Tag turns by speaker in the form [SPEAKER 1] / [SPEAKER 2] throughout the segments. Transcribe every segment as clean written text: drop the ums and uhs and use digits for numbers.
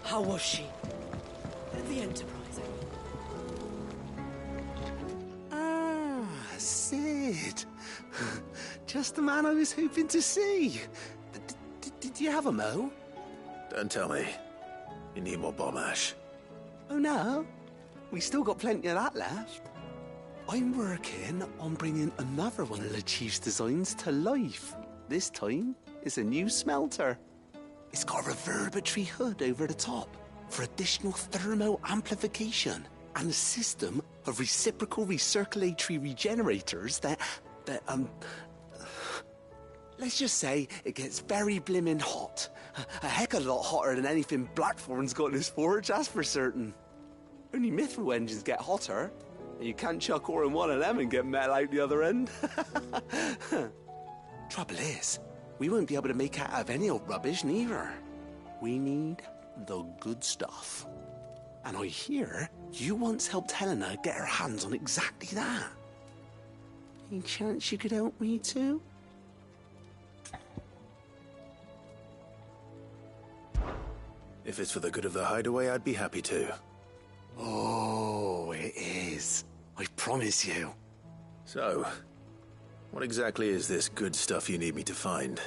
[SPEAKER 1] How was she? The Enterprise,
[SPEAKER 2] Sid. Just the man I was hoping to see. Did you have a mo?
[SPEAKER 3] Don't tell me. You need more bomb ash.
[SPEAKER 2] Oh no, we still got plenty of that left. I'm working on bringing another one of the Chief's designs to life. This time, it's a new smelter. It's got a reverberatory hood over the top for additional thermo amplification and a system of reciprocal recirculatory regenerators that let's just say it gets very blimmin' hot. A heck of a lot hotter than anything Blackthorn's got in his forge, that's for certain. Only mithril engines get hotter, and you can't chuck ore in one of them and get metal out the other end. Trouble is, we won't be able to make out of any old rubbish neither. We need the good stuff. And I hear you once helped Helena get her hands on exactly that. Any chance you could help me too?
[SPEAKER 3] If it's for the good of the hideaway, I'd be happy to.
[SPEAKER 2] Oh, it is. I promise you.
[SPEAKER 3] So, what exactly is this good stuff you need me to find?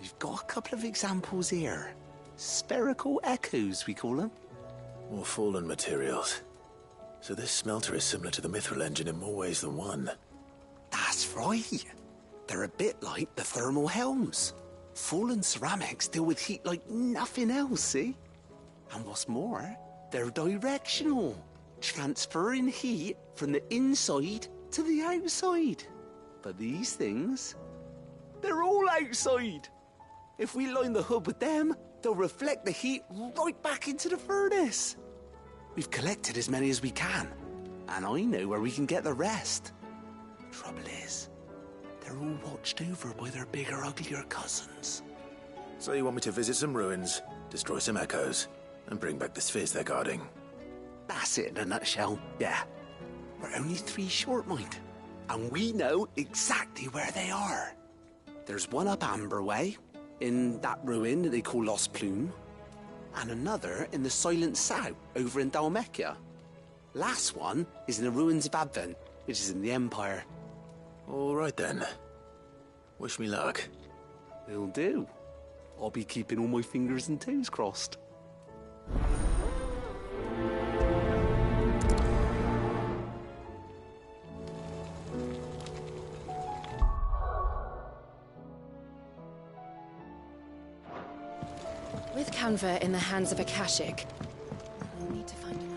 [SPEAKER 2] We've got a couple of examples here. Spherical echoes, we call them.
[SPEAKER 3] More fallen materials. So this smelter is similar to the mithril engine in more ways than one.
[SPEAKER 2] That's right. They're a bit like the thermal helms. Fallen ceramics deal with heat like nothing else, see? And what's more, they're directional, transferring heat from the inside to the outside. But these things, they're all outside. If we line the hood with them, they'll reflect the heat right back into the furnace. We've collected as many as we can, and I know where we can get the rest. Trouble is, they're all watched over by their bigger, uglier cousins.
[SPEAKER 3] So you want me to visit some ruins, destroy some echoes, and bring back the spheres they're guarding?
[SPEAKER 2] That's it in a nutshell, yeah. We're only 3 short, mind, and we know exactly where they are. There's one up Amber Way, in that ruin that they call Lost Plume, and another in the Silent South, over in Dalmekia. Last one is in the ruins of Advent, which is in the Empire.
[SPEAKER 3] All right then. Wish me luck.
[SPEAKER 2] Will do. I'll be keeping all my fingers and toes crossed.
[SPEAKER 4] With Canva in the hands of Akashic, we'll need to find another.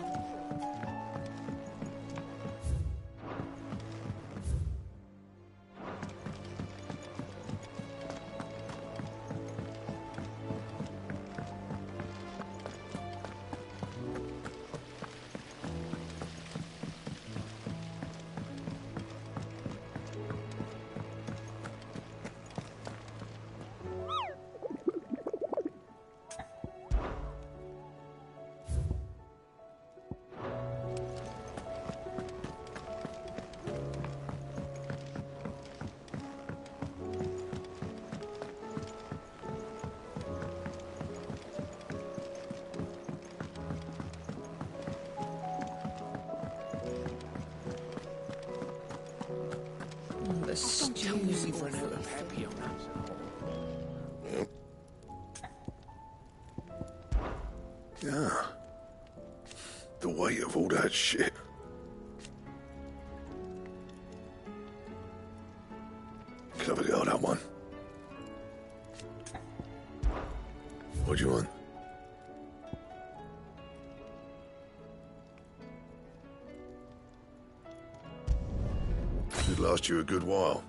[SPEAKER 5] Yeah. The weight of all that shit. Clever girl, that one. What do you want? Should last you a good while.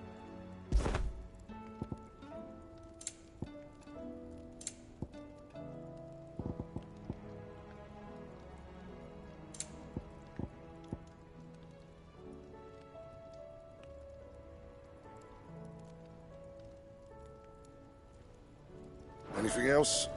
[SPEAKER 5] Anything else?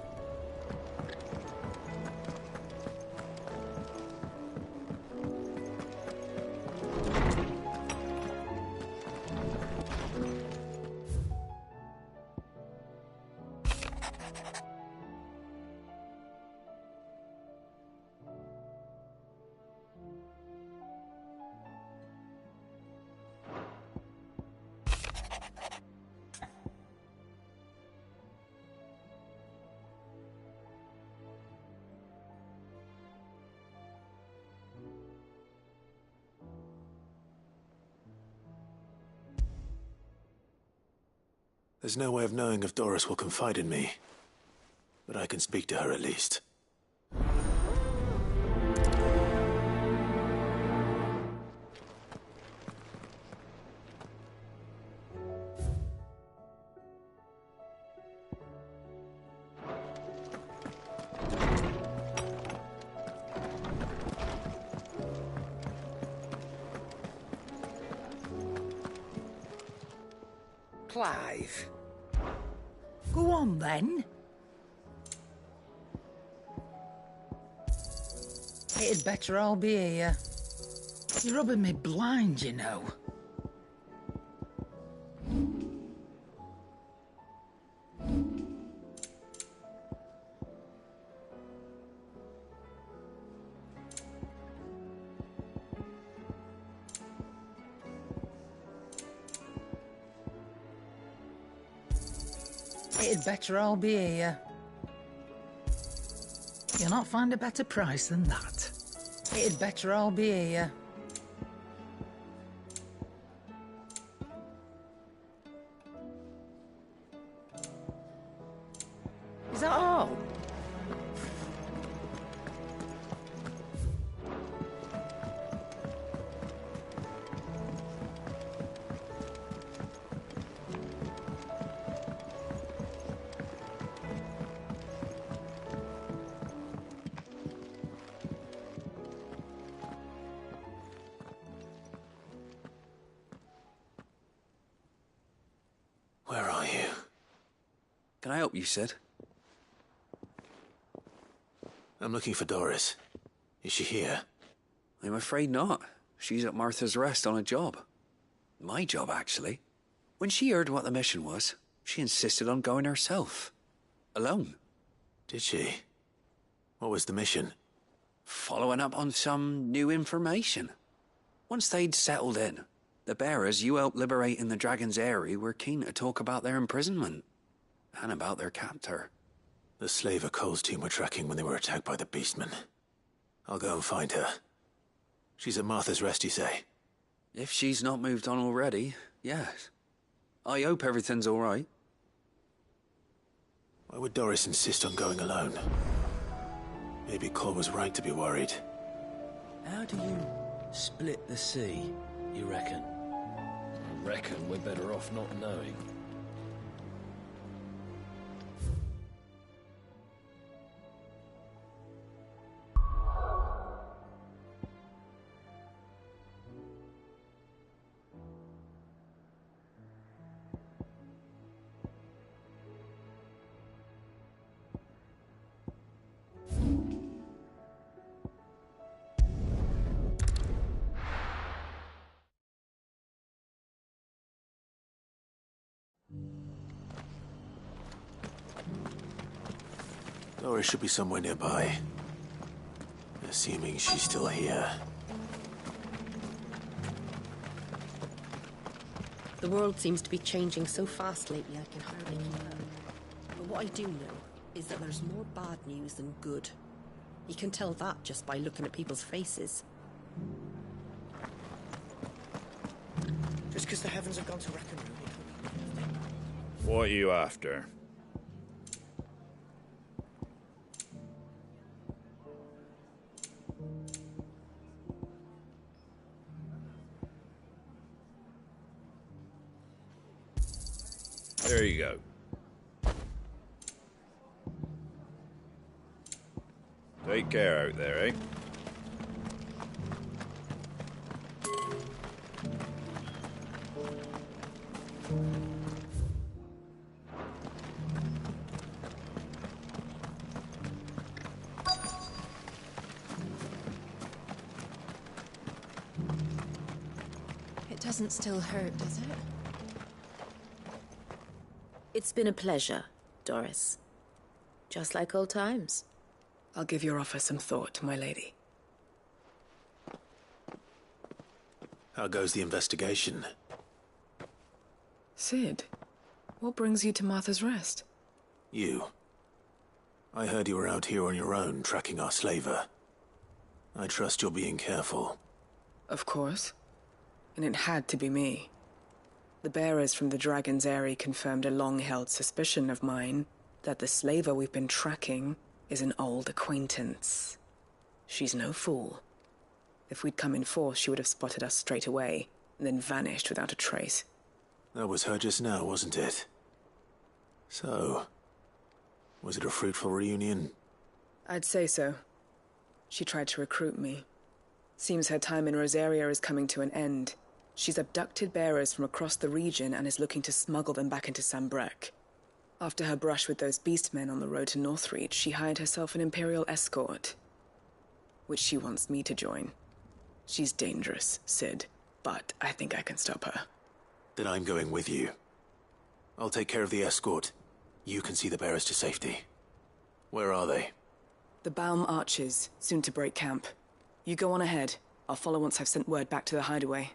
[SPEAKER 3] There's no way of knowing if Doris will confide in me, but I can speak to her at least.
[SPEAKER 6] Clive. Go on, then. It'd better all be here. You're rubbing me blind, you know. It'd better all be here. You'll not find a better price than that. It'd better all be here. Is that all?
[SPEAKER 3] Where are you?
[SPEAKER 2] Can I help you, Sid?
[SPEAKER 3] I'm looking for Doris. Is she here?
[SPEAKER 2] I'm afraid not. She's at Martha's Rest on a job. My job, actually. When she heard what the mission was, she insisted on going herself. Alone.
[SPEAKER 3] Did she? What was the mission?
[SPEAKER 2] Following up on some new information. Once they'd settled in, the bearers you helped liberate in the Dragon's Eyrie were keen to talk about their imprisonment. And about their captor.
[SPEAKER 3] The slaver Cole's team were tracking when they were attacked by the Beastmen. I'll go and find her. She's at Martha's Rest, you say?
[SPEAKER 2] If she's not moved on already, yes. I hope everything's all right.
[SPEAKER 3] Why would Doris insist on going alone? Maybe Cole was right to be worried.
[SPEAKER 7] How do you split the sea, you reckon? I reckon we're better off not knowing.
[SPEAKER 3] Doris should be somewhere nearby. Assuming she's still here.
[SPEAKER 4] The world seems to be changing so fast lately I can hardly keep up. But what I do know is that there's more bad news than good. You can tell that just by looking at people's faces.
[SPEAKER 1] Just because the heavens have gone to rack and ruin.
[SPEAKER 8] What are you after? There you go. Take care out there, eh?
[SPEAKER 4] It doesn't still hurt, does it?
[SPEAKER 9] It's been a pleasure, Doris. Just like old times.
[SPEAKER 1] I'll give your offer some thought, my lady.
[SPEAKER 3] How goes the investigation?
[SPEAKER 1] Sid, what brings you to Martha's Rest?
[SPEAKER 3] You. I heard you were out here on your own, tracking our slaver. I trust you're being careful.
[SPEAKER 1] Of course. And it had to be me.
[SPEAKER 10] The bearers from the Dragon's Eyrie confirmed a long-held suspicion of mine that the slaver we've been tracking is an old acquaintance. She's no fool. If we'd come in force, she would have spotted us straight away, and then vanished without a trace.
[SPEAKER 3] That was her just now, wasn't it? So, was it a fruitful reunion?
[SPEAKER 10] I'd say so. She tried to recruit me. Seems her time in Rosaria is coming to an end. She's abducted bearers from across the region and is looking to smuggle them back into Sambrec. After her brush with those beastmen on the road to Northreach, she hired herself an Imperial escort, which she wants me to join. She's dangerous, Sid, but I think I can stop her.
[SPEAKER 3] Then I'm going with you. I'll take care of the escort. You can see the bearers to safety. Where are they?
[SPEAKER 10] The Baum Archers, soon to break camp. You go on ahead. I'll follow once I've sent word back to the hideaway.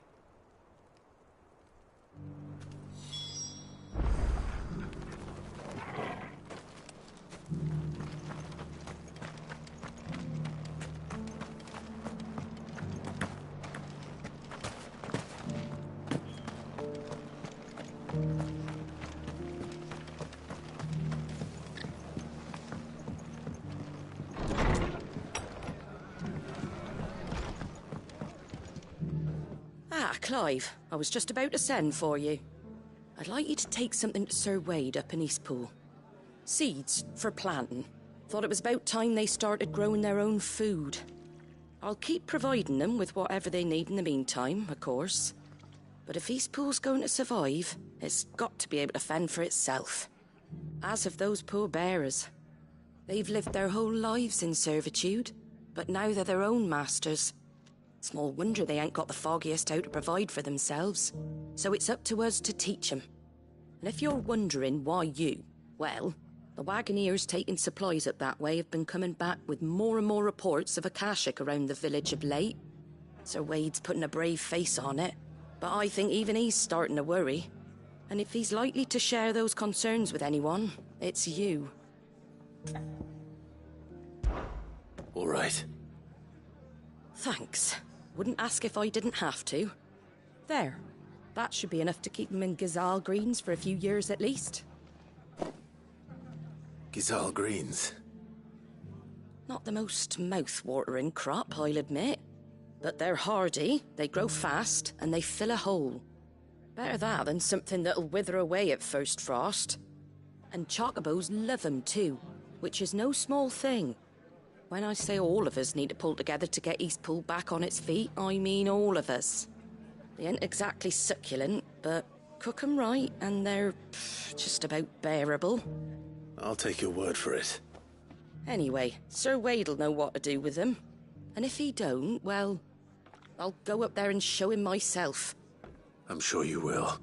[SPEAKER 4] Clive, I was just about to send for you. I'd like you to take something to Sir Wade up in Eastpool. Seeds for planting. Thought it was about time they started growing their own food. I'll keep providing them with whatever they need in the meantime, of course. But if Eastpool's going to survive, it's got to be able to fend for itself. As of those poor bearers. They've lived their whole lives in servitude, but now they're their own masters. Small wonder they ain't got the foggiest how to provide for themselves. So it's up to us to teach them. And if you're wondering why you, well, the Wagoneers taking supplies up that way have been coming back with more and more reports of Akashic around the village of late. Sir Wade's putting a brave face on it, but I think even he's starting to worry. And if he's likely to share those concerns with anyone, it's you.
[SPEAKER 3] All right.
[SPEAKER 4] Thanks. Wouldn't ask if I didn't have to. There. That should be enough to keep them in Gazal Greens for a few years at least.
[SPEAKER 3] Gazal Greens?
[SPEAKER 4] Not the most mouth-watering crop, I'll admit. But they're hardy, they grow fast, and they fill a hole. Better that than something that'll wither away at first frost. And chocobos love 'em too, which is no small thing. When I say all of us need to pull together to get Eastpool back on its feet, I mean all of us. They ain't exactly succulent, but cook 'em right and they're just about bearable.
[SPEAKER 3] I'll take your word for it.
[SPEAKER 4] Anyway, Sir Wade'll know what to do with them. And if he don't, well, I'll go up there and show him myself.
[SPEAKER 3] I'm sure you will.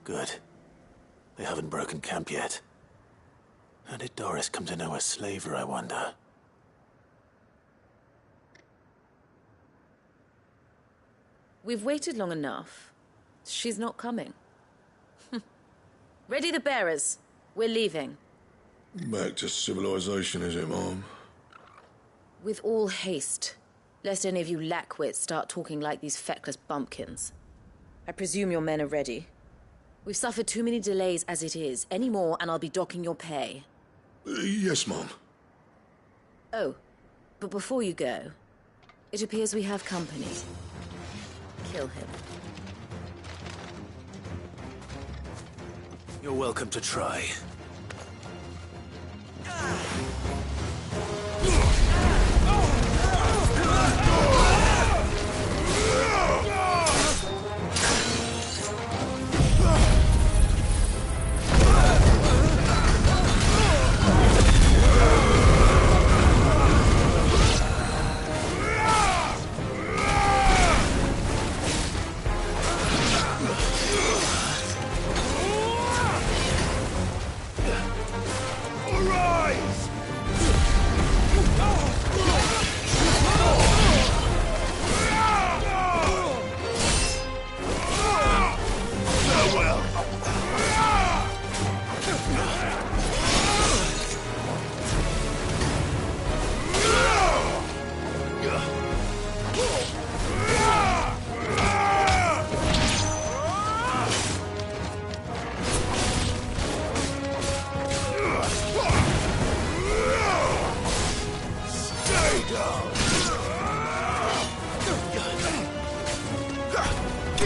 [SPEAKER 3] Good. They haven't broken camp yet. How did Doris come to know a slaver, I wonder?
[SPEAKER 9] We've waited long enough. She's not coming. Ready the bearers. We're leaving.
[SPEAKER 5] Back to civilization, is it, Mom?
[SPEAKER 9] With all haste, lest any of you lackwits start talking like these feckless bumpkins. I presume your men are ready. We've suffered too many delays as it is. Any more and I'll be docking your pay.
[SPEAKER 5] Yes, Mom.
[SPEAKER 9] Oh, but before you go, it appears we have company. Kill him.
[SPEAKER 3] You're welcome to try.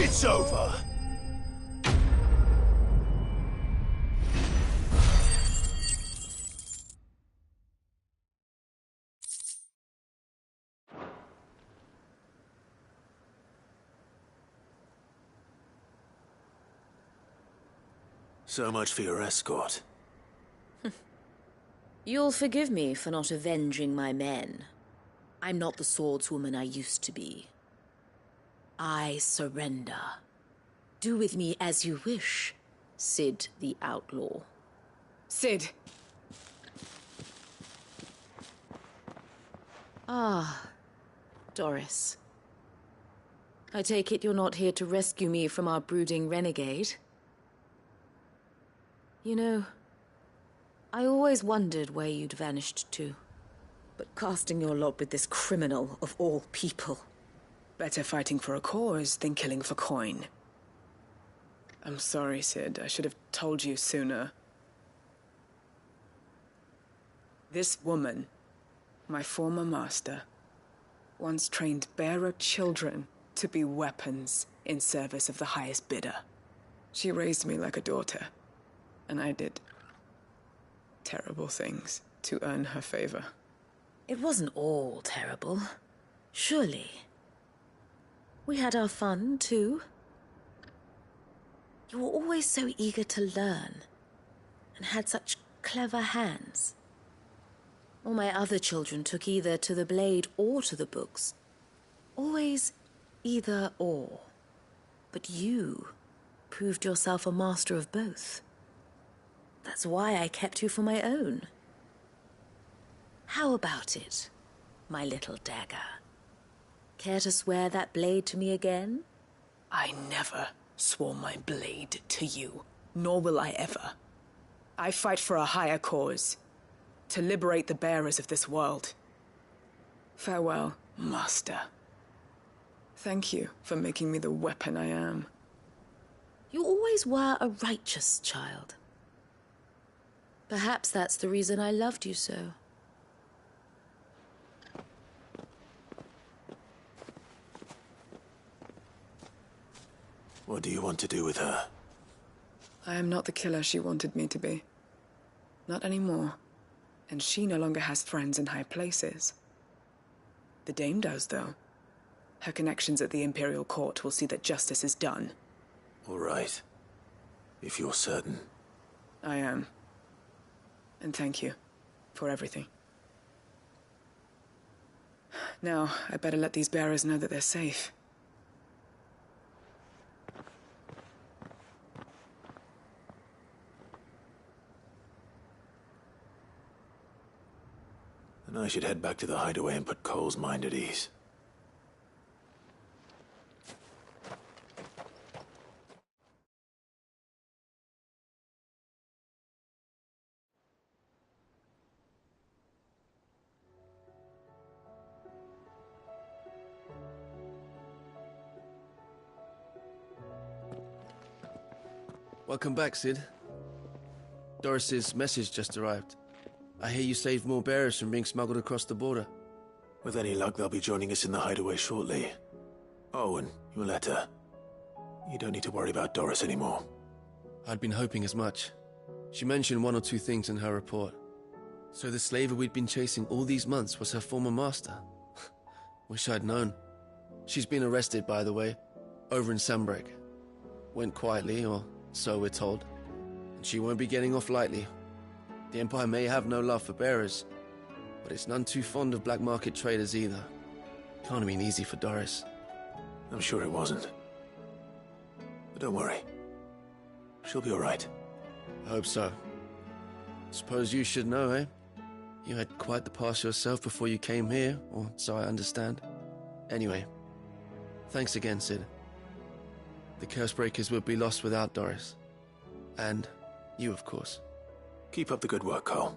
[SPEAKER 5] It's over.
[SPEAKER 3] So much for your escort.
[SPEAKER 9] You'll forgive me for not avenging my men. I'm not the swordswoman I used to be. I surrender. Do with me as you wish, Sid the Outlaw.
[SPEAKER 10] Sid!
[SPEAKER 9] Ah, Doris. I take it you're not here to rescue me from our brooding renegade? You know, I always wondered where you'd vanished to. But casting your lot with this criminal of all people...
[SPEAKER 10] Better fighting for a cause than killing for coin. I'm sorry, Sid. I should have told you sooner. This woman, my former master, once trained bearer children to be weapons in service of the highest bidder. She raised me like a daughter, and I did terrible things to earn her favor.
[SPEAKER 9] It wasn't all terrible, surely. We had our fun, too. You were always so eager to learn, and had such clever hands. All my other children took either to the blade or to the books. Always either or. But you proved yourself a master of both. That's why I kept you for my own. How about it, my little dagger? Care to swear that blade to me again?
[SPEAKER 10] I never swore my blade to you, nor will I ever. I fight for a higher cause, to liberate the bearers of this world. Farewell, Master. Thank you for making me the weapon I am.
[SPEAKER 9] You always were a righteous child. Perhaps that's the reason I loved you so.
[SPEAKER 3] What do you want to do with her?
[SPEAKER 10] I am not the killer she wanted me to be. Not anymore. And she no longer has friends in high places. The Dame does, though. Her connections at the Imperial Court will see that justice is done.
[SPEAKER 3] All right. If you're certain.
[SPEAKER 10] I am. And thank you for everything. Now, I better let these bearers know that they're safe.
[SPEAKER 3] should head back to the hideaway and put Cole's mind at ease.
[SPEAKER 11] Welcome back, Sid. Doris's message just arrived. I hear you saved more bearers from being smuggled across the border.
[SPEAKER 3] With any luck, they'll be joining us in the hideaway shortly. Oh, and your letter. You don't need to worry about Doris anymore.
[SPEAKER 11] I'd been hoping as much. She mentioned one or two things in her report. So the slaver we'd been chasing all these months was her former master. Wish I'd known. She's been arrested, by the way, over in Sambrek. Went quietly, or so we're told. And she won't be getting off lightly. The Empire may have no love for bearers, but it's none too fond of black market traders either. Can't have been easy for Doris.
[SPEAKER 3] I'm sure it wasn't. But don't worry. She'll be all right.
[SPEAKER 11] I hope so. Suppose you should know, eh? You had quite the past yourself before you came here, or so I understand. Anyway, thanks again, Sid. The Cursebreakers would be lost without Doris. And you, of course.
[SPEAKER 3] Keep up the good work, Cole.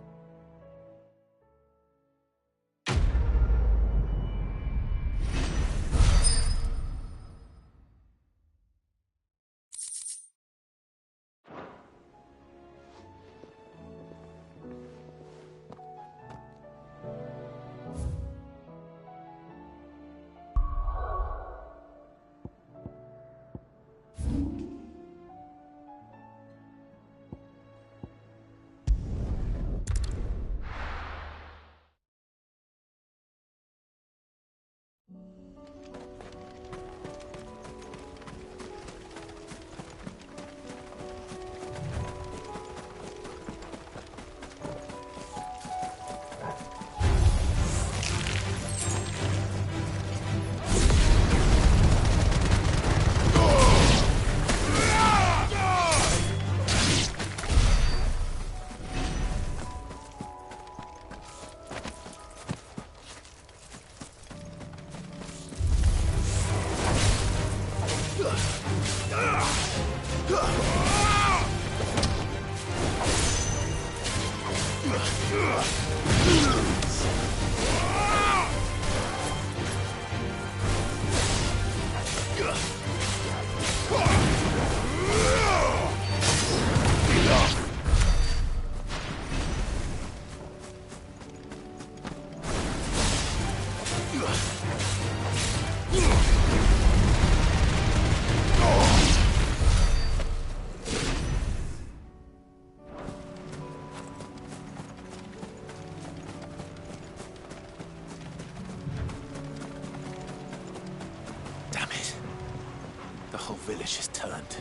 [SPEAKER 3] Village is turned.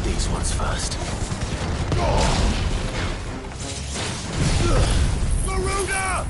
[SPEAKER 3] These ones first.
[SPEAKER 5] Garuda!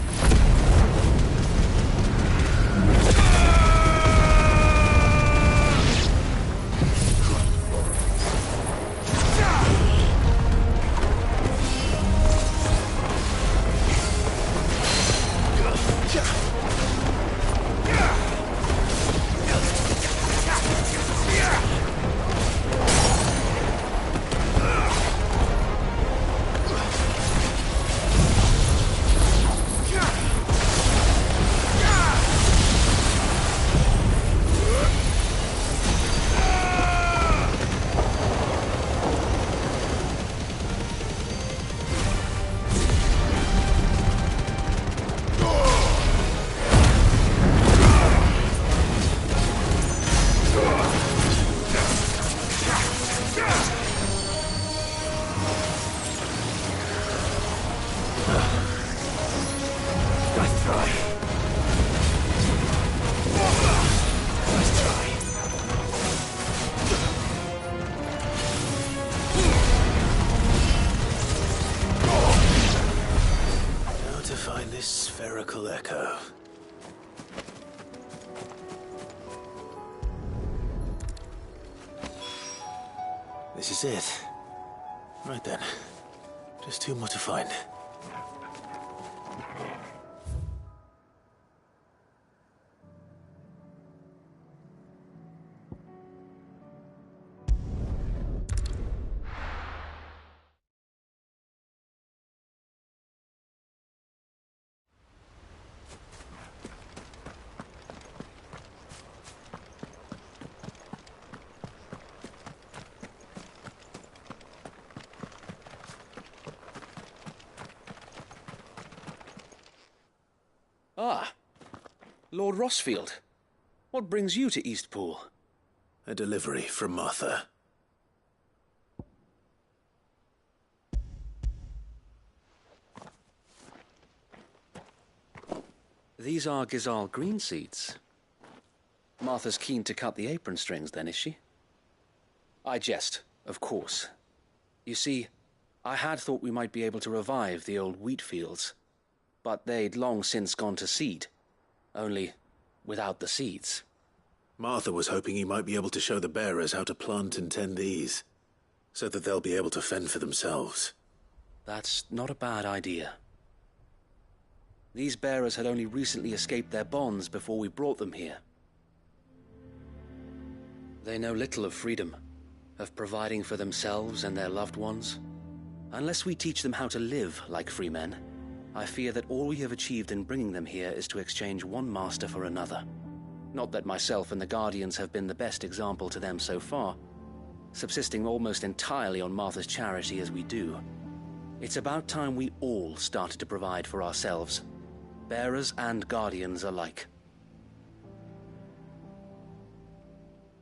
[SPEAKER 3] Spherical echo. This is it. Right then. Just two more to find.
[SPEAKER 7] Ah, Lord Rossfield. What brings you to Eastpool?
[SPEAKER 3] A delivery from Martha.
[SPEAKER 7] These are Gizal green seeds. Martha's keen to cut the apron strings, then, is she? I jest, of course. You see, I had thought we might be able to revive the old wheat fields, but they'd long since gone to seed, only without the seeds.
[SPEAKER 3] Martha was hoping you might be able to show the bearers how to plant and tend these, so that they'll be able to fend for themselves.
[SPEAKER 7] That's not a bad idea. These bearers had only recently escaped their bonds before we brought them here. They know little of freedom, of providing for themselves and their loved ones. Unless we teach them how to live like free men, I fear that all we have achieved in bringing them here is to exchange one master for another. Not that myself and the Guardians have been the best example to them so far, subsisting almost entirely on Martha's charity as we do. It's about time we all started to provide for ourselves, bearers and Guardians alike.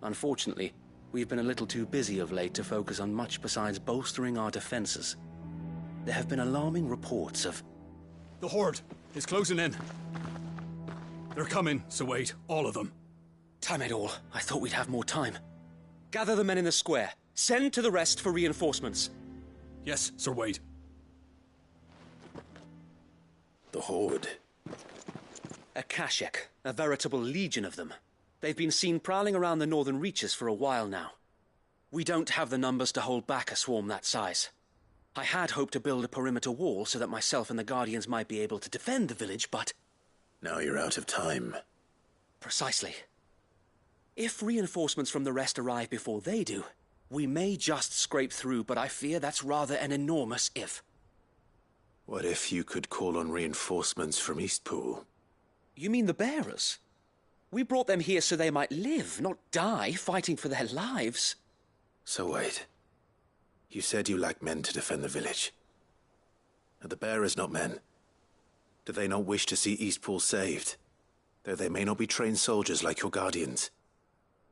[SPEAKER 7] Unfortunately, we've been a little too busy of late to focus on much besides bolstering our defenses. There have been alarming reports of...
[SPEAKER 1] The Horde!
[SPEAKER 12] It's closing in. They're coming, so wait, all of them.
[SPEAKER 7] Damn it all. I thought we'd have more time. Gather the men in the square. Send to the rest for reinforcements.
[SPEAKER 12] Yes, Sir Wade.
[SPEAKER 3] The Horde.
[SPEAKER 7] A Kashek, a veritable legion of them. They've been seen prowling around the northern reaches for a while now. We don't have the numbers to hold back a swarm that size. I had hoped to build a perimeter wall so that myself and the Guardians might be able to defend the village, but...
[SPEAKER 3] Now you're out of time.
[SPEAKER 7] Precisely. If reinforcements from the rest arrive before they do, we may just scrape through, but I fear that's rather an enormous if.
[SPEAKER 3] What if you could call on reinforcements from Eastpool?
[SPEAKER 7] You mean the bearers? We brought them here so they might live, not die fighting for their lives.
[SPEAKER 3] So wait. You said you lack men to defend the village. Are the bearers not men? Do they not wish to see Eastpool saved? Though they may not be trained soldiers like your guardians.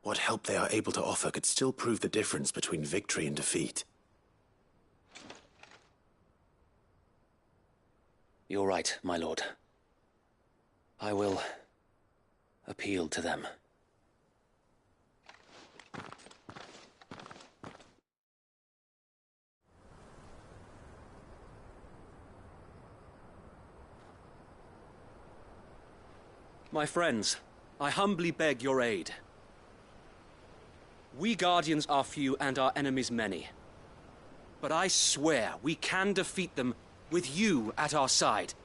[SPEAKER 3] What help they are able to offer could still prove the difference between victory and defeat.
[SPEAKER 7] You're right, my lord. I will appeal to them. My friends, I humbly beg your aid. We Guardians are few and our enemies many. But I swear we can defeat them with you at our side.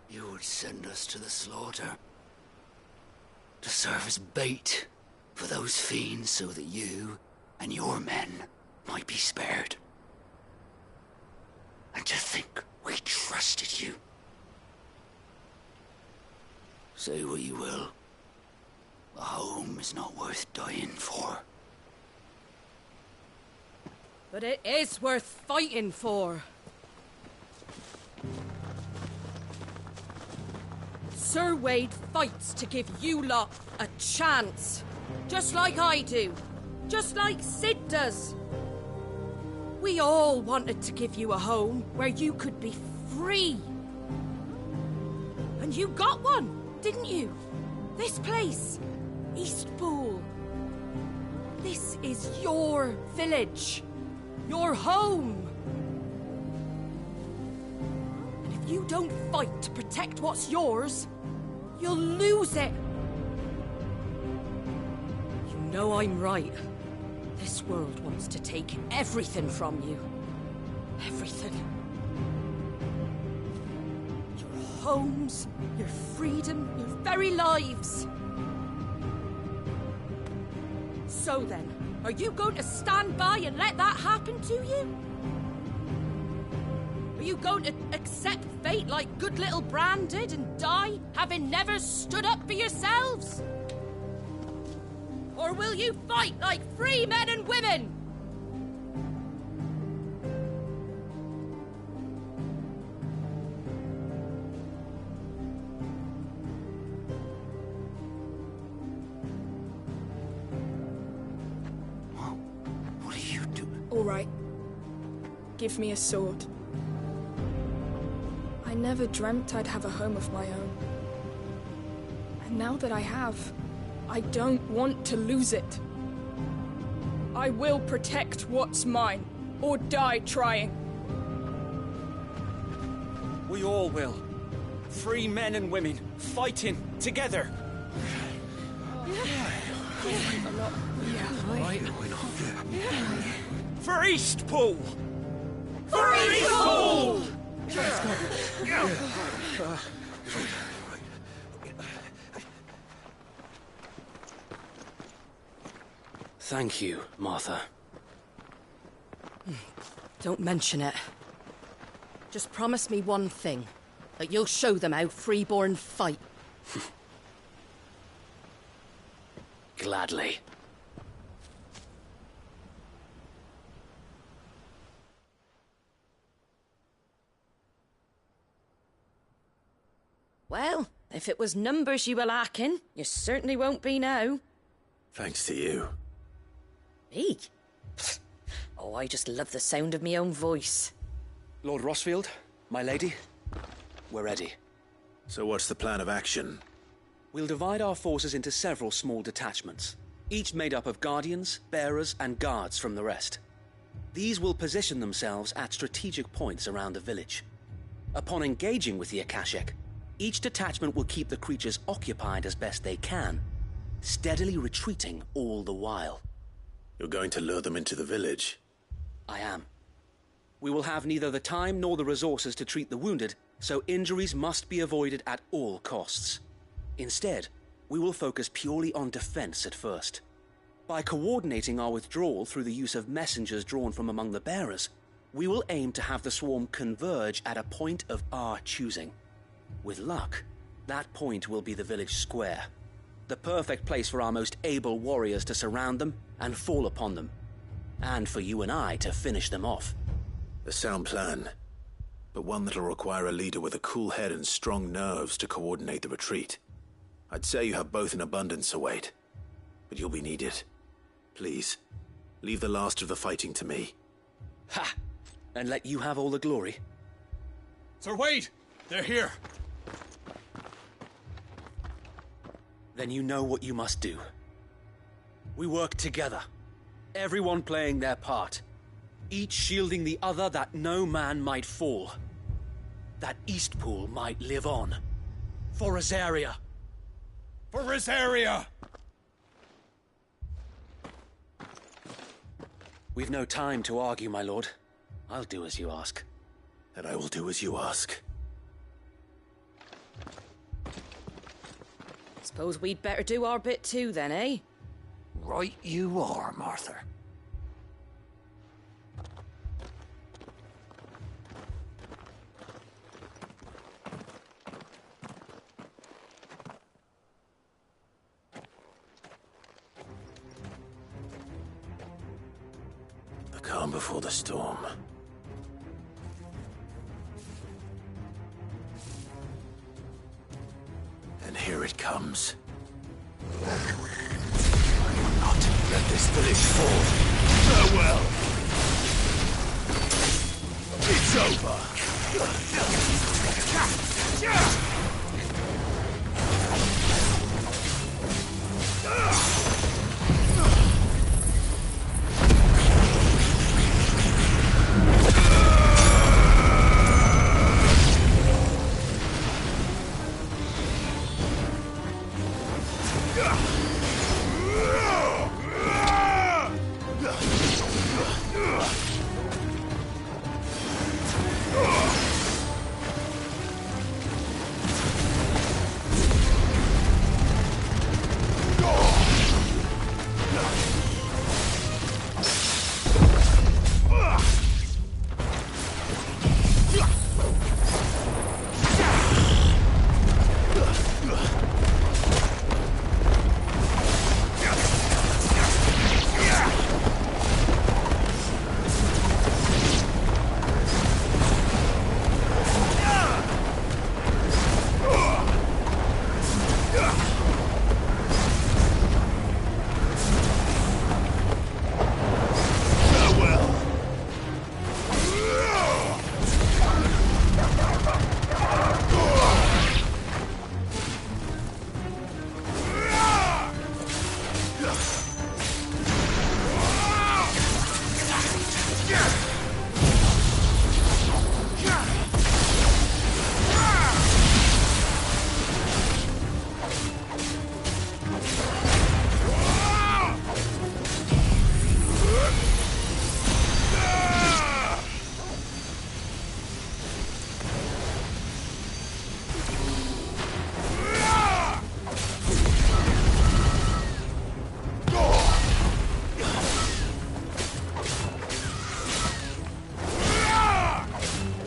[SPEAKER 13] You would send us to the slaughter. To serve as bait for those fiends so that you and your men might be spared. And to think we trusted you. Say what you will. A home is not worth dying for.
[SPEAKER 14] But it is worth fighting for. Sir Wade fights to give you lot a chance. Just like I do. Just like Sid does. We all wanted to give you a home where you could be free. And you got one, didn't you? This place, Eastpool. This is your village. Your home. And if you don't fight to protect what's yours, you'll lose it. You know I'm right. This world wants to take everything from you. Everything. Your homes, your freedom, your very lives. So then, are you going to stand by and let that happen to you? Are you going to accept fate like good little Bran did and die, having never stood up for yourselves? Or will you fight like free men and women?
[SPEAKER 13] What are you doing?
[SPEAKER 15] All right. Give me a sword. I never dreamt I'd have a home of my own. And now that I have, I don't want to lose it. I will protect what's mine, or die trying.
[SPEAKER 7] We all will. Free men and women, fighting together. For Eastpool! For Eastpool! Thank you, Martha.
[SPEAKER 14] Don't mention it. Just promise me one thing. That you'll show them how freeborn fight.
[SPEAKER 7] Gladly.
[SPEAKER 14] Well, if it was numbers you were lacking, you certainly won't be now.
[SPEAKER 3] Thanks to you.
[SPEAKER 14] Me? Oh, I just love the sound of my own voice.
[SPEAKER 7] Lord Rossfield, my lady, we're ready.
[SPEAKER 3] So what's the plan of action?
[SPEAKER 7] We'll divide our forces into several small detachments, each made up of guardians, bearers, and guards from the rest. These will position themselves at strategic points around the village. Upon engaging with the Akashic, each detachment will keep the creatures occupied as best they can, steadily retreating all the while.
[SPEAKER 3] You're going to lure them into the village?
[SPEAKER 7] I am. We will have neither the time nor the resources to treat the wounded, so injuries must be avoided at all costs. Instead, we will focus purely on defense at first. By coordinating our withdrawal through the use of messengers drawn from among the bearers, we will aim to have the swarm converge at a point of our choosing. With luck, that point will be the village square, the perfect place for our most able warriors to surround them and fall upon them, and for you and I to finish them off.
[SPEAKER 3] A sound plan, but one that'll require a leader with a cool head and strong nerves to coordinate the retreat. I'd say you have both in abundance, Await, but you'll be needed. Please, leave the last of the fighting to me.
[SPEAKER 7] Ha! And let you have all the glory.
[SPEAKER 12] Sir Wade! They're here!
[SPEAKER 7] Then you know what you must do. We work together, everyone playing their part, each shielding the other that no man might fall, that Eastpool might live on. For Rosaria!
[SPEAKER 12] For Rosaria!
[SPEAKER 7] We've no time to argue, my lord. I'll do as you ask.
[SPEAKER 3] And I will do as you ask.
[SPEAKER 14] Suppose we'd better do our bit too, then, eh?
[SPEAKER 13] Right you are, Martha.
[SPEAKER 3] The calm before the storm. And here it comes. I will not let this village fall. Farewell. It's over.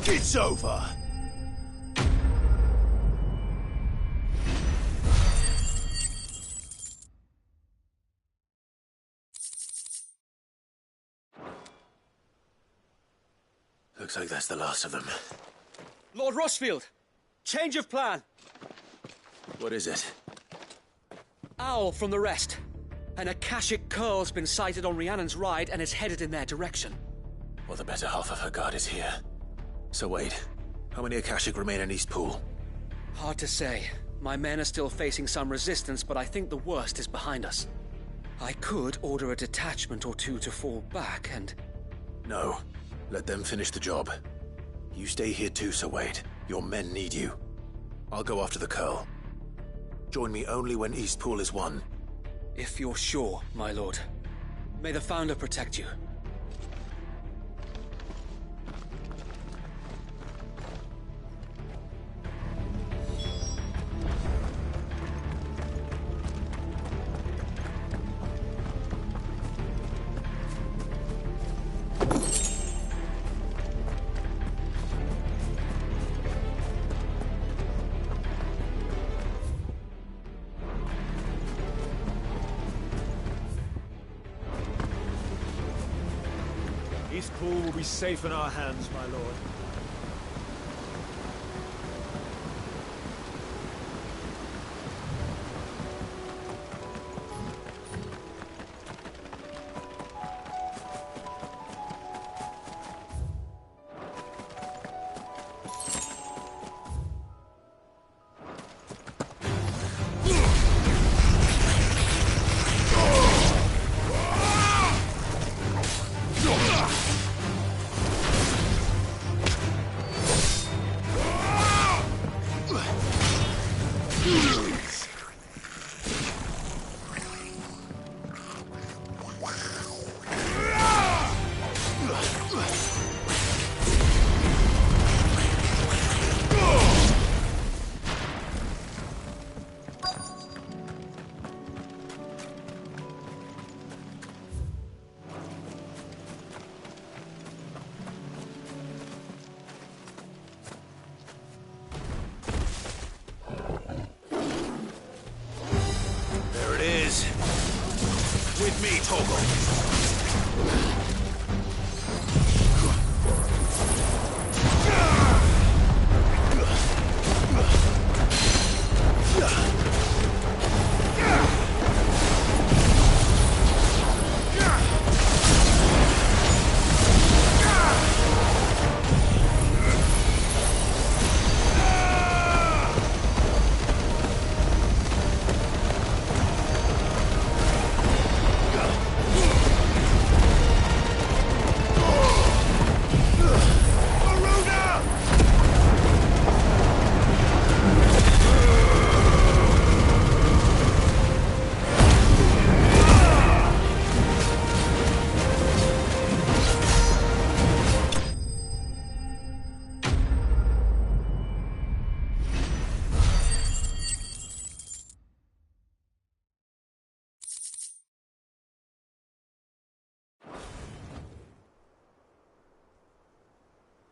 [SPEAKER 3] It's over. Looks like that's the last of them.
[SPEAKER 7] Lord Rossfield! Change of plan!
[SPEAKER 3] What is it?
[SPEAKER 7] Owl from the rest. An Akashic curl's been sighted on Rhiannon's ride and is headed in their direction.
[SPEAKER 3] Well, the better half of her guard is here. So wait, how many Akashic remain in Eastpool?
[SPEAKER 7] Hard to say. My men are still facing some resistance, but I think the worst is behind us. I could order a detachment or two to fall back and...
[SPEAKER 3] No. Let them finish the job. You stay here too, Sir Wade. Your men need you. I'll go after the Curl. Join me only when Eastpool is won.
[SPEAKER 7] If you're sure, my lord. May the Founder protect you.
[SPEAKER 16] Eastpool will be safe in our hands, my lord.
[SPEAKER 3] With me, Toggle.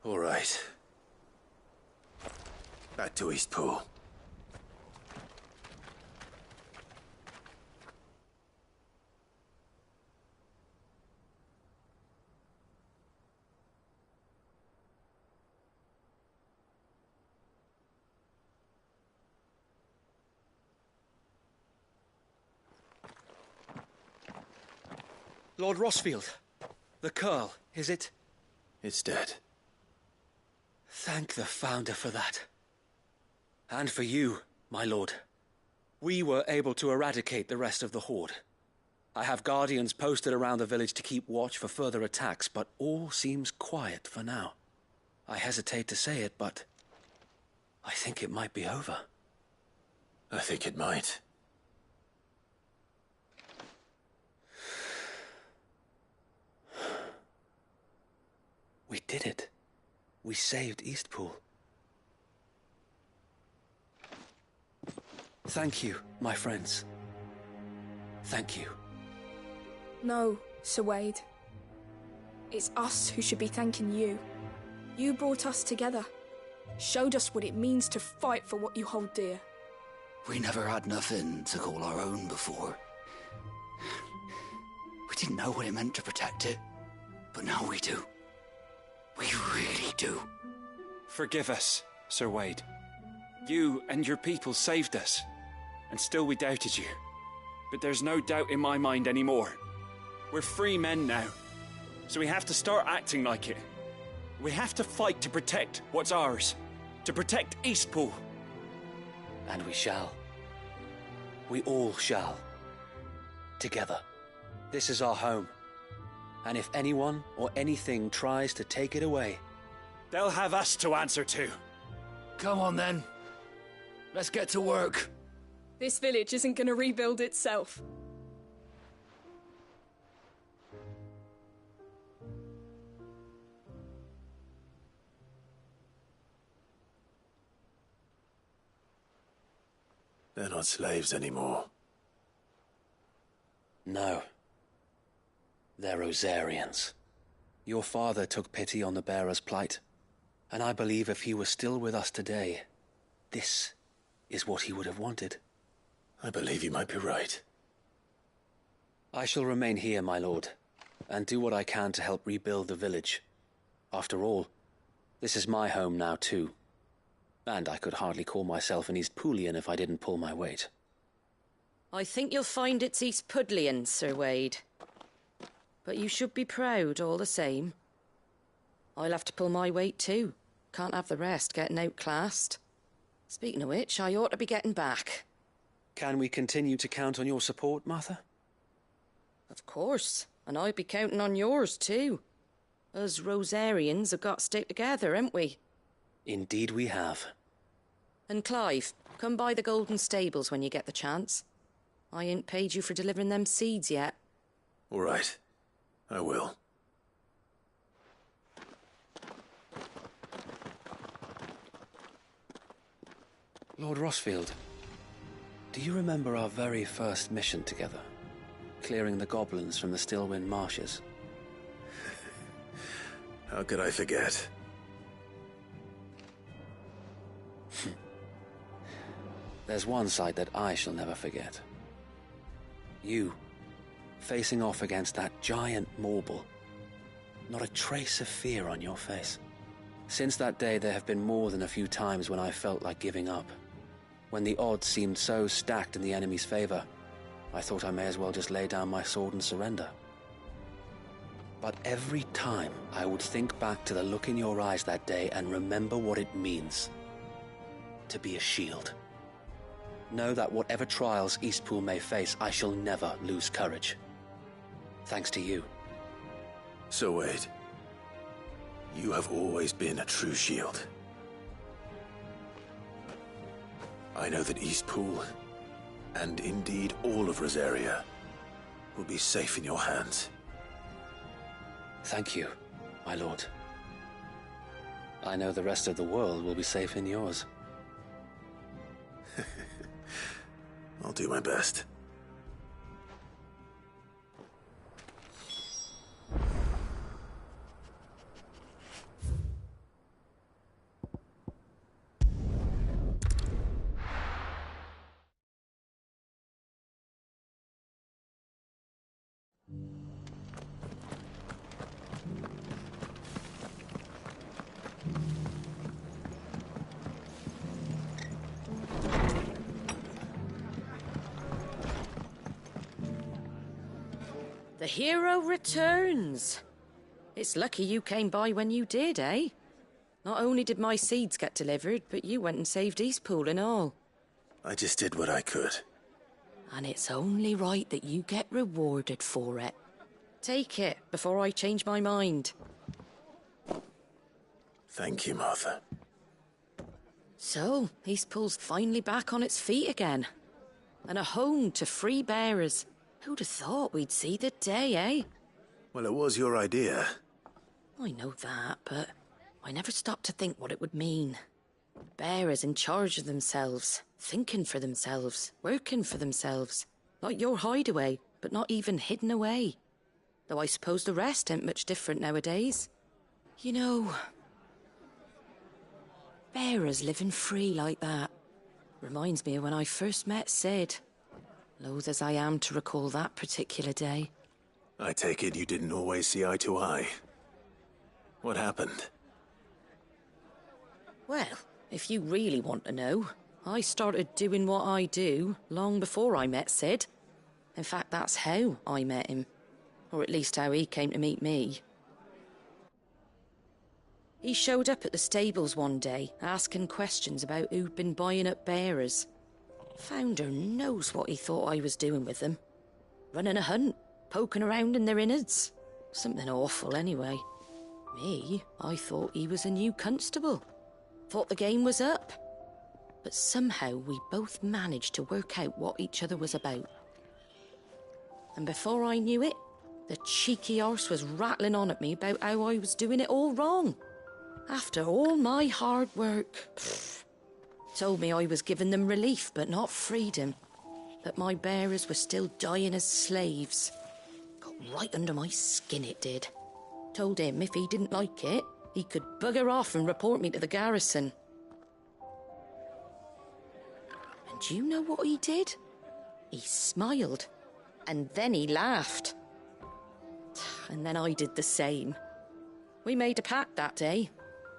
[SPEAKER 3] All right. Back to Eastpool.
[SPEAKER 7] Lord Rossfield, the Curl, is it?
[SPEAKER 3] It's dead.
[SPEAKER 7] Thank the Founder for that. And for you, my lord. We were able to eradicate the rest of the Horde. I have guardians posted around the village to keep watch for further attacks, but all seems quiet for now. I hesitate to say it, but I think it might be over.
[SPEAKER 3] I think it might.
[SPEAKER 7] We did it. We saved Eastpool. Thank you, my friends. Thank you.
[SPEAKER 15] No, Sir Wade. It's us who should be thanking you. You brought us together. Showed us what it means to fight for what you hold dear.
[SPEAKER 13] We never had nothing to call our own before. We didn't know what it meant to protect it, but now we do. We really do.
[SPEAKER 17] Forgive us, Sir Wade. You and your people saved us, and still we doubted you. But there's no doubt in my mind anymore. We're free men now, so we have to start acting like it. We have to fight to protect what's ours. To protect Eastpool.
[SPEAKER 7] And we shall. We all shall. Together. This is our home. And if anyone or anything tries to take it away,
[SPEAKER 17] they'll have us to answer to.
[SPEAKER 13] Come on then. Let's get to work.
[SPEAKER 15] This village isn't going to rebuild itself.
[SPEAKER 3] They're not slaves anymore.
[SPEAKER 7] No. They're Rosarians. Your father took pity on the bearer's plight, and I believe if he was still with us today, this is what he would have wanted.
[SPEAKER 3] I believe you might be right.
[SPEAKER 7] I shall remain here, my lord, and do what I can to help rebuild the village. After all, this is my home now too. And I could hardly call myself an Eastpoolian if I didn't pull my weight.
[SPEAKER 14] I think you'll find it's Eastpudlian, Sir Wade. But you should be proud all the same. I'll have to pull my weight too. Can't have the rest getting outclassed. Speaking of which, I ought to be getting back.
[SPEAKER 7] Can we continue to count on your support, Martha?
[SPEAKER 14] Of course, and I'll be counting on yours too. Us Rosarians have got to stick together, haven't we?
[SPEAKER 7] Indeed we have.
[SPEAKER 14] And Clive, come by the Golden Stables when you get the chance. I ain't paid you for delivering them seeds yet.
[SPEAKER 3] All right. I will.
[SPEAKER 7] Lord Rossfield, do you remember our very first mission together? Clearing the goblins from the Stillwind marshes?
[SPEAKER 3] How could I forget?
[SPEAKER 7] There's one sight that I shall never forget. You, facing off against that giant Morble. Not a trace of fear on your face. Since that day, there have been more than a few times when I felt like giving up. When the odds seemed so stacked in the enemy's favor, I thought I may as well just lay down my sword and surrender. But every time I would think back to the look in your eyes that day and remember what it means to be a shield. Know that whatever trials Eastpool may face, I shall never lose courage. Thanks to you.
[SPEAKER 3] So Wade, you have always been a true shield. I know that Eastpool, and indeed all of Rosaria, will be safe in your hands.
[SPEAKER 7] Thank you, my lord. I know the rest of the world will be safe in yours.
[SPEAKER 3] I'll do my best.
[SPEAKER 14] The hero returns. It's lucky you came by when you did, eh? Not only did my seeds get delivered, but you went and saved Eastpool and all.
[SPEAKER 3] I just did what I could.
[SPEAKER 14] And it's only right that you get rewarded for it. Take it before I change my mind.
[SPEAKER 3] Thank you, Martha.
[SPEAKER 14] So, Eastpool's finally back on its feet again. And a home to free bearers. Who'd have thought we'd see the day, eh?
[SPEAKER 3] Well, it was your idea.
[SPEAKER 14] I know that, but I never stopped to think what it would mean. Bearers in charge of themselves, thinking for themselves, working for themselves. Like your hideaway, but not even hidden away. Though I suppose the rest ain't much different nowadays. You know, bearers living free like that reminds me of when I first met Sid. Loath as I am to recall that particular day.
[SPEAKER 3] I take it you didn't always see eye to eye. What happened?
[SPEAKER 14] Well, if you really want to know, I started doing what I do long before I met Sid. In fact, that's how I met him. Or at least how he came to meet me. He showed up at the stables one day, asking questions about who'd been buying up bearers. Founder knows what he thought I was doing with them. Running a hunt, poking around in their innards. Something awful, anyway. Me, I thought he was a new constable. Thought the game was up. But somehow we both managed to work out what each other was about. And before I knew it, the cheeky arse was rattling on at me about how I was doing it all wrong. After all my hard work. Told me I was giving them relief, but not freedom. That my bearers were still dying as slaves. Got right under my skin, it did. Told him if he didn't like it, he could bugger off and report me to the garrison. And do you know what he did? He smiled. And then he laughed. And then I did the same. We made a pact that day,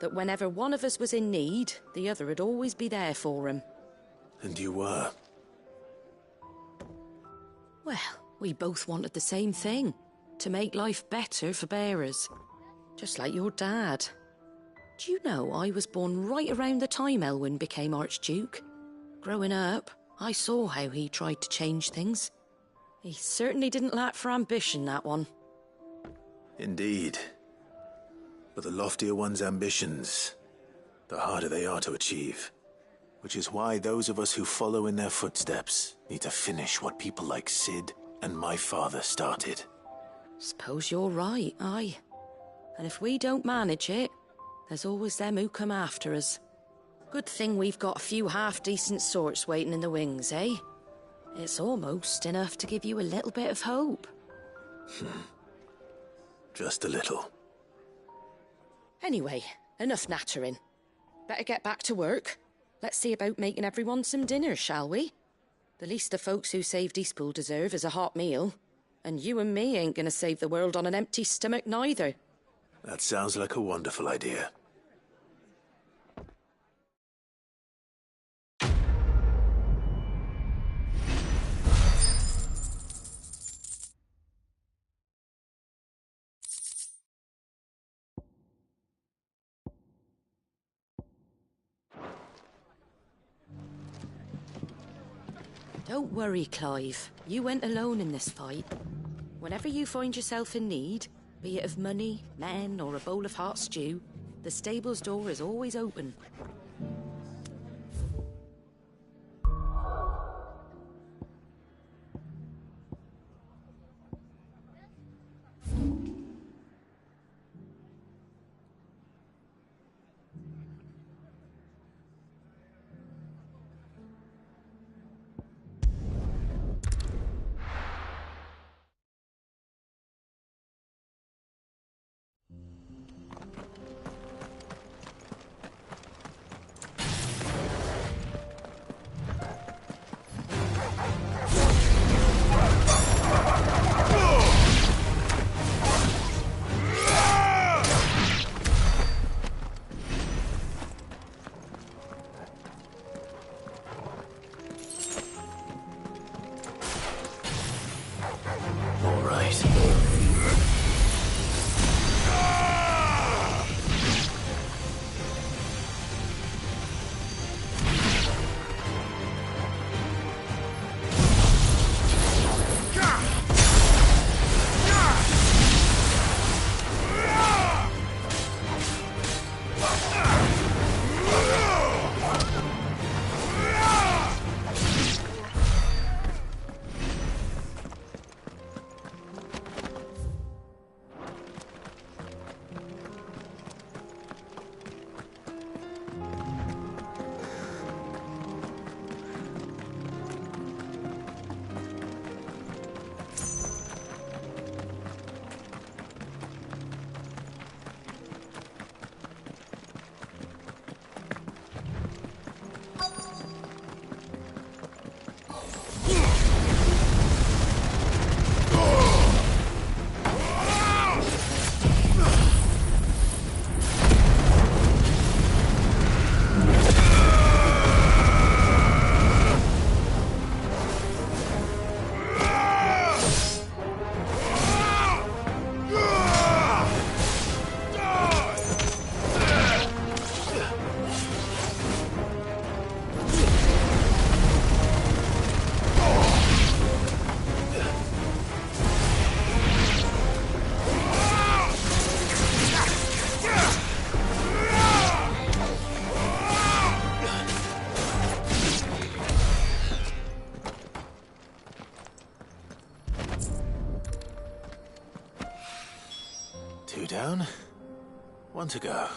[SPEAKER 14] that whenever one of us was in need, the other would always be there for him.
[SPEAKER 3] And you were?
[SPEAKER 14] Well, we both wanted the same thing. To make life better for bearers. Just like your dad. Do you know I was born right around the time Elwyn became Archduke? Growing up, I saw how he tried to change things. He certainly didn't lack for ambition, that one.
[SPEAKER 3] Indeed. But the loftier one's ambitions, the harder they are to achieve. Which is why those of us who follow in their footsteps need to finish what people like Sid and my father started.
[SPEAKER 14] Suppose you're right, aye. And if we don't manage it, there's always them who come after us. Good thing we've got a few half-decent sorts waiting in the wings, eh? It's almost enough to give you a little bit of hope.
[SPEAKER 3] Just a little.
[SPEAKER 14] Anyway, enough nattering. Better get back to work. Let's see about making everyone some dinner, shall we? The least the folks who saved Eastpool deserve is a hot meal. And you and me ain't gonna save the world on an empty stomach neither.
[SPEAKER 3] That sounds like a wonderful idea.
[SPEAKER 14] Don't worry, Clive. You went alone in this fight. Whenever you find yourself in need, be it of money, men, or a bowl of hot stew, the stable's door is always open.
[SPEAKER 3] One to go.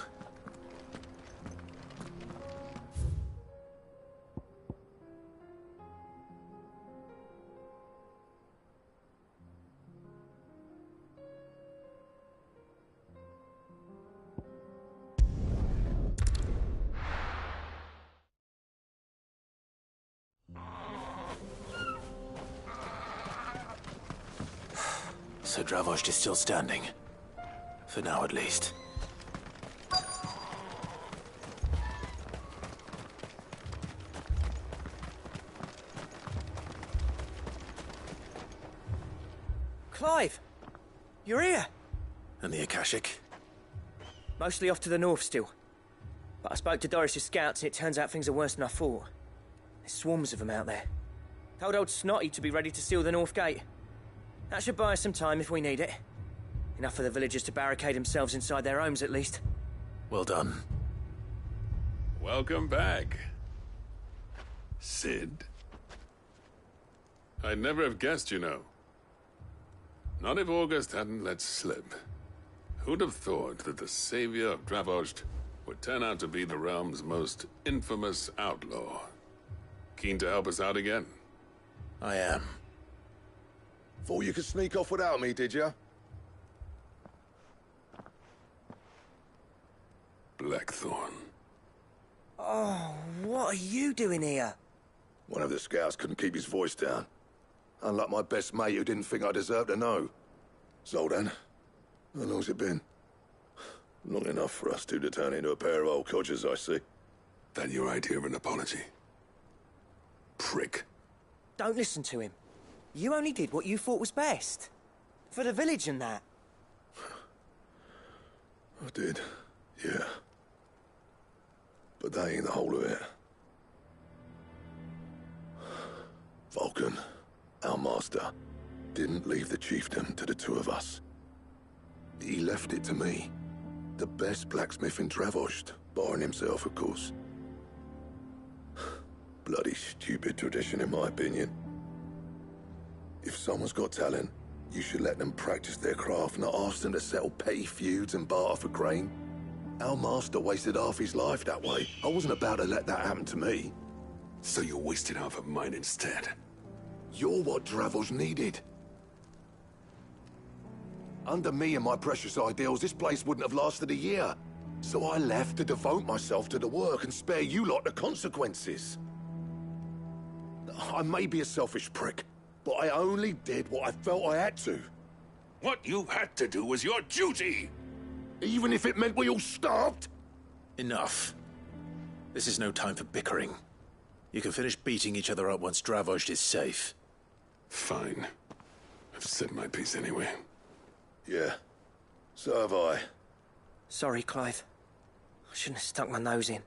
[SPEAKER 3] So Dravost is still standing. For now, at least.
[SPEAKER 1] Clive! You're here!
[SPEAKER 3] And the Akashic?
[SPEAKER 1] Mostly off to the north still. But I spoke to Doris's scouts and it turns out things are worse than I thought. There's swarms of them out there. Told old Snotty to be ready to seal the north gate. That should buy us some time if we need it. Enough for the villagers to barricade themselves inside their homes, at least.
[SPEAKER 3] Well done.
[SPEAKER 5] Welcome back, Sid. I'd never have guessed, you know. Not if August hadn't let slip. Who'd have thought that the savior of Dravost would turn out to be the realm's most infamous outlaw? Keen to help us out again?
[SPEAKER 3] I am.
[SPEAKER 18] Thought you could sneak off without me, did you?
[SPEAKER 5] Blackthorn.
[SPEAKER 1] Oh, what are you doing here?
[SPEAKER 18] One of the scouts couldn't keep his voice down. Unlike my best mate who didn't think I deserved to know. Zoldan, how long's it been? Long enough for us two to turn into a pair of old codgers, I see.
[SPEAKER 5] That your idea of an apology? Prick.
[SPEAKER 1] Don't listen to him. You only did what you thought was best. For the village and that.
[SPEAKER 18] I did, yeah. But that ain't the whole of it. Vulcan, our master, didn't leave the chieftain to the two of us. He left it to me. The best blacksmith in Dravost, barring himself, of course. Bloody stupid tradition, in my opinion. If someone's got talent, you should let them practice their craft, not ask them to settle petty feuds and barter for grain. Our master wasted half his life that way. I wasn't about to let that happen to me.
[SPEAKER 5] So you wasted half of mine instead?
[SPEAKER 18] You're what Dravost needed. Under me and my precious ideals, this place wouldn't have lasted a year. So I left to devote myself to the work and spare you lot the consequences. I may be a selfish prick, but I only did what I felt I had to.
[SPEAKER 5] What you had to do was your duty!
[SPEAKER 18] Even if it meant we all starved?
[SPEAKER 3] Enough. This is no time for bickering. You can finish beating each other up once Dravost is safe.
[SPEAKER 5] Fine. I've said my piece anyway.
[SPEAKER 18] Yeah. So have I.
[SPEAKER 1] Sorry, Clive. I shouldn't have stuck my nose in.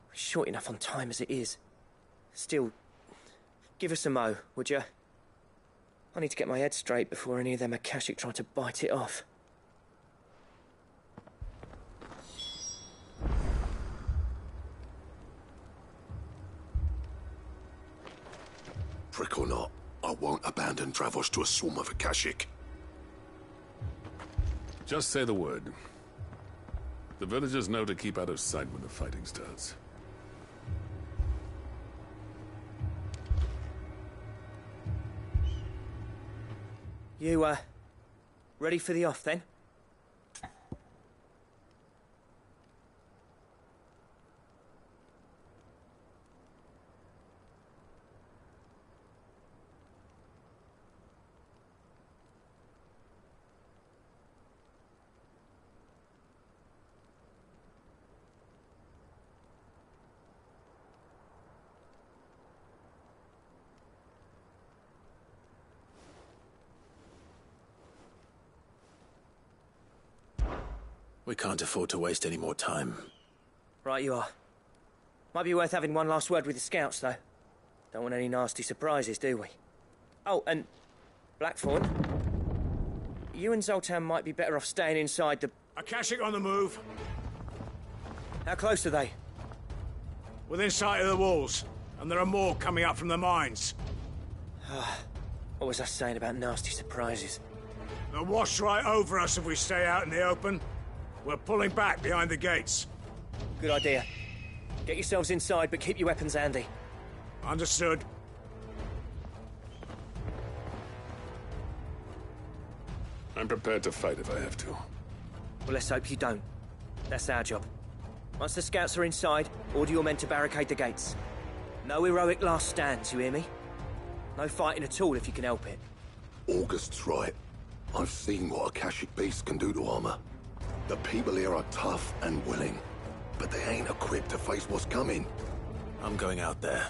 [SPEAKER 1] We're short enough on time as it is. Still, give us a mo, would you? I need to get my head straight before any of them Akashic try to bite it off.
[SPEAKER 18] Prick or not, I won't abandon Dravost to a swarm of Akashic.
[SPEAKER 5] Just say the word. The villagers know to keep out of sight when the fighting starts.
[SPEAKER 1] You, ready for the off, then?
[SPEAKER 3] We can't afford to waste any more time.
[SPEAKER 1] Right you are. Might be worth having one last word with the scouts, though. Don't want any nasty surprises, do we? Oh, and Blackthorn, you and Zoltan might be better off staying inside the...
[SPEAKER 16] Akashic on the move.
[SPEAKER 1] How close are they?
[SPEAKER 16] Within sight of the walls, and there are more coming up from the mines.
[SPEAKER 1] What was I saying about nasty surprises?
[SPEAKER 16] They'll wash right over us if we stay out in the open. We're pulling back behind the gates.
[SPEAKER 1] Good idea. Get yourselves inside, but keep your weapons handy.
[SPEAKER 16] Understood.
[SPEAKER 5] I'm prepared to fight if I have to.
[SPEAKER 1] Well, let's hope you don't. That's our job. Once the scouts are inside, order your men to barricade the gates. No heroic last stands, you hear me? No fighting at all if you can help it.
[SPEAKER 18] August's right. I've seen what Akashic beasts can do to armor. The people here are tough and willing, but they ain't equipped to face what's coming.
[SPEAKER 3] I'm going out there.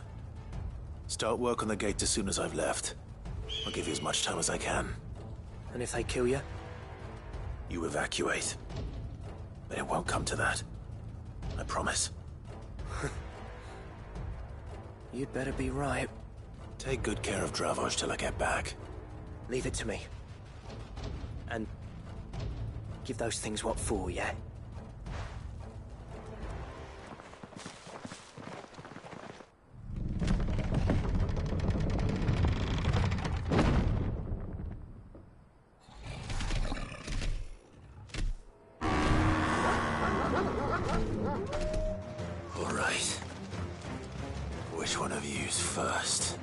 [SPEAKER 3] Start work on the gate as soon as I've left. I'll give you as much time as I can.
[SPEAKER 1] And if they kill you?
[SPEAKER 3] You evacuate. But it won't come to that. I promise.
[SPEAKER 1] You'd better be right.
[SPEAKER 3] Take good care of Dravoj till I get back.
[SPEAKER 1] Leave it to me. And give those things what for, yeah?
[SPEAKER 3] All right. Which one of you's first?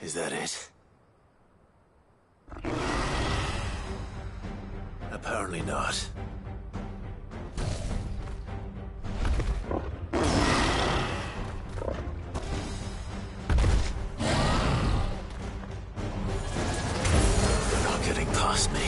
[SPEAKER 3] Is that it? Apparently not. They're not getting past me.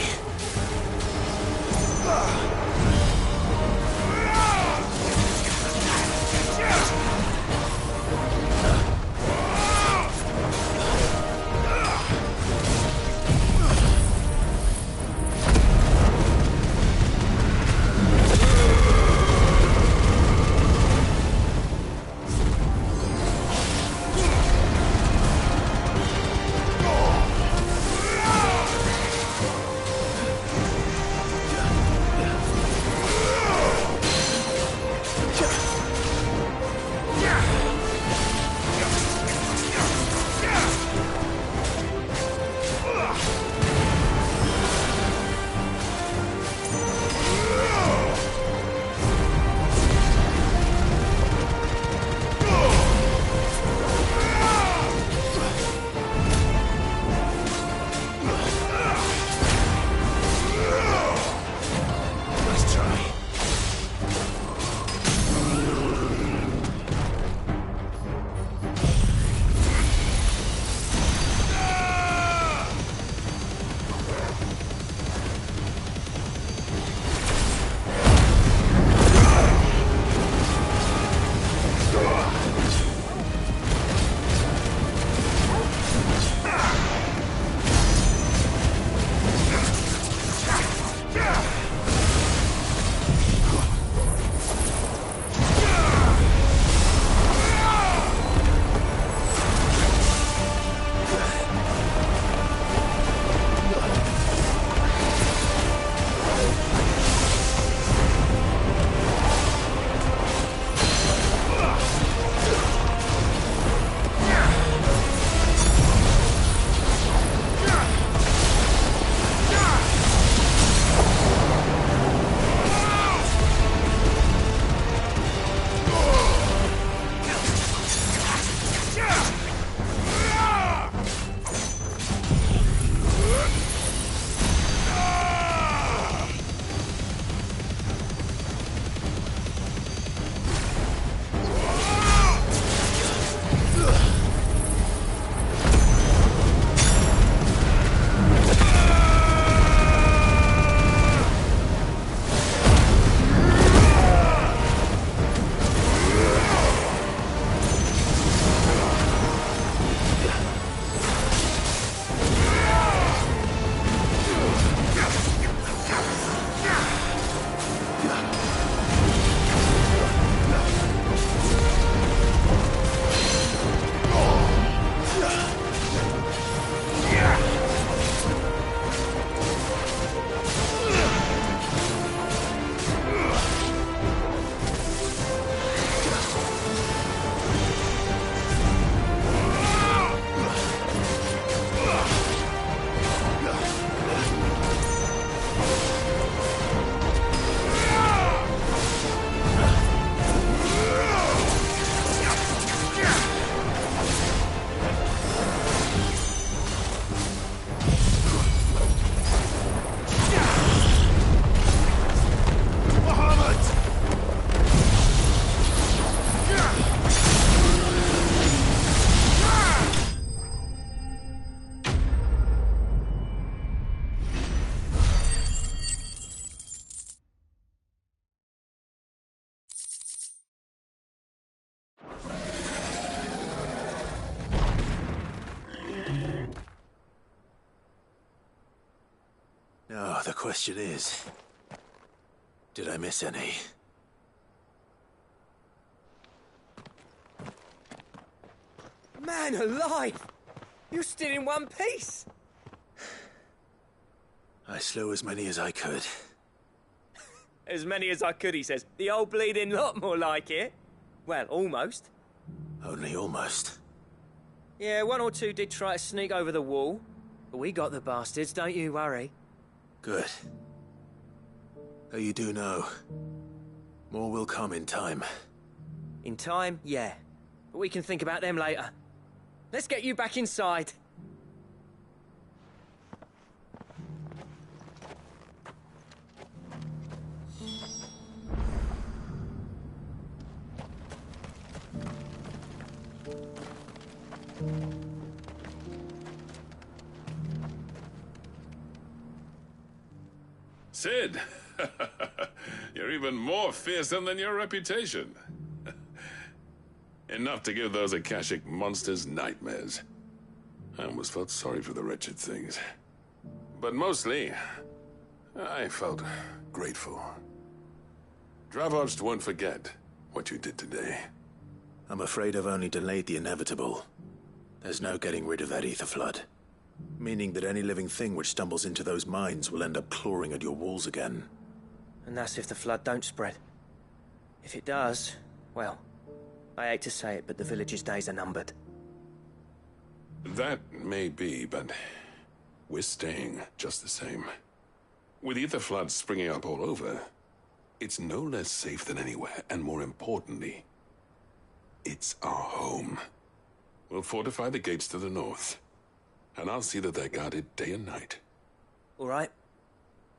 [SPEAKER 3] The question is, did I miss any?
[SPEAKER 1] Man alive! You're still in one piece!
[SPEAKER 3] I slew as many as I could.
[SPEAKER 1] As many as I could, he says. The old bleeding lot, more like it. Well, almost.
[SPEAKER 3] Only almost.
[SPEAKER 1] Yeah, one or two did try to sneak over the wall. But we got the bastards, don't you worry.
[SPEAKER 3] Good. Though you do know, more will come in time.
[SPEAKER 1] In time, yeah. But we can think about them later. Let's get you back inside.
[SPEAKER 5] Sid! You're even more fearsome than your reputation. Enough to give those Akashic monsters nightmares. I almost felt sorry for the wretched things. But mostly, I felt grateful. Dravoged won't forget what you did today.
[SPEAKER 3] I'm afraid I've only delayed the inevitable. There's no getting rid of that ether flood. Meaning that any living thing which stumbles into those mines will end up clawing at your walls again.
[SPEAKER 1] And that's if the flood don't spread. If it does, well, I hate to say it, but the village's days are numbered.
[SPEAKER 5] That may be, but we're staying just the same. With ether floods springing up all over, it's no less safe than anywhere, and more importantly, it's our home. We'll fortify the gates to the north, and I'll see that they're guarded day and night.
[SPEAKER 1] All right.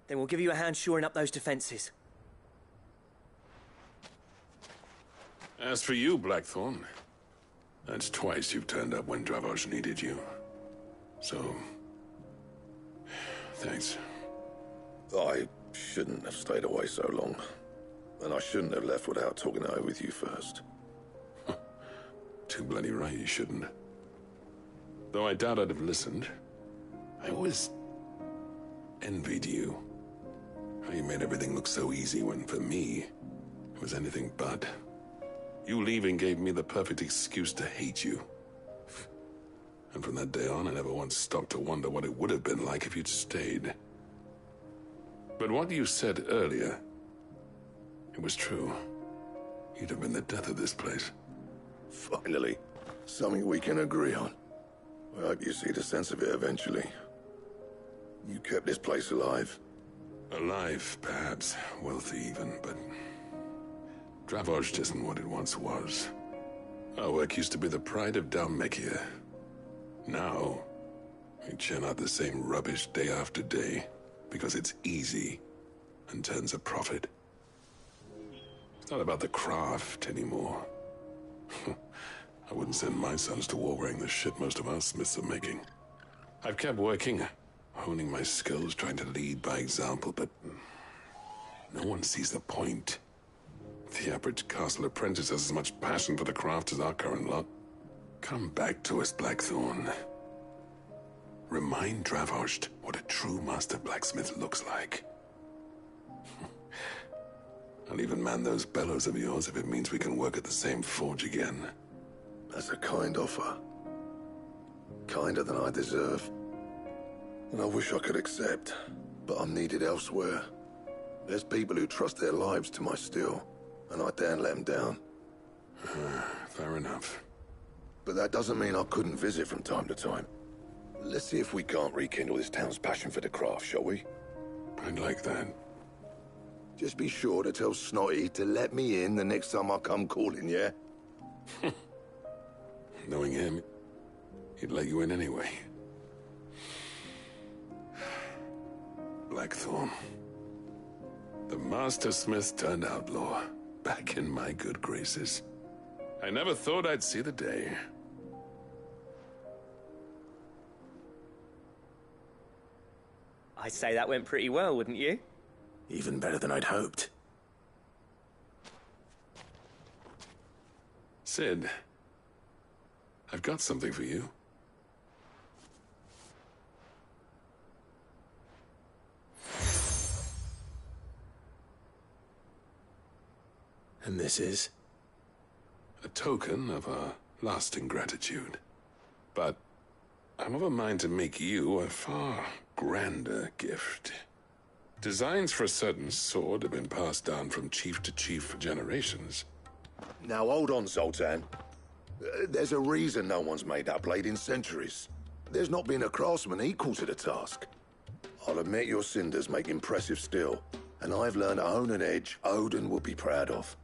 [SPEAKER 1] Then we'll give you a hand shoring up those defenses.
[SPEAKER 5] As for you, Blackthorn, that's twice you've turned up when Dravos needed you. So, thanks.
[SPEAKER 18] I shouldn't have stayed away so long. And I shouldn't have left without talking it over with you first.
[SPEAKER 5] Too bloody right you shouldn't. Though I doubt I'd have listened. I always envied you. How you made everything look so easy when, for me, it was anything but. You leaving gave me the perfect excuse to hate you. And from that day on, I never once stopped to wonder what it would have been like if you'd stayed. But what you said earlier, it was true. You'd have been the death of this place.
[SPEAKER 18] Finally, something we can agree on. I hope you see the sense of it eventually. You kept this place alive.
[SPEAKER 5] Alive, perhaps. Wealthy even, but Dravoged isn't what it once was. Our work used to be the pride of Dalmekia. Now, we churn out the same rubbish day after day because it's easy and turns a profit. It's not about the craft anymore. I wouldn't send my sons to war wearing the shit most of our smiths are making. I've kept working, honing my skills, trying to lead by example, but no one sees the point. The average castle apprentice has as much passion for the craft as our current lot. Come back to us, Blackthorn. Remind Dravoged what a true master blacksmith looks like. I'll even man those bellows of yours if it means we can work at the same forge again.
[SPEAKER 18] That's a kind offer. Kinder than I deserve. And I wish I could accept, but I'm needed elsewhere. There's people who trust their lives to my steel, and I daren't let them down.
[SPEAKER 5] Fair enough.
[SPEAKER 18] But that doesn't mean I couldn't visit from time to time. Let's see if we can't rekindle this town's passion for the craft, shall we?
[SPEAKER 5] I'd like that.
[SPEAKER 18] Just be sure to tell Snotty to let me in the next time I come calling, yeah?
[SPEAKER 5] Knowing him, he'd let you in anyway. Blackthorn. The Master Smith turned outlaw, back in my good graces. I never thought I'd see the day.
[SPEAKER 1] I'd say that went pretty well, wouldn't you?
[SPEAKER 3] Even better than I'd hoped.
[SPEAKER 5] Sid, I've got something for you.
[SPEAKER 3] And this is?
[SPEAKER 5] A token of our lasting gratitude. But I'm of a mind to make you a far grander gift. Designs for a certain sword have been passed down from chief to chief for generations.
[SPEAKER 18] Now hold on, Zoltan. There's a reason no one's made that blade in centuries. There's not been a craftsman equal to the task. I'll admit your cinders make impressive steel, and I've learned to own an edge Odin would be proud of.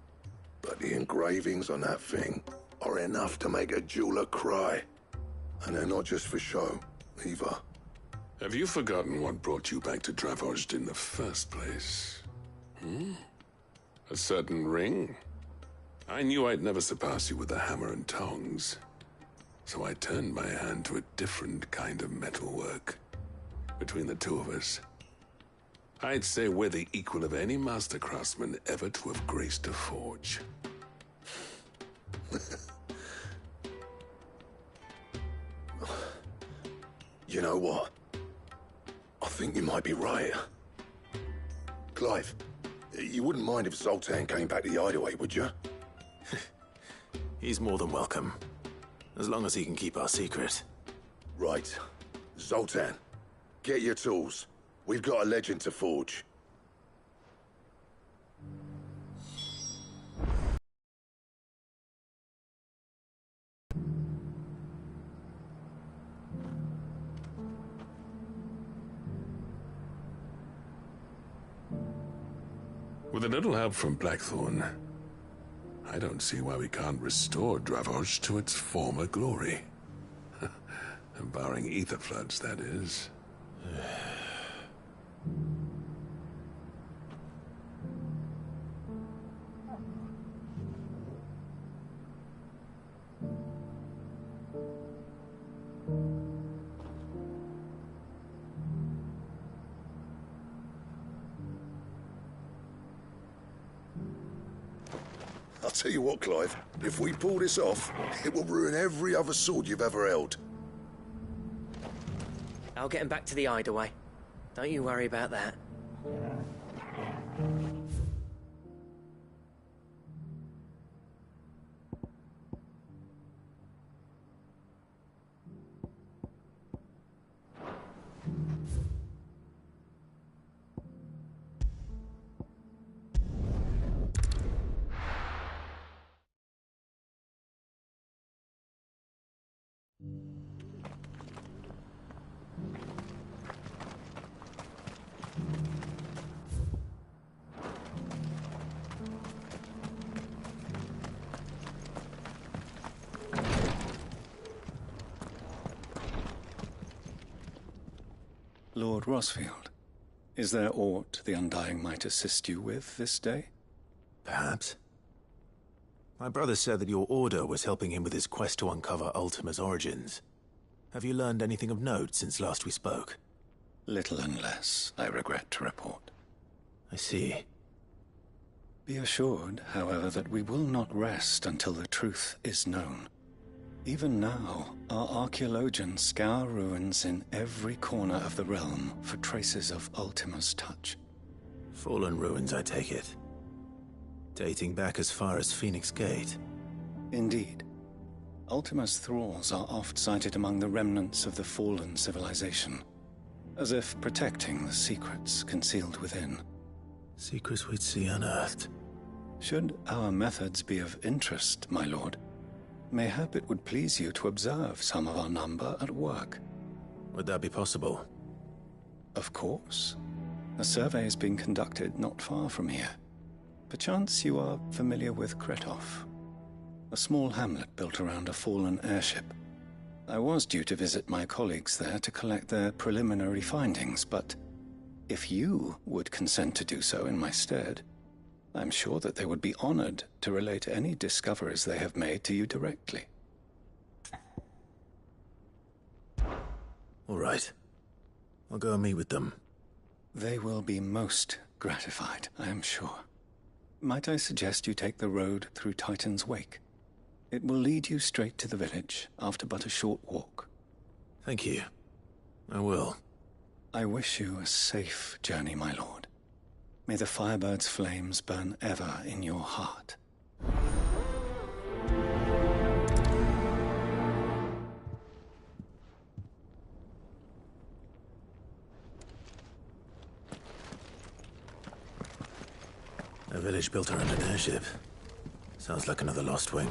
[SPEAKER 18] But the engravings on that thing are enough to make a jeweler cry. And they're not just for show, either.
[SPEAKER 5] Have you forgotten what brought you back to Dravozd in the first place? A certain ring? I knew I'd never surpass you with the hammer and tongs. So I turned my hand to a different kind of metalwork. Between the two of us, I'd say we're the equal of any master craftsman ever to have graced a forge.
[SPEAKER 18] You know what? I think you might be right. Clive, you wouldn't mind if Zoltan came back to the Hideaway, would you?
[SPEAKER 3] He's more than welcome. As long as he can keep our secret.
[SPEAKER 18] Right. Zoltan, get your tools. We've got a legend to forge.
[SPEAKER 5] With a little help from Blackthorn, I don't see why we can't restore Dravozd to its former glory. Barring ether floods, that is.
[SPEAKER 18] I'll tell you what, Clive. If we pull this off, it will ruin every other sword you've ever held.
[SPEAKER 1] I'll get him back to the Hideaway. Don't you worry about that.
[SPEAKER 19] Lord Rosfield, is there aught the Undying might assist you with this day?
[SPEAKER 3] Perhaps. My brother said that your order was helping him with his quest to uncover Ultima's origins. Have you learned anything of note since last we spoke?
[SPEAKER 19] Little and less, I regret to report.
[SPEAKER 3] I see.
[SPEAKER 19] Be assured, however, that we will not rest until the truth is known. Even now, our archaeologians scour ruins in every corner of the realm for traces of Ultima's touch.
[SPEAKER 3] Fallen ruins, I take it. Dating back as far as Phoenix Gate.
[SPEAKER 19] Indeed. Ultima's thralls are oft sighted among the remnants of the fallen civilization, as if protecting the secrets concealed within.
[SPEAKER 3] Secrets we'd see unearthed.
[SPEAKER 19] Should our methods be of interest, my lord, mayhap it would please you to observe some of our number at work.
[SPEAKER 3] Would that be possible?
[SPEAKER 19] Of course. A survey is being conducted not far from here. Perchance you are familiar with Kretov, a small hamlet built around a fallen airship. I was due to visit my colleagues there to collect their preliminary findings, but if you would consent to do so in my stead, I'm sure that they would be honored to relate any discoveries they have made to you directly.
[SPEAKER 3] All right. I'll go and meet with them.
[SPEAKER 19] They will be most gratified, I am sure. Might I suggest you take the road through Titan's Wake? It will lead you straight to the village after but a short walk.
[SPEAKER 3] Thank you. I will.
[SPEAKER 19] I wish you a safe journey, my lord. May the Firebird's flames burn ever in your heart
[SPEAKER 3] A village built around an airship. Sounds like another lost wing.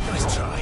[SPEAKER 3] Nice try.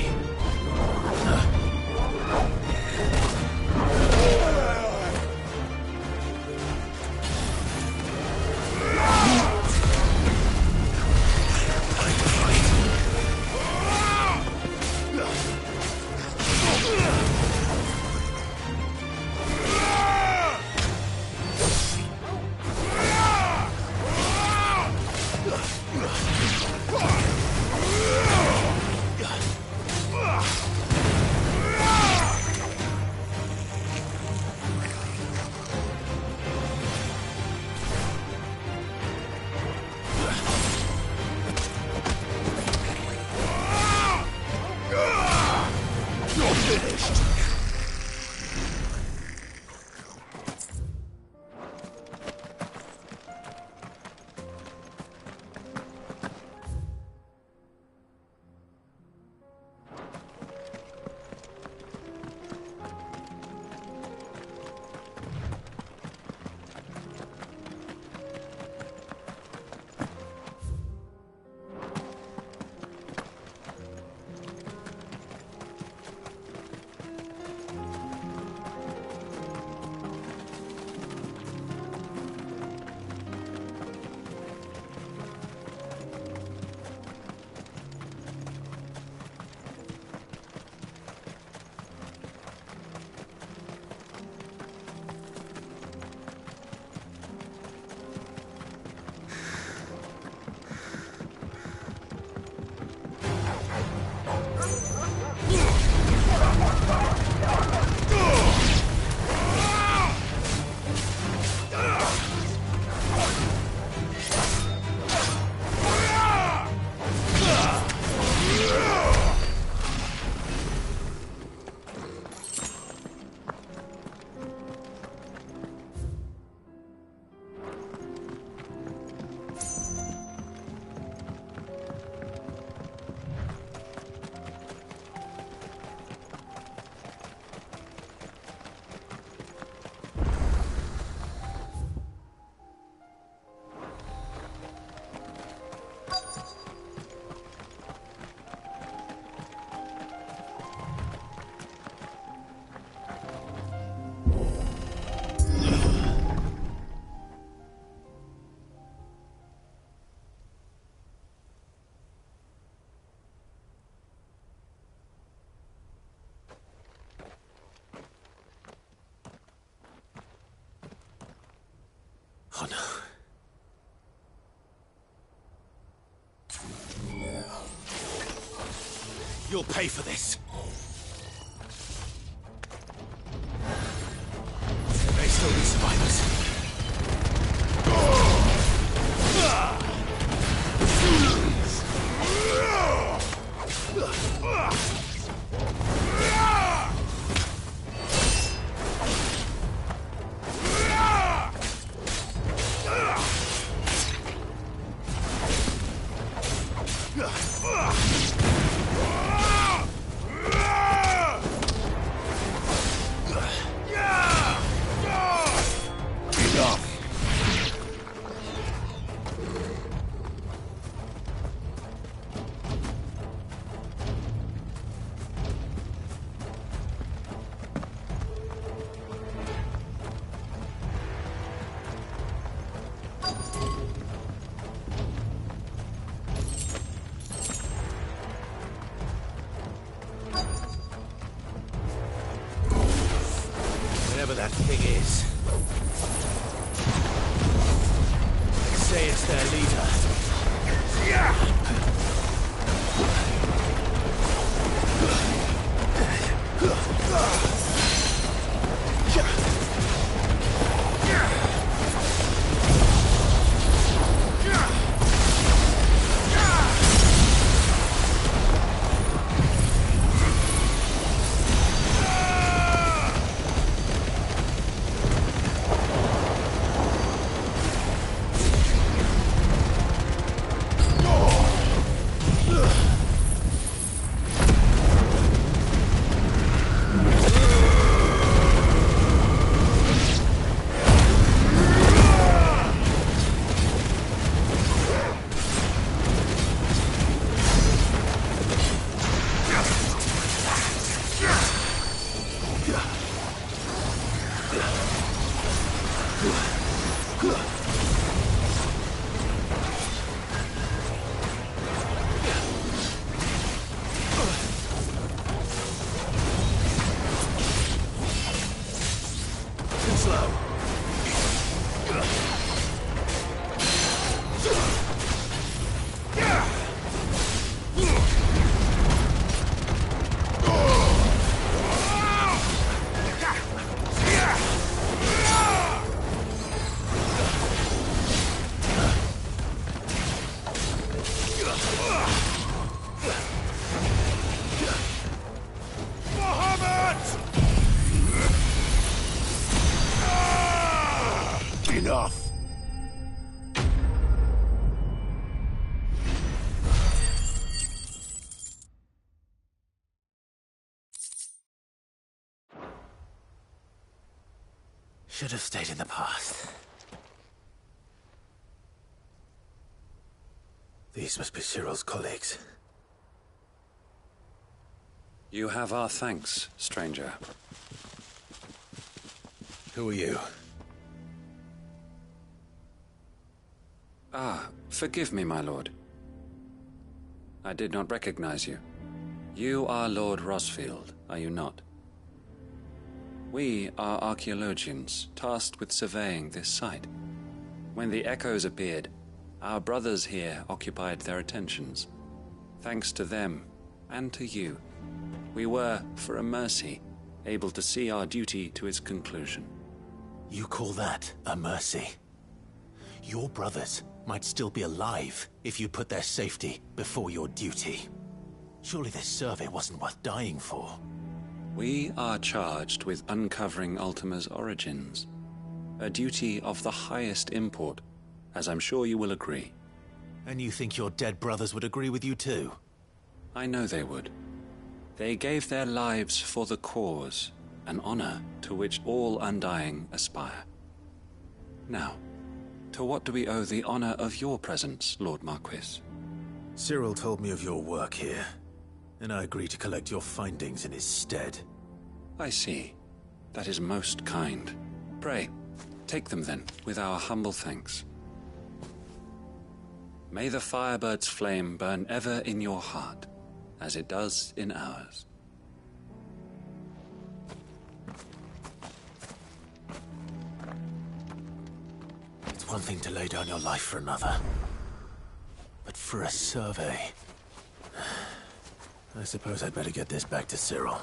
[SPEAKER 3] Oh no. You'll pay for this. There may still be survivors. Whatever that thing is. They say it's their leader. Should have stayed in the past. These must be Cyril's colleagues.
[SPEAKER 17] You have our thanks, stranger.
[SPEAKER 3] Who are you?
[SPEAKER 17] Ah, forgive me, my lord. I did not recognize you. You are Lord Rosfield, are you not? We are archaeologians, tasked with surveying this site. When the echoes appeared, our brothers here occupied their attentions. Thanks to them, and to you, we were, for a mercy, able to see our duty to its conclusion.
[SPEAKER 3] You call that a mercy? Your brothers might still be alive if you put their safety before your duty. Surely this survey wasn't worth dying for.
[SPEAKER 17] We are charged with uncovering Ultima's origins. A duty of the highest import, as I'm sure you will agree.
[SPEAKER 3] And you think your dead brothers would agree with you too?
[SPEAKER 17] I know they would. They gave their lives for the cause, an honor to which all Undying aspire. Now, to what do we owe the honor of your presence, Lord Marquis?
[SPEAKER 3] Cyril told me of your work here, and I agreed to collect your findings in his stead.
[SPEAKER 17] I see. That is most kind. Pray, take them then, with our humble thanks. May the Firebird's flame burn ever in your heart, as it does in ours.
[SPEAKER 3] It's one thing to lay down your life for another, but for a survey... I suppose I'd better get this back to Cyril.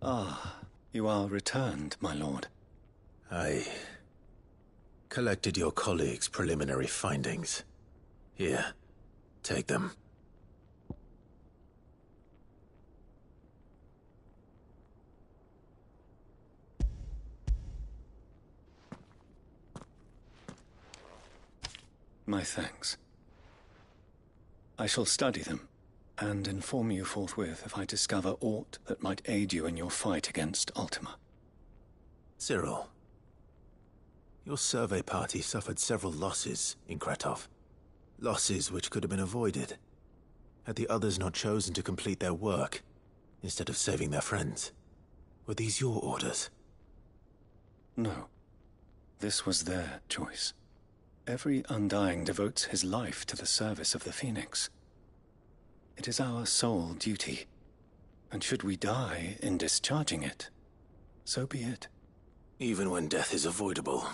[SPEAKER 19] Ah, you are returned, my lord.
[SPEAKER 3] I collected your colleagues' preliminary findings. Here, take them.
[SPEAKER 19] My thanks. I shall study them, and inform you forthwith if I discover aught that might aid you in your fight against Ultima.
[SPEAKER 3] Cyril, your survey party suffered several losses in Kretov. Losses which could have been avoided, had the others not chosen to complete their work, instead of saving their friends. Were these your orders?
[SPEAKER 19] No. This was their choice. Every Undying devotes his life to the service of the Phoenix. It is our sole duty, and should we die in discharging it, so be it.
[SPEAKER 3] Even when death is avoidable.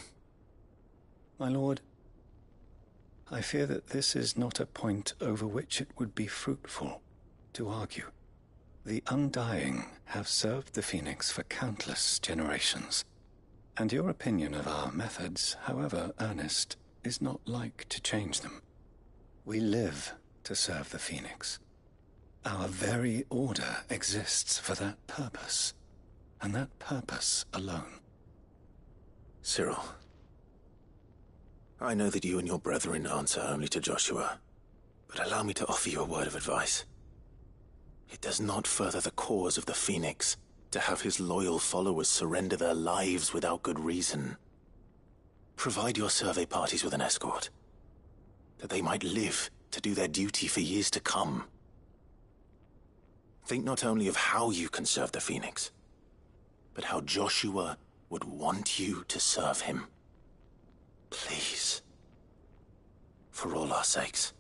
[SPEAKER 19] My lord, I fear that this is not a point over which it would be fruitful to argue. The Undying have served the Phoenix for countless generations, And your opinion of our methods, however earnest, is not like to change them. We live to serve the Phoenix. Our very order exists for that purpose, and that purpose alone.
[SPEAKER 3] Cyril, I know that you and your brethren answer only to Joshua, but allow me to offer you a word of advice. It does not further the cause of the Phoenix to have his loyal followers surrender their lives without good reason. Provide your survey parties with an escort, that they might live to do their duty for years to come. Think not only of how you can serve the Phoenix, but how Joshua would want you to serve him. Please. For all our sakes.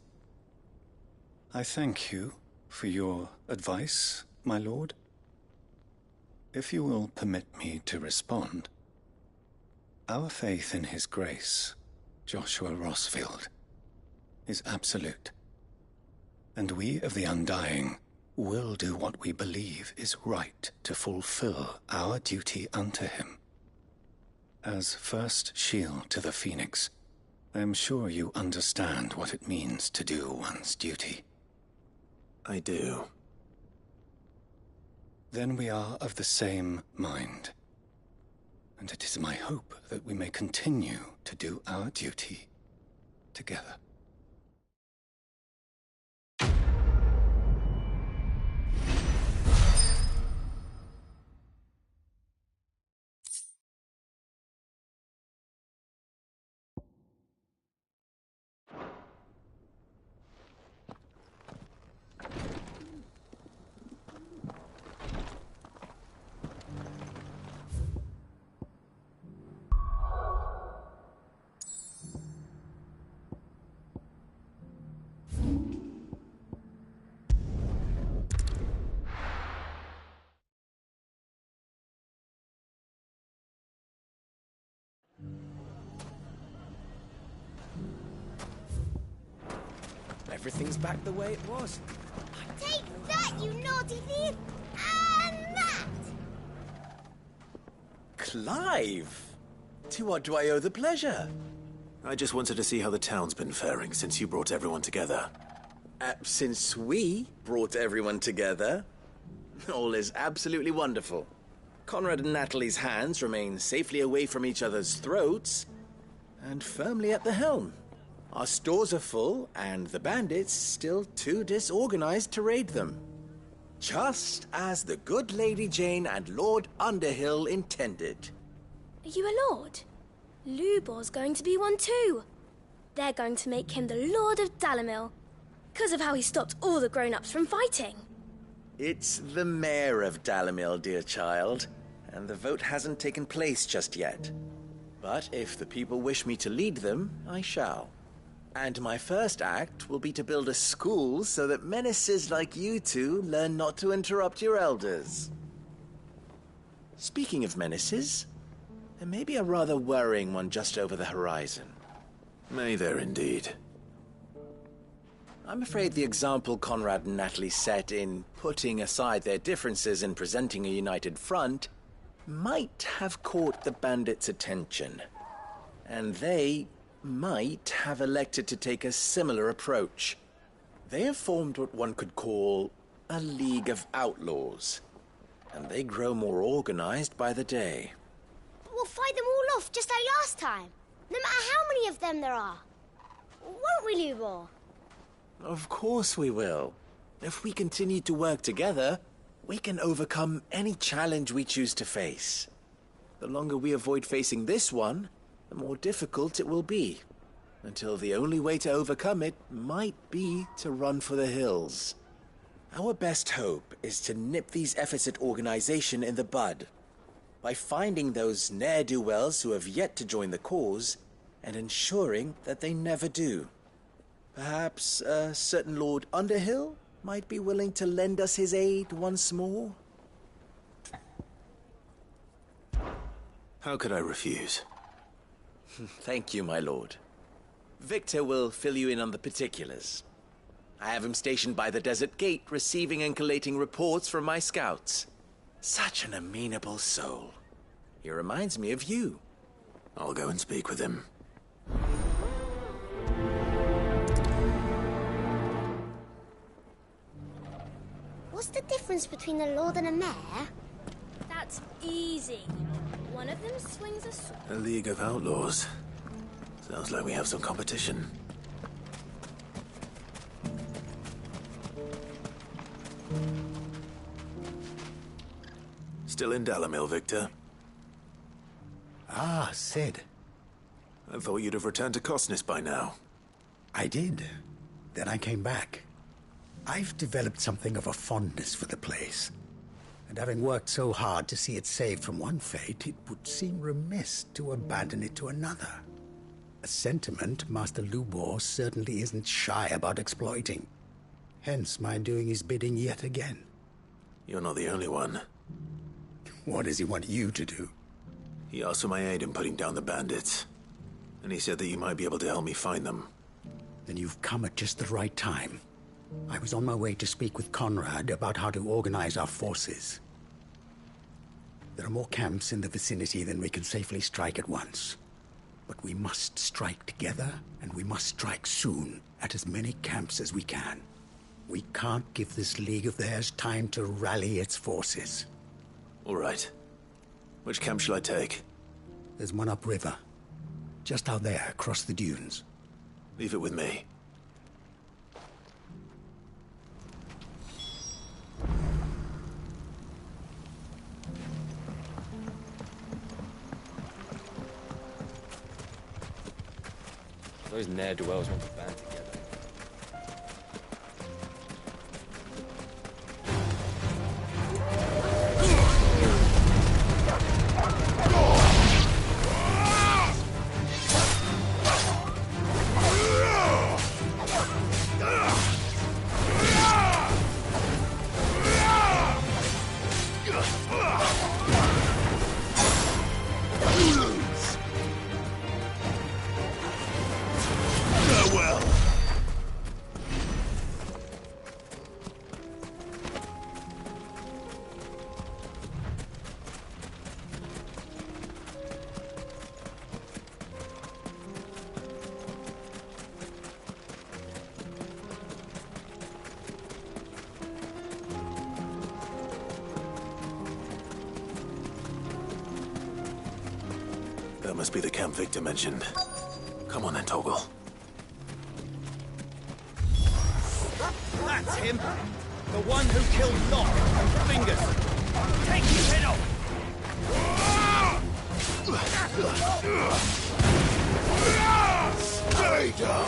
[SPEAKER 19] I thank you for your advice, my lord. If you will permit me to respond, our faith in his grace, Joshua Rossfield, is absolute. And we of the Undying will do what we believe is right to fulfill our duty unto him. As first shield to the Phoenix, I am sure you understand what it means to do one's duty.
[SPEAKER 3] I do.
[SPEAKER 19] Then we are of the same mind. And it is my hope that we may continue to do our duty together.
[SPEAKER 1] Everything's back the way it was.
[SPEAKER 20] Take that, you naughty thief! And that!
[SPEAKER 21] Clive! To what do I owe the pleasure?
[SPEAKER 3] I just wanted to see how the town's been faring since you brought everyone together.
[SPEAKER 21] Since we brought everyone together, all is absolutely wonderful. Conrad and Natalie's hands remain safely away from each other's throats, and firmly at the helm. Our stores are full, and the bandits still too disorganized to raid them. Just as the good Lady Jane and Lord Underhill intended.
[SPEAKER 20] Are you a lord? Lubor's going to be one too. They're going to make him the Lord of Dalimil, because of how he stopped all the grown-ups from fighting.
[SPEAKER 21] It's the mayor of Dalimil, dear child, and the vote hasn't taken place just yet. But if the people wish me to lead them, I shall. And my first act will be to build a school so that menaces like you two learn not to interrupt your elders. Speaking of menaces, there may be a rather worrying one just over the horizon.
[SPEAKER 3] May there indeed.
[SPEAKER 21] I'm afraid the example Conrad and Natalie set in putting aside their differences and presenting a united front might have caught the bandits' attention. And they might have elected to take a similar approach. They have formed what one could call a League of Outlaws, and they grow more organized by the day.
[SPEAKER 20] But we'll fight them all off just like last time, no matter how many of them there are. Won't we, Lubor?
[SPEAKER 21] Of course we will. If we continue to work together, we can overcome any challenge we choose to face. The longer we avoid facing this one, the more difficult it will be, until the only way to overcome it might be to run for the hills. Our best hope is to nip these efforts at organization in the bud, by finding those ne'er-do-wells who have yet to join the cause, and ensuring that they never do. Perhaps a certain Lord Underhill might be willing to lend us his aid once more?
[SPEAKER 3] How could I refuse?
[SPEAKER 21] Thank you, my lord. Victor will fill you in on the particulars. I have him stationed by the desert gate, receiving and collating reports from my scouts. Such an amenable soul. He reminds me of you,
[SPEAKER 3] I'll go and speak with him.
[SPEAKER 20] What's the difference between a lord and a mayor? That's easy. One of them swings a sword.
[SPEAKER 3] A League of Outlaws. Sounds like we have some competition. Still in Dalamil, Victor?
[SPEAKER 6] Ah, Sid.
[SPEAKER 3] I thought you'd have returned to Cosnes by now.
[SPEAKER 6] I did. Then I came back. I've developed something of a fondness for the place. And having worked so hard to see it saved from one fate, it would seem remiss to abandon it to another. A sentiment Master Lubor certainly isn't shy about exploiting. Hence my doing his bidding yet again.
[SPEAKER 3] You're not the only one.
[SPEAKER 6] What does he want you to do?
[SPEAKER 3] He asked for my aid in putting down the bandits. And he said that you might be able to help me find them.
[SPEAKER 6] Then you've come at just the right time. I was on my way to speak with Conrad about how to organize our forces. There are more camps in the vicinity than we can safely strike at once. But we must strike together, and we must strike soon at as many camps as we can. We can't give this league of theirs time to rally its forces.
[SPEAKER 3] All right. Which camp shall I take?
[SPEAKER 6] There's one upriver. Just out there, across the dunes.
[SPEAKER 3] Leave it with me.
[SPEAKER 11] Those ne'er-do-wells want to band together.
[SPEAKER 3] That must be the camp Victor mentioned. Come on then, Toggle.
[SPEAKER 1] That's him! The one who killed Locke and Fingers! Take his head off!
[SPEAKER 18] Stay down!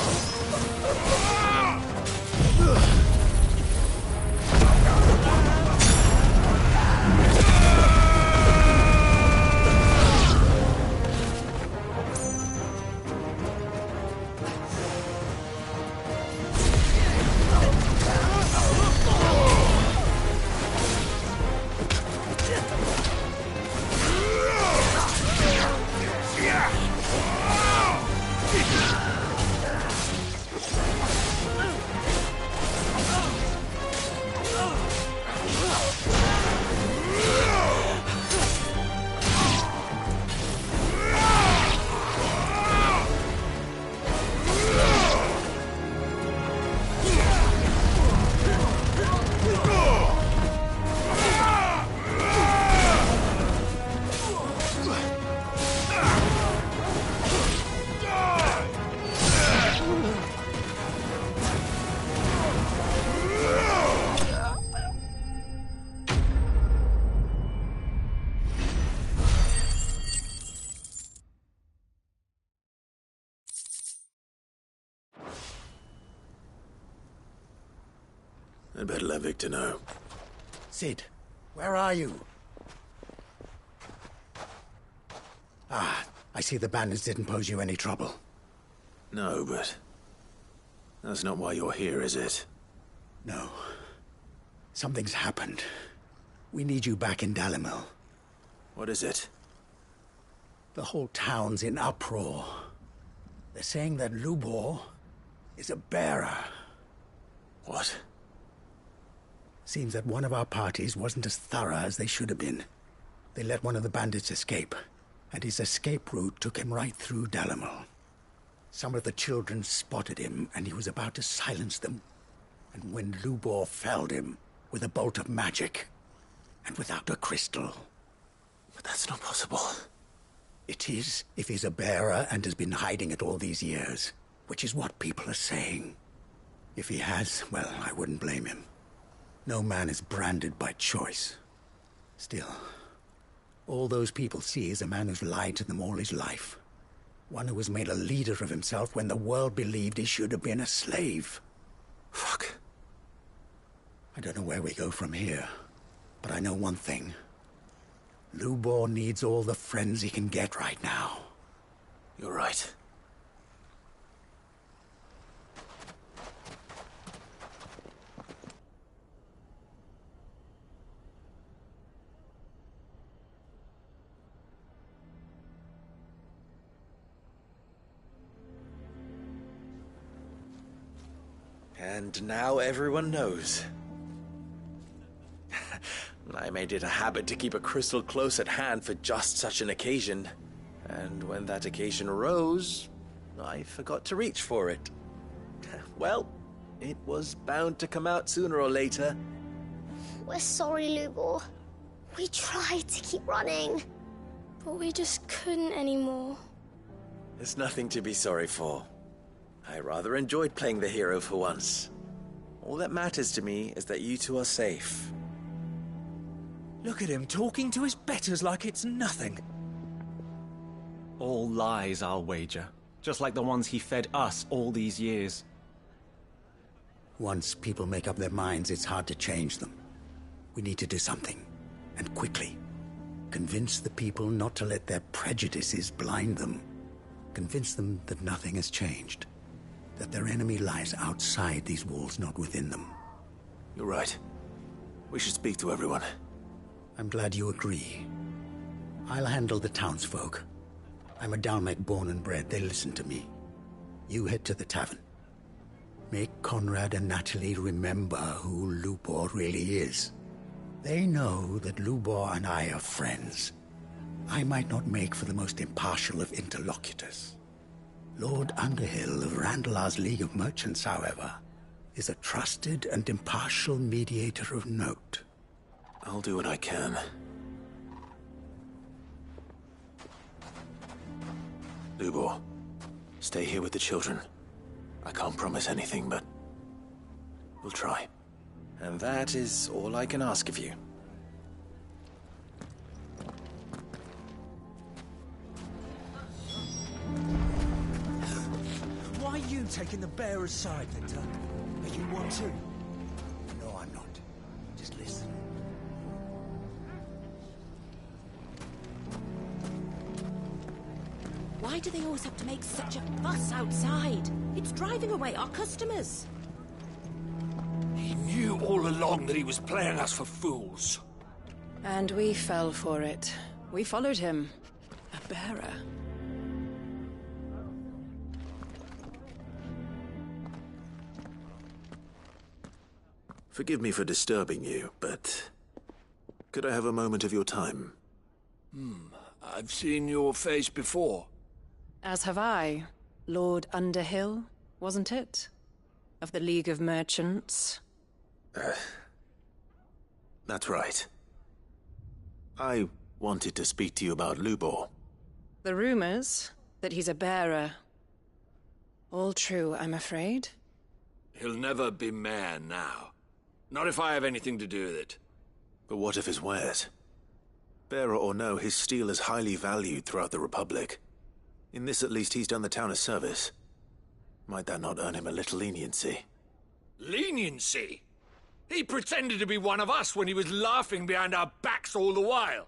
[SPEAKER 3] I'd better let Victor know.
[SPEAKER 6] Sid, where are you? Ah, I see the bandits didn't pose you any trouble.
[SPEAKER 3] No, but that's not why you're here, is it?
[SPEAKER 6] No. Something's happened. We need you back in Dalamil.
[SPEAKER 3] What is it?
[SPEAKER 6] The whole town's in uproar. They're saying that Lubor is a bearer.
[SPEAKER 3] What?
[SPEAKER 6] Seems that one of our parties wasn't as thorough as they should have been. They let one of the bandits escape. and his escape route took him right through Dalimil. Some of the children spotted him, and he was about to silence them. And when Lubor felled him with a bolt of magic, and without a crystal.
[SPEAKER 3] But that's not possible.
[SPEAKER 6] It is, if he's a bearer and has been hiding it all these years, which is what people are saying. If he has, well, I wouldn't blame him. No man is branded by choice. Still, all those people see is a man who's lied to them all his life. One who was made a leader of himself when the world believed he should have been a slave.
[SPEAKER 3] Fuck.
[SPEAKER 6] I don't know where we go from here, but I know one thing. Lubor needs all the friends he can get right now.
[SPEAKER 3] You're right.
[SPEAKER 21] And now everyone knows. I made it a habit to keep a crystal close at hand for just such an occasion. And when that occasion arose, I forgot to reach for it. Well, it was bound to come out sooner or later.
[SPEAKER 20] We're sorry, Lubor. We tried to keep running, but we just couldn't anymore.
[SPEAKER 21] There's nothing to be sorry for. I rather enjoyed playing the hero for once. All that matters to me is that you two are safe.
[SPEAKER 2] Look at him talking to his betters like it's nothing. All lies, I'll wager. Just like the ones he fed us all these years.
[SPEAKER 6] Once people make up their minds, it's hard to change them. We need to do something, and quickly. Convince the people not to let their prejudices blind them. Convince them that nothing has changed. That their enemy lies outside these walls, not within them.
[SPEAKER 3] You're right. We should speak to everyone.
[SPEAKER 6] I'm glad you agree. I'll handle the townsfolk. I'm a Dalmec born and bred. They listen to me. You head to the tavern. Make Conrad and Natalie remember who Lubor really is. They know that Lubor and I are friends. I might not make for the most impartial of interlocutors. Lord Underhill of Randalar's League of Merchants, however, is a trusted and impartial mediator of note.
[SPEAKER 3] I'll do what I can. Lubor, stay here with the children. I can't promise anything, but we'll try.
[SPEAKER 21] And that is all I can ask of you.
[SPEAKER 2] Why are you taking the bearer's side, Victor? Are you one too?
[SPEAKER 6] No, I'm not. Just listen.
[SPEAKER 14] Why do they always have to make such a fuss outside? It's driving away our customers.
[SPEAKER 16] He knew all along that he was playing us for fools.
[SPEAKER 10] And we fell for it. We followed him. A bearer.
[SPEAKER 3] Forgive me for disturbing you, but could I have a moment of your time?
[SPEAKER 16] I've seen your face before.
[SPEAKER 10] As have I. Lord Underhill, wasn't it? Of the League of Merchants.
[SPEAKER 3] That's right. I wanted to speak to you about Lubor.
[SPEAKER 10] The rumors that he's a bearer. All true, I'm afraid.
[SPEAKER 16] He'll never be mayor now. Not if I have anything to do with it.
[SPEAKER 3] But what of his wares? Bearer or no, his steel is highly valued throughout the Republic. In this, at least, he's done the town a service. Might that not earn him a little leniency?
[SPEAKER 16] Leniency? He pretended to be one of us when he was laughing behind our backs all the while.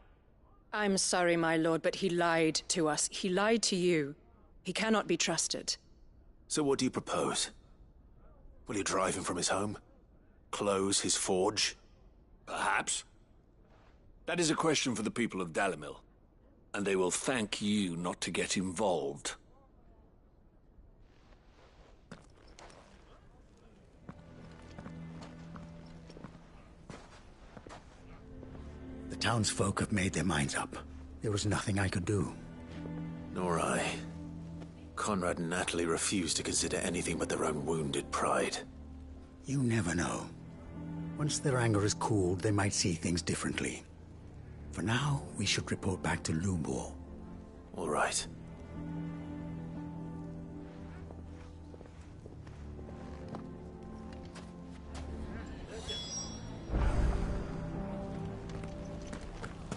[SPEAKER 10] I'm sorry, my lord, but he lied to us. He lied to you. He cannot be trusted.
[SPEAKER 3] So what do you propose? Will you drive him from his home? Close his forge?
[SPEAKER 16] Perhaps. That is a question for the people of Dalimil, and they will thank you not to get involved.
[SPEAKER 6] The townsfolk have made their minds up. There was nothing I could do.
[SPEAKER 3] Nor I. Conrad and Natalie refuse to consider anything but their own wounded pride.
[SPEAKER 6] You never know. Once their anger is cooled, they might see things differently. For now, we should report back to Lubor.
[SPEAKER 3] All right.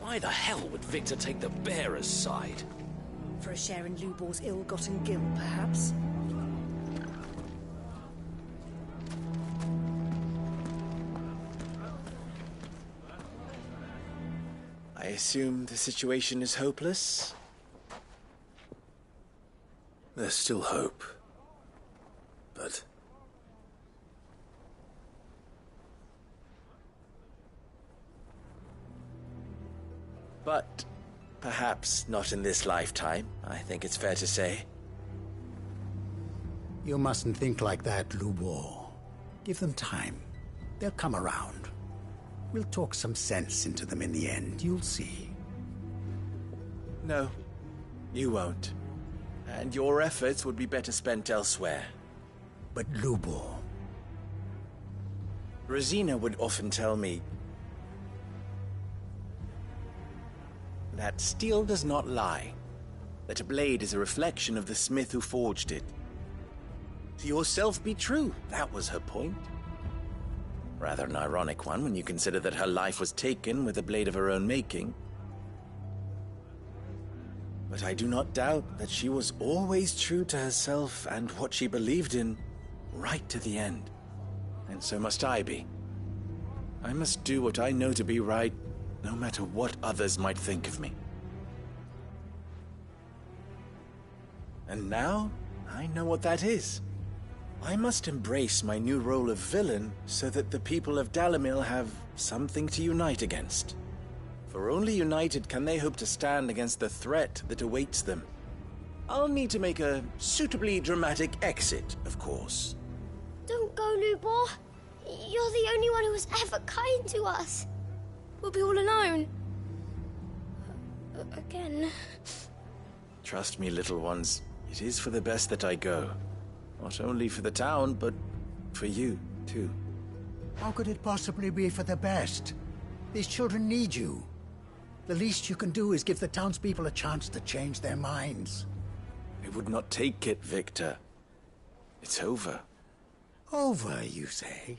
[SPEAKER 8] Why the hell would Victor take the bearer's side?
[SPEAKER 22] For a share in Lubor's ill-gotten gil, perhaps?
[SPEAKER 21] I assume the situation is hopeless?
[SPEAKER 3] There's still hope. But...
[SPEAKER 21] But perhaps not in this lifetime, I think it's fair to say.
[SPEAKER 6] You mustn't think like that, Lubor. Give them time. They'll come around. We'll talk some sense into them in the end, you'll see.
[SPEAKER 21] No, you won't. And your efforts would be better spent elsewhere.
[SPEAKER 6] But Lubor...
[SPEAKER 21] Rosina would often tell me that steel does not lie, that a blade is a reflection of the smith who forged it. To yourself be true, that was her point. Rather an ironic one when you consider that her life was taken with a blade of her own making. But I do not doubt that she was always true to herself and what she believed in, right to the end. And so must I be. I must do what I know to be right, no matter what others might think of me. And now, I know what that is. I must embrace my new role of villain so that the people of Dalimil have something to unite against. For only united can they hope to stand against the threat that awaits them. I'll need to make a suitably dramatic exit, of course.
[SPEAKER 20] Don't go, Lubor. You're the only one who was ever kind to us. We'll be all alone. Again.
[SPEAKER 21] Trust me, little ones. It is for the best that I go. Not only for the town, but for you, too.
[SPEAKER 6] How could it possibly be for the best? These children need you. The least you can do is give the townspeople a chance to change their minds.
[SPEAKER 21] I would not take it, Victor. It's over.
[SPEAKER 6] Over, you say?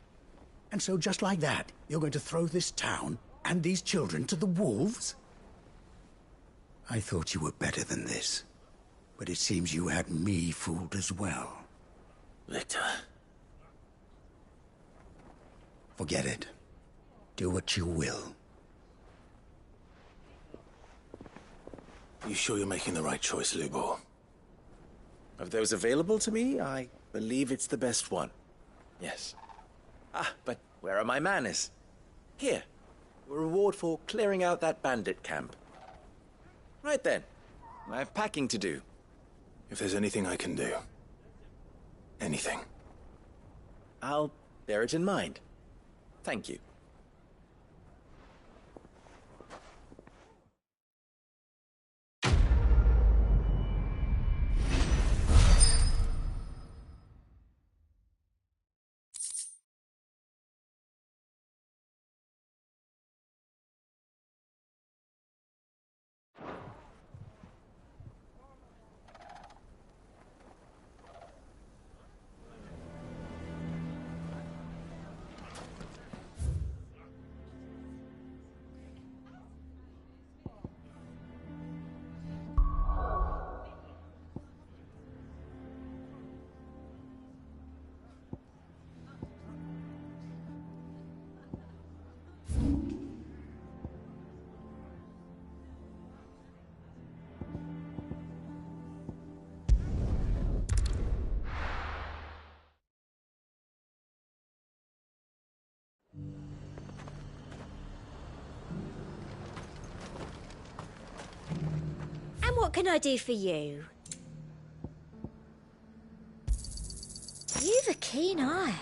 [SPEAKER 6] And so just like that, you're going to throw this town and these children to the wolves? I thought you were better than this. But it seems you had me fooled as well.
[SPEAKER 3] Victor.
[SPEAKER 6] Forget it. Do what you will.
[SPEAKER 3] You sure you're making the right choice, Lubor?
[SPEAKER 21] Of those available to me, I believe it's the best one. Yes. Ah, but where are my manners? Here. A reward for clearing out that bandit camp. Right then. I have packing to do.
[SPEAKER 3] If there's anything I can do. Anything.
[SPEAKER 21] I'll bear it in mind. Thank you.
[SPEAKER 23] What can I do for you? You've a keen eye.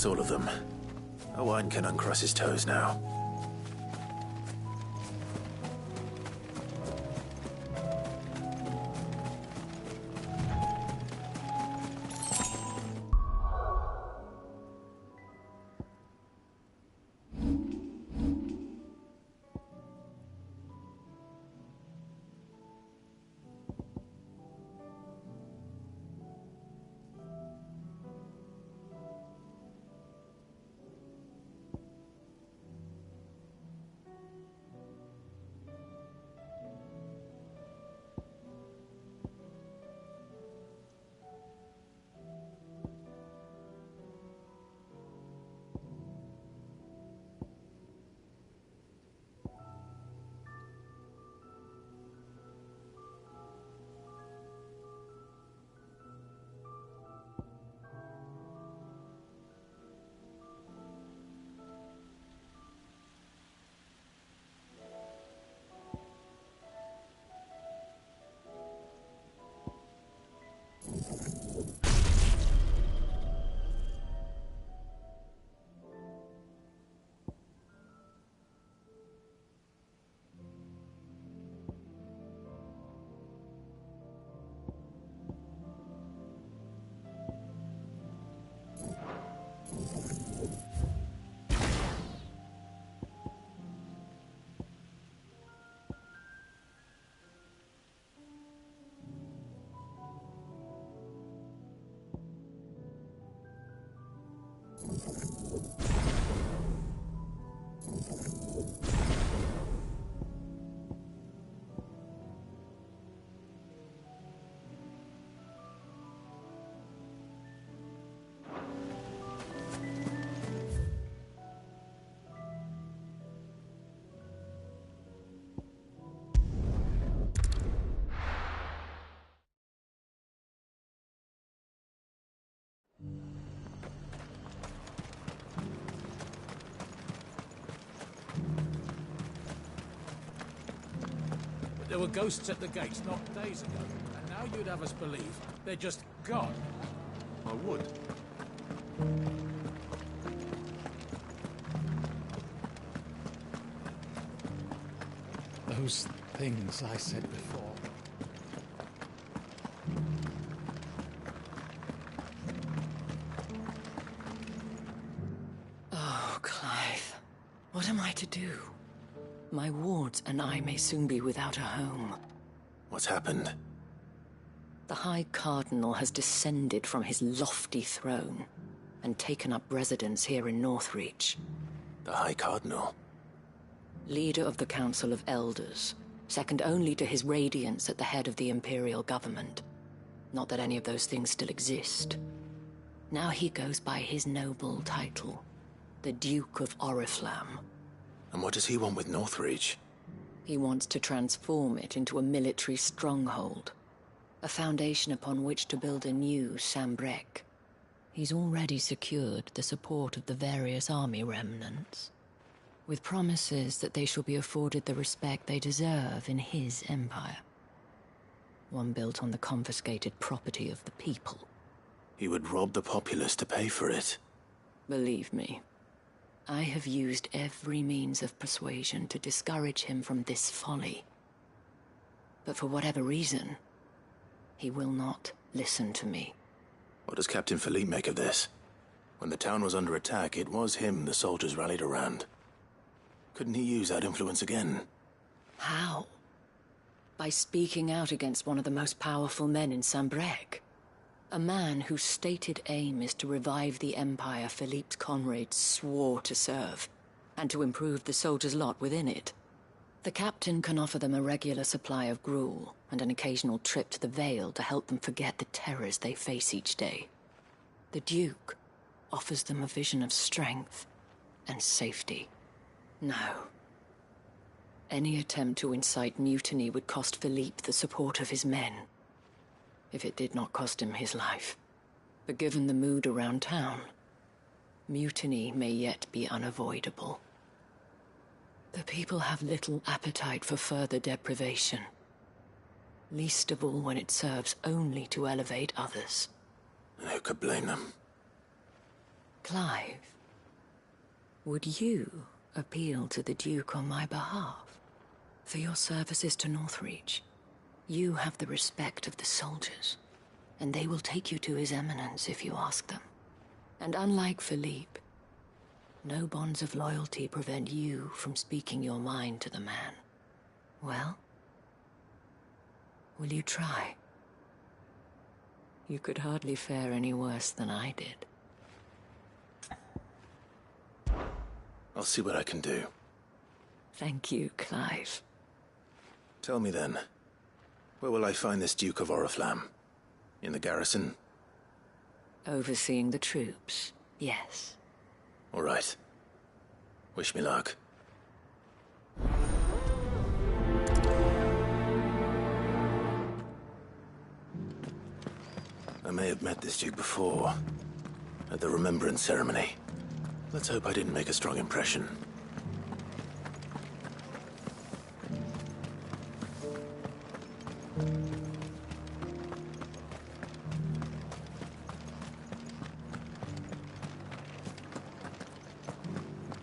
[SPEAKER 3] That's all of them. Owain can uncross his toes now.
[SPEAKER 2] There were ghosts at the gates not days ago, and now you'd have us believe they're just gone.
[SPEAKER 3] I would.
[SPEAKER 2] Those things I said before.
[SPEAKER 10] Oh, Clive. What am I to do? My wards and I may soon be without a home.
[SPEAKER 3] What's happened?
[SPEAKER 10] The High Cardinal has descended from his lofty throne and taken up residence here in Northreach.
[SPEAKER 3] The High Cardinal?
[SPEAKER 10] Leader of the Council of Elders, second only to his Radiance at the head of the Imperial government. Not that any of those things still exist. Now he goes by his noble title, the Duke of Oriflamme.
[SPEAKER 3] And what does he want with Northreach?
[SPEAKER 10] He wants to transform it into a military stronghold, a foundation upon which to build a new Sambrec. He's already secured the support of the various army remnants, with promises that they shall be afforded the respect they deserve in his empire. One built on the confiscated property of the people.
[SPEAKER 3] He would rob the populace to pay for it.
[SPEAKER 10] Believe me, I have used every means of persuasion to discourage him from this folly. But for whatever reason, he will not listen to me.
[SPEAKER 3] What does Captain Philippe make of this? When the town was under attack, it was him the soldiers rallied around. Couldn't he use that influence again?
[SPEAKER 10] How? By speaking out against one of the most powerful men in Sambrec. A man whose stated aim is to revive the empire Philippe's comrades swore to serve, and to improve the soldiers' lot within it. The captain can offer them a regular supply of gruel, and an occasional trip to the Vale to help them forget the terrors they face each day. The Duke offers them a vision of strength and safety. No. Any attempt to incite mutiny would cost Philippe the support of his men, if it did not cost him his life. But given the mood around town, mutiny may yet be unavoidable. The people have little appetite for further deprivation, least of all when it serves only to elevate others.
[SPEAKER 3] And who could blame them?
[SPEAKER 10] Clive, would you appeal to the Duke on my behalf? For your services to Northreach, you have the respect of the soldiers, and they will take you to His Eminence if you ask them. And unlike Philippe, no bonds of loyalty prevent you from speaking your mind to the man. Well, will you try? You could hardly fare any worse than I did.
[SPEAKER 3] I'll see what I can do.
[SPEAKER 10] Thank you, Clive.
[SPEAKER 3] Tell me then, where will I find this Duke of Oriflamme? In the garrison?
[SPEAKER 10] Overseeing the troops, yes.
[SPEAKER 3] All right. Wish me luck. I may have met this Duke before, at the Remembrance Ceremony. Let's hope I didn't make a strong impression.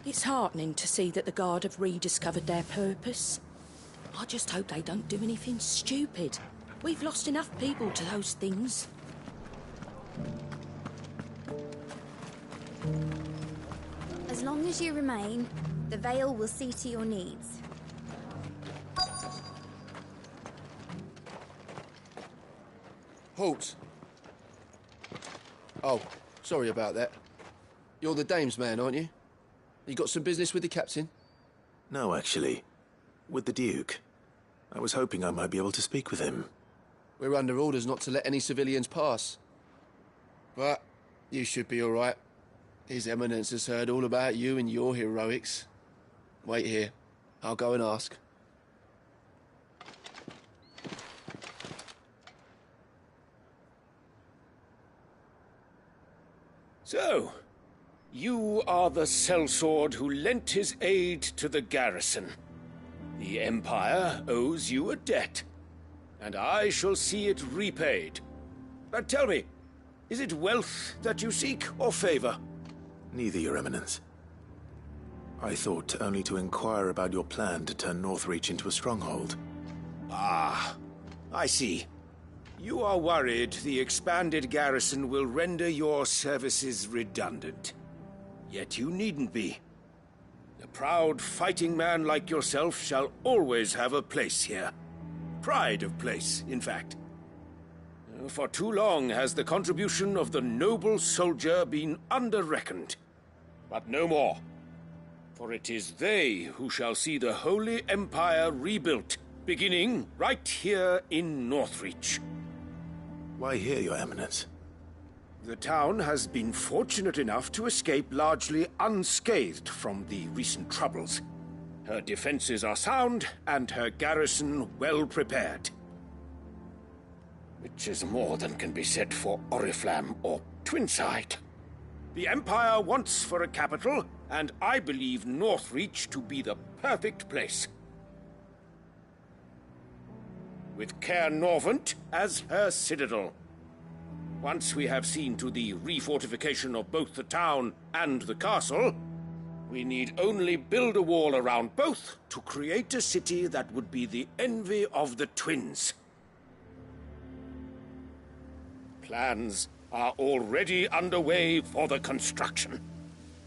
[SPEAKER 14] It's heartening to see that the Guard have rediscovered their purpose. I just hope they don't do anything stupid. We've lost enough people to those things.
[SPEAKER 23] As long as you remain, the Vale will see to your needs.
[SPEAKER 11] Halt! Oh, sorry about that. You're the dame's man, aren't you? You got some business with the captain?
[SPEAKER 3] No, actually. With the Duke. I was hoping I might be able to speak with him.
[SPEAKER 11] We're under orders not to let any civilians pass. But you should be all right. His Eminence has heard all about you and your heroics. Wait here. I'll go and ask.
[SPEAKER 4] So, you are the sellsword who lent his aid to the garrison. The Empire owes you a debt, and I shall see it repaid. But tell me, is it wealth that you seek, or favor?
[SPEAKER 3] Neither, Your Eminence. I thought only to inquire about your plan to turn Northreach into a stronghold.
[SPEAKER 4] Ah, I see. You are worried the expanded garrison will render your services redundant. Yet you needn't be. A proud fighting man like yourself shall always have a place here. Pride of place, in fact. For too long has the contribution of the noble soldier been under-reckoned. But no more. For it is they who shall see the Holy Empire rebuilt, beginning right here in Northreach.
[SPEAKER 3] Why here, Your Eminence?
[SPEAKER 4] The town has been fortunate enough to escape largely unscathed from the recent troubles. Her defenses are sound, and her garrison well prepared. Which is more than can be said for Oriflamme or Twinside. The Empire wants for a capital, and I believe Northreach to be the perfect place. With Caer Norvent as her citadel. Once we have seen to the refortification of both the town and the castle, we need only build a wall around both to create a city that would be the envy of the twins. Plans are already underway for the construction.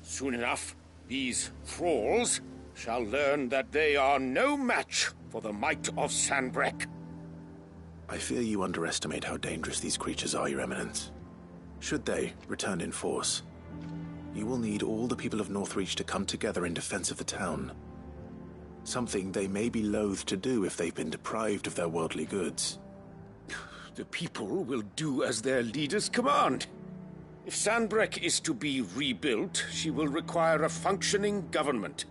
[SPEAKER 4] Soon enough, these thralls shall learn that they are no match for the might of Sanbreque.
[SPEAKER 3] I fear you underestimate how dangerous these creatures are, Your Eminence. Should they return in force, you will need all the people of Northreach to come together in defense of the town. Something they may be loath to do if they've been deprived of their worldly goods.
[SPEAKER 4] The people will do as their leaders command. If Sanbreque is to be rebuilt, she will require a functioning government.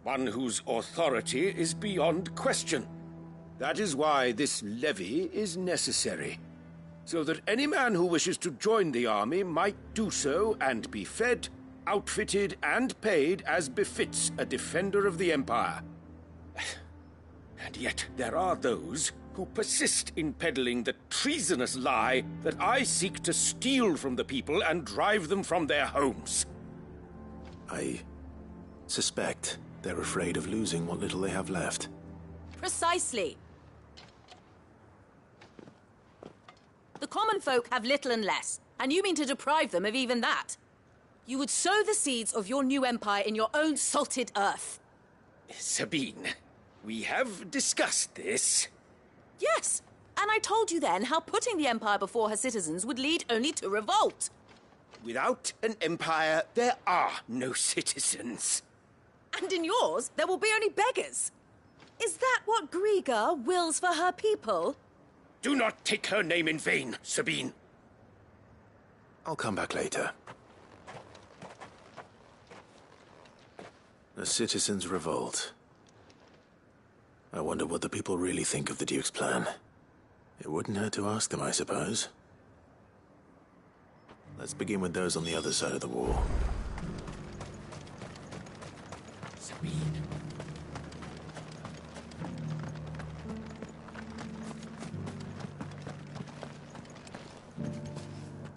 [SPEAKER 4] One whose authority is beyond question. That is why this levy is necessary. So that any man who wishes to join the army might do so and be fed, outfitted, and paid as befits a defender of the Empire. And yet there are those who persist in peddling the treasonous lie that I seek to steal from the people and drive them from their homes.
[SPEAKER 3] I suspect they're afraid of losing what little they have left.
[SPEAKER 9] Precisely. The common folk have little and less, and you mean to deprive them of even that. You would sow the seeds of your new empire in your own salted earth.
[SPEAKER 4] Sabine, we have discussed this.
[SPEAKER 9] Yes, and I told you then how putting the empire before her citizens would lead only to revolt.
[SPEAKER 4] Without an empire, there are no citizens.
[SPEAKER 9] And in yours, there will be only beggars. Is that what Griga wills for her people?
[SPEAKER 4] Do not take her name in vain, Sabine.
[SPEAKER 3] I'll come back later. The citizens revolt. I wonder what the people really think of the Duke's plan. It wouldn't hurt to ask them, I suppose. Let's begin with those on the other side of the wall.
[SPEAKER 4] Sabine.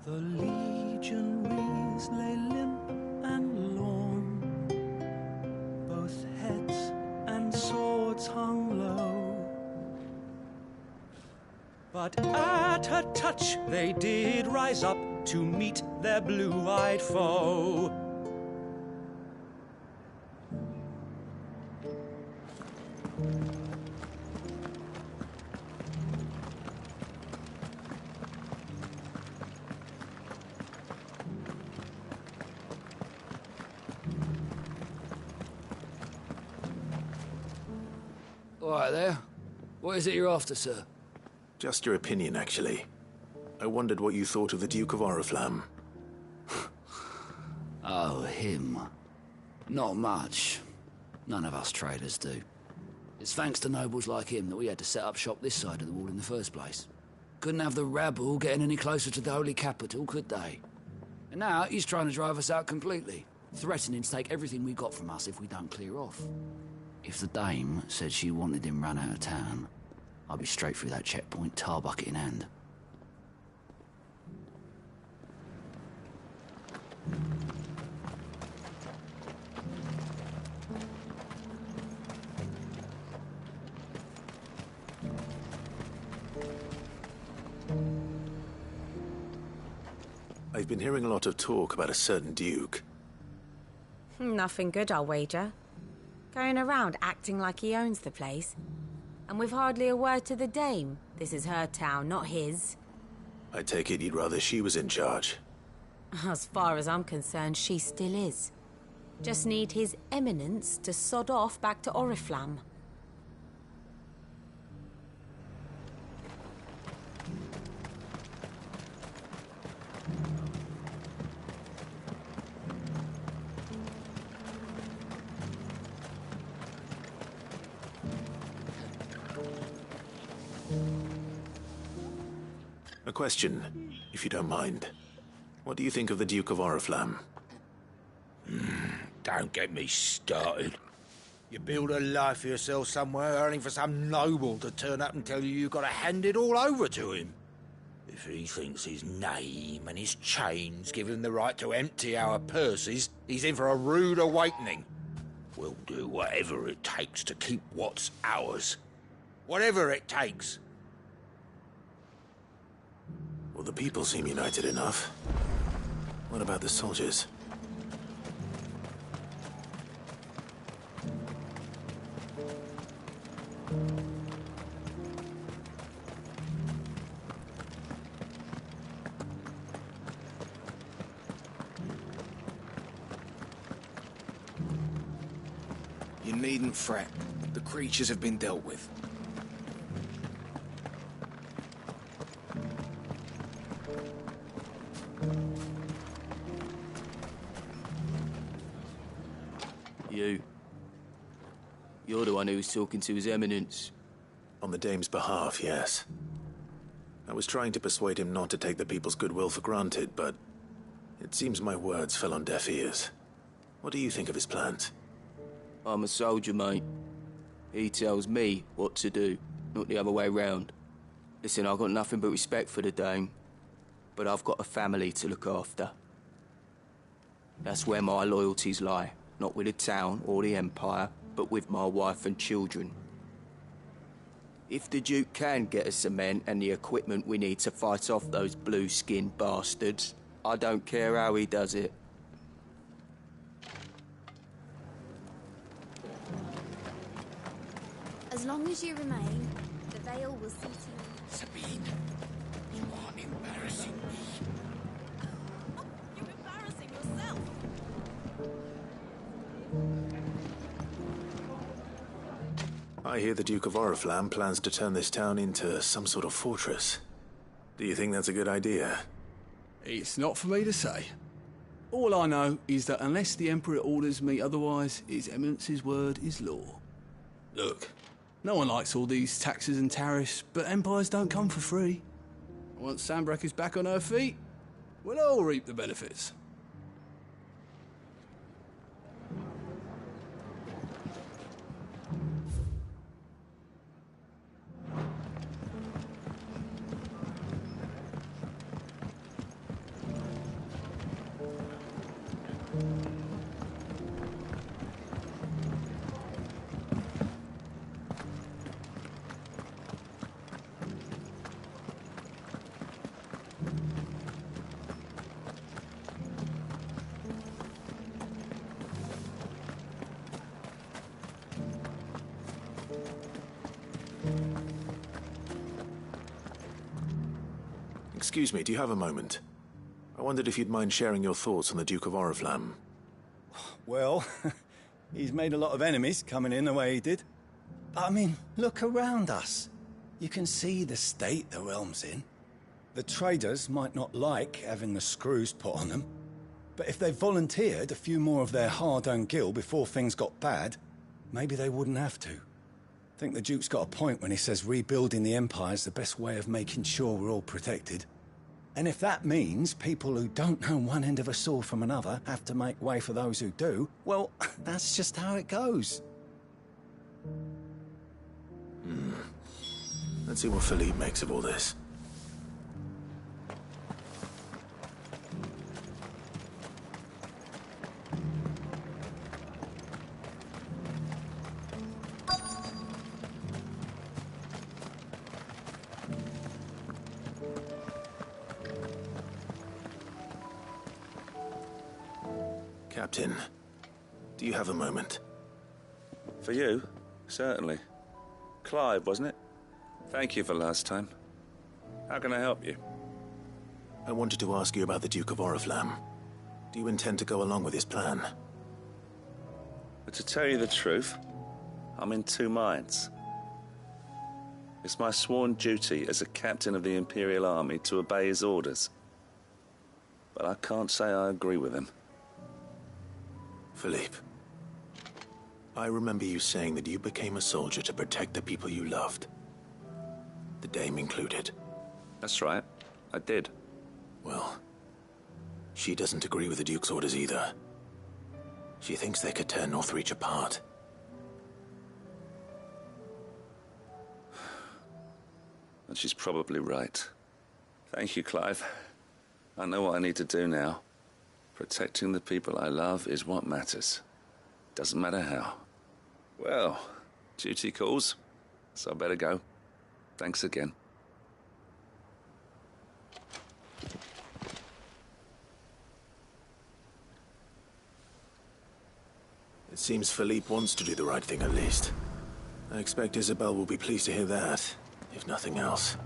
[SPEAKER 2] The legionaries lay limp and lorn, both heads and swords hung low. But at her touch they did rise up to meet their blue-eyed foe.
[SPEAKER 12] All right there. What is it you're after, sir?
[SPEAKER 3] Just your opinion, actually. I wondered what you thought of the Duke of Oriflamme.
[SPEAKER 12] Oh, him. Not much. None of us traders do. It's thanks to nobles like him that we had to set up shop this side of the wall in the first place. Couldn't have the rabble getting any closer to the holy capital, could they? And now he's trying to drive us out completely, threatening to take everything we got from us if we don't clear off. If the dame said she wanted him run out of town, I'd be straight through that checkpoint, tar bucket in hand.
[SPEAKER 3] I've been hearing a lot of talk about a certain duke.
[SPEAKER 13] Nothing good, I'll wager. Going around acting like he owns the place. And with hardly a word to the dame. This is her town, not his.
[SPEAKER 3] I take it you'd rather she was in charge.
[SPEAKER 13] As far as I'm concerned, she still is. Just need his eminence to sod off back to Oriflamme.
[SPEAKER 3] A question, if you don't mind. What do you think of the Duke of Oriflamme?
[SPEAKER 15] Don't get me started. You build a life for yourself somewhere, only for some noble to turn up and tell you got to hand it all over to him. If he thinks his name and his chains give him the right to empty our purses, he's in for a rude awakening. We'll do whatever it takes to keep what's ours. Whatever it takes.
[SPEAKER 3] Well, the people seem united enough. What about the soldiers?
[SPEAKER 8] You needn't fret. The creatures have been dealt with.
[SPEAKER 11] You're the one who was talking to His Eminence.
[SPEAKER 3] On the dame's behalf, yes. I was trying to persuade him not to take the people's goodwill for granted, but it seems my words fell on deaf ears. What do you think of his plans?
[SPEAKER 11] I'm a soldier, mate. He tells me what to do, not the other way round. Listen, I've got nothing but respect for the dame, but I've got a family to look after. That's where my loyalties lie, not with the town or the Empire, but with my wife and children. If the Duke can get us the men and the equipment we need to fight off those blue-skinned bastards, I don't care how he does it.
[SPEAKER 23] As long as you remain, the Veil will see to you.
[SPEAKER 15] Sabine, you are embarrassing me.
[SPEAKER 9] You're embarrassing yourself.
[SPEAKER 3] I hear the Duke of Oriflamme plans to turn this town into some sort of fortress. Do you think that's a good idea?
[SPEAKER 2] It's not for me to say. All I know is that unless the Emperor orders me otherwise, His Eminence's word is law. Look, no one likes all these taxes and tariffs, but empires don't come for free. Once Sanbreque is back on her feet, we'll all reap the benefits.
[SPEAKER 3] Excuse me, do you have a moment? I wondered if you'd mind sharing your thoughts on the Duke of Oriflamme.
[SPEAKER 19] Well, he's made a lot of enemies coming in the way he did. I mean, look around us. You can see the state the realm's in. The traders might not like having the screws put on them, but if they volunteered a few more of their hard-earned gil before things got bad, maybe they wouldn't have to. I think the Duke's got a point when he says rebuilding the Empire's the best way of making sure we're all protected. And if that means people who don't know one end of a sword from another have to make way for those who do, well, that's just how it goes.
[SPEAKER 3] Let's see what Philippe makes of all this. Captain, do you have a moment?
[SPEAKER 5] For you? Certainly. Clive, wasn't it? Thank you for last time. How can I help you?
[SPEAKER 3] I wanted to ask you about the Duke of Oriflamme. Do you intend to go along with his plan?
[SPEAKER 5] But to tell you the truth, I'm in two minds. It's my sworn duty as a captain of the Imperial Army to obey his orders. But I can't say I agree with him.
[SPEAKER 3] Philippe, I remember you saying that you became a soldier to protect the people you loved. The Dame included.
[SPEAKER 5] That's right, I did.
[SPEAKER 3] Well, she doesn't agree with the Duke's orders either. She thinks they could tear Northreach apart.
[SPEAKER 5] And she's probably right. Thank you, Clive. I know what I need to do now. Protecting the people I love is what matters. Doesn't matter how. Well, duty calls, so I better go. Thanks again.
[SPEAKER 3] It seems Philippe wants to do the right thing at least. I expect Isabel will be pleased to hear that, if nothing else.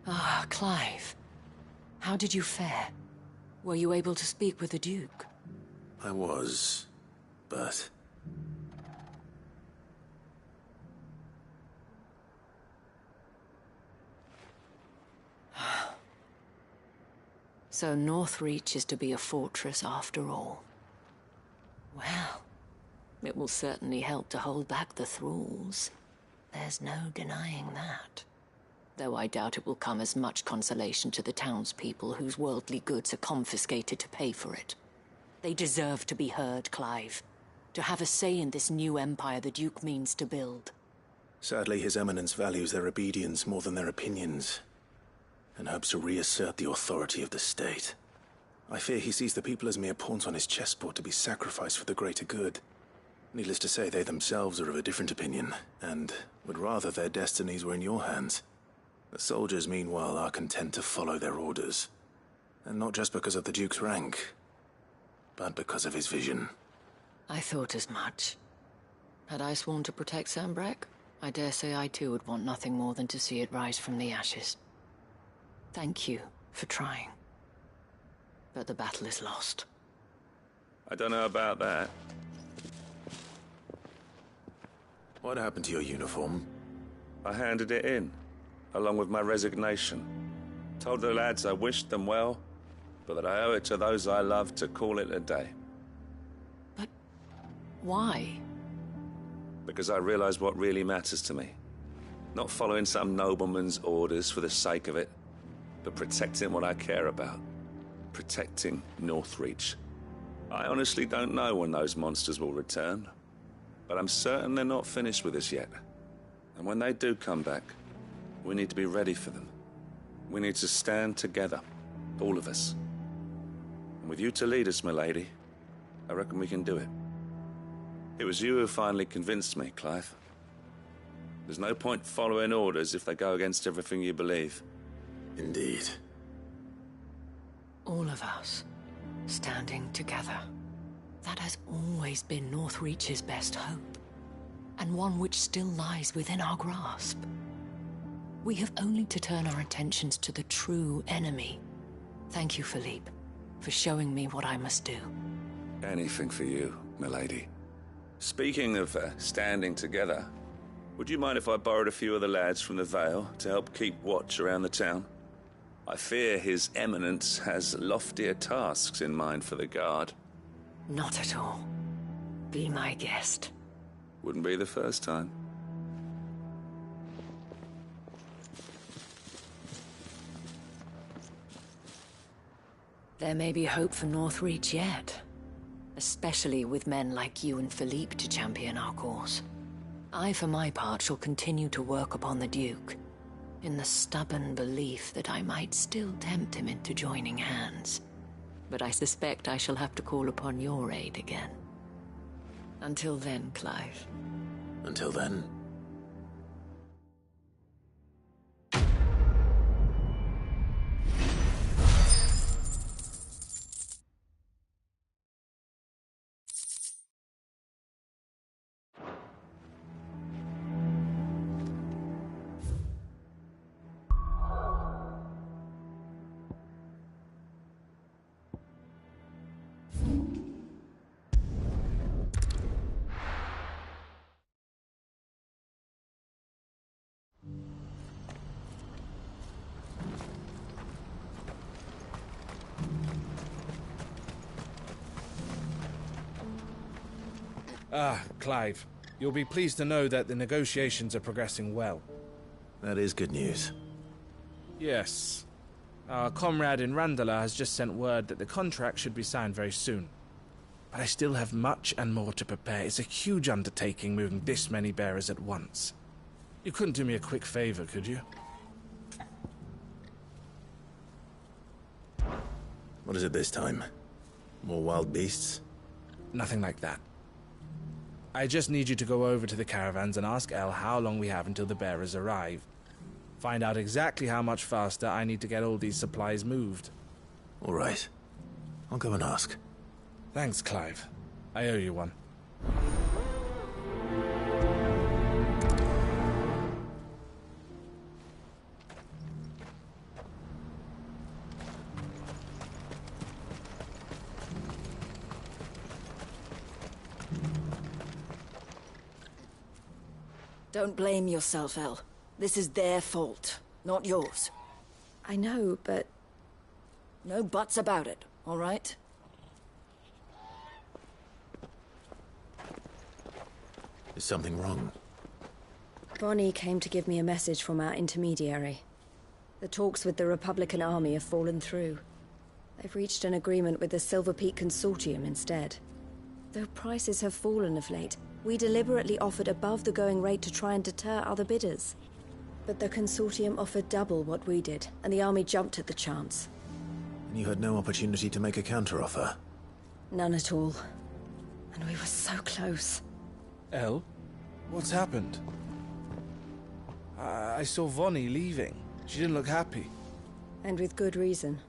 [SPEAKER 7] Ah, Clive. How did you fare? Were you able to speak with the Duke?
[SPEAKER 3] I was, but...
[SPEAKER 7] So Northreach is to be a fortress after all. Well, it will certainly help to hold back the thralls. There's no denying that. Though I doubt it will come as much consolation to the townspeople whose worldly goods are confiscated to pay for it. They deserve to be heard, Clive. To have a say in this new empire the Duke means to build.
[SPEAKER 3] Sadly, His Eminence values their obedience more than their opinions, and hopes to reassert the authority of the state. I fear he sees the people as mere pawns on his chessboard to be sacrificed for the greater good. Needless to say, they themselves are of a different opinion, and would rather their destinies were in your hands. The soldiers, meanwhile, are content to follow their orders. And not just because of the Duke's rank, but because of his vision.
[SPEAKER 7] I thought as much. Had I sworn to protect Sanbreque, I dare say I too would want nothing more than to see it rise from the ashes. Thank you for trying. But the battle is lost.
[SPEAKER 5] I don't know about that.
[SPEAKER 3] What happened to your uniform?
[SPEAKER 5] I handed it in, along with my resignation. Told the lads I wished them well, but that I owe it to those I love to call it a day.
[SPEAKER 7] But why?
[SPEAKER 5] Because I realize what really matters to me. Not following some nobleman's orders for the sake of it, but protecting what I care about. Protecting Northreach. I honestly don't know when those monsters will return, but I'm certain they're not finished with us yet. And when they do come back, we need to be ready for them. We need to stand together, all of us. And with you to lead us, milady, I reckon we can do it. It was you who finally convinced me, Clive. There's no point following orders if they go against everything you believe.
[SPEAKER 3] Indeed.
[SPEAKER 7] All of us. Standing together. That has always been Northreach's best hope, and one which still lies within our grasp. We have only to turn our attentions to the true enemy. Thank you, Philippe, for showing me what I must do.
[SPEAKER 5] Anything for you, milady. Speaking of standing together, would you mind if I borrowed a few of the lads from the Vale to help keep watch around the town? I fear His Eminence has loftier tasks in mind for the guard.
[SPEAKER 7] Not at all. Be my guest.
[SPEAKER 5] Wouldn't be the first time.
[SPEAKER 7] There may be hope for Northreach yet. Especially with men like you and Philippe to champion our cause. I, for my part, shall continue to work upon the Duke, in the stubborn belief that I might still tempt him into joining hands. But I suspect I shall have to call upon your aid again. Until then, Clive.
[SPEAKER 3] Until then.
[SPEAKER 1] Clive. You'll be pleased to know that the negotiations are progressing well.
[SPEAKER 3] That is good news.
[SPEAKER 1] Yes. Our comrade in Randala has just sent word that the contract should be signed very soon. But I still have much and more to prepare. It's a huge undertaking moving this many bearers at once. You couldn't do me a quick favor, could you?
[SPEAKER 3] What is it this time? More wild beasts?
[SPEAKER 1] Nothing like that. I just need you to go over to the caravans and ask El how long we have until the bearers arrive. Find out exactly how much faster I need to get all these supplies moved.
[SPEAKER 3] All right. I'll go and ask.
[SPEAKER 1] Thanks, Clive. I owe you one.
[SPEAKER 9] Don't blame yourself, El. This is their fault, not yours.
[SPEAKER 10] I know, but...
[SPEAKER 9] No buts about it, all right?
[SPEAKER 3] Is something wrong?
[SPEAKER 17] Bonnie came to give me a message from our intermediary. The talks with the Republican army have fallen through. They've reached an agreement with the Silver Peak Consortium instead. Though prices have fallen of late, we deliberately offered above the going rate to try and deter other bidders. But the Consortium offered double what we did, and the army jumped at the chance.
[SPEAKER 3] And you had no opportunity to make a counteroffer?
[SPEAKER 17] None at all. And we were so close.
[SPEAKER 1] El? What's happened? I saw Vonnie leaving. She didn't look happy.
[SPEAKER 17] And with good reason.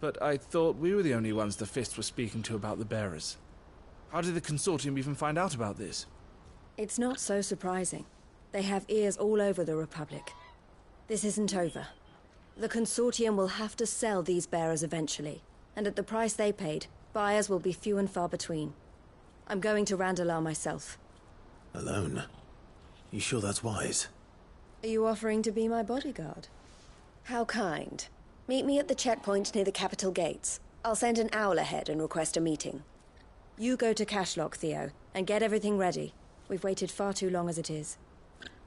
[SPEAKER 1] But I thought we were the only ones the Fist were speaking to about the bearers. How did the Consortium even find out about this?
[SPEAKER 17] It's not so surprising. They have ears all over the Republic. This isn't over. The Consortium will have to sell these bearers eventually, and at the price they paid, buyers will be few and far between. I'm going to Randalar myself.
[SPEAKER 3] Alone? You sure that's wise?
[SPEAKER 17] Are you offering to be my bodyguard? How kind. Meet me at the checkpoint near the capital gates. I'll send an owl ahead and request a meeting. You go to Cashlock, Theo, and get everything ready. We've waited far too long as it is.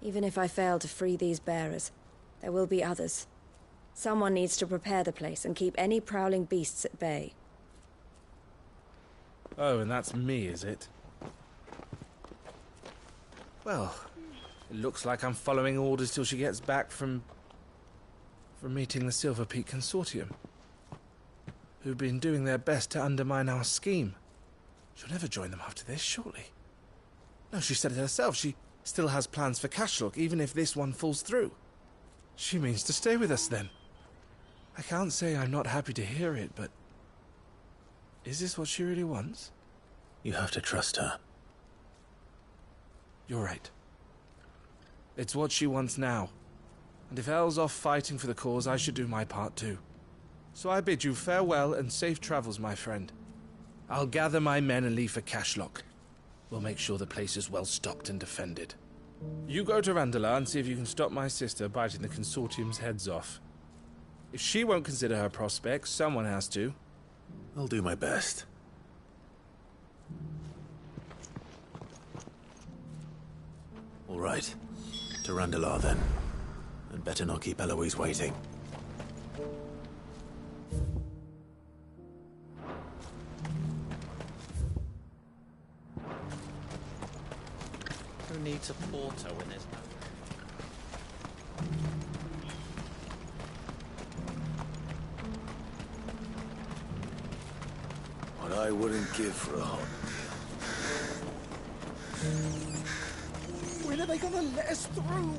[SPEAKER 17] Even if I fail to free these bearers, there will be others. Someone needs to prepare the place and keep any prowling beasts at bay.
[SPEAKER 1] Oh, and that's me, is it? Well, it looks like I'm following orders till she gets back from meeting the Silver Peak Consortium, who've been doing their best to undermine our scheme. She'll never join them after this, surely. No, she said it herself. She still has plans for Cashlock, even if this one falls through. She means to stay with us then. I can't say I'm not happy to hear it, but... is this what she really wants?
[SPEAKER 3] You have to trust her.
[SPEAKER 1] You're right. It's what she wants now. And if Elle's off fighting for the cause, I should do my part too. So I bid you farewell and safe travels, my friend. I'll gather my men and leave for Cashlock. We'll make sure the place is well stocked and defended. You go to Randalar and see if you can stop my sister biting the Consortium's heads off. If she won't consider her prospects, someone has to.
[SPEAKER 3] I'll do my best. All right. To Randalar, then. And better not keep Eloise waiting.
[SPEAKER 8] Who needs a porter when there's no...
[SPEAKER 21] What I wouldn't give for a hot meal.
[SPEAKER 1] When are they gonna let us through?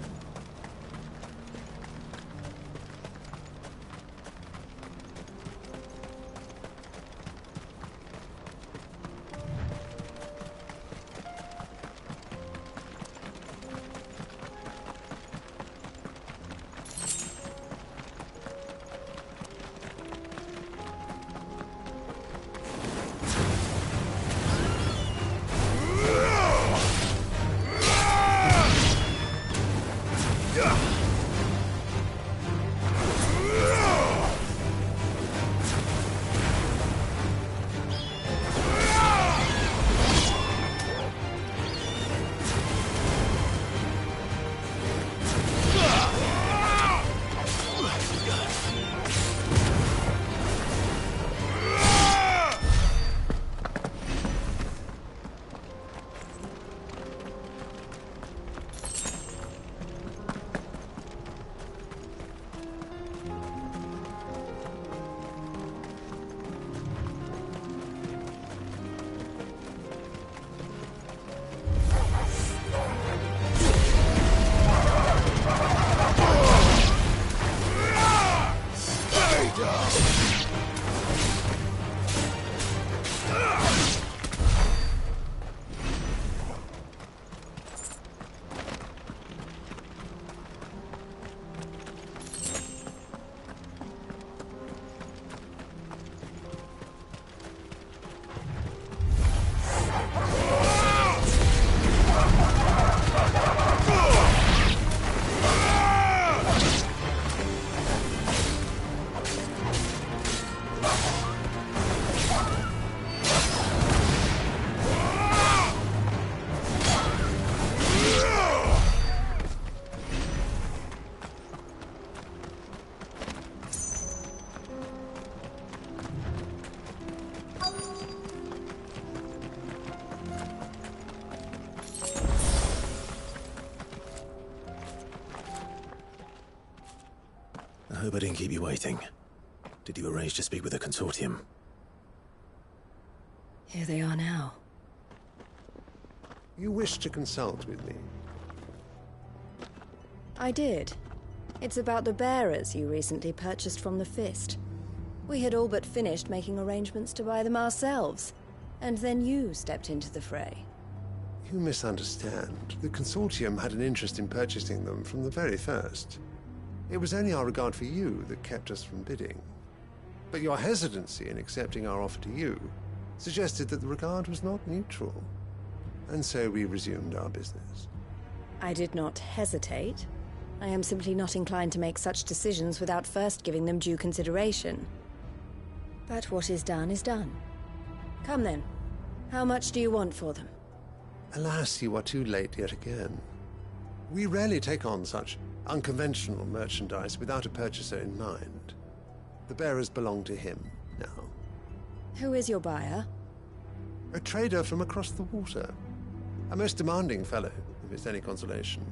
[SPEAKER 3] I hope I didn't keep you waiting. Did you arrange to speak with the Consortium?
[SPEAKER 17] Here they are now.
[SPEAKER 16] You wish to consult with me?
[SPEAKER 17] I did. It's about the bearers you recently purchased from the Fist. We had all but finished making arrangements to buy them ourselves, and then you stepped into the fray.
[SPEAKER 16] You misunderstand. The Consortium had an interest in purchasing them from the very first. It was only our regard for you that kept us from bidding. But your hesitancy in accepting our offer to you suggested that the regard was not mutual. And so we resumed our business.
[SPEAKER 17] I did not hesitate. I am simply not inclined to make such decisions without first giving them due consideration. But what is done is done. Come then. How much do you want for them?
[SPEAKER 16] Alas, you are too late yet again. We rarely take on such unconventional merchandise without a purchaser in mind. The bearers belong to him now.
[SPEAKER 17] Who is your buyer?
[SPEAKER 16] A trader from across the water. A most demanding fellow, if it's any consolation.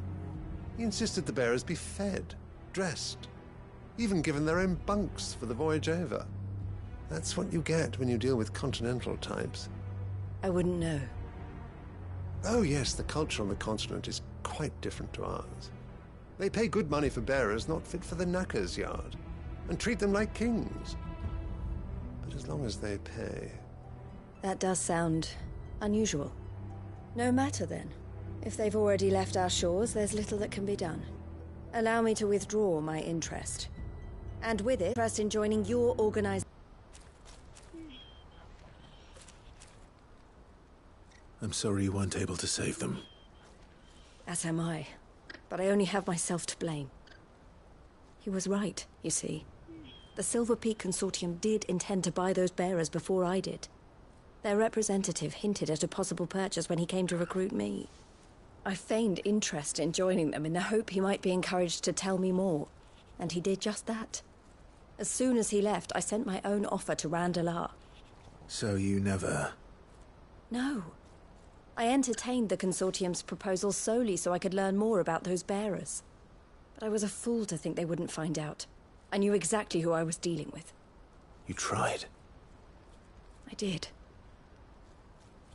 [SPEAKER 16] He insisted the bearers be fed, dressed, even given their own bunks for the voyage over. That's what you get when you deal with continental types.
[SPEAKER 17] I wouldn't know.
[SPEAKER 16] Oh yes, the culture on the continent is quite different to ours. They pay good money for bearers not fit for the knacker's yard, and treat them like kings. But as long as they pay...
[SPEAKER 17] That does sound unusual. No matter then. If they've already left our shores, there's little that can be done. Allow me to withdraw my interest. And with it, interest in joining your organization.
[SPEAKER 3] I'm sorry you weren't able to save them.
[SPEAKER 17] As am I. But I only have myself to blame. He was right, you see. The Silver Peak Consortium did intend to buy those bearers before I did. Their representative hinted at a possible purchase when he came to recruit me. I feigned interest in joining them in the hope he might be encouraged to tell me more. And he did just that. As soon as he left, I sent my own offer to Randalar.
[SPEAKER 3] So you never...
[SPEAKER 17] No. I entertained the Consortium's proposal solely so I could learn more about those bearers. But I was a fool to think they wouldn't find out. I knew exactly who I was dealing with.
[SPEAKER 3] You tried.
[SPEAKER 17] I did.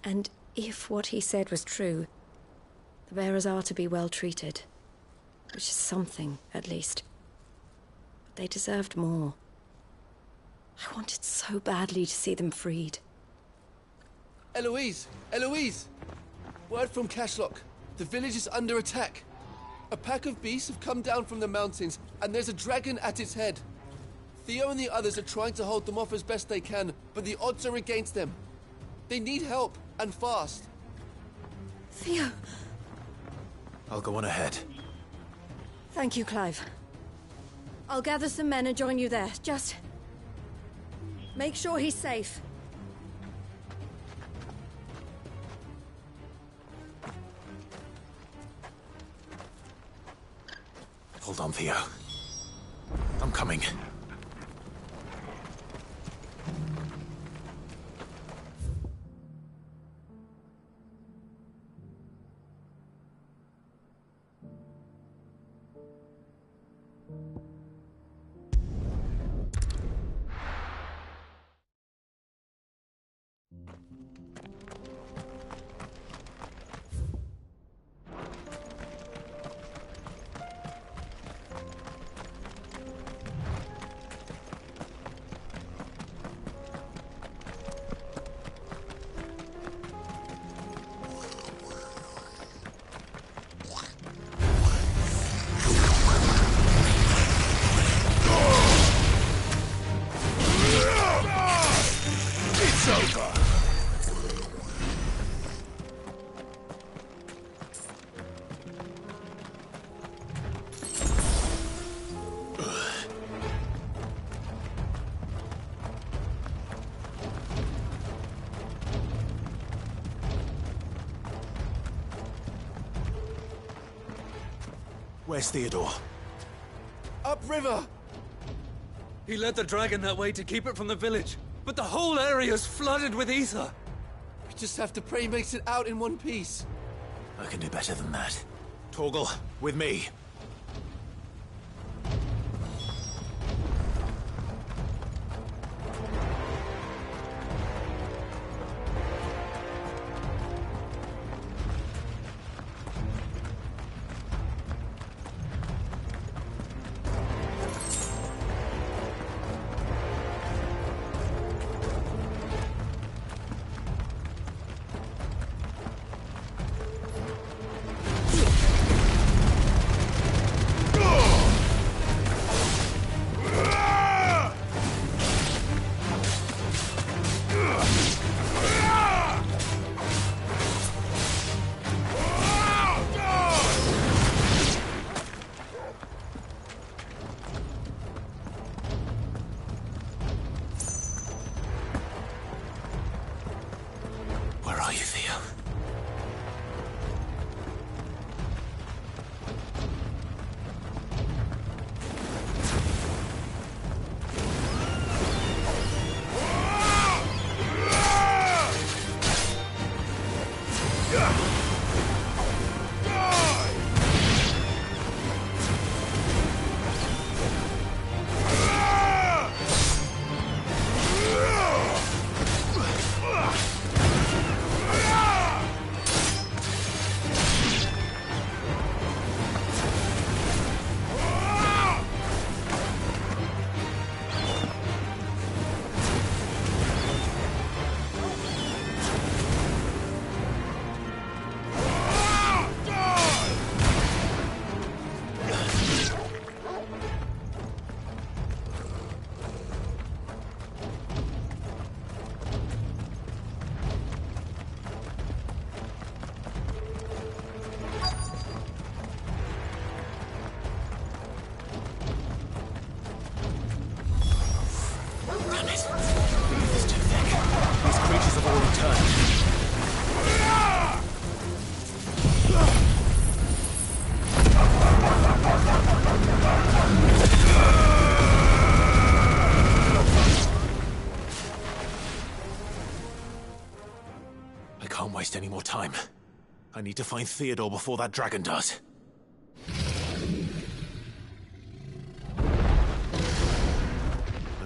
[SPEAKER 17] And if what he said was true, the bearers are to be well treated. Which is something, at least. But they deserved more. I wanted so badly to see them freed.
[SPEAKER 11] Eloise! Eloise! Word from Cashlock. The village is under attack. A pack of beasts have come down from the mountains, and there's a dragon at its head. Theo and the others are trying to hold them off as best they can, but the odds are against them. They need help, and fast.
[SPEAKER 17] Theo!
[SPEAKER 3] I'll go on ahead.
[SPEAKER 17] Thank you, Clive. I'll gather some men and join you there. Just... make sure he's safe.
[SPEAKER 3] Hold on, Theo. I'm coming. Where's Theodore?
[SPEAKER 11] Upriver!
[SPEAKER 18] He led the dragon that way to keep it from the village, but the whole area's flooded with ether.
[SPEAKER 11] We just have to pray he makes it out in one piece.
[SPEAKER 3] I can do better than that. Torgal, with me.
[SPEAKER 21] Damn it. The earth is too thick. These creatures have already turned. I can't waste any more time. I need to find Theodore before that dragon does.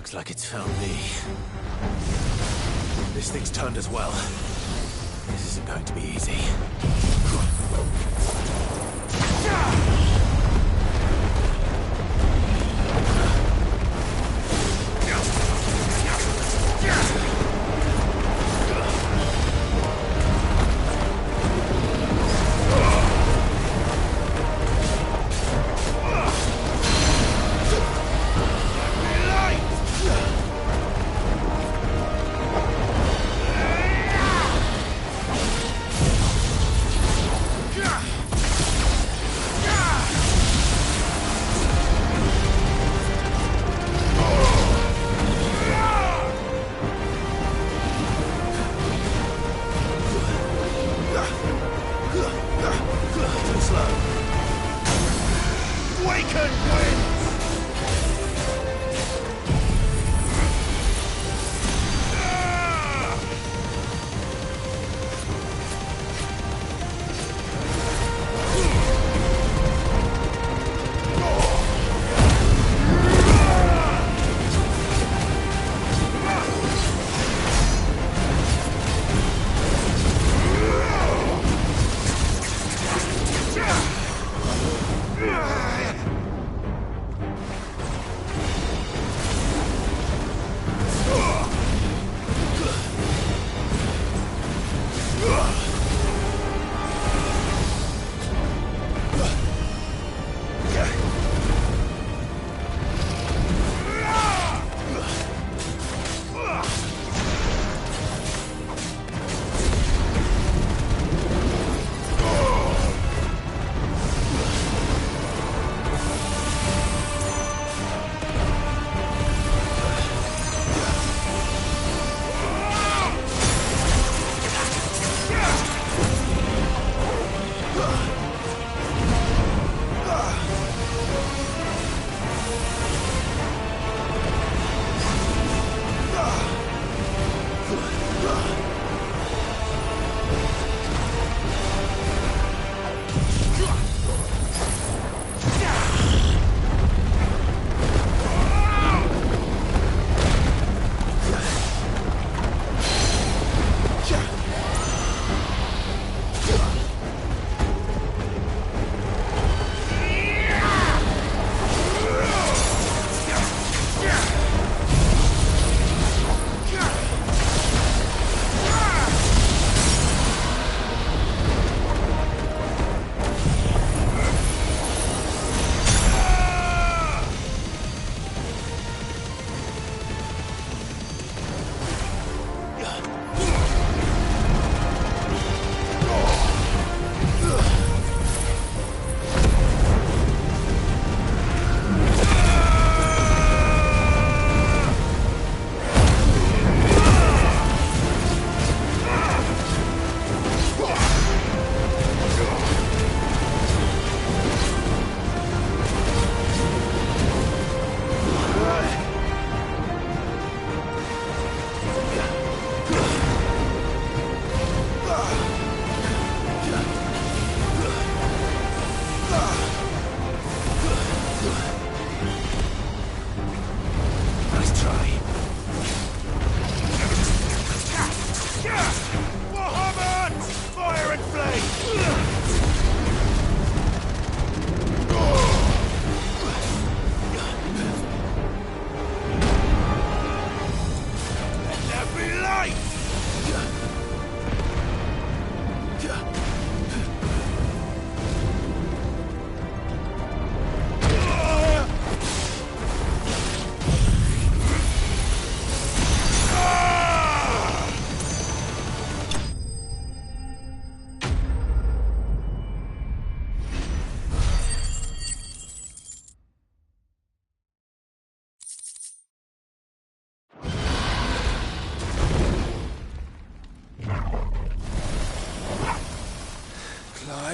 [SPEAKER 21] Looks like it's found me. This thing's turned as well. This isn't going to be easy.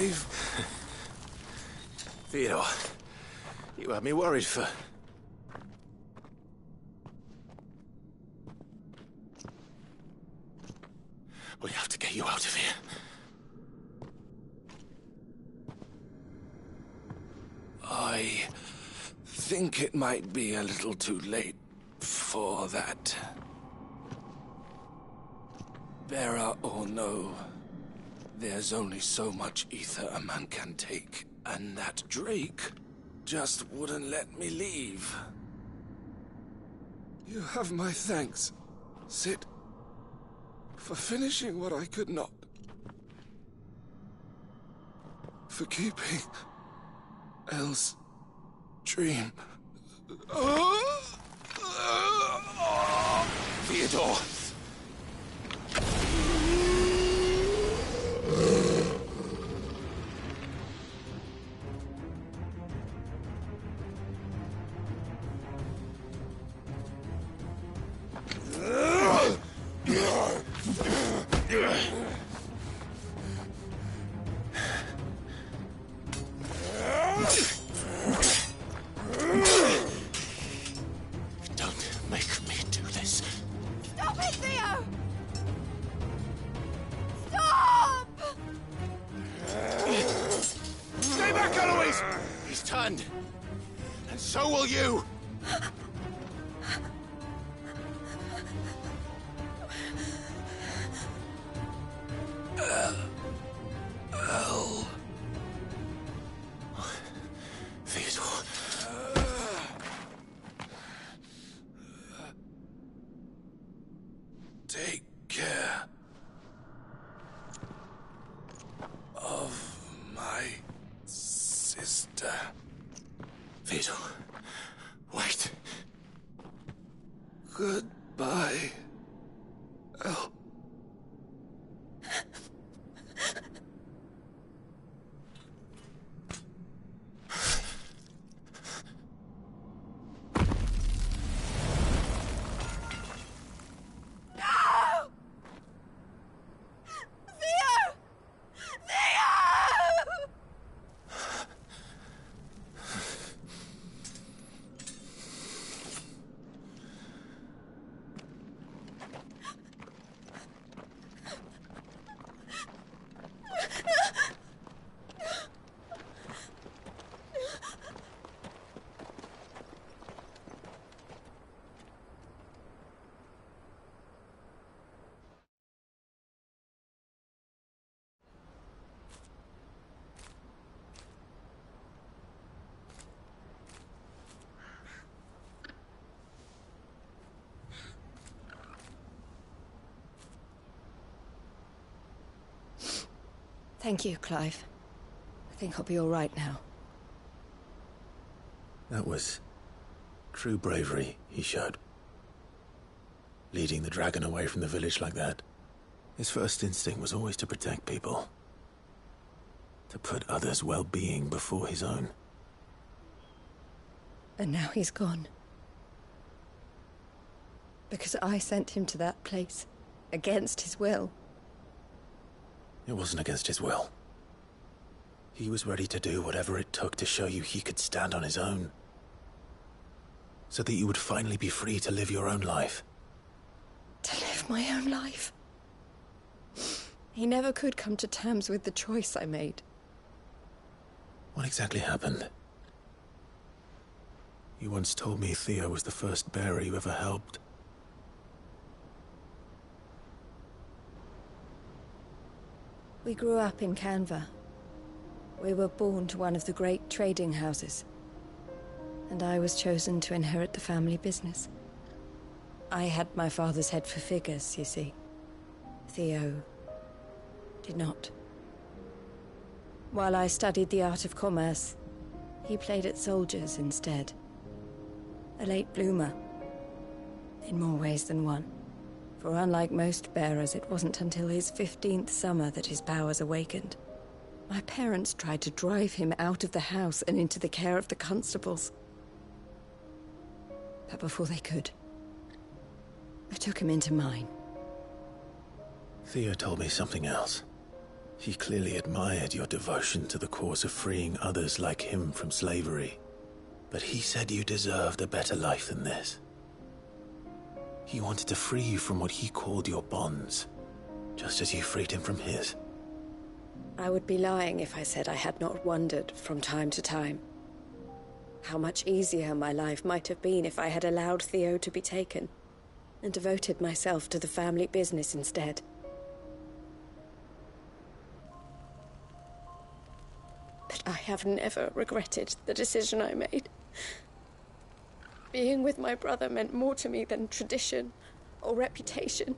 [SPEAKER 3] Clive. Theodore, you had me worried for... We have to get you out of here.
[SPEAKER 1] I think it might be a little too late for that. Bearer or no, there's only so much ether a man can take, and that Drake just wouldn't let me leave. You have my thanks, Sid, for finishing what I could not. For keeping Elle's dream.
[SPEAKER 3] Theodore!
[SPEAKER 21] Don't make me do this.
[SPEAKER 14] Stop it, Theo! Stop!
[SPEAKER 21] Stay back, Eloise! He's turned. And so will you!
[SPEAKER 1] Elle.
[SPEAKER 21] Theodore.
[SPEAKER 1] Take care of my sister.
[SPEAKER 21] Theodore, wait.
[SPEAKER 1] Goodbye, Elle.
[SPEAKER 17] Thank you, Clive. I think I'll be all right now.
[SPEAKER 3] That was true bravery he showed. Leading the dragon away from the village like that. His first instinct was always to protect people. To put others' well-being before his own.
[SPEAKER 17] And now he's gone. Because I sent him to that place, against his will.
[SPEAKER 3] It wasn't against his will. He was ready to do whatever it took to show you he could stand on his own. So that you would finally be free to live your own life.
[SPEAKER 17] To live my own life? He never could come to terms with the choice I made.
[SPEAKER 3] What exactly happened? You once told me Theo was the first bearer you ever helped.
[SPEAKER 17] We grew up in Canva. We were born to one of the great trading houses. And I was chosen to inherit the family business. I had my father's head for figures, you see. Theo did not. While I studied the art of commerce, he played at soldiers instead. A late bloomer, in more ways than one. For unlike most bearers, it wasn't until his 15th summer that his powers awakened. My parents tried to drive him out of the house and into the care of the constables. But before they could, I took him into mine.
[SPEAKER 3] Theo told me something else. He clearly admired your devotion to the cause of freeing others like him from slavery. But he said you deserved a better life than this. He wanted to free you from what he called your bonds, just as you freed him from his.
[SPEAKER 17] I would be lying if I said I had not wondered from time to time how much easier my life might have been if I had allowed Theo to be taken and devoted myself to the family business instead. But I have never regretted the decision I made. Being with my brother meant more to me than tradition or reputation.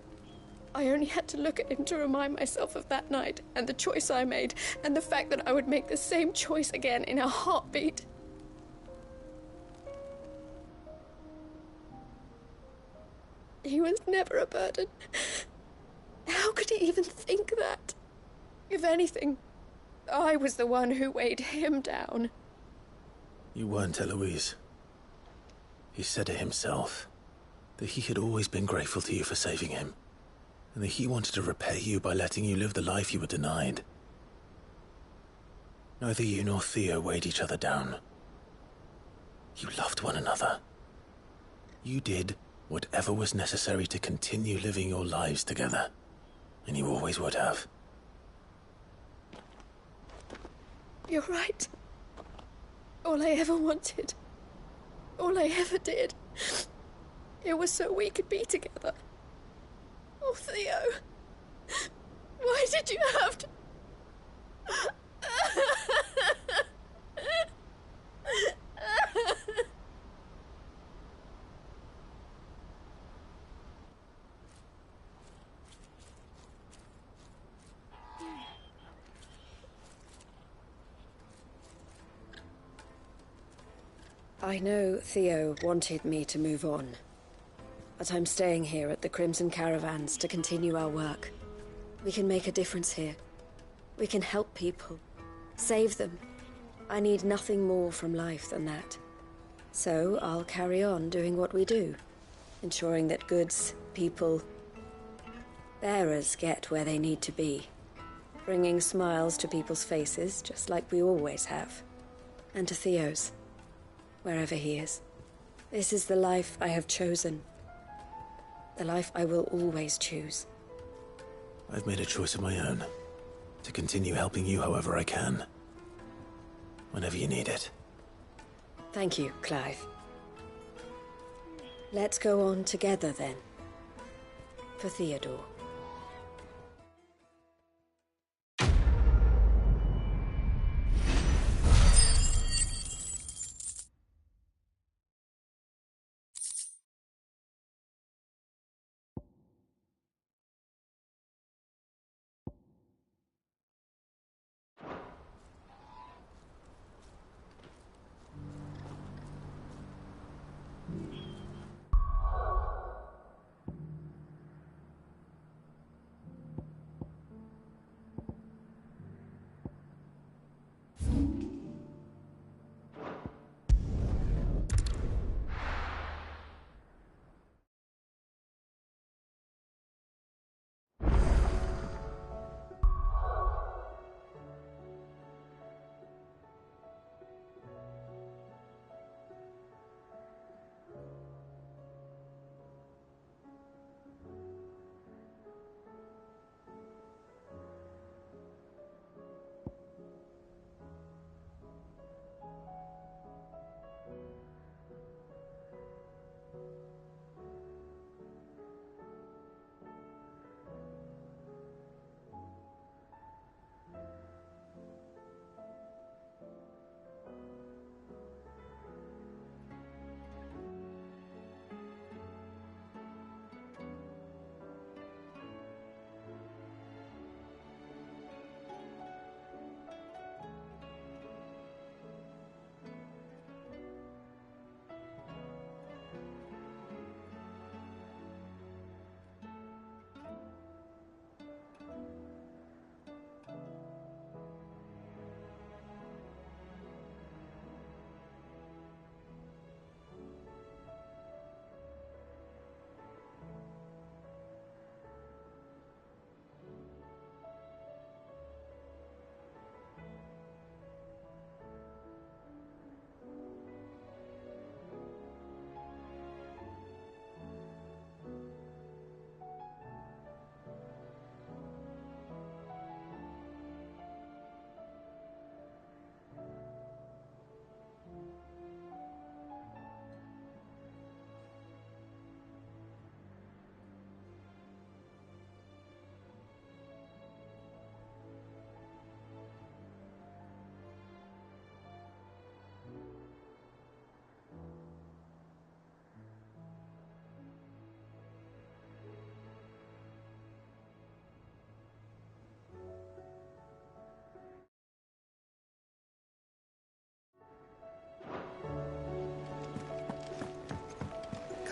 [SPEAKER 17] I only had to look at him to remind myself of that night and the choice I made, and the fact that I would make the same choice again in a heartbeat. He was never a burden. How could he even think that? If anything, I was the one who weighed him down.
[SPEAKER 3] You weren't, Eloise. He said it himself, that he had always been grateful to you for saving him, and that he wanted to repay you by letting you live the life you were denied. Neither you nor Theo weighed each other down. You loved one another. You did whatever was necessary to continue living your lives together, and you always would have.
[SPEAKER 17] You're right. All I ever wanted, all I ever did, it was so we could be together. Oh, Theo, why did you have to... I know Theo wanted me to move on, but I'm staying here at the Crimson Caravans to continue our work. We can make a difference here. We can help people, save them. I need nothing more from life than that. So I'll carry on doing what we do, ensuring that goods, people, bearers get where they need to be, bringing smiles to people's faces just like we always have, and to Theo's, wherever he is. This is the life I have chosen. The life I will always choose.
[SPEAKER 3] I've made a choice of my own, to continue helping you however I can. Whenever you need it.
[SPEAKER 17] Thank you, Clive. Let's go on together then. For Theodore.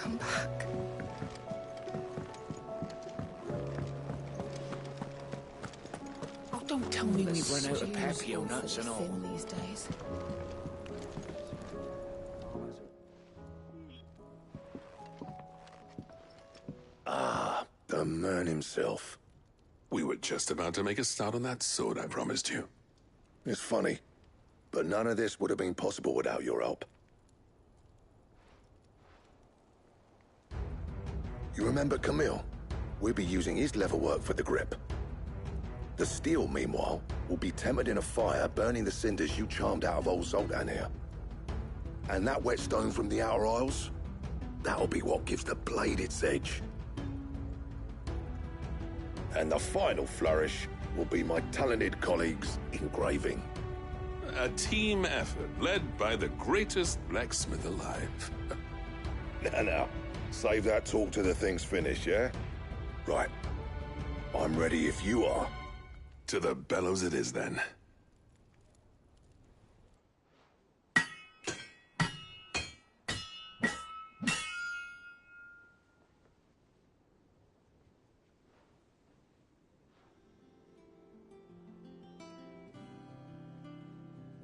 [SPEAKER 10] Come back.
[SPEAKER 15] Oh, don't tell me we've run out of papio nuts and all.
[SPEAKER 10] These days.
[SPEAKER 6] Ah, the man himself. We were just about to make a start on that sword I promised you. It's funny, but none of this would have been possible without your help. You remember Camille? We'll be using his leather work for the grip. The steel, meanwhile, will be tempered in a fire, burning the cinders you charmed out of old Zoltan here. And that whetstone from the Outer Isles, that'll be what gives the blade its edge. And the final flourish will be my talented colleagues' engraving.
[SPEAKER 20] A team effort led by the greatest blacksmith alive.
[SPEAKER 6] Now, save that talk till the thing's finished, yeah? Right. I'm ready if you are.
[SPEAKER 20] To the bellows it is, then.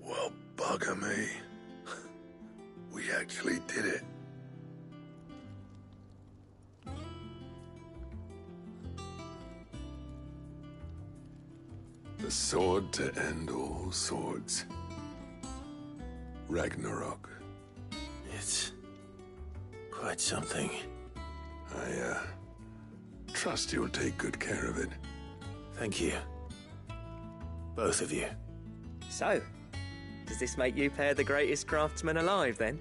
[SPEAKER 6] Well, bugger me. We actually did it.
[SPEAKER 20] The sword to end all swords. Ragnarok.
[SPEAKER 3] It's quite something.
[SPEAKER 20] I, trust you'll take good care of it.
[SPEAKER 3] Thank you. Both of you.
[SPEAKER 22] So, does this make you pair the greatest craftsmen alive, then?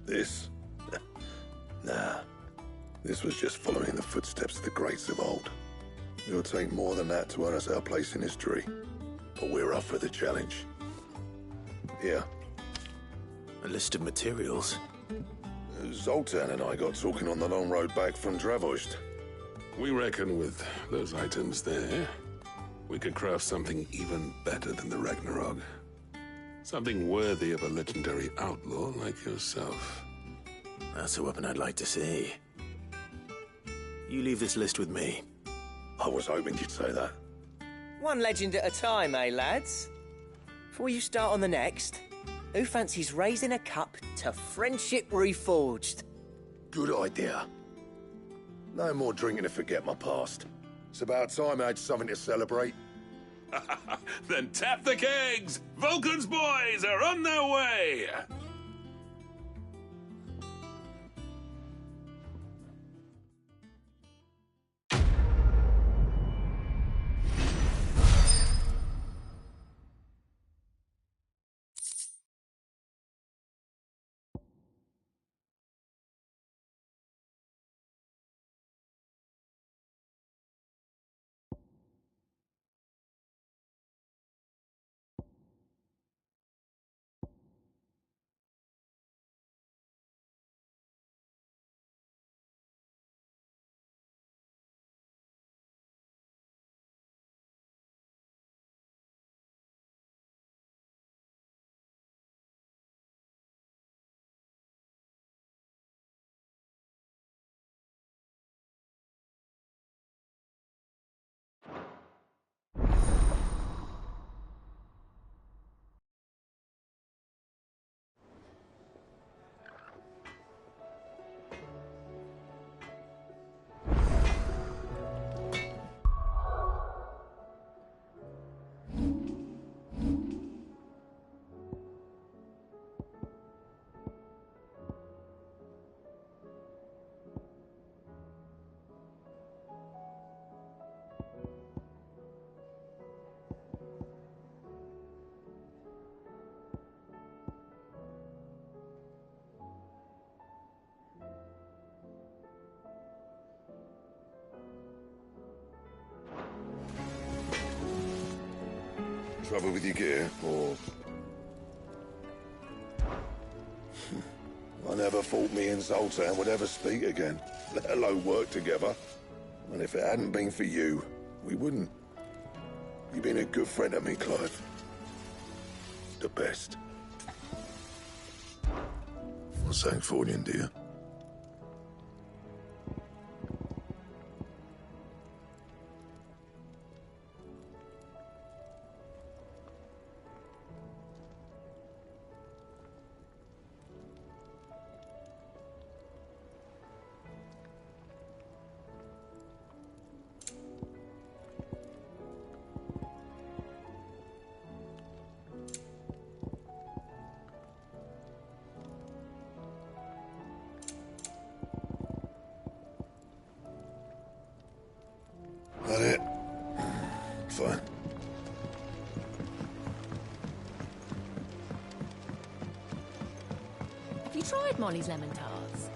[SPEAKER 6] This? Nah. This was just following the footsteps of the greats of old. It'll take more than that to earn us our place in history. But we're up for the challenge. Here.
[SPEAKER 3] A list of materials.
[SPEAKER 6] Zoltan and I got talking on the long road back from Dravost.
[SPEAKER 20] We reckon with those items there, we could craft something even better than the Ragnarok. Something worthy of a legendary outlaw like yourself.
[SPEAKER 3] That's a weapon I'd like to see. You leave this list with me.
[SPEAKER 6] I was hoping you'd say that.
[SPEAKER 22] One legend at a time, eh, lads? Before you start on the next, who fancies raising a cup to friendship reforged?
[SPEAKER 6] Good idea. No more drinking to forget my past. It's about time I had something to celebrate.
[SPEAKER 20] Then tap the kegs! Vulcan's boys are on their way!
[SPEAKER 6] Trouble with your gear, or... I never thought me and Zoltan would ever speak again, let alone work together. And if it hadn't been for you, we wouldn't. You've been a good friend to me, Clive. The best. What's that for you, dear?
[SPEAKER 9] Molly's lemon tarts.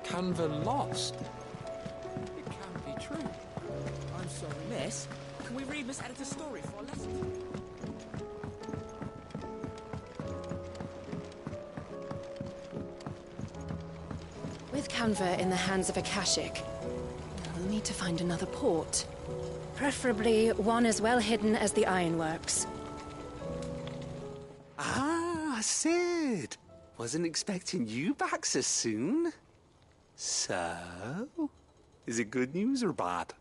[SPEAKER 4] Canva lost. It can't be true.
[SPEAKER 8] I'm sorry, miss. Can we read Miss Editor's story for our lesson?
[SPEAKER 10] With Canva in the hands of Akashic, we'll need to find another port. Preferably one as well hidden as the ironworks.
[SPEAKER 12] Ah, Sid! Wasn't expecting you back so soon. So, is it good news or bad?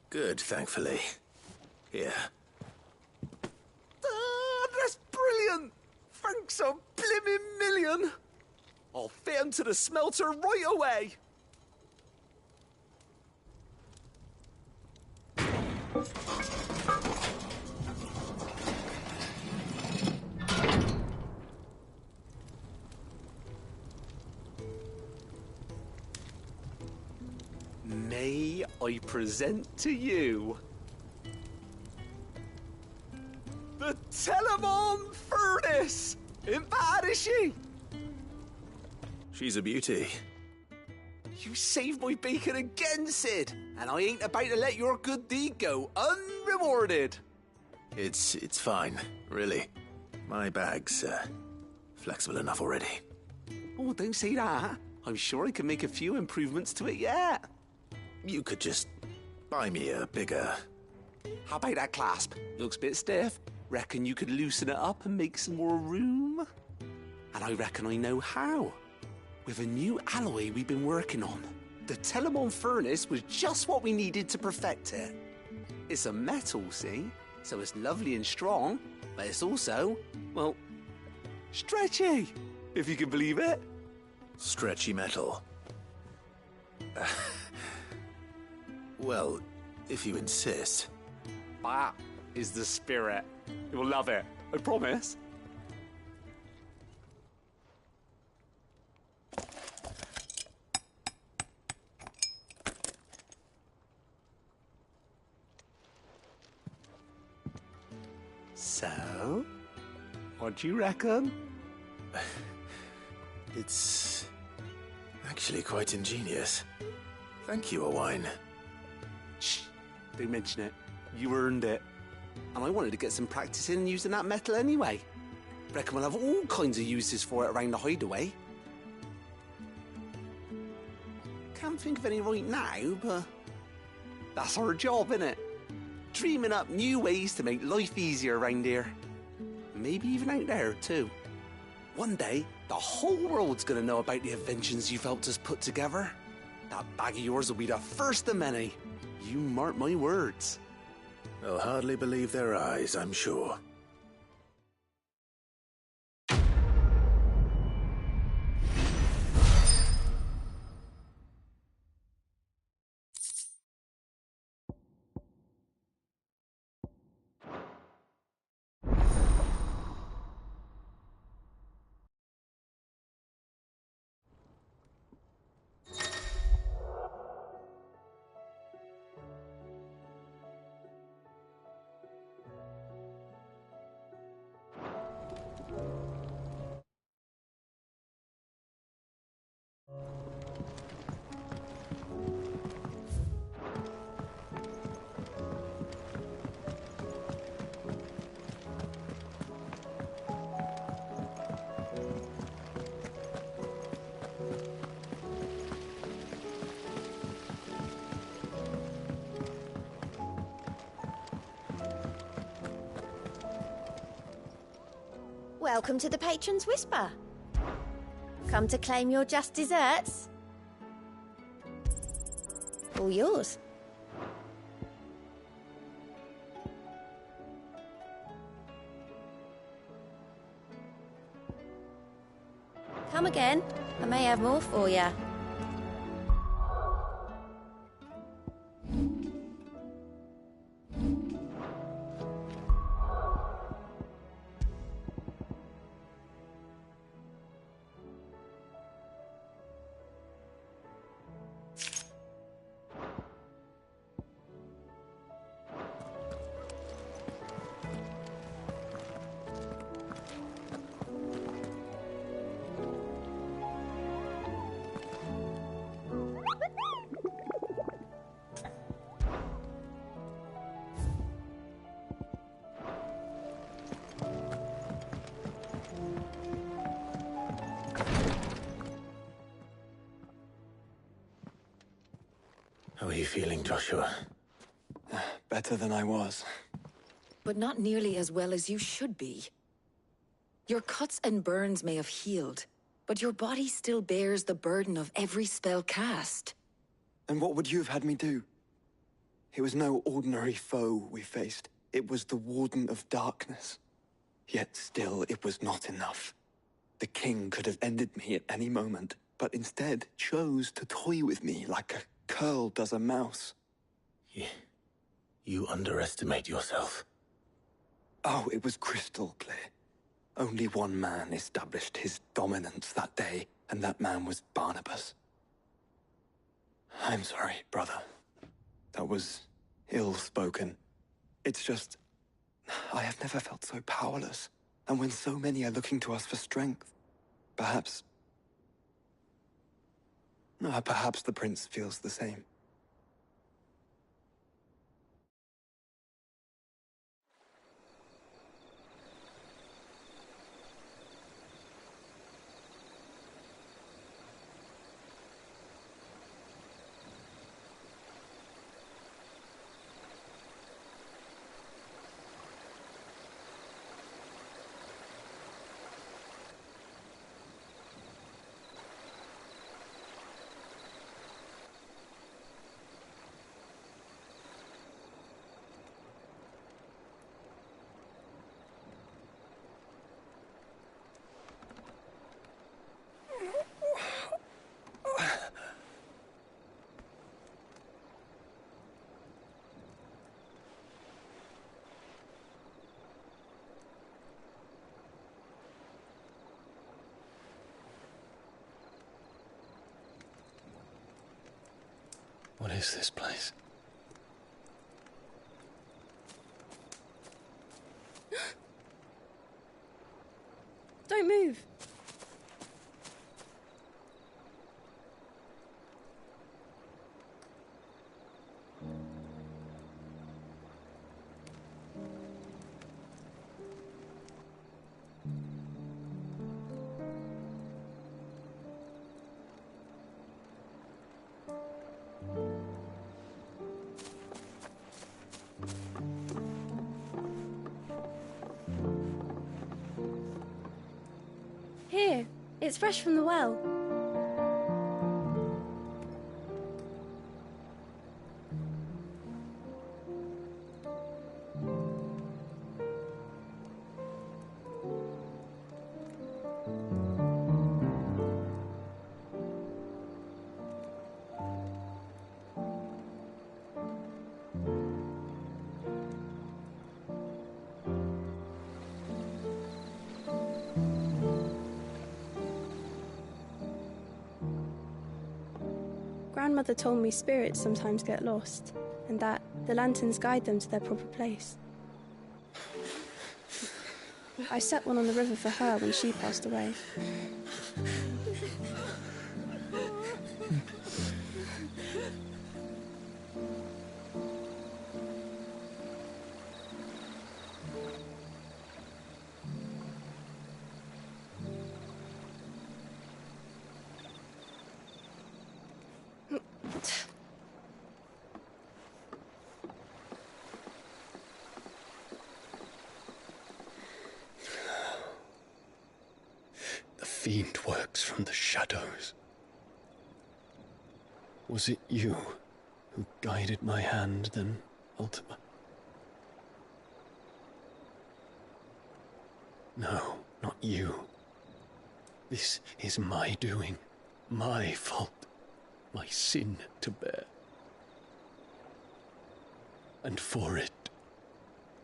[SPEAKER 3] Good, thankfully. Here.
[SPEAKER 12] Ah, that's brilliant! Thanks a blimmin' million! I'll fit 'em to the smelter right away! May I present to you the Telemon Furnace! Ain't bad, is she?
[SPEAKER 3] She's a beauty.
[SPEAKER 12] You saved my bacon again, Sid, and I ain't about to let your good deed go unrewarded.
[SPEAKER 3] It's fine, really. My bag's flexible enough already.
[SPEAKER 12] Oh, don't say that. I'm sure I can make a few improvements to it yet.
[SPEAKER 3] You could just buy me a bigger...
[SPEAKER 12] How about that clasp? Looks a bit stiff. Reckon you could loosen it up and make some more room? And I reckon I know how. With a new alloy we've been working on. The Telemon Furnace was just what we needed to perfect it. It's a metal, see? So it's lovely and strong, but it's also, well, stretchy, if you can believe it.
[SPEAKER 3] Stretchy metal. Well, if you insist.
[SPEAKER 12] That is the spirit. You'll love it, I promise. So, what do you reckon?
[SPEAKER 3] It's actually quite ingenious. Thank you, Owain.
[SPEAKER 12] Shh, don't mention it. You earned it. And I wanted to get some practice in using that metal anyway. Reckon we'll have all kinds of uses for it around the hideaway. Can't think of any right now, but that's our job, innit? Dreaming up new ways to make life easier around here. Maybe even out there, too. One day, the whole world's gonna know about the inventions you've helped us put together. That bag of yours will be the first of many. You mark my words.
[SPEAKER 3] They'll hardly believe their eyes, I'm sure.
[SPEAKER 17] Welcome to the Patron's Whisper. Come to claim your just desserts? All yours. Come again. I may have more for you.
[SPEAKER 3] you feeling, Joshua?
[SPEAKER 2] Better than I was.
[SPEAKER 13] But not nearly as well as you should be. Your cuts and burns may have healed, but your body still bears the burden of every spell cast.
[SPEAKER 2] And what would you have had me do? It was no ordinary foe we faced. It was the Warden of Darkness. Yet still, it was not enough. The king could have ended me at any moment, but instead chose to toy with me like a curl does a mouse.
[SPEAKER 3] You underestimate yourself.
[SPEAKER 2] Oh, it was crystal clear. Only one man established his dominance that day, and that man was Barnabas. I'm sorry, brother. That was ill-spoken. It's just, I have never felt so powerless. And when so many are looking to us for strength, perhaps the prince feels the same.
[SPEAKER 19] What is this place?
[SPEAKER 14] Don't move. Here, it's fresh from the well. Grandmother told me spirits sometimes get lost, and that the lanterns guide them to their proper place. I set one on the river for her when she passed away.
[SPEAKER 19] The fiend works from the shadows. Was it you who guided my hand then, Ultima? No, not you. This is my doing, my fault, my sin to bear. And for it,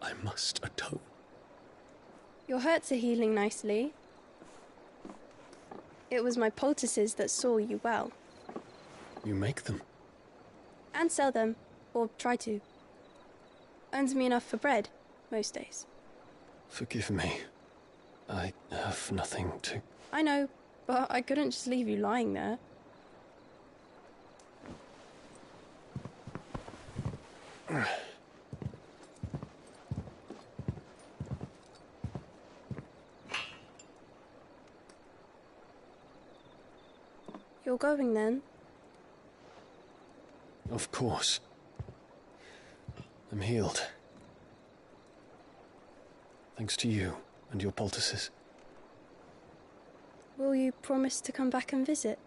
[SPEAKER 19] I must atone.
[SPEAKER 14] Your hurts are healing nicely. It was my poultices that saw you well.
[SPEAKER 19] You make them?
[SPEAKER 14] And sell them, or try to. Earns me enough for bread, most days.
[SPEAKER 19] Forgive me. I have nothing to...
[SPEAKER 14] I know, but I couldn't just leave you lying there. You're going then?
[SPEAKER 11] Of course. I'm healed. Thanks to you and your poultices.
[SPEAKER 5] Will you promise to come back and visit?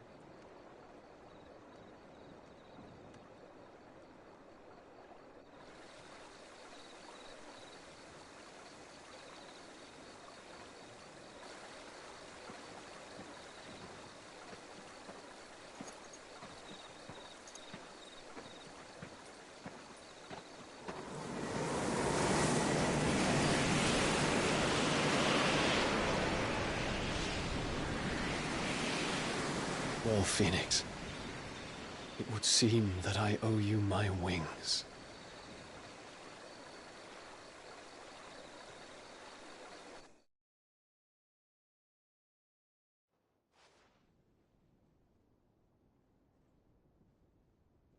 [SPEAKER 11] Well, Phoenix, it would seem that I owe you my wings.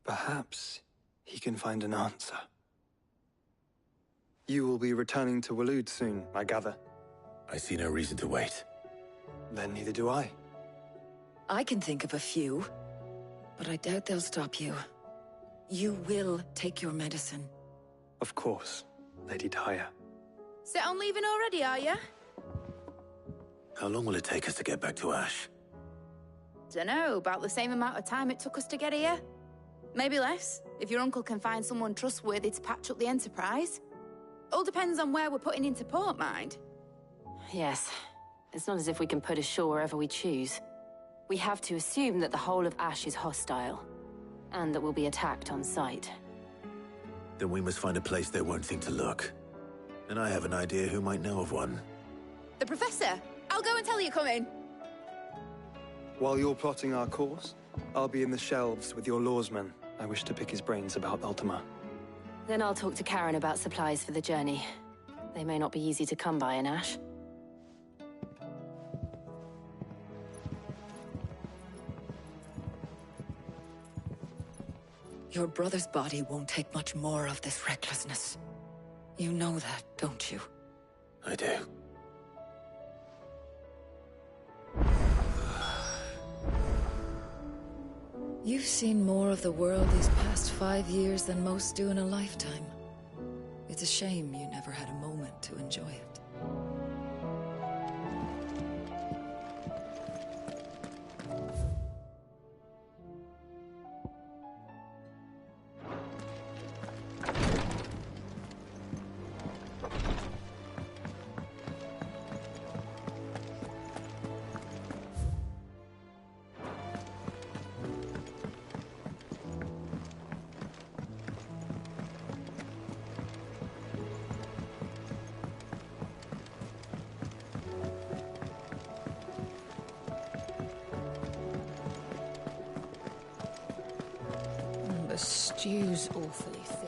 [SPEAKER 2] Perhaps he can find an answer. You will be returning to Waloed soon, I gather.
[SPEAKER 3] I see no reason to wait.
[SPEAKER 2] Then neither do I.
[SPEAKER 13] I can think of a few, but I doubt they'll stop you. You will take your medicine.
[SPEAKER 2] Of course, Lady Daya.
[SPEAKER 7] Set on leaving already, are you?
[SPEAKER 3] How long will it take us to get back to Ash?
[SPEAKER 7] Dunno, about the same amount of time it took us to get here. Maybe less, if your uncle can find someone trustworthy to patch up the Enterprise. All depends on where we're putting into port, mind.
[SPEAKER 23] Yes. It's not as if we can put ashore wherever we choose. We have to assume that the whole of Ash is hostile, and that we'll be attacked on sight.
[SPEAKER 3] Then we must find a place they won't think to look. And I have an idea who might know of one.
[SPEAKER 7] The Professor! I'll go and tell you coming.
[SPEAKER 2] While you're plotting our course, I'll be in the shelves with your lawsman. I wish to pick his brains about Ultima.
[SPEAKER 23] Then I'll talk to Karen about supplies for the journey. They may not be easy to come by in Ash.
[SPEAKER 13] Your brother's body won't take much more of this recklessness. You know that, don't you?
[SPEAKER 3] I do.
[SPEAKER 13] You've seen more of the world these past 5 years than most do in a lifetime. It's a shame you never had a moment to enjoy it.
[SPEAKER 14] The stew's awfully thin.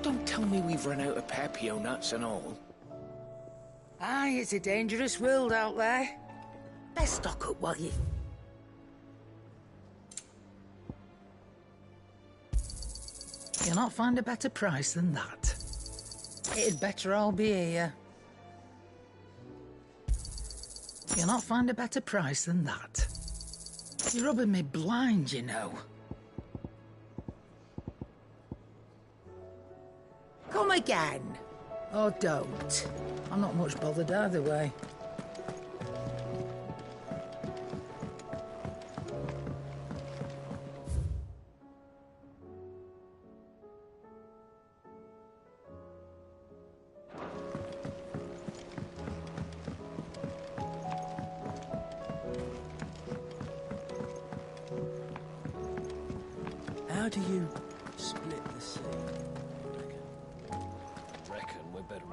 [SPEAKER 12] Don't tell me we've run out of Pepio nuts and all.
[SPEAKER 24] Aye, it's a dangerous world out there. Let's stock up while you... You'll not find a better price than that. It'd better all be here. You'll not find a better price than that. You're rubbing me blind, you know. Come again. Or don't. I'm not much bothered either way.
[SPEAKER 8] How do you split the sea? Reckon we're better.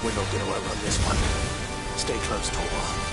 [SPEAKER 3] We're not gonna outrun this one. Stay close, Torwal.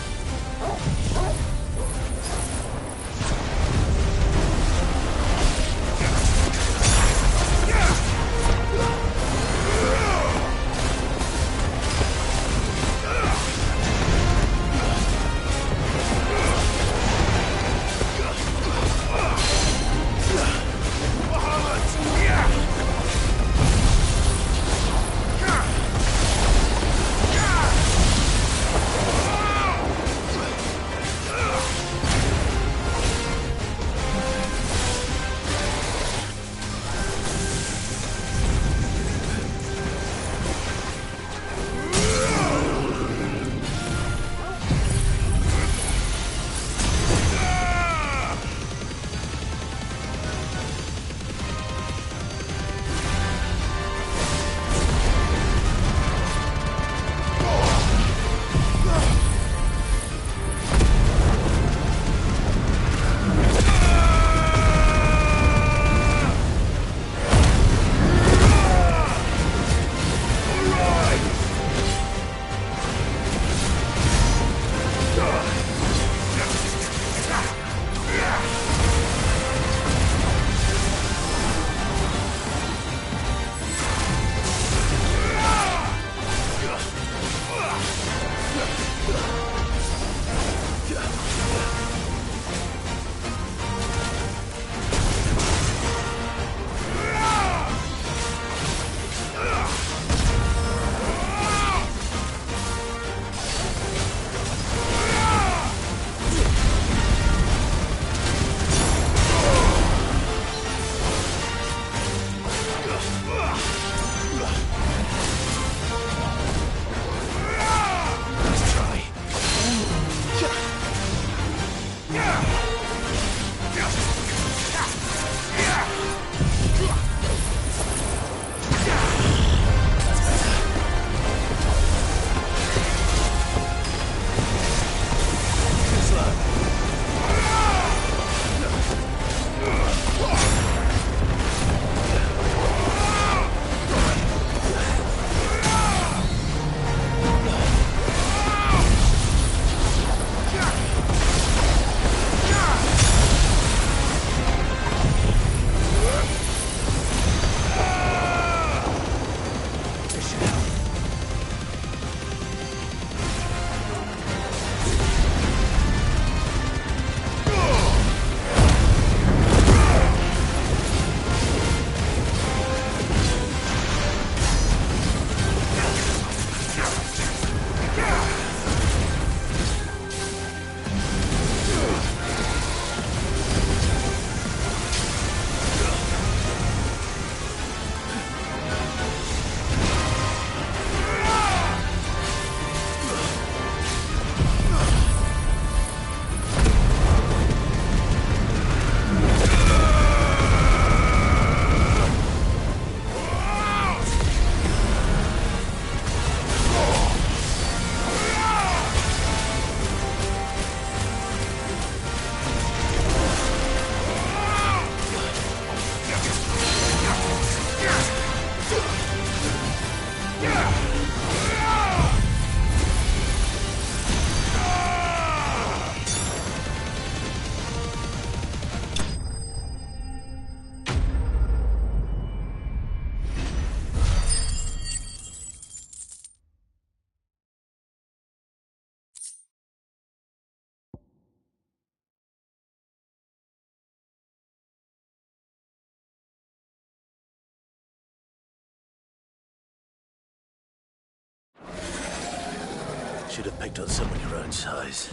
[SPEAKER 3] Should have picked on someone your own size.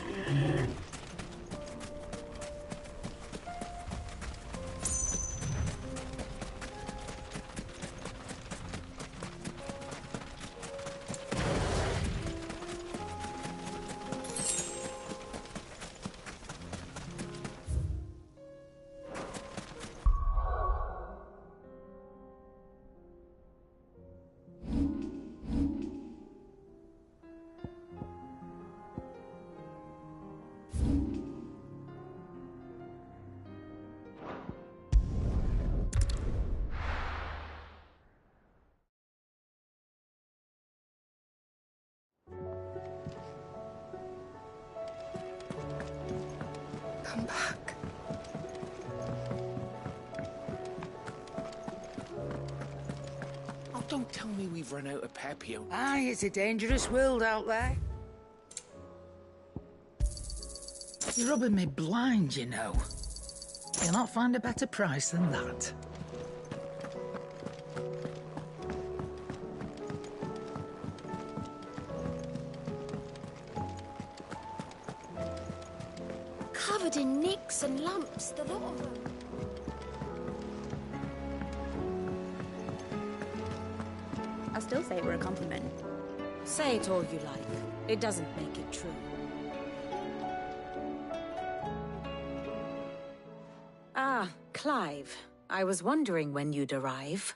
[SPEAKER 17] Come back.
[SPEAKER 8] Oh, don't tell me we've run out of Papio.
[SPEAKER 24] Aye, it's a dangerous world out there. You're rubbing me blind, you know. You'll not find a better price than that.
[SPEAKER 14] Covered in nicks and lumps, the lot of them.
[SPEAKER 7] I'll still say it were a compliment.
[SPEAKER 9] Say it all you like. It doesn't make it true. Ah, Clive. I was wondering when you'd arrive.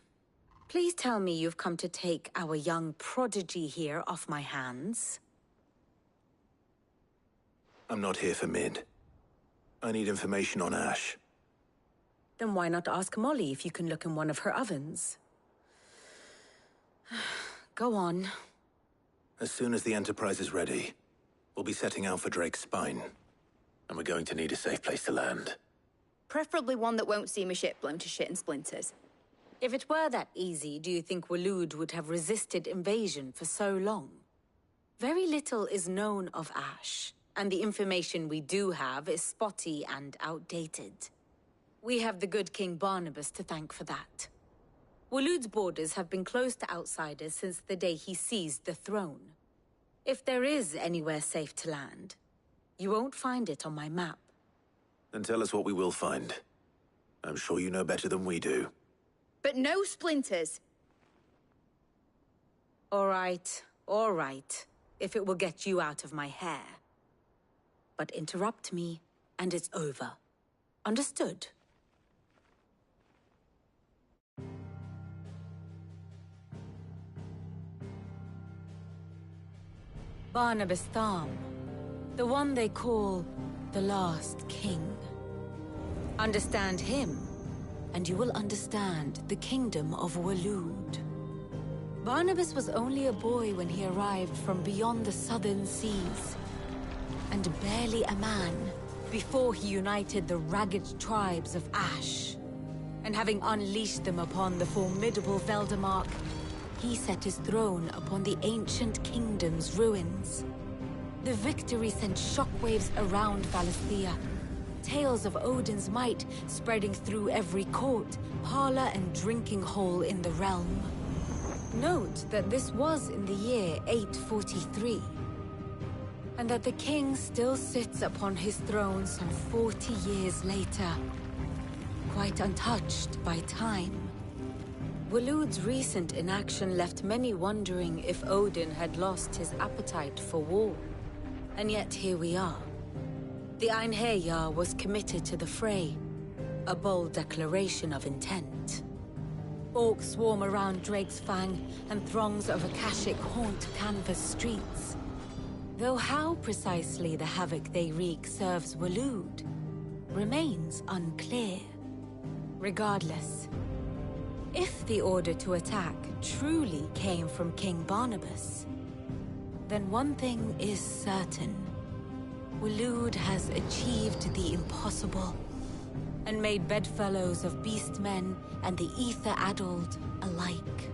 [SPEAKER 9] Please tell me you've come to take our young prodigy here off my hands.
[SPEAKER 3] I'm not here for Mid. I need information on Ash.
[SPEAKER 9] Then why not ask Molly if you can look in one of her ovens? Go on.
[SPEAKER 3] As soon as the Enterprise is ready, we'll be setting out for Drake's Spine. And we're going to need a safe place to land.
[SPEAKER 7] Preferably one that won't see my ship blown to shit and splinters.
[SPEAKER 9] If it were that easy, do you think Waloed would have resisted invasion for so long? Very little is known of Ash, and the information we do have is spotty and outdated. We have the good King Barnabas to thank for that. Waloed's borders have been closed to outsiders since the day he seized the throne. If there is anywhere safe to land, you won't find it on my map.
[SPEAKER 3] Then tell us what we will find. I'm sure you know better than we do.
[SPEAKER 7] But no splinters.
[SPEAKER 9] All right, if it will get you out of my hair. But interrupt me, and it's over. Understood? Barnabas Tharm, the one they call the Last King. Understand him, and you will understand the kingdom of Waloed. Barnabas was only a boy when he arrived from beyond the southern seas, and barely a man before he united the ragged tribes of Ash. And having unleashed them upon the formidable Veldamark, he set his throne upon the ancient kingdom's ruins. The victory sent shockwaves around Valisthea, tales of Odin's might spreading through every court, parlor, and drinking hole in the realm. Note that this was in the year 843, and that the king still sits upon his throne some 40 years later, quite untouched by time. Waloed's recent inaction left many wondering if Odin had lost his appetite for war. And yet here we are. The Einherjar was committed to the fray, a bold declaration of intent. Orcs swarm around Drake's Fang, and throngs of Akashic haunt Canvas streets. Though how precisely the havoc they wreak serves Waloed remains unclear. Regardless, if the order to attack truly came from King Barnabas, then one thing is certain. Waloed has achieved the impossible, and made bedfellows of beastmen and the ether-addled alike.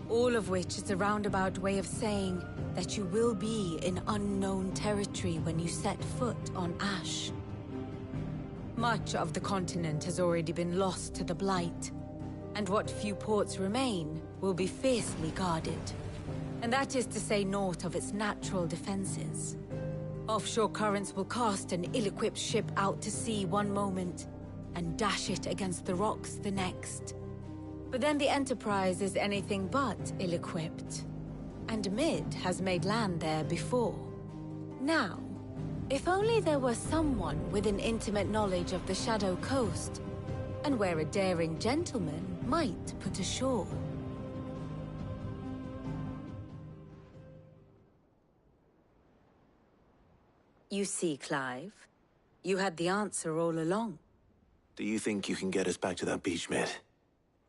[SPEAKER 9] All of which is a roundabout way of saying that you will be in unknown territory when you set foot on Ash. Much of the continent has already been lost to the Blight, and what few ports remain will be fiercely guarded. and that is to say naught of its natural defenses. Offshore currents will cast an ill-equipped ship out to sea one moment, and dash it against the rocks the next. But then the Enterprise is anything but ill-equipped. And Mid has made land there before. Now, if only there were someone with an intimate knowledge of the Shadow Coast, and where a daring gentleman might put ashore. You see, Clive, you had the answer all along.
[SPEAKER 3] Do you think you can get us back to that beach, Mid?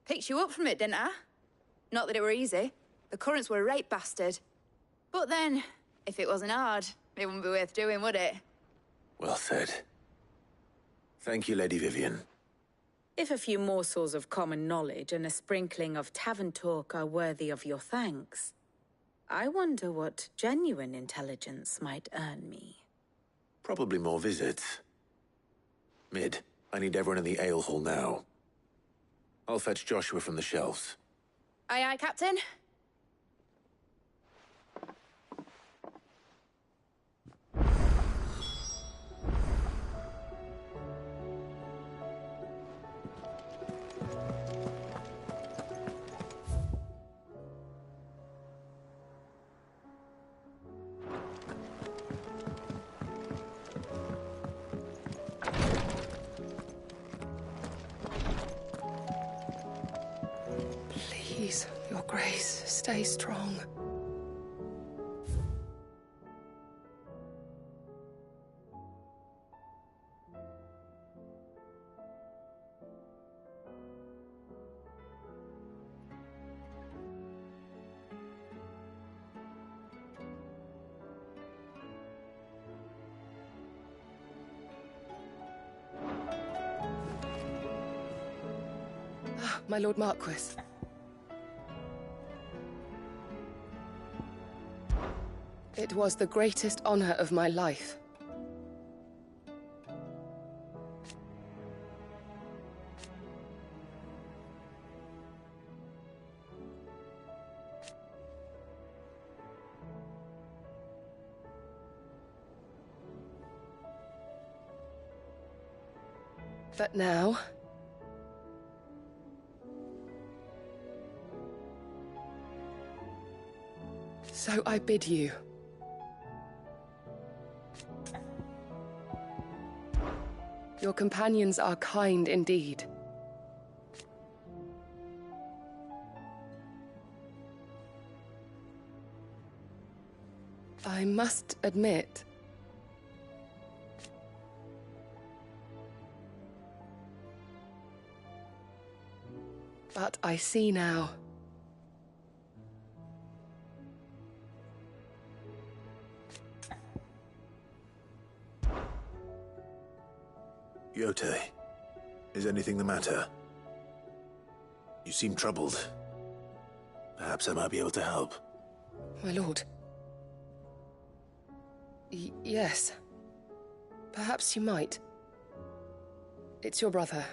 [SPEAKER 7] Picked you up from it, didn't I? Not that it were easy. The currents were a right bastard. But then, if it wasn't hard, it wouldn't be worth doing, would it?
[SPEAKER 3] Well said. Thank you, Lady Vivian.
[SPEAKER 9] If a few morsels of common knowledge and a sprinkling of tavern talk are worthy of your thanks, I wonder what genuine intelligence might earn me.
[SPEAKER 3] Probably more visits. Mid, I need everyone in the ale hall now. I'll fetch Joshua from the shelves.
[SPEAKER 7] Aye, aye, Captain.
[SPEAKER 10] Please, Your Grace, stay strong. Ah, my Lord Marquis. It was the greatest honor of my life. But now, so I bid you. Your companions are kind indeed. I must admit, but I see now.
[SPEAKER 3] Yote, is anything the matter? You seem troubled. Perhaps I might be able to help.
[SPEAKER 10] My lord. Yes. Perhaps you might. It's your brother.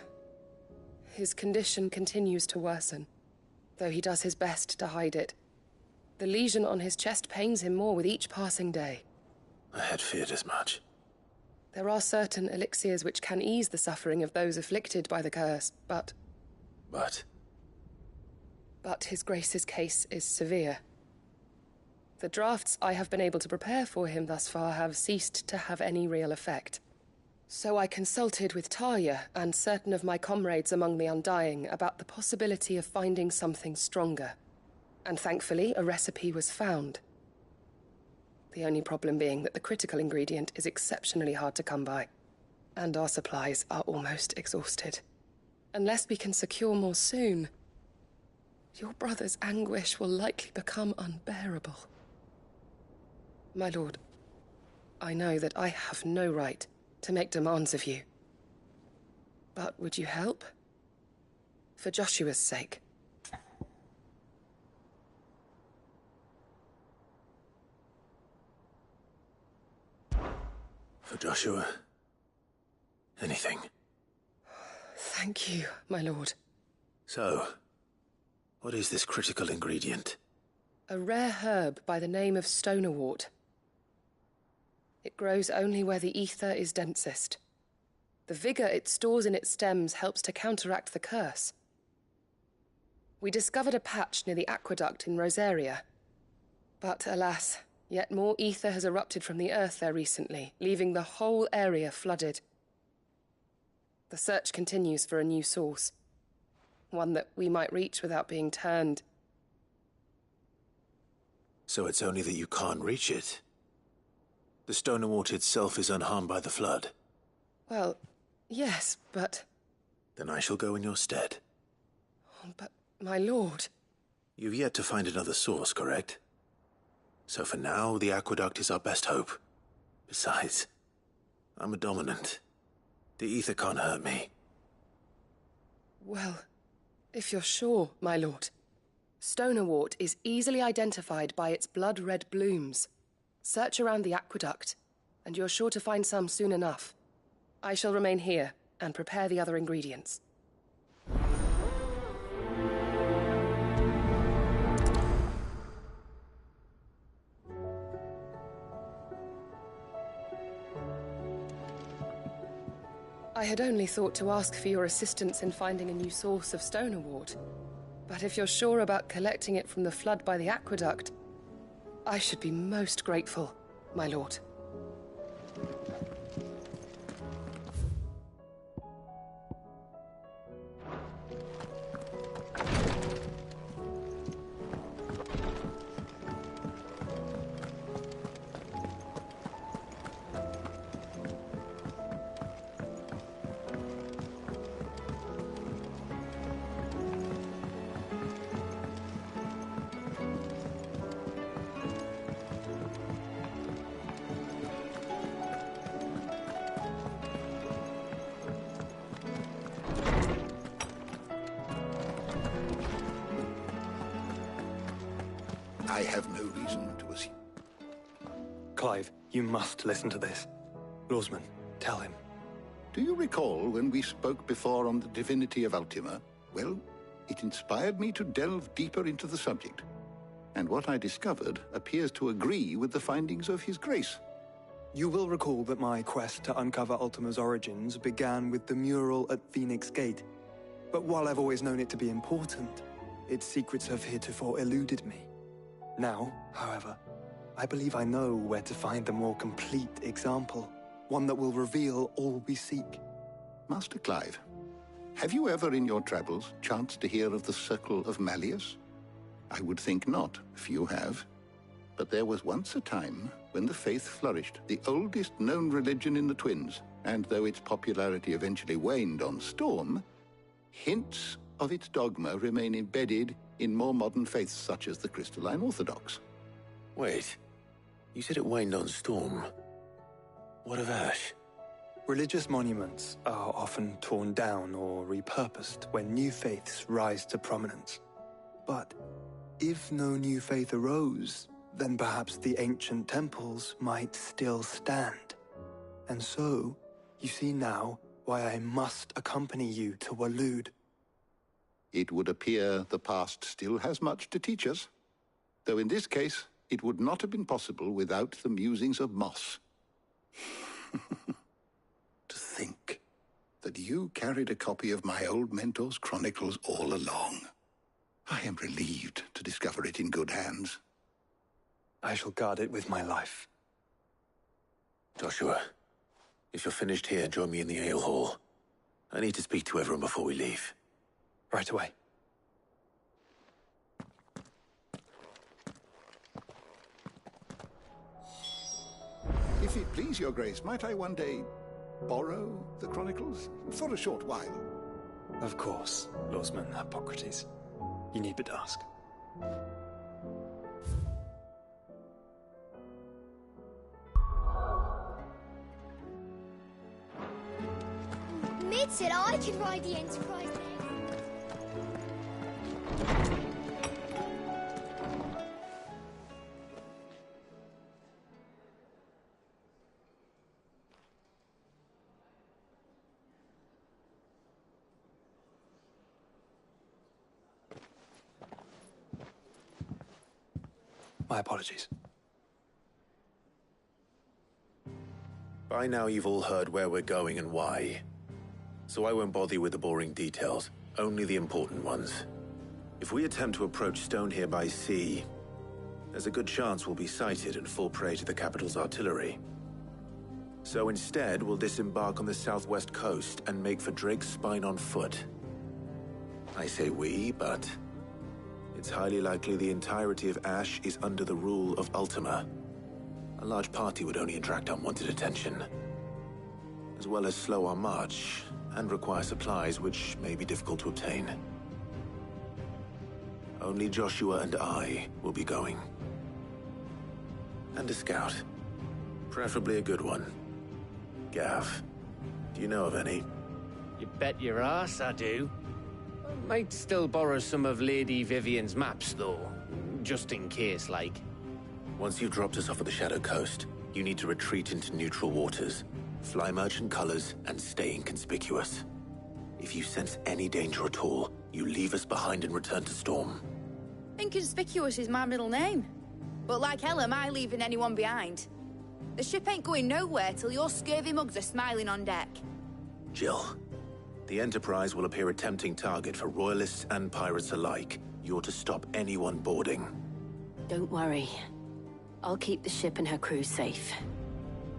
[SPEAKER 10] His condition continues to worsen, though he does his best to hide it. The lesion on his chest pains him more with each passing day.
[SPEAKER 3] I had feared as much.
[SPEAKER 10] There are certain elixirs which can ease the suffering of those afflicted by the curse, but...
[SPEAKER 3] But
[SPEAKER 10] His Grace's case is severe. The drafts I have been able to prepare for him thus far have ceased to have any real effect. So I consulted with Talia and certain of my comrades among the Undying about the possibility of finding something stronger. And thankfully, a recipe was found. The only problem being that the critical ingredient is exceptionally hard to come by, and our supplies are almost exhausted. Unless we can secure more soon, your brother's anguish will likely become unbearable. My lord, I know that I have no right to make demands of you. But would you help? For Joshua's sake.
[SPEAKER 3] For Joshua, anything.
[SPEAKER 10] Thank you, my lord.
[SPEAKER 3] So, what is this critical ingredient?
[SPEAKER 1] A rare herb by the name of stonerwort. It grows only where the ether is densest. The vigor it stores in its stems helps to counteract the curse. We discovered a patch near the aqueduct in Rosaria. But alas, yet more ether has erupted from the earth there recently, leaving the whole area flooded. The search continues for a new source. One that we might reach without being turned.
[SPEAKER 3] So it's only that you can't reach it. The Stonerwort itself is unharmed by the flood.
[SPEAKER 1] Well, yes, but...
[SPEAKER 3] Then I shall go in your stead.
[SPEAKER 1] But, my lord...
[SPEAKER 3] You've yet to find another source, correct? So for now, the aqueduct is our best hope. Besides, I'm a dominant. The ether can't hurt me.
[SPEAKER 1] Well, if you're sure, my lord. Stonerwort is easily identified by its blood-red blooms. Search around the aqueduct, and you're sure to find some soon enough. I shall remain here and prepare the other ingredients. I had only thought to ask for your assistance in finding a new source of stonerwort. But if you're sure about collecting it from the flood by the aqueduct, I should be most grateful, my lord.
[SPEAKER 6] I have no reason to assume.
[SPEAKER 2] Clive, you must listen to this. Lawsman, tell him.
[SPEAKER 6] Do you recall when we spoke before on the divinity of Ultima? Well, it inspired me to delve deeper into the subject. And what I discovered appears to agree with the findings of His Grace.
[SPEAKER 2] You will recall that my quest to uncover Ultima's origins began with the mural at Phoenix Gate. But while I've always known it to be important, its secrets have heretofore eluded me. Now, however, I believe I know where to find the more complete example, one that will reveal all we seek.
[SPEAKER 6] Master Clive, have you ever in your travels chanced to hear of the Circle of Malleus? I would think not, if you have. But there was once a time when the faith flourished, the oldest known religion in the Twins, and though its popularity eventually waned on Storm, hints of its dogma remain embedded in more modern faiths such as the Crystalline Orthodox.
[SPEAKER 3] Wait, you said it waned on Storm. What of Ash?
[SPEAKER 2] Religious monuments are often torn down or repurposed when new faiths rise to prominence. But if no new faith arose, then perhaps the ancient temples might still stand. And so, you see now why I must accompany you to Waloed.
[SPEAKER 6] It would appear the past still has much to teach us, though in this case, it would not have been possible without the musings of Moss. To think that you carried a copy of my old mentor's chronicles all along. I am relieved to discover it in good hands.
[SPEAKER 2] I shall guard it with my life.
[SPEAKER 3] Joshua, if you're finished here, join me in the ale hall. I need to speak to everyone before we leave.
[SPEAKER 2] Right away.
[SPEAKER 6] If it please your grace, might I one day borrow the chronicles for a short while?
[SPEAKER 2] Of course, Lawsman Hippocrates. You need but ask.
[SPEAKER 16] Mid said I could ride the Enterprise next.
[SPEAKER 2] My apologies.
[SPEAKER 3] By now you've all heard where we're going and why. So I won't bother you with the boring details, only the important ones. If we attempt to approach Stone here by sea, there's a good chance we'll be sighted and fall prey to the capital's artillery. So instead, we'll disembark on the southwest coast and make for Drake's Spine on foot. I say we, but it's highly likely the entirety of Ash is under the rule of Ultima. A large party would only attract unwanted attention, as well as slow our march and require supplies which may be difficult to obtain. Only Joshua and I will be going. And a scout. Preferably a good one. Gav, do you know of any?
[SPEAKER 15] You bet your ass I do. Might still borrow some of Lady Vivian's maps, though. Just in case, like.
[SPEAKER 3] Once you've dropped us off at the Shadow Coast, you need to retreat into neutral waters, fly merchant colors, and stay inconspicuous. If you sense any danger at all, you leave us behind and return to Storm.
[SPEAKER 7] Inconspicuous is my middle name. But like hell am I leaving anyone behind. The ship ain't going nowhere till your scurvy mugs are smiling on deck.
[SPEAKER 3] Jill, the Enterprise will appear a tempting target for royalists and pirates alike. You're to stop anyone boarding.
[SPEAKER 23] Don't worry. I'll keep the ship and her crew safe.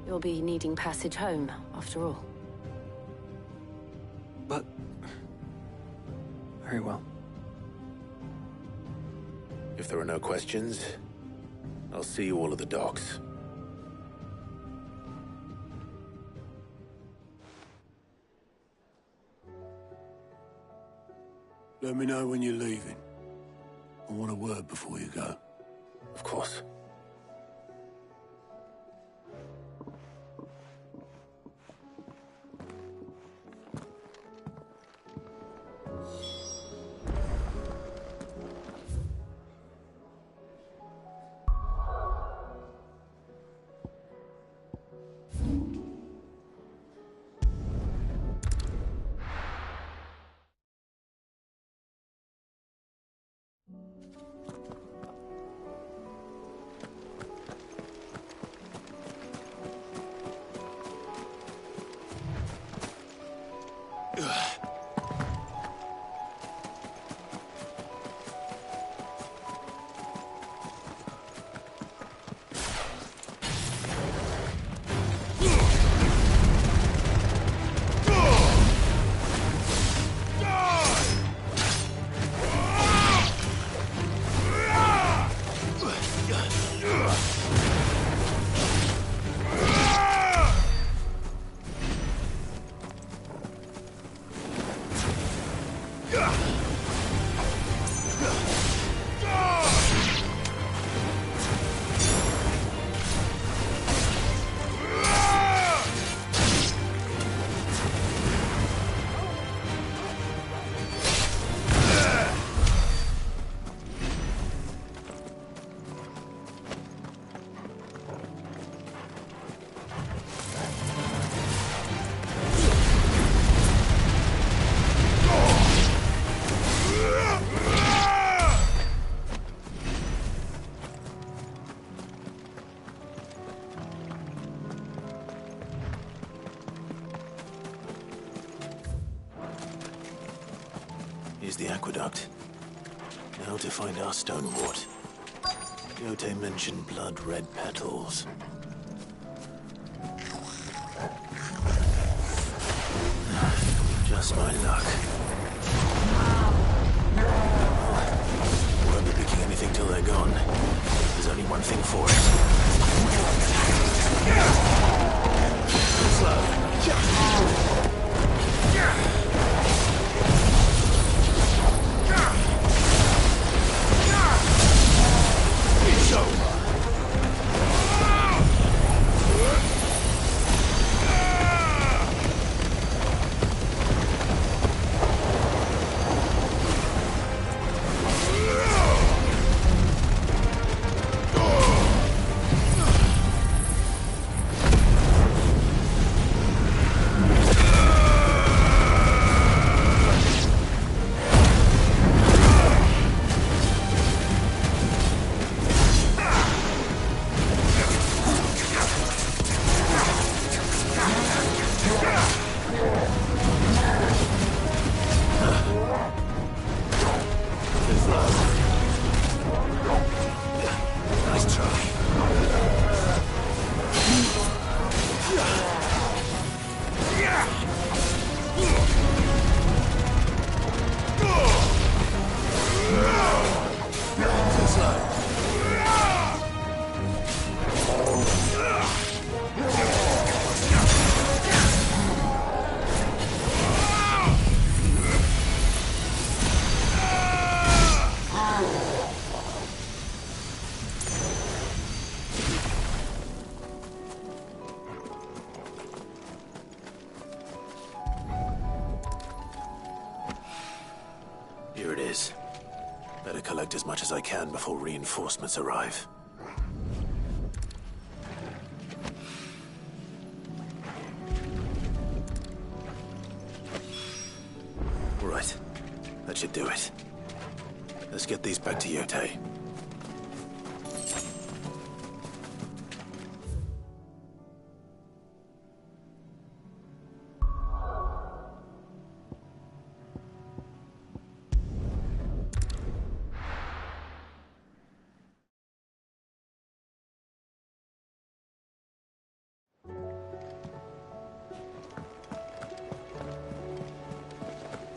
[SPEAKER 23] You'll be needing passage home, after all.
[SPEAKER 2] But... very well.
[SPEAKER 3] If there are no questions, I'll see you all at the docks.
[SPEAKER 20] Let me know when you're leaving. I want a word before you go.
[SPEAKER 3] Of course. Here's the aqueduct. Now to find our stonewort. Yote mentioned blood-red petals. Just my luck. Won't be picking anything till they're gone. There's only one thing for it. Slow. It's over. is. Better collect as much as I can before reinforcements arrive. Right. That should do it. Let's get these back to Yotei.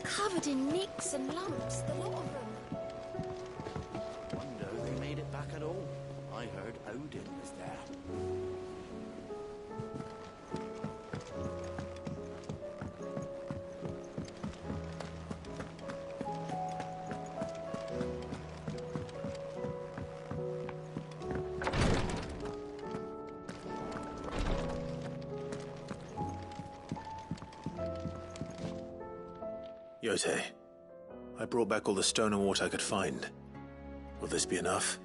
[SPEAKER 16] Covered in nicks and lumps, the lot of them.
[SPEAKER 8] Wonder they made it back at all. I heard Odin was there.
[SPEAKER 3] Yotei, I brought back all the stone and water I could find. Will this be enough?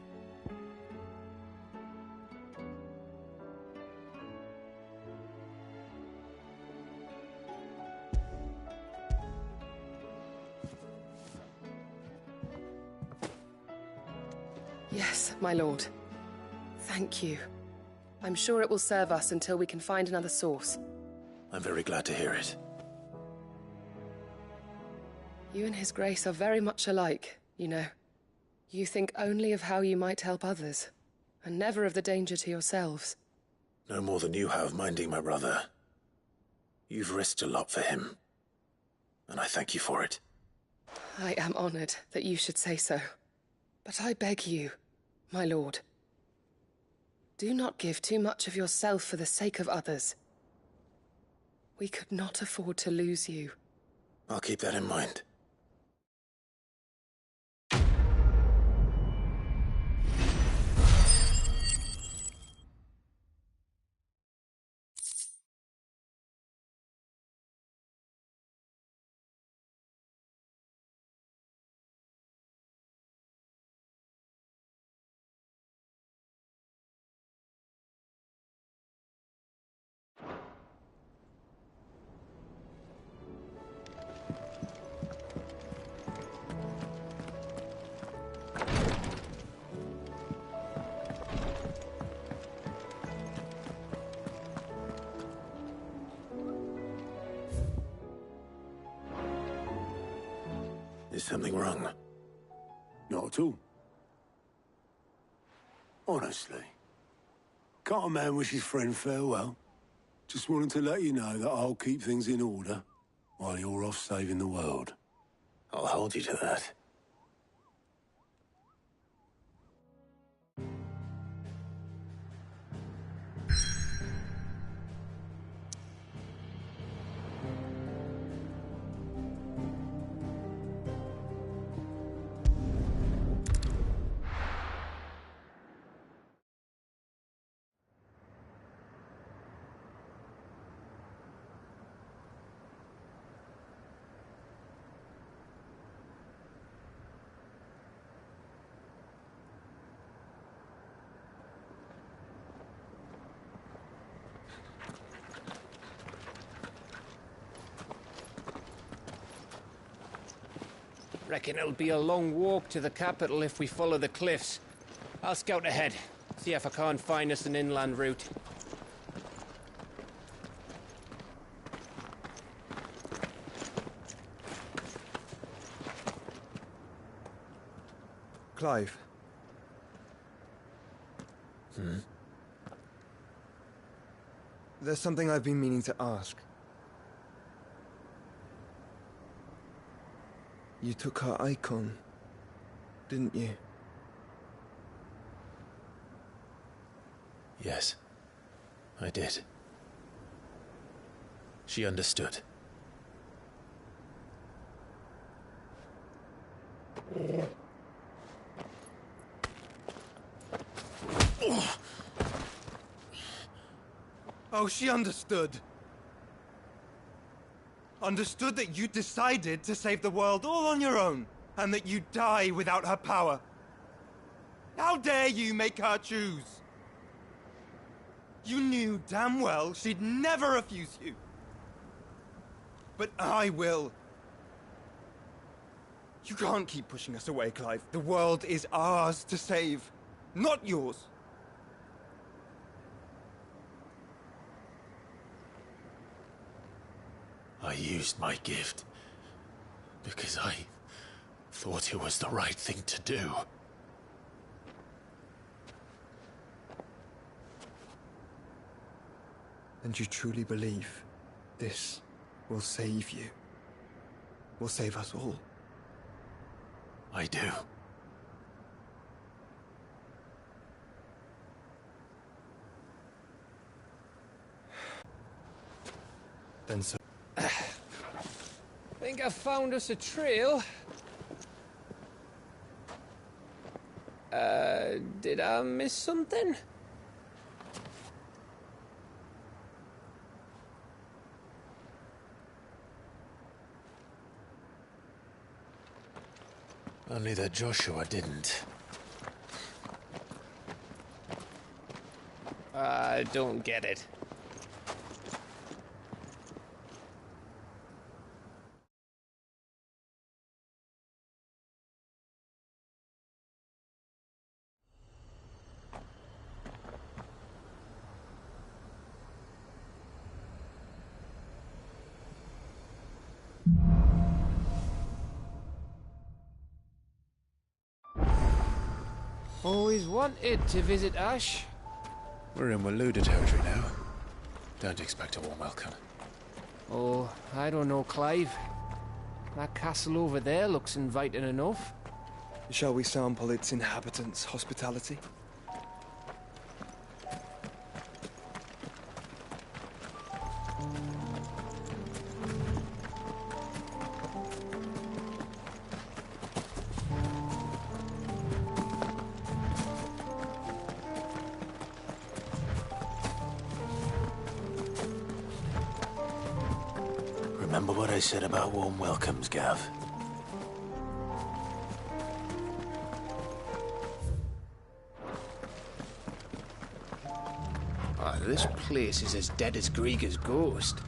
[SPEAKER 1] Yes, my lord. Thank you. I'm sure it will serve us until we can find another source.
[SPEAKER 3] I'm very glad to hear it.
[SPEAKER 1] You and His Grace are very much alike, you know. You think only of how you might help others, and never of the danger to yourselves.
[SPEAKER 3] No more than you have minding my brother. You've risked a lot for him, and I thank you for it.
[SPEAKER 1] I am honored that you should say so. But I beg you, my lord, do not give too much of yourself for the sake of others. We could not afford to lose you.
[SPEAKER 3] I'll keep that in mind. Is something wrong?
[SPEAKER 4] Not at all. Honestly. Can't a man wish his friend farewell? Just wanted to let you know that I'll keep things in order while you're off saving the world.
[SPEAKER 3] I'll hold you to that.
[SPEAKER 15] Reckon it'll be a long walk to the capital if we follow the cliffs. I'll scout ahead, see if I can't find us an inland route.
[SPEAKER 18] Clive. There's something I've been meaning to ask. You took her icon, didn't you?
[SPEAKER 3] Yes, I did. She understood.
[SPEAKER 18] Oh, she understood. Understood that you decided to save the world all on your own. and that you die without her power. How dare you make her choose? You knew damn well she'd never refuse you. But I will. You can't keep pushing us away, Clive. The world is ours to save, not yours.
[SPEAKER 3] I used my gift because I thought it was the right thing to do.
[SPEAKER 2] And you truly believe this will save you? Will save us all?
[SPEAKER 3] I do.
[SPEAKER 2] Then so.
[SPEAKER 15] Think I found us a trail. Did I miss something?
[SPEAKER 3] Only that Joshua didn't.
[SPEAKER 15] I don't get it. Always wanted to visit Ash.
[SPEAKER 3] We're in Waluda territory now. Don't expect a warm welcome.
[SPEAKER 15] Oh, I don't know, Clive. That castle over there looks inviting enough.
[SPEAKER 2] Shall we sample its inhabitants' hospitality?
[SPEAKER 3] Remember what I said about warm welcomes, Gav?
[SPEAKER 15] Oh, this place is as dead as Grieger's ghost.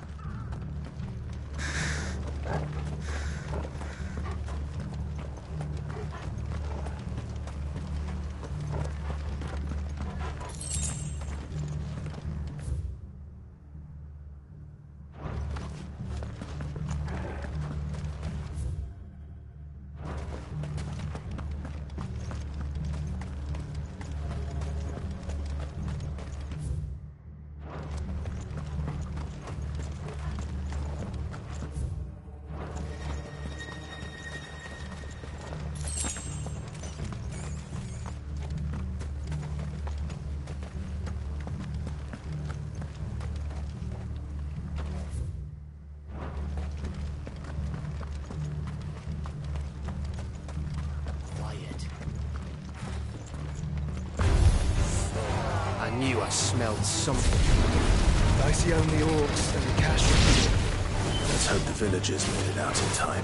[SPEAKER 15] I knew I smelled something.
[SPEAKER 2] I see only orcs and the cash.
[SPEAKER 3] Let's hope the villagers made it out in time.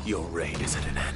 [SPEAKER 3] Your reign is at an end.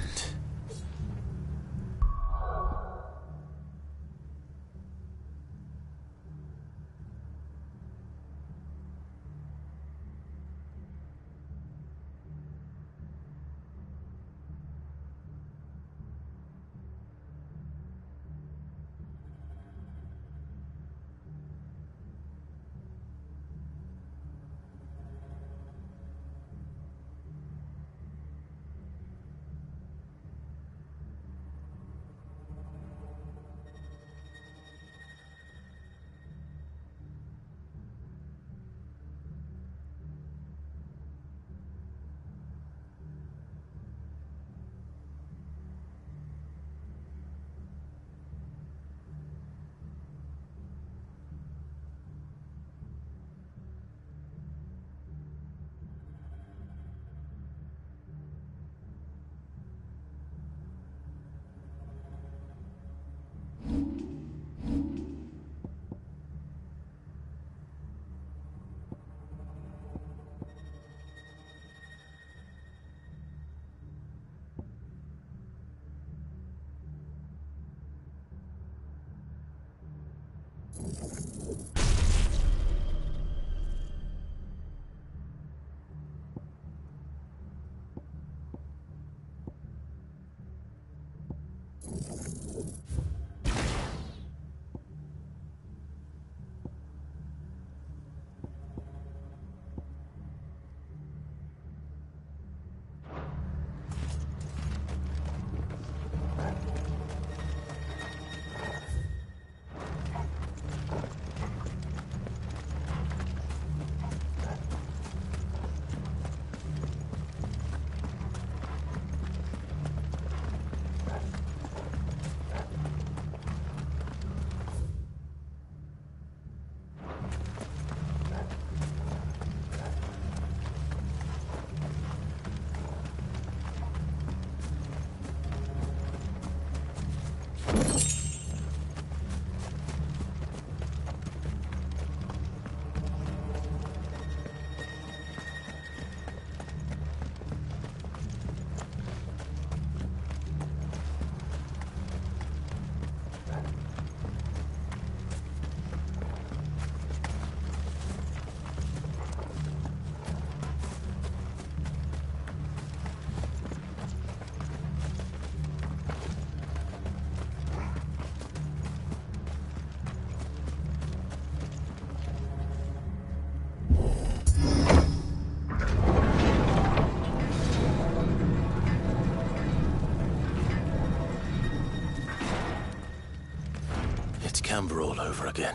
[SPEAKER 3] Camber all over again.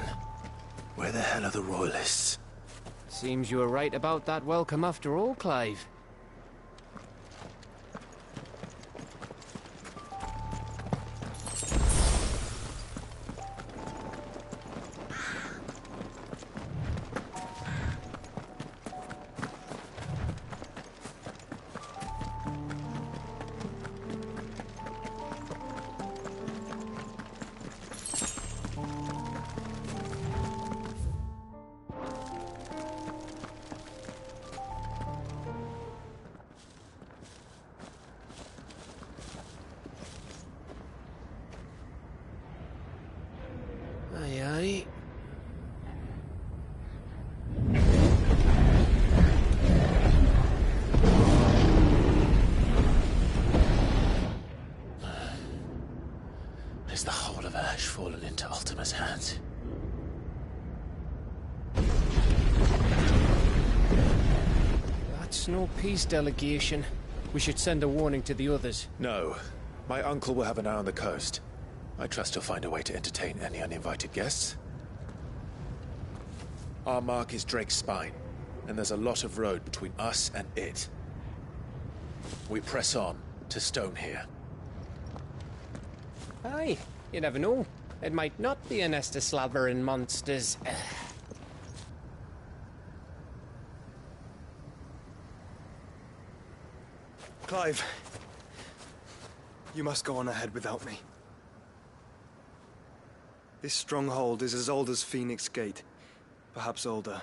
[SPEAKER 3] Where the hell are the Royalists?
[SPEAKER 15] Seems you were right about that welcome after all, Clive.
[SPEAKER 11] Aye, aye.
[SPEAKER 3] Is the whole of Ash fallen into Ultima's hands?
[SPEAKER 15] That's no peace delegation. We should send a warning to the others.
[SPEAKER 3] No. My uncle will have an eye on the coast. I trust he'll find a way to entertain any uninvited guests. Our mark is Drake's Spine, and there's a lot of road between us and it. We press on to Stone here.
[SPEAKER 15] Aye, you never know. It might not be a nest of slabbering monsters.
[SPEAKER 2] Clive, you must go on ahead without me. This stronghold is as old as Phoenix Gate, perhaps older.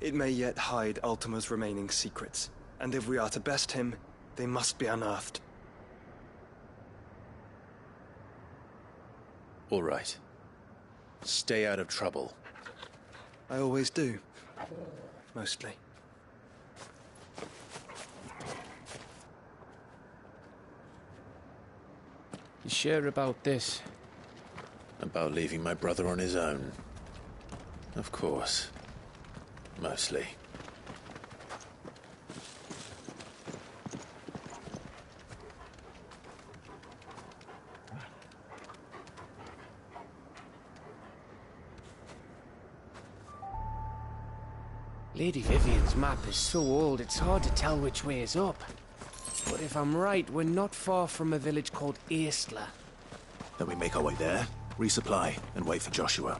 [SPEAKER 2] It may yet hide Ultima's remaining secrets, and if we are to best him,
[SPEAKER 5] They must be unearthed.
[SPEAKER 3] All right. Stay out of trouble.
[SPEAKER 5] I always do. Mostly.
[SPEAKER 15] You sure about this?
[SPEAKER 3] About leaving my brother on his own. Of course. Mostly.
[SPEAKER 15] Lady Vivian's map is so old it's hard to tell which way is up. But if I'm right, we're not far from a village called Aistla.
[SPEAKER 3] Then we make our way there, resupply, and wait for Joshua.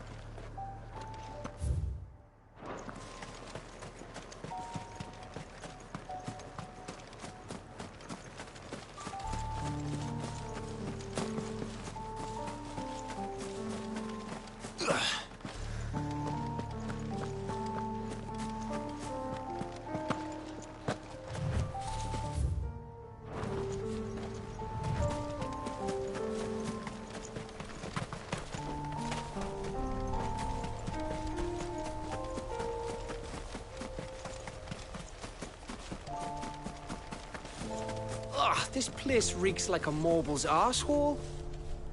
[SPEAKER 15] This place reeks like a moble's arsehole.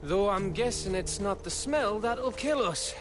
[SPEAKER 15] Though I'm guessing it's not the smell that'll kill us.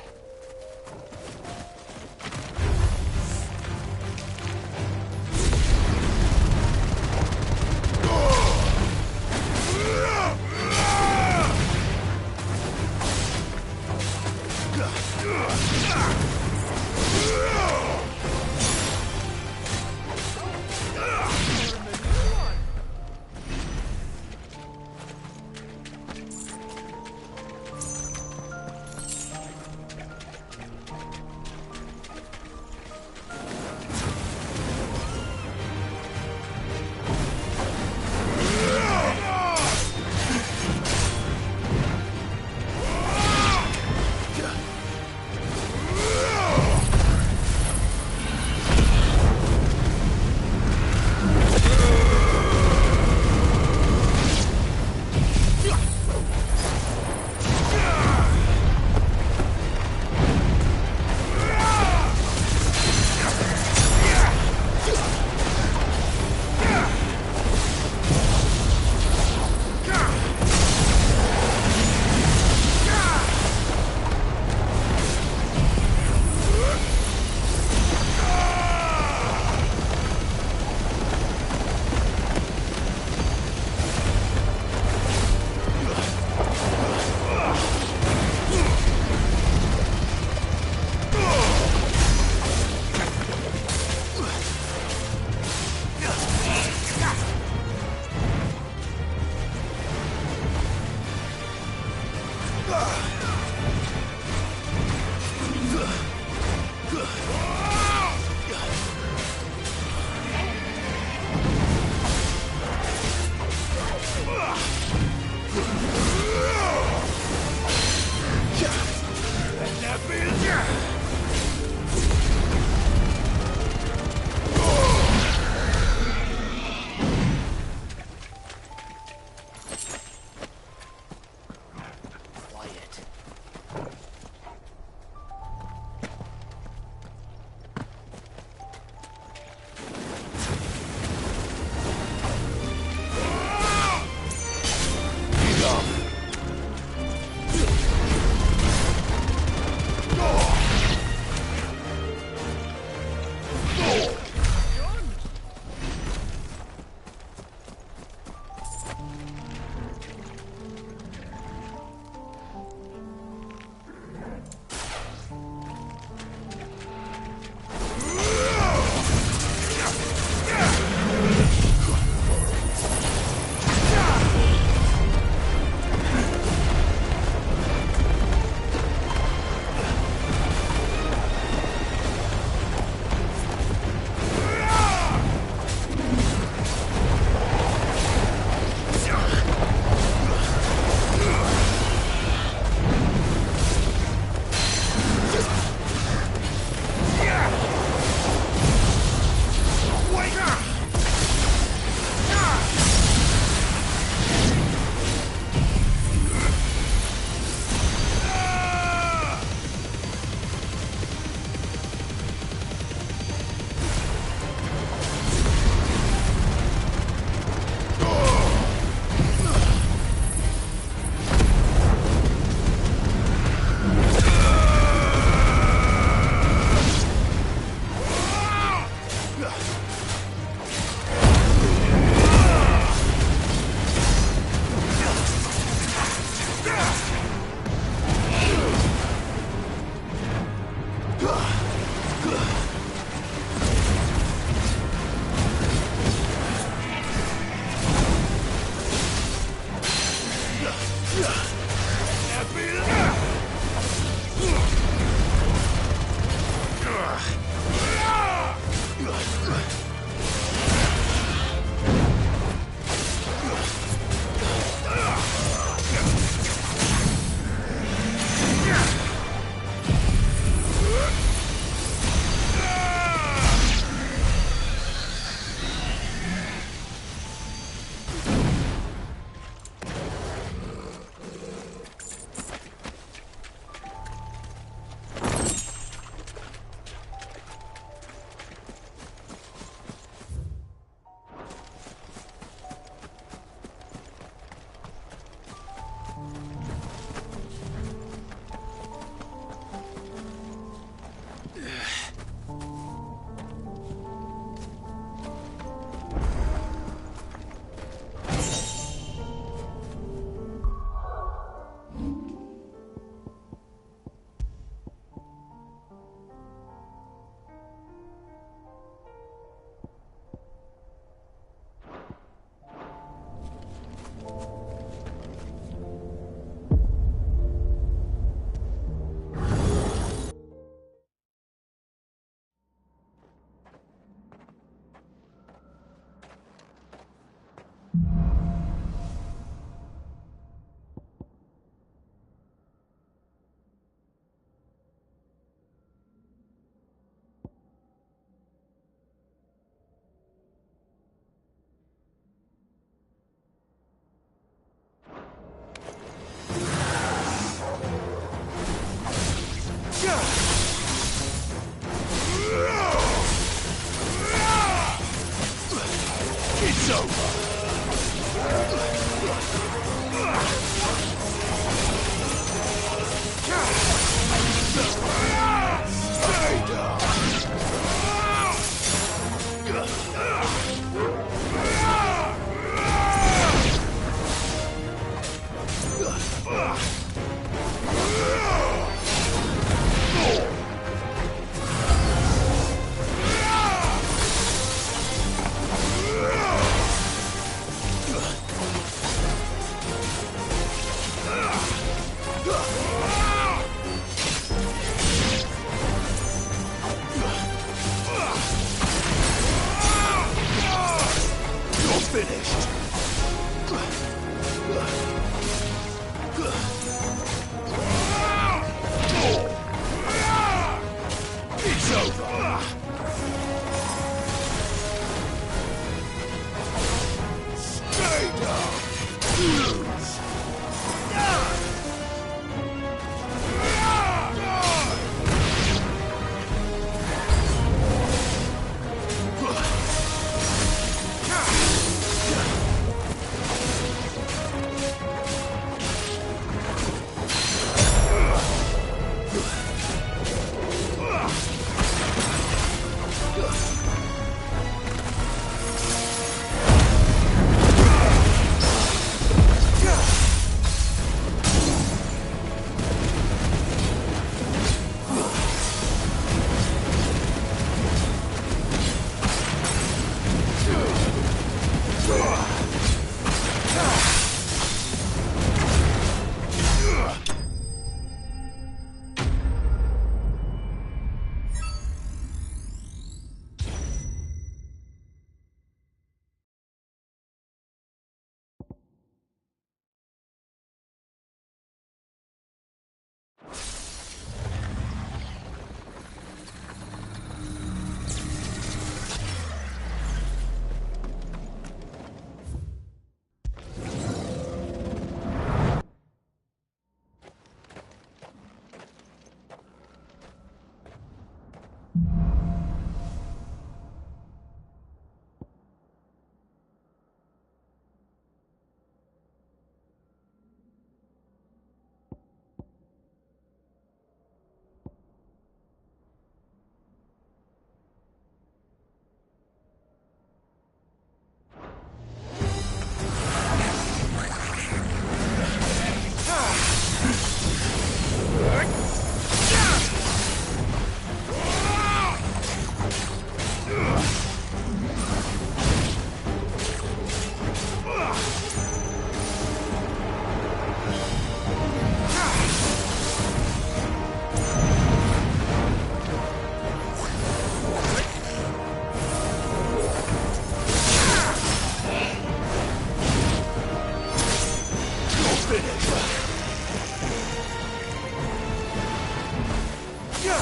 [SPEAKER 12] Let's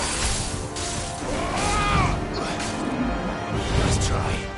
[SPEAKER 12] try.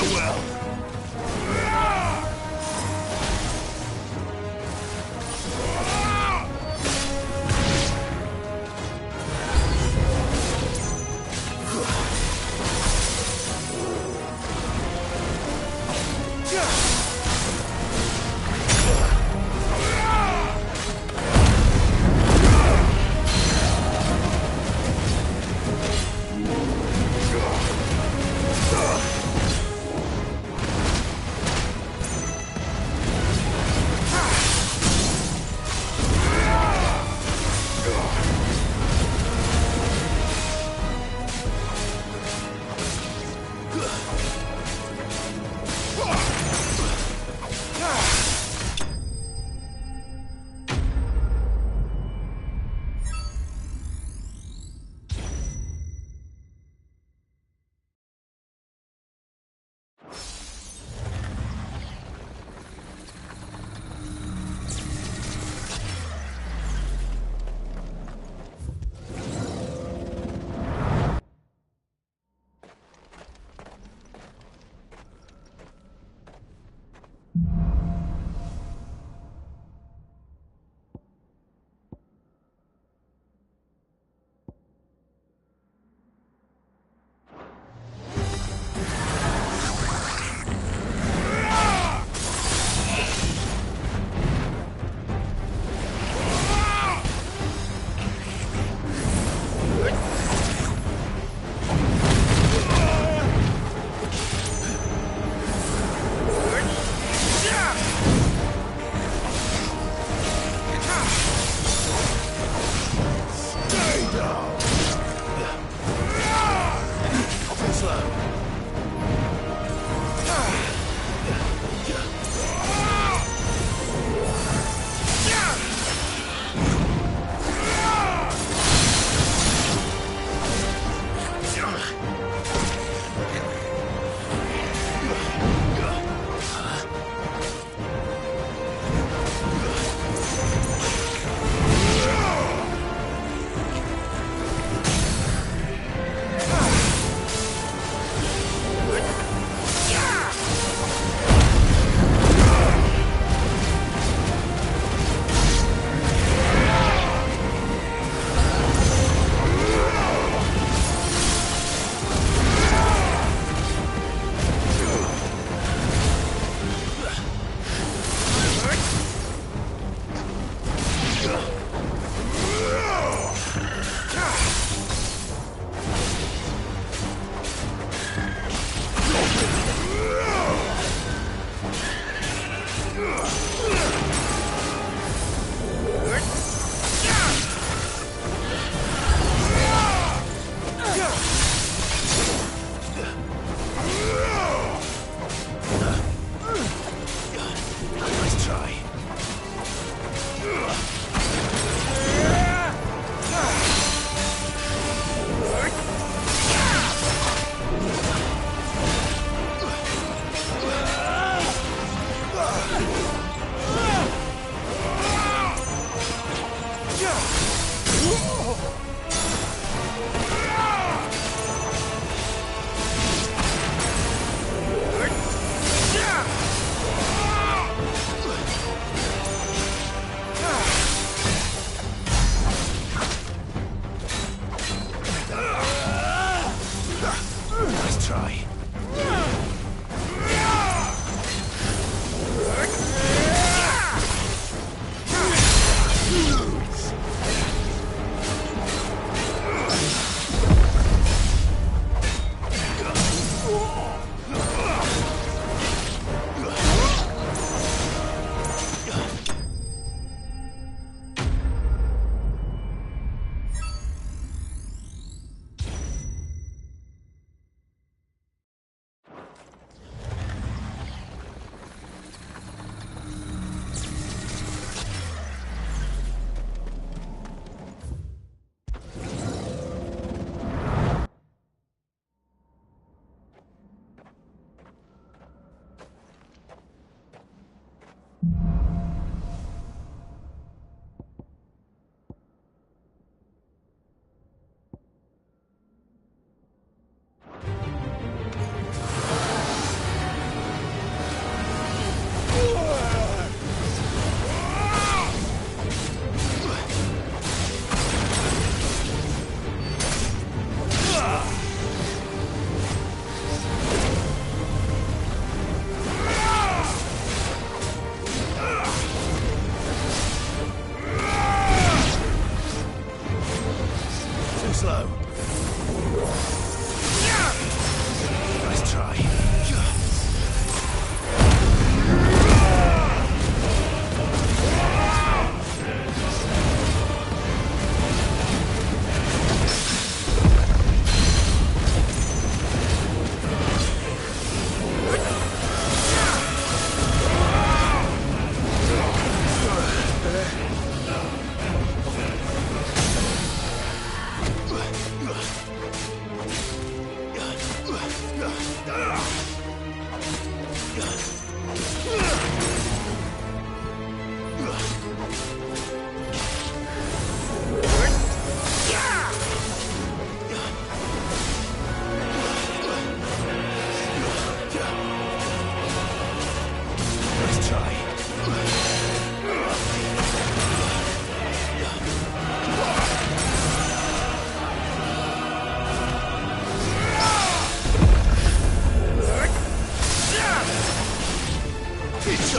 [SPEAKER 4] Farewell.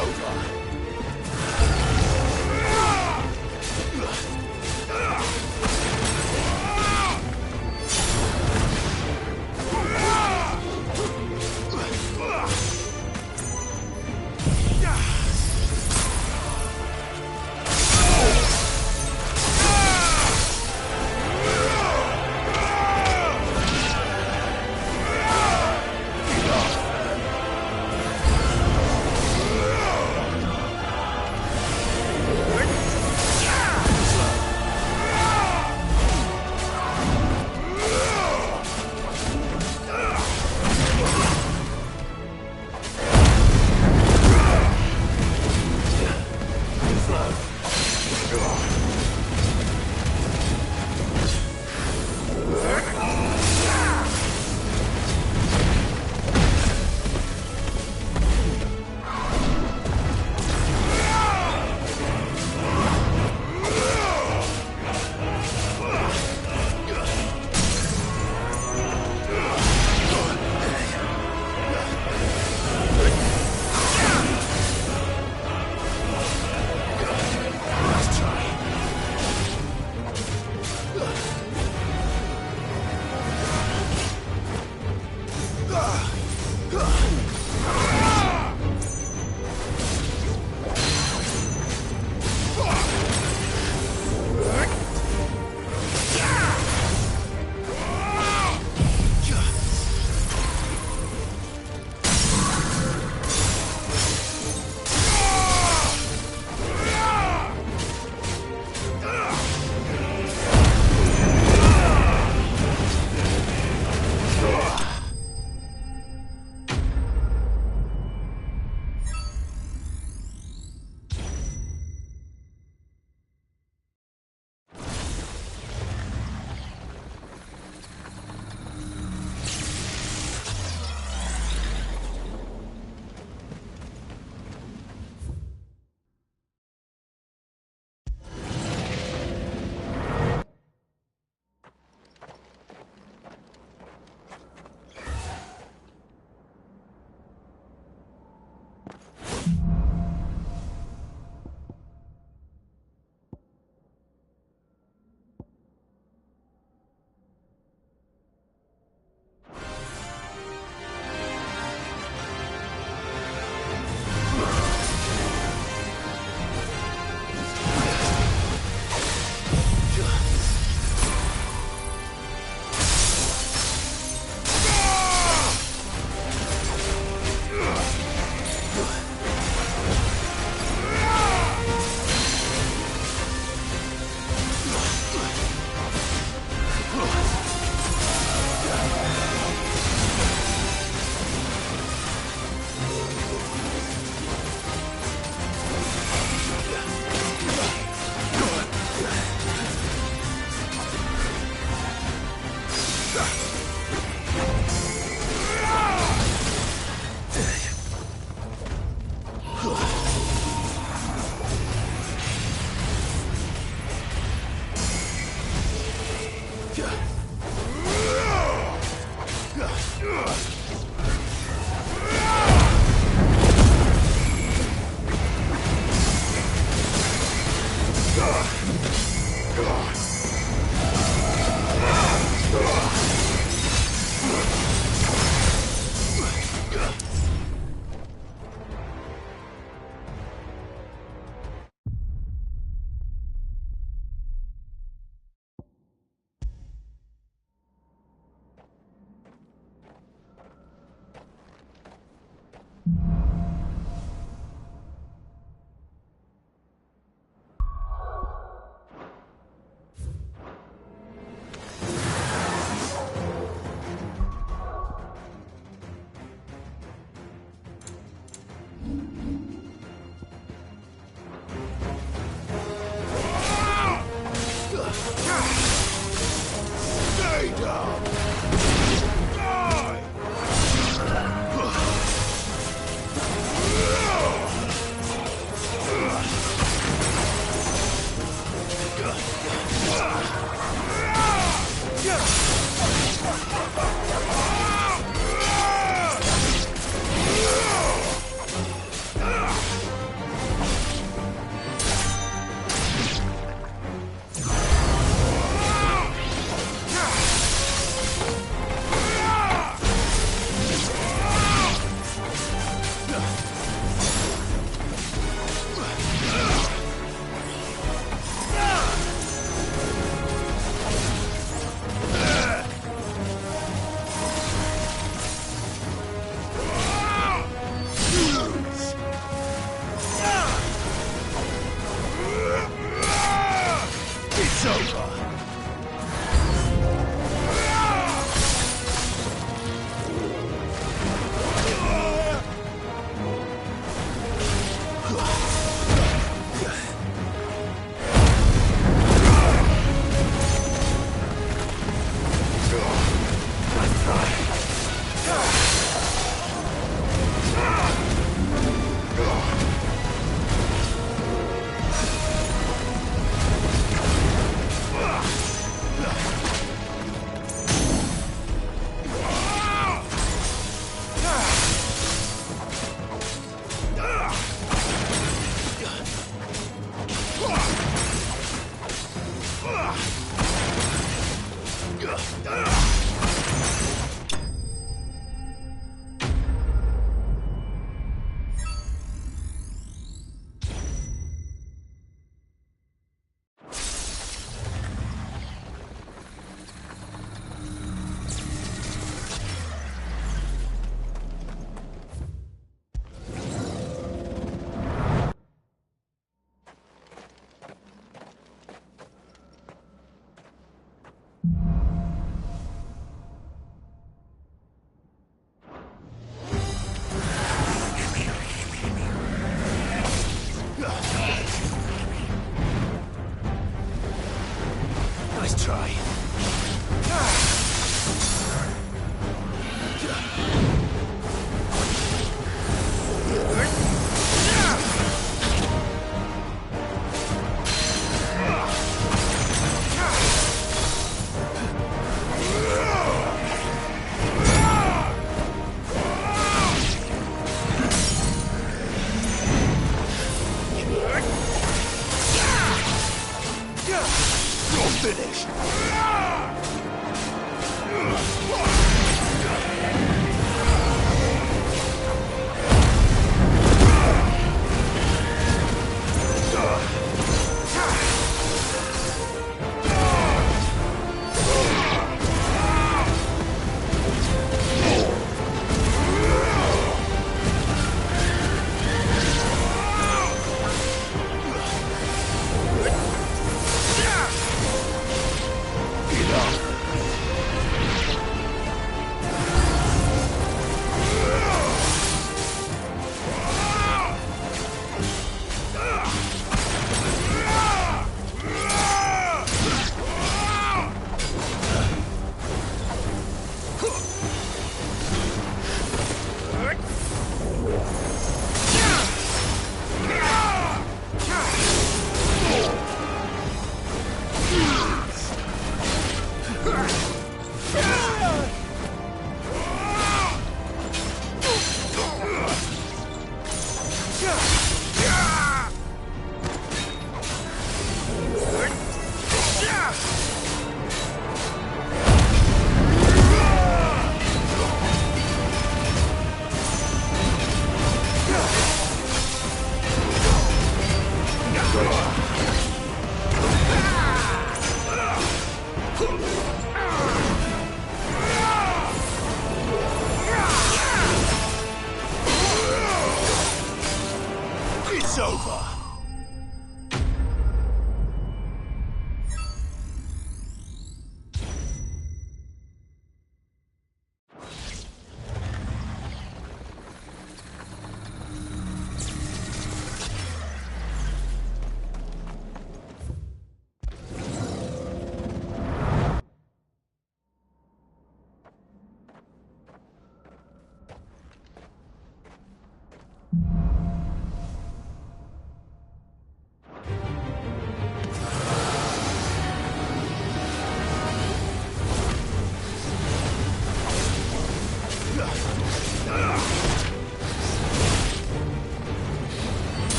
[SPEAKER 6] over.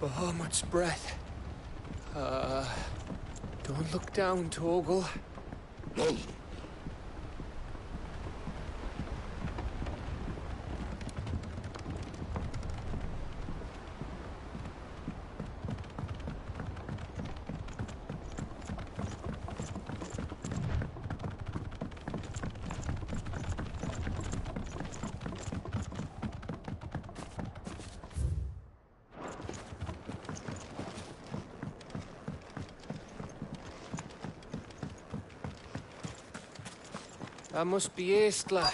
[SPEAKER 15] Oh, much breath. Don't look down, Torgal. That must be Aistla.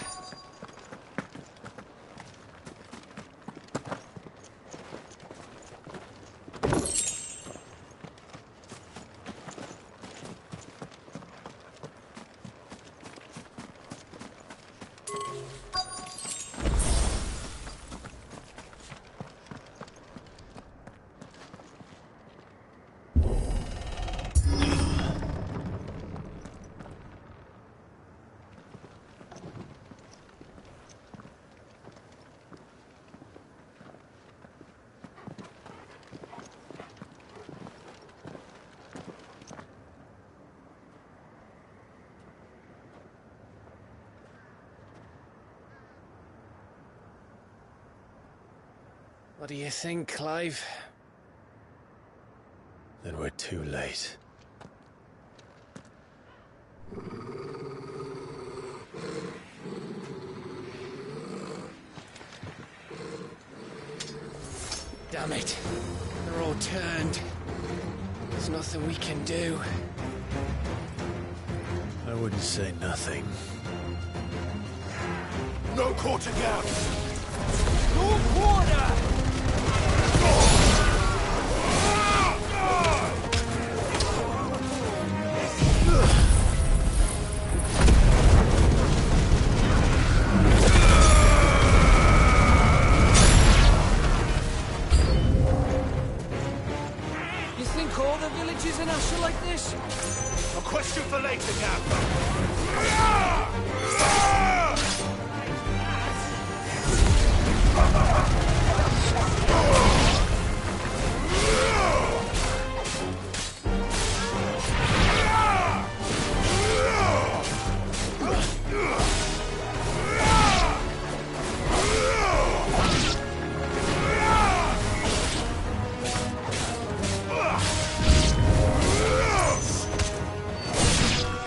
[SPEAKER 15] What do you think, Clive?
[SPEAKER 3] Then we're too late.
[SPEAKER 15] Damn it. They're all turned. There's nothing we can do.
[SPEAKER 3] I wouldn't say nothing.
[SPEAKER 6] No quarter gap!
[SPEAKER 15] No quarter! You think all the villages in Ash are like this?
[SPEAKER 6] A question for later, Gap.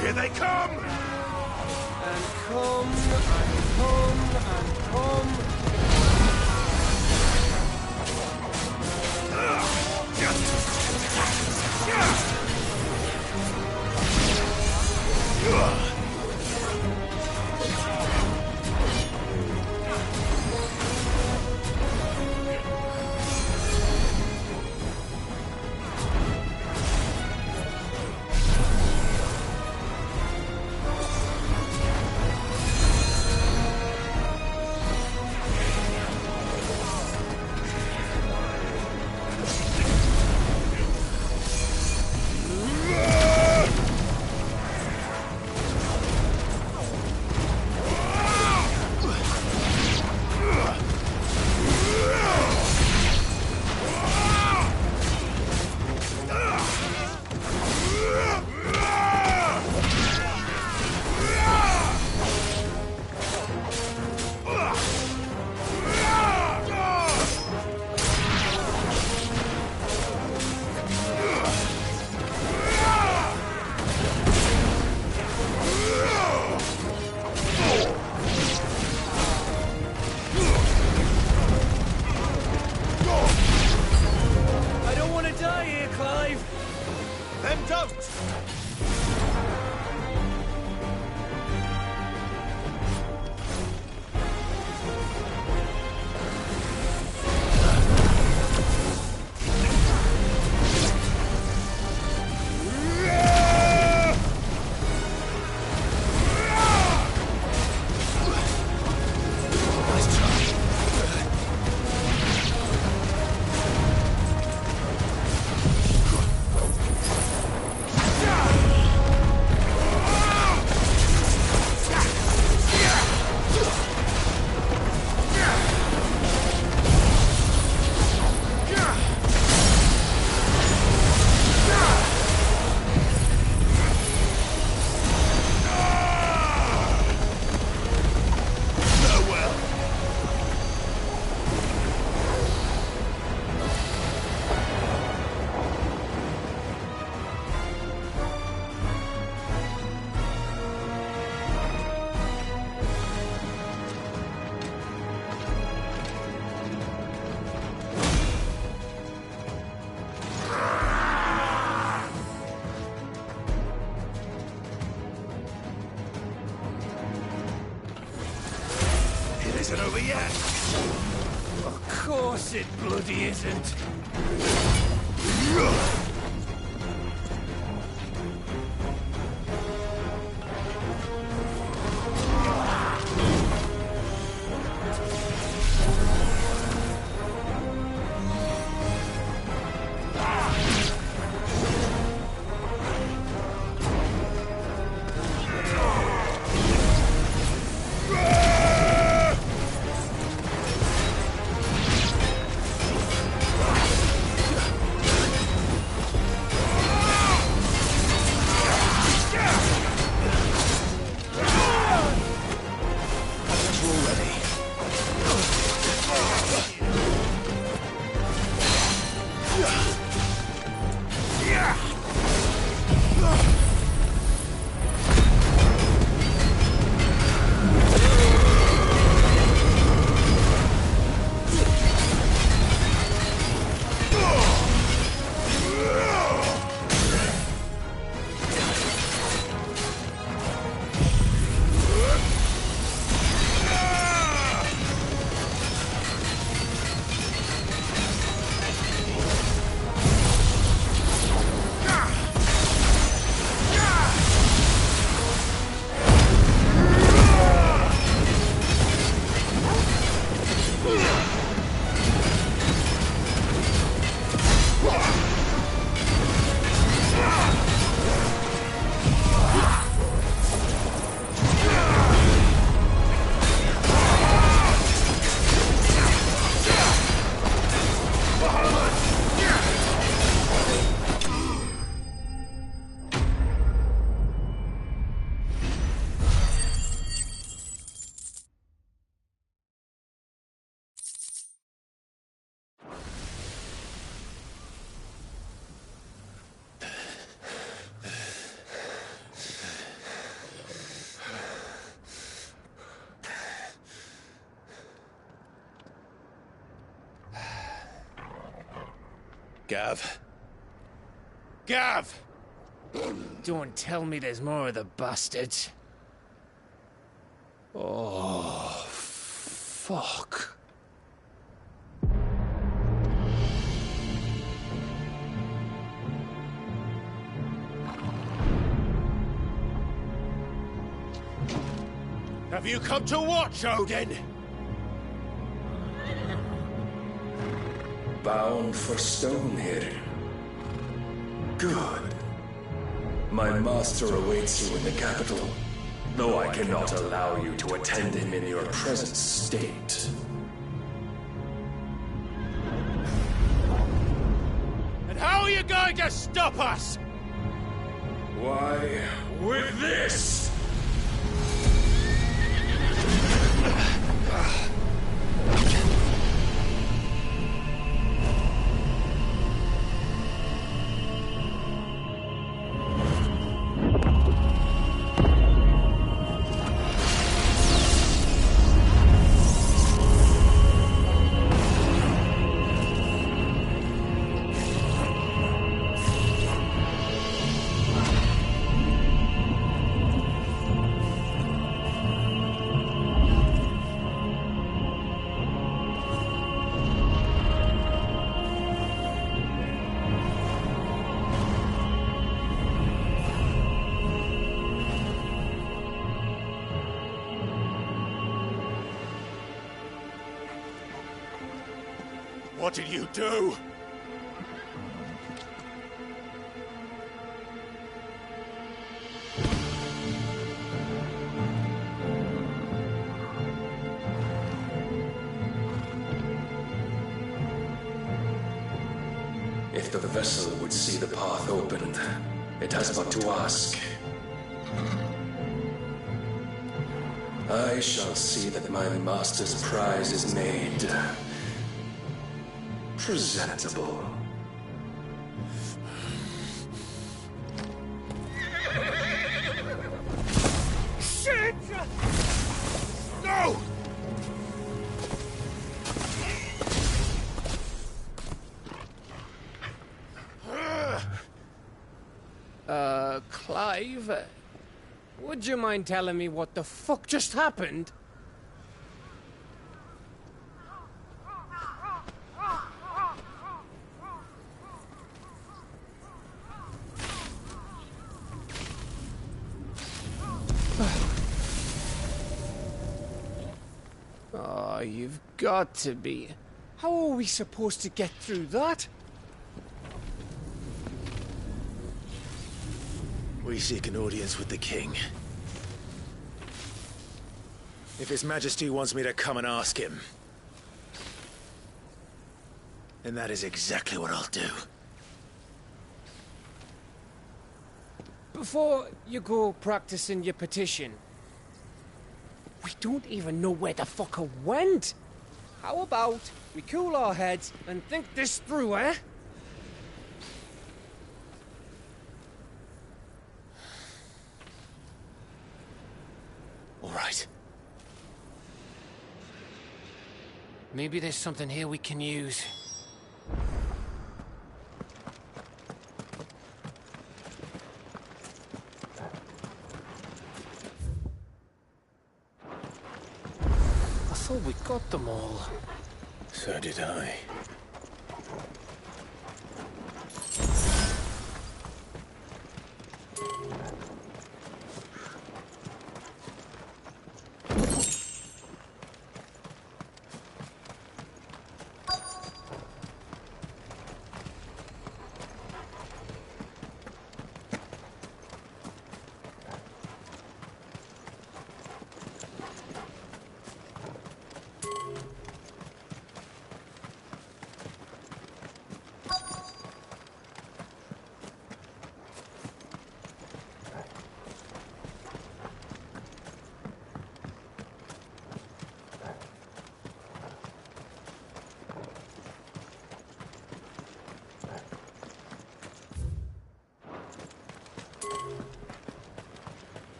[SPEAKER 6] Here they come!
[SPEAKER 15] And come, and come, and come. I don't want to die here, Clive.
[SPEAKER 6] Then don't!
[SPEAKER 15] Yeah! Of course it bloody isn't. Gav. Gav! Don't tell me there's more of the bastards. Oh, fuck. Have you come to watch, Odin?
[SPEAKER 13] Bound for stone here. Good. My master awaits you in the capital, though I cannot allow you to attend him in your present state.
[SPEAKER 15] And how are you going to stop us?
[SPEAKER 13] Why, with this!
[SPEAKER 15] What did you do?
[SPEAKER 13] If the vessel would see the path opened, it has but to ask. I shall see that my master's prize is made presentable.
[SPEAKER 15] Shit! No! Clive, would you mind telling me what the fuck just happened? Oh, you've got to be. How are we supposed to get through that?
[SPEAKER 3] We seek an audience with the king. If His Majesty wants me to come and ask him, then that is exactly what I'll do.
[SPEAKER 15] Before you go practicing your petition, we don't even know where the fucker went. How about we cool our heads and think this through, eh?
[SPEAKER 3] All right.
[SPEAKER 15] Maybe there's something here we can use. I thought we got them all.
[SPEAKER 3] So did I.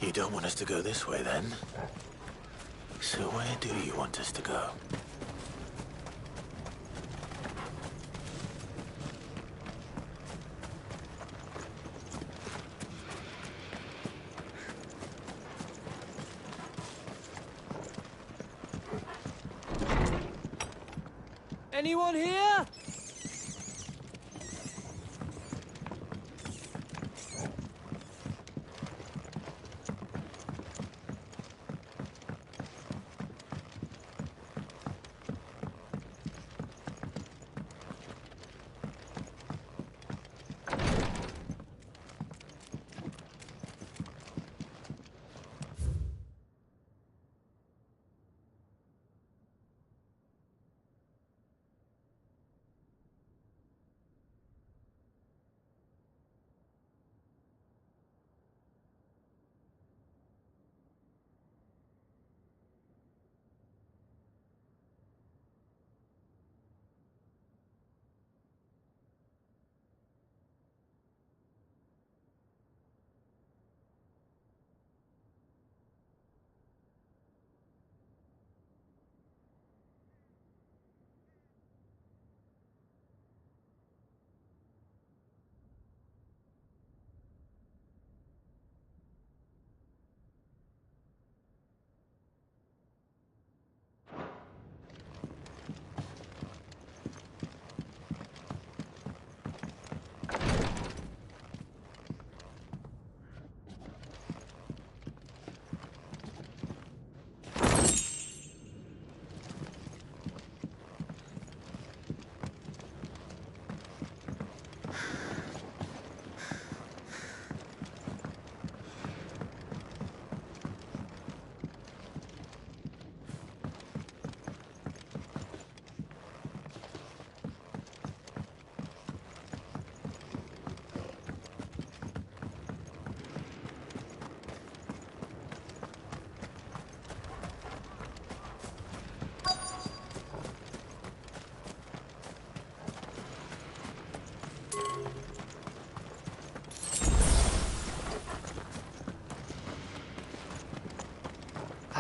[SPEAKER 3] You don't want us to go this way, then? So where do you want us to go?
[SPEAKER 15] Anyone here?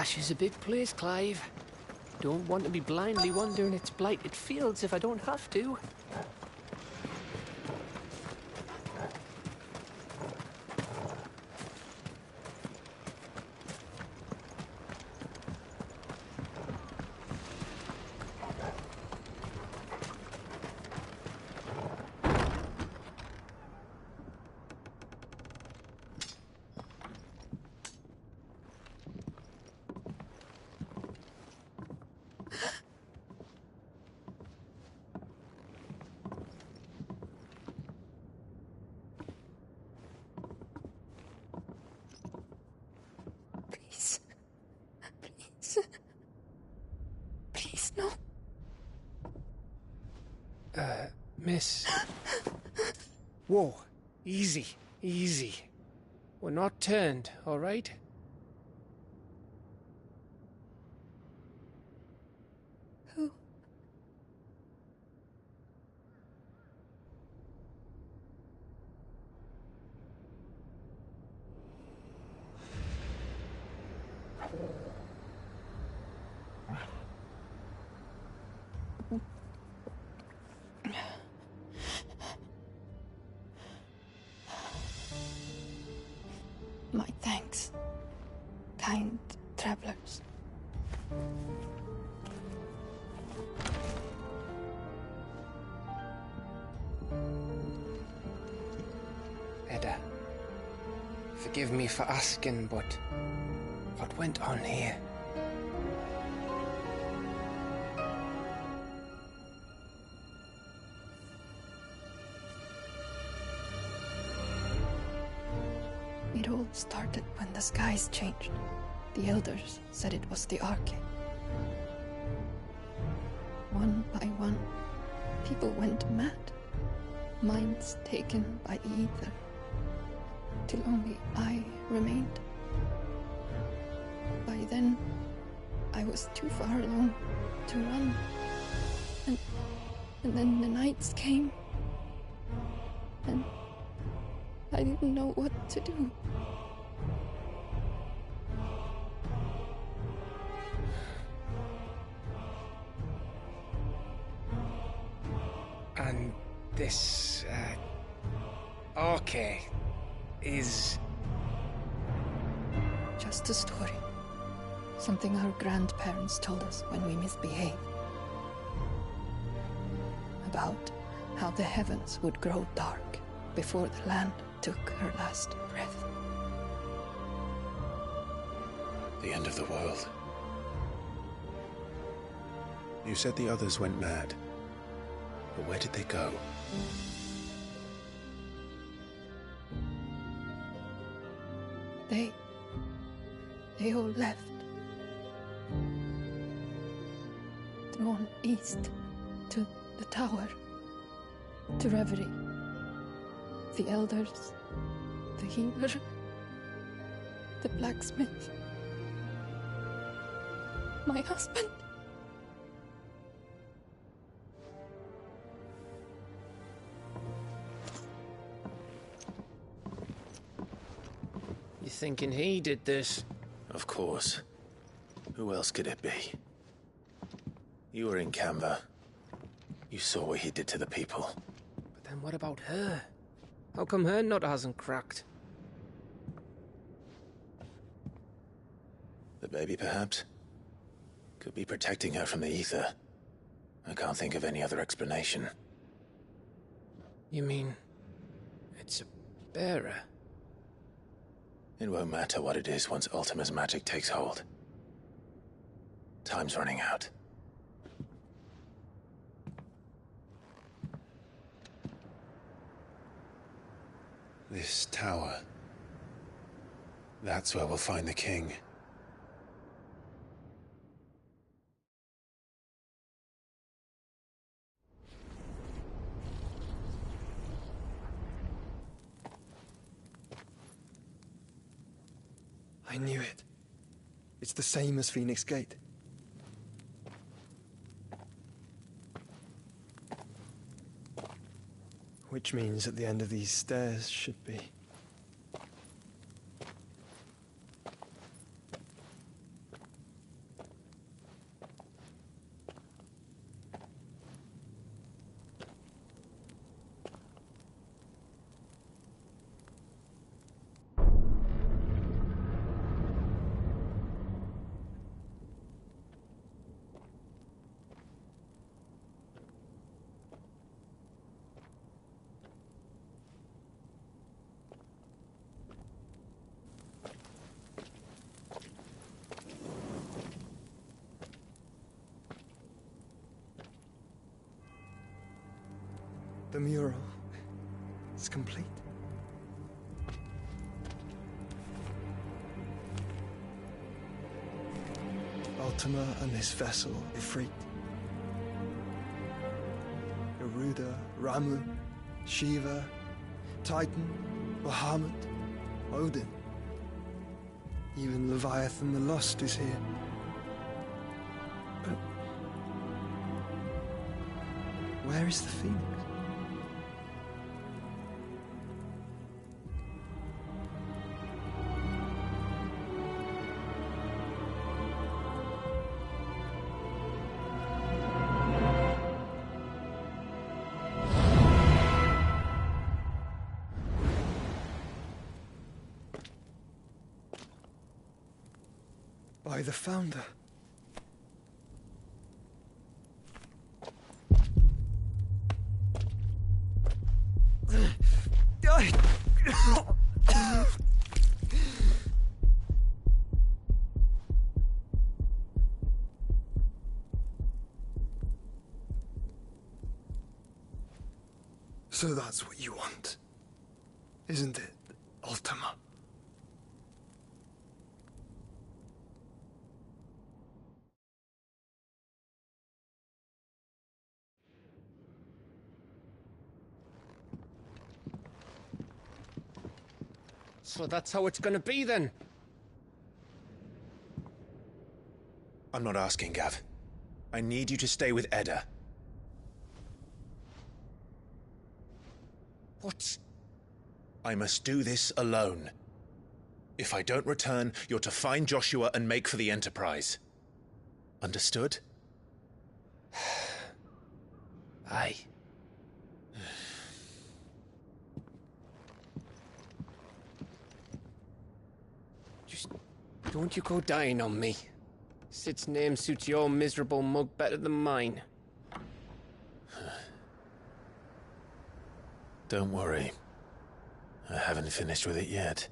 [SPEAKER 15] Ash is a big place, Clive. Don't want to be blindly wandering its blighted fields if I don't have to.
[SPEAKER 16] Please. Please. Please, no.
[SPEAKER 15] Miss... Whoa. Easy. Easy. We're not turned, all right?
[SPEAKER 16] Who? My thanks, kind travelers.
[SPEAKER 15] Edda, forgive me for asking, but what went on here?
[SPEAKER 16] It all started when the skies changed. The elders said it was the Arcade. One by one, people went mad. Minds taken by the ether. Till only I remained. By then, I was too far along to run. And then the nights came. And I didn't know what to do.
[SPEAKER 15] And this, Arcade is...
[SPEAKER 16] Just a story. Something our grandparents told us when we misbehaved. About how the heavens would grow dark before the land took her last breath.
[SPEAKER 3] The end of the world. You said the others went mad. But where did they go?
[SPEAKER 16] They all left. Drawn east to the tower, to Reverie. The elders, the healer, the blacksmith, my husband.
[SPEAKER 15] You thinking he did this?
[SPEAKER 3] Of course. Who else could it be? You were in Canva. You saw what he did to the people.
[SPEAKER 15] But then what about her? How come her nut hasn't cracked?
[SPEAKER 3] The baby, perhaps? Could be protecting her from the ether. I can't think of any other explanation.
[SPEAKER 15] You mean... it's a bearer?
[SPEAKER 3] It won't matter what it is once Ultima's magic takes hold. Time's running out. This tower. That's where we'll find the king.
[SPEAKER 5] I knew it. It's the same as Phoenix Gate. Which means at the end of these stairs should be... The mural is complete. Ultima and his vessel, Ifrit. Garuda, Ramu, Shiva, Titan, Bahamut, Odin. Even Leviathan the Lost is here. But where is the Phoenix? By the Founder. So that's what you want, isn't it, Ultima?
[SPEAKER 15] So that's how it's gonna be then?
[SPEAKER 3] I'm not asking, Gav. I need you to stay with Edda.
[SPEAKER 15] What?
[SPEAKER 3] I must do this alone. If I don't return, you're to find Joshua and make for the Enterprise. Understood?
[SPEAKER 15] Aye. Just don't you go dying on me. Sid's name suits your miserable mug better than mine.
[SPEAKER 3] Don't worry. I haven't finished with it yet.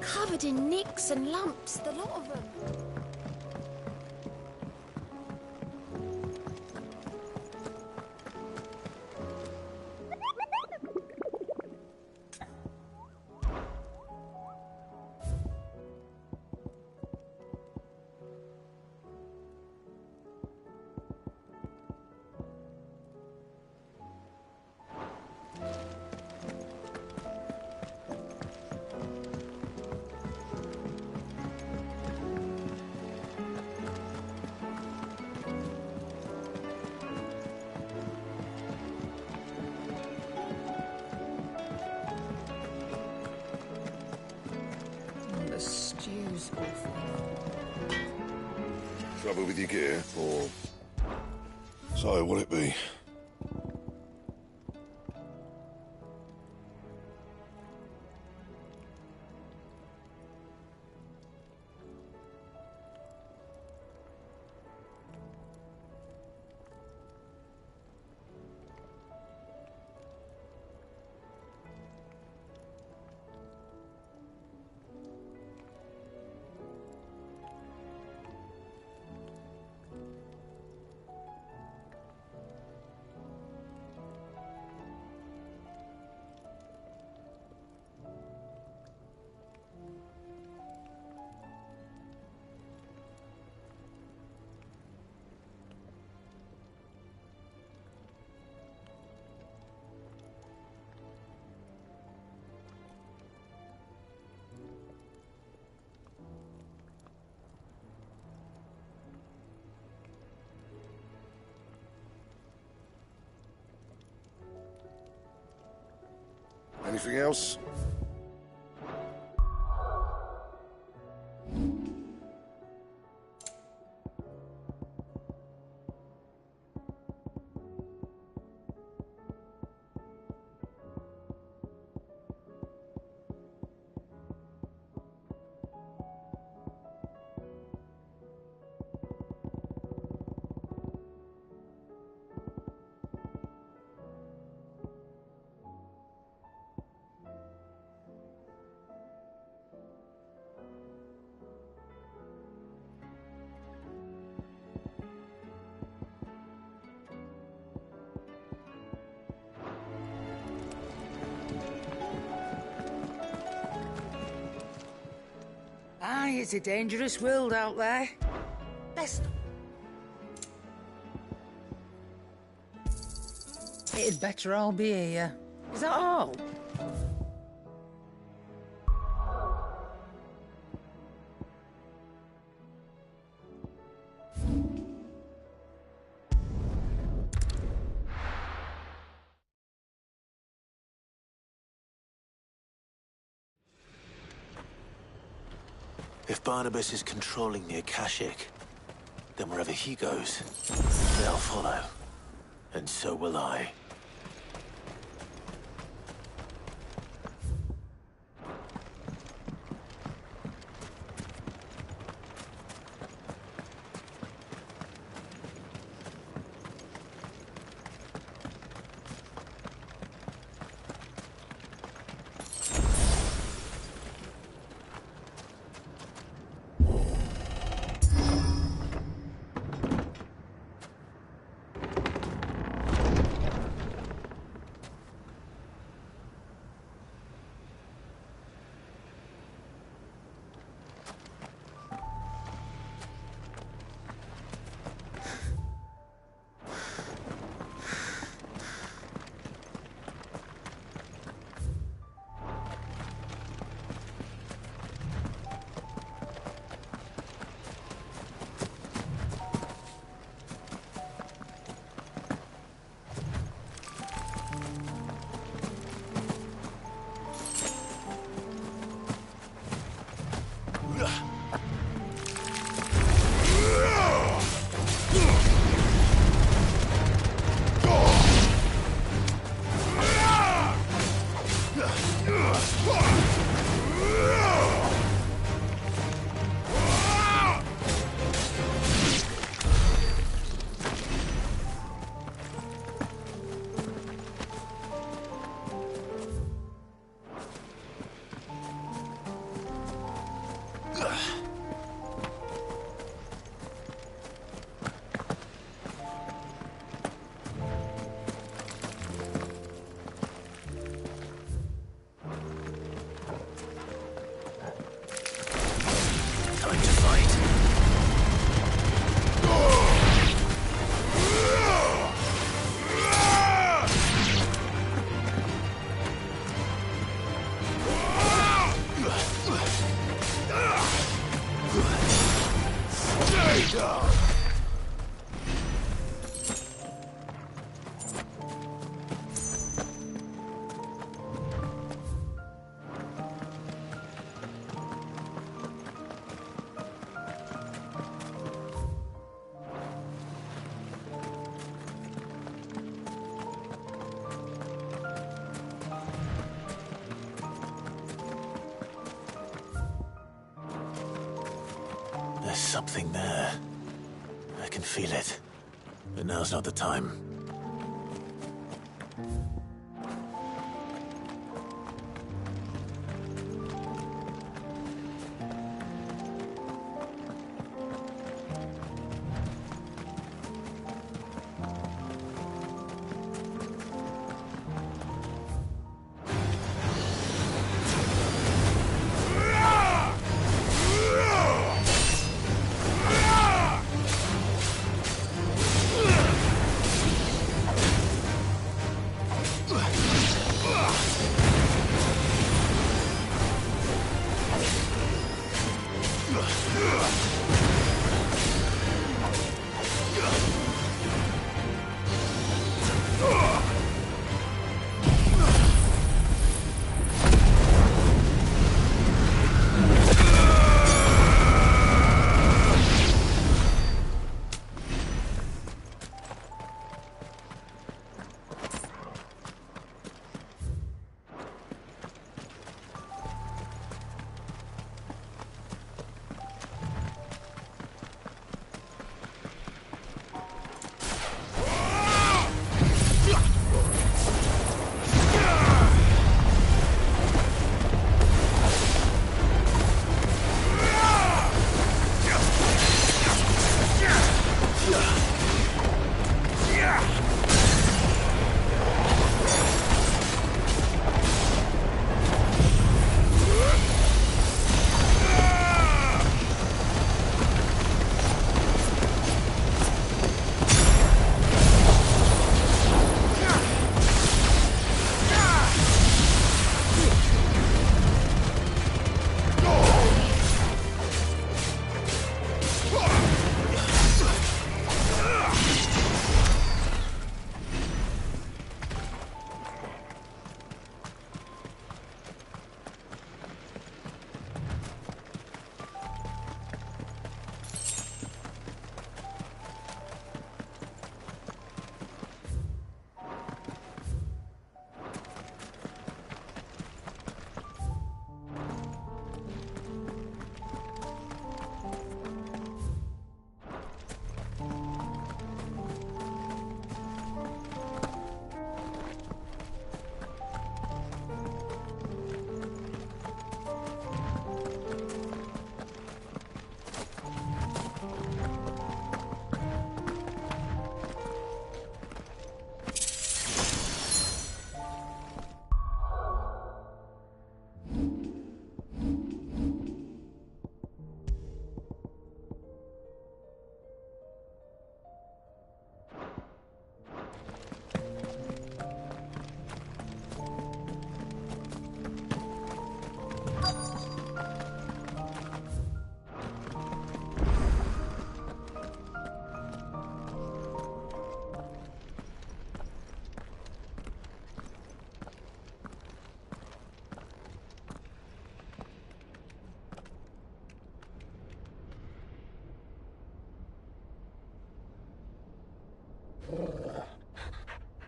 [SPEAKER 14] Covered in nicks and lumps, the lot of them. The stew's awful.
[SPEAKER 6] Trouble with your gear, or... So, will it be? Anything else?
[SPEAKER 24] Aye, it's a dangerous world out there. Best. It'd better all be here. Is that all?
[SPEAKER 3] If Barnabas is controlling the Akashic, then wherever he goes, they'll follow. And so will I. There's something there. I can feel it. But now's not the time.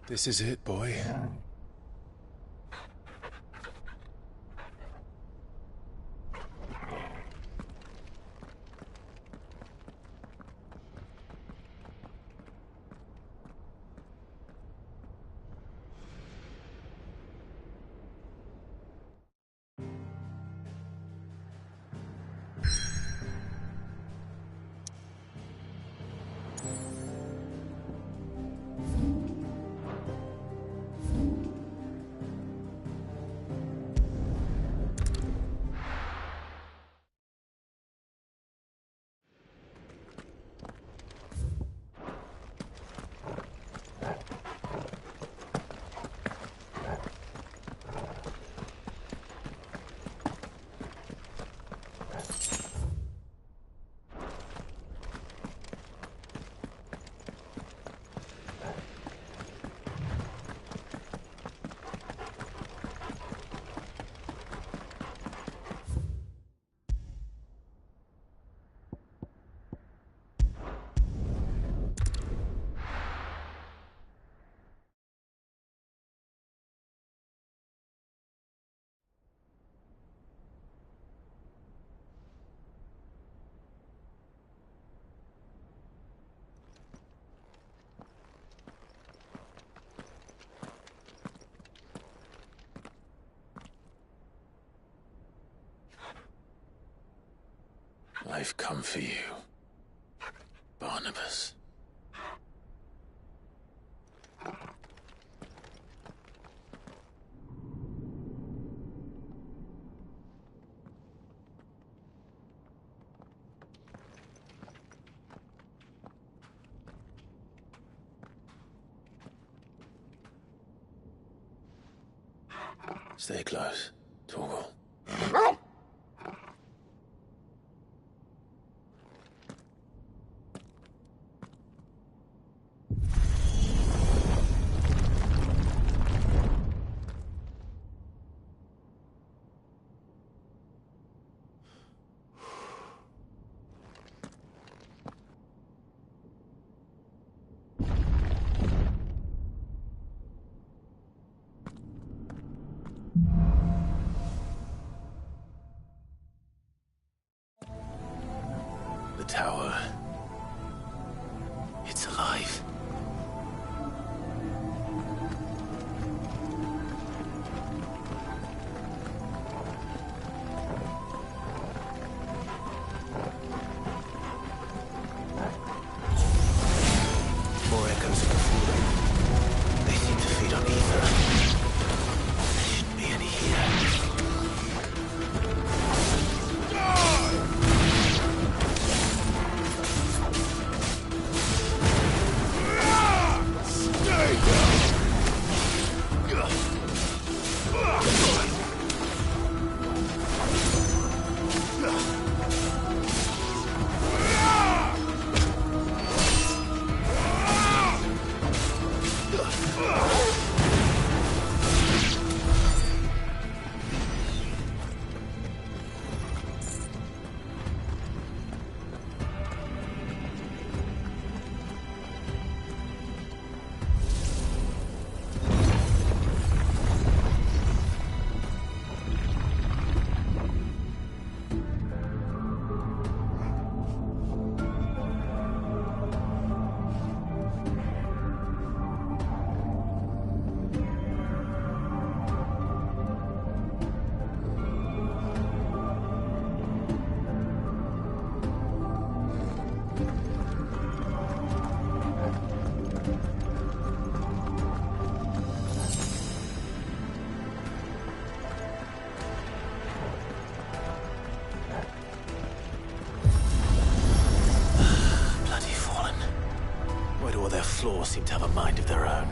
[SPEAKER 11] This is it, boy. I've come for you, Barnabas. Stay close, Torgal. The tower. It's alive. More echoes of the fallen. They seem to feed on ether. There shouldn't be any here. Floors seem to have a mind of their own.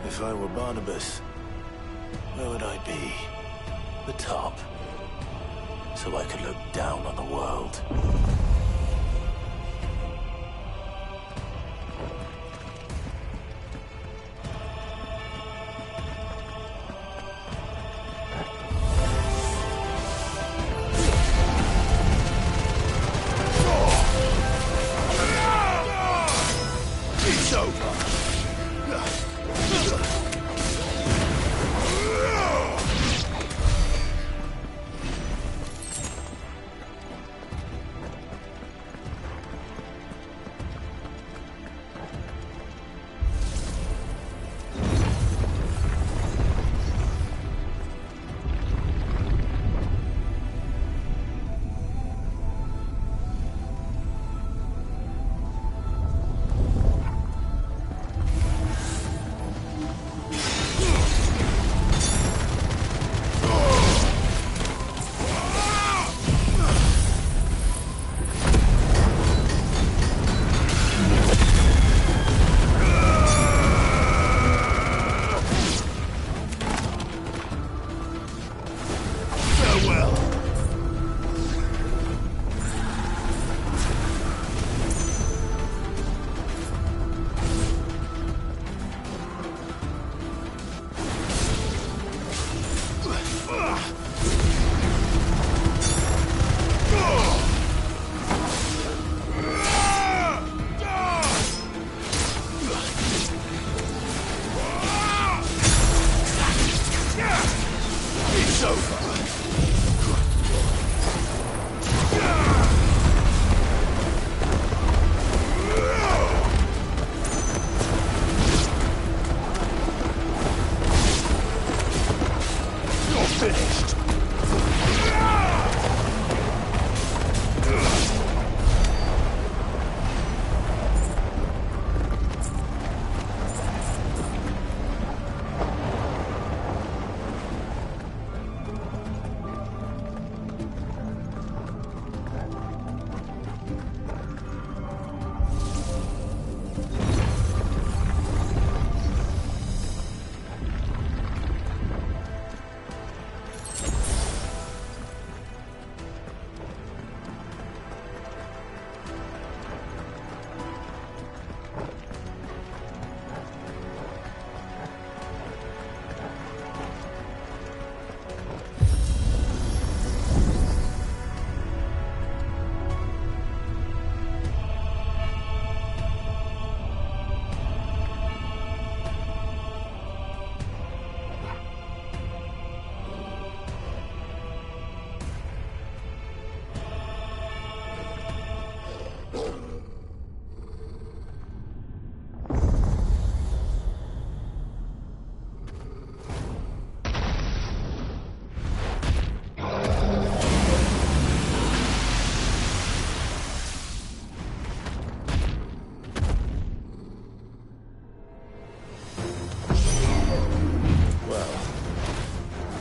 [SPEAKER 3] If I were Barnabas, where would I be? The top. So I could look down on the world.
[SPEAKER 13] It's over.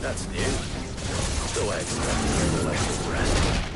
[SPEAKER 3] That's new. Still I expected a less rest.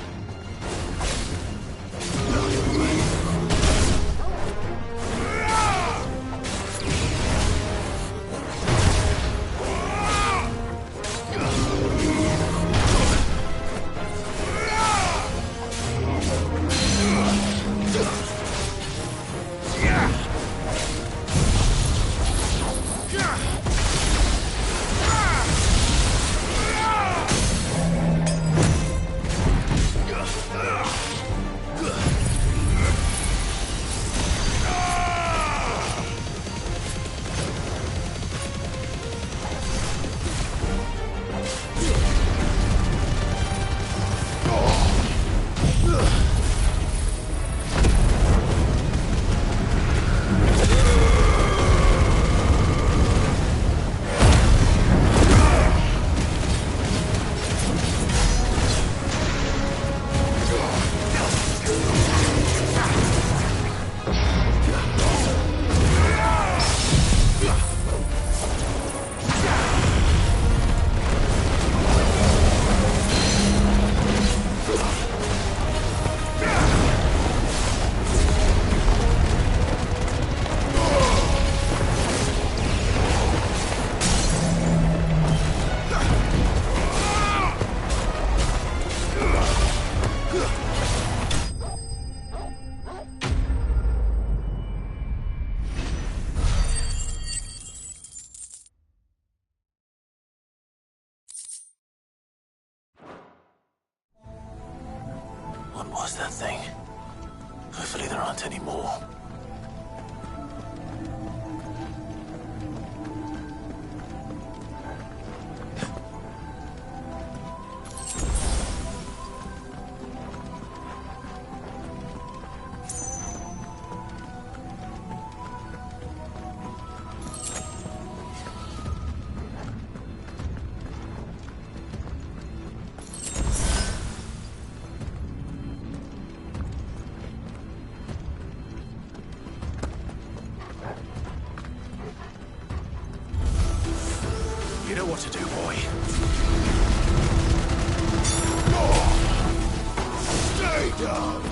[SPEAKER 3] was that thing? Hopefully there aren't any more. You know what to do, boy.
[SPEAKER 6] Stay down!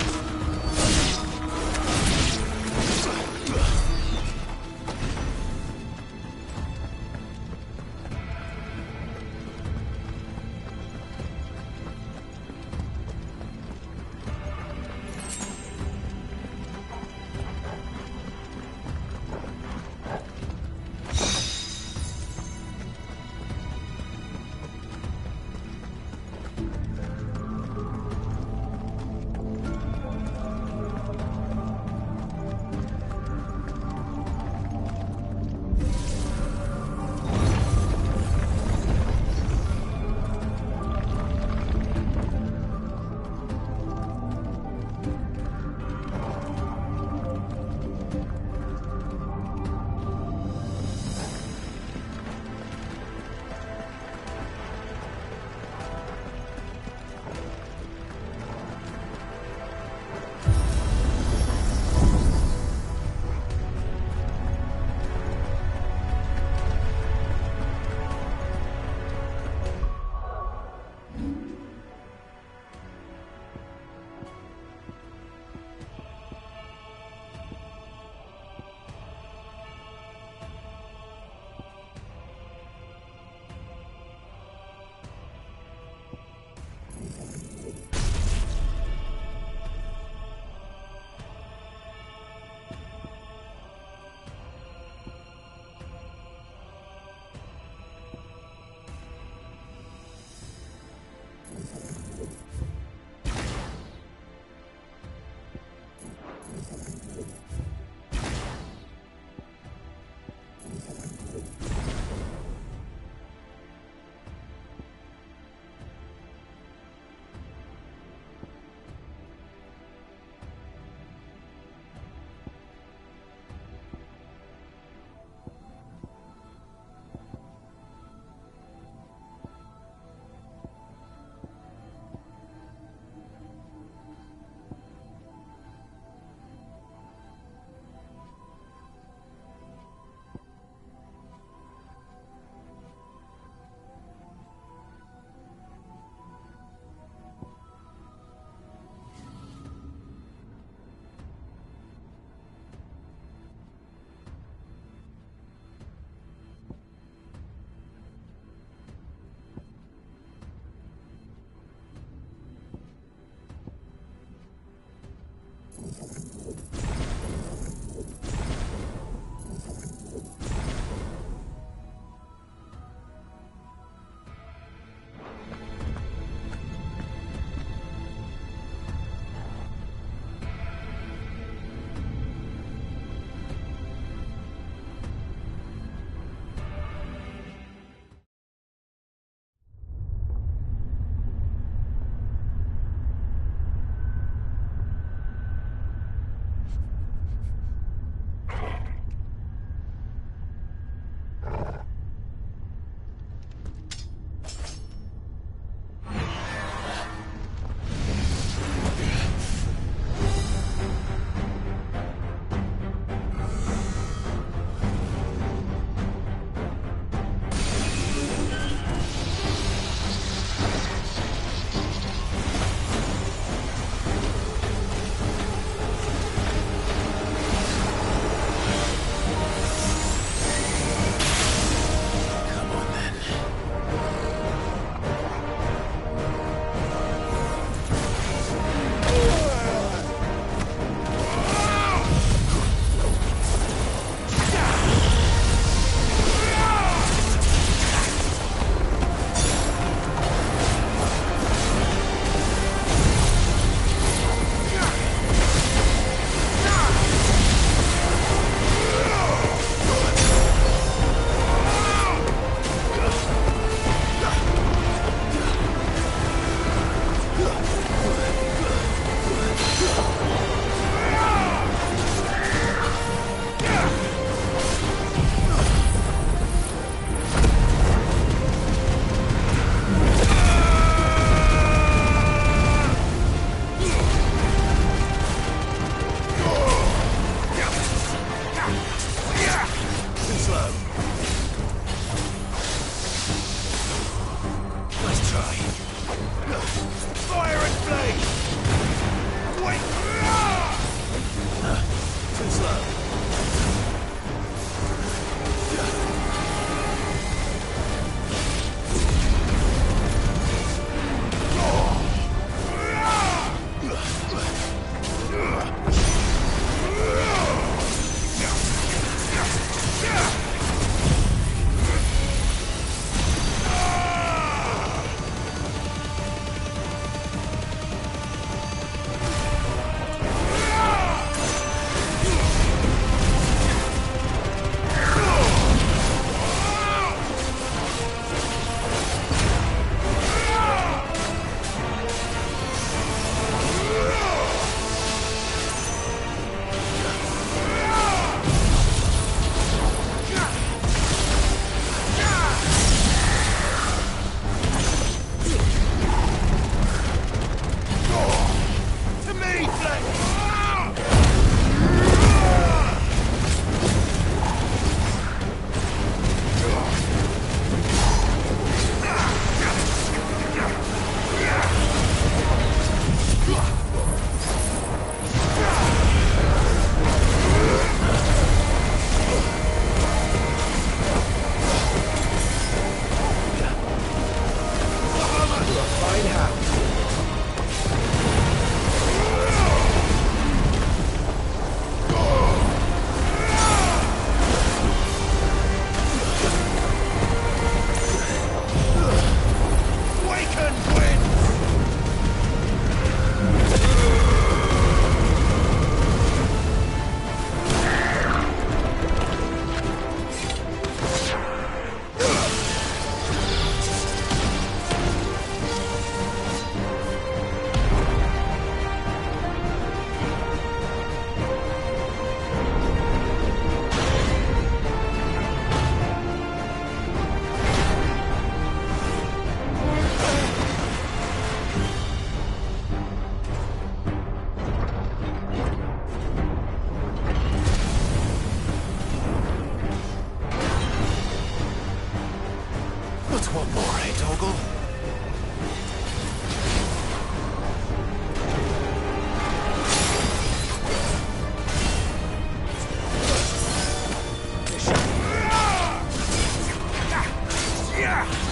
[SPEAKER 3] What more, eh, Toggle?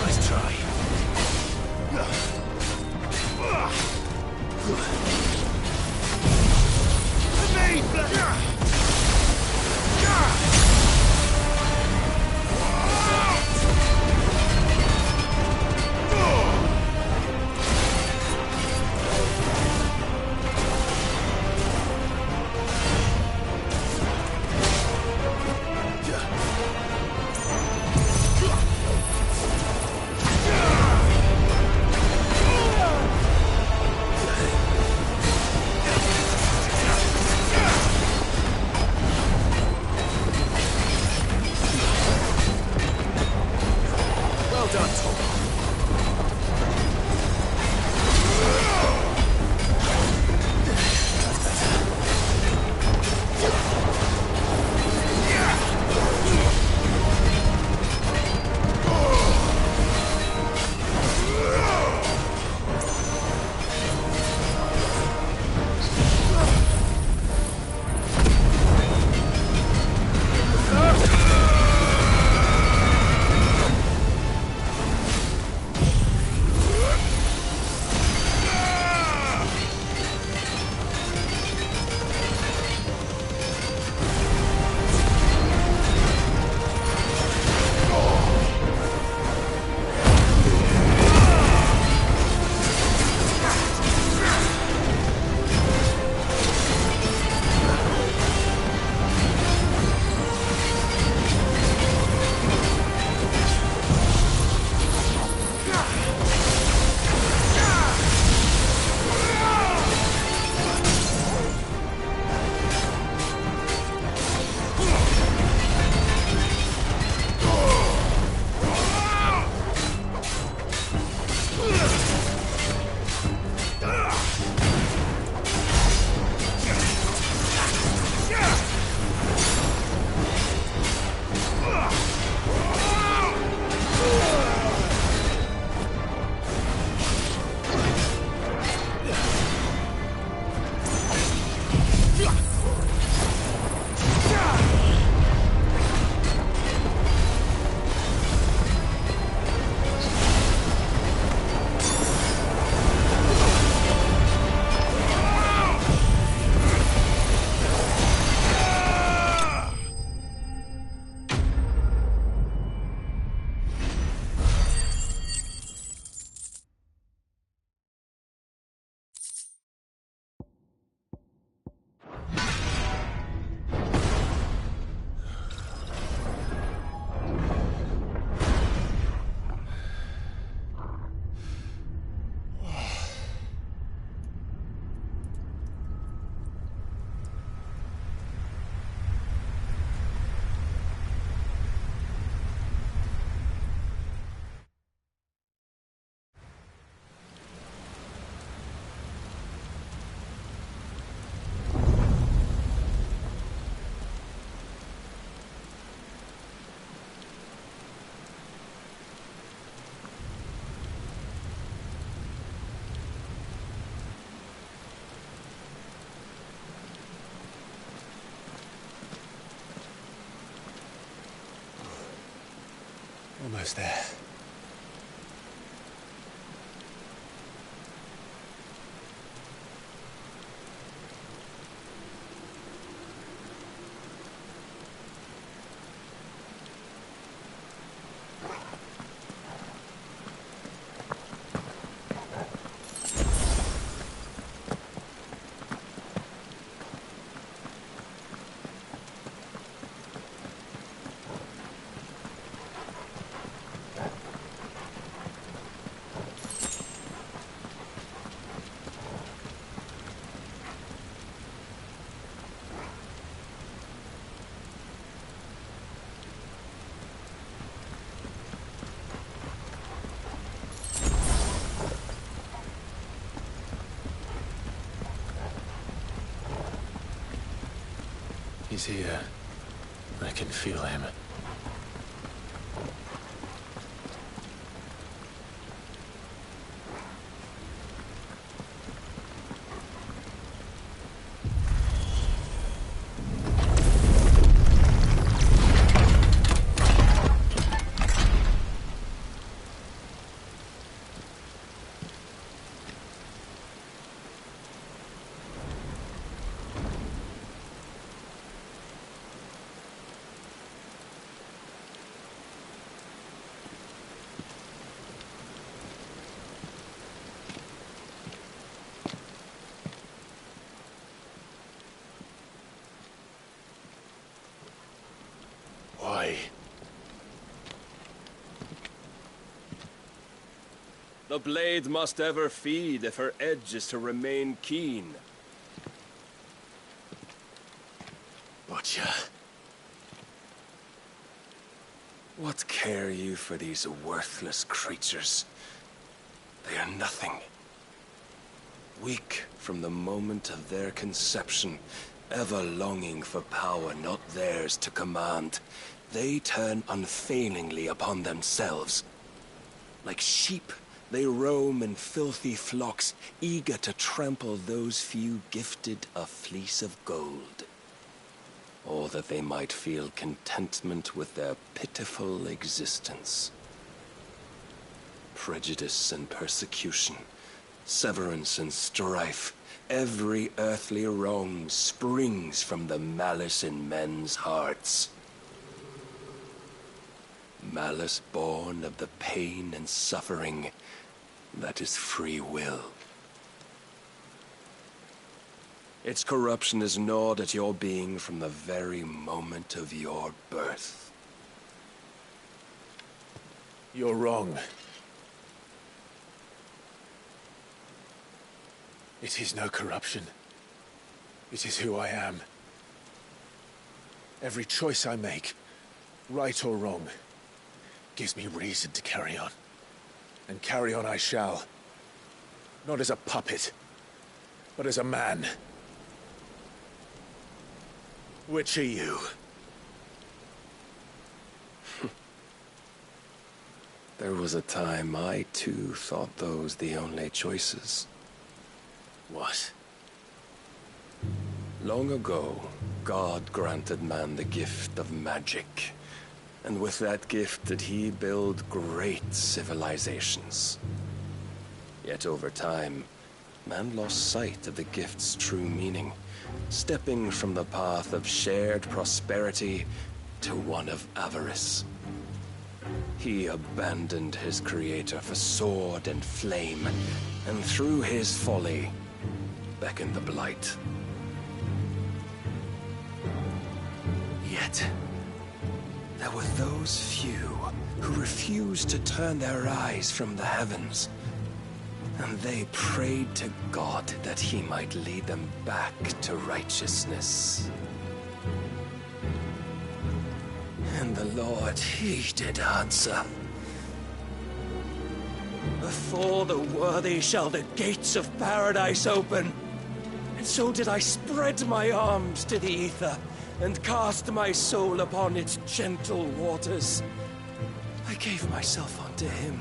[SPEAKER 3] Nice try.
[SPEAKER 4] Almost there.
[SPEAKER 3] He's here. I can feel him.
[SPEAKER 13] The blade must ever feed if her edge is to remain keen.
[SPEAKER 17] Butcher. What care you for these worthless creatures? They are nothing. Weak from the moment of their conception, ever longing for power not theirs to command, they turn unfailingly upon themselves. Like sheep, they roam in filthy flocks, eager to trample those few gifted a fleece of gold. Or that they might feel contentment with their pitiful existence. Prejudice and persecution, severance and strife, every earthly wrong springs from the malice in men's hearts. Malice born of the pain and suffering that is free will. Its corruption is gnawed at your being from the very moment of your birth.
[SPEAKER 3] You're wrong. It is no corruption. It is who I am. Every choice I make, right or wrong, gives me reason to carry on. And carry on I shall. Not as a puppet, but as a man. Which are you?
[SPEAKER 17] There was a time I too thought those the only choices.
[SPEAKER 3] What?
[SPEAKER 17] Long ago, God granted man the gift of magic. And with that gift did he build great civilizations. Yet over time, man lost sight of the gift's true meaning, stepping from the path of shared prosperity to one of avarice. He abandoned his creator for sword and flame, and through his folly, beckoned the blight. Yet, there were those few who refused to turn their eyes from the heavens, and they prayed to God that he might lead them back to righteousness. And the Lord, he did answer. Before the worthy shall the gates of paradise open. And so did I spread my arms to the ether, and cast my soul upon its gentle waters. I gave myself unto him.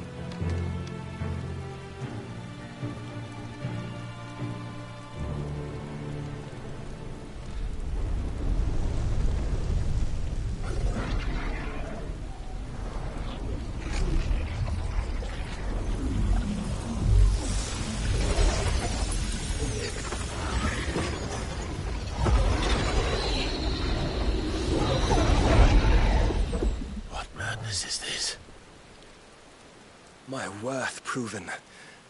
[SPEAKER 17] My worth proven,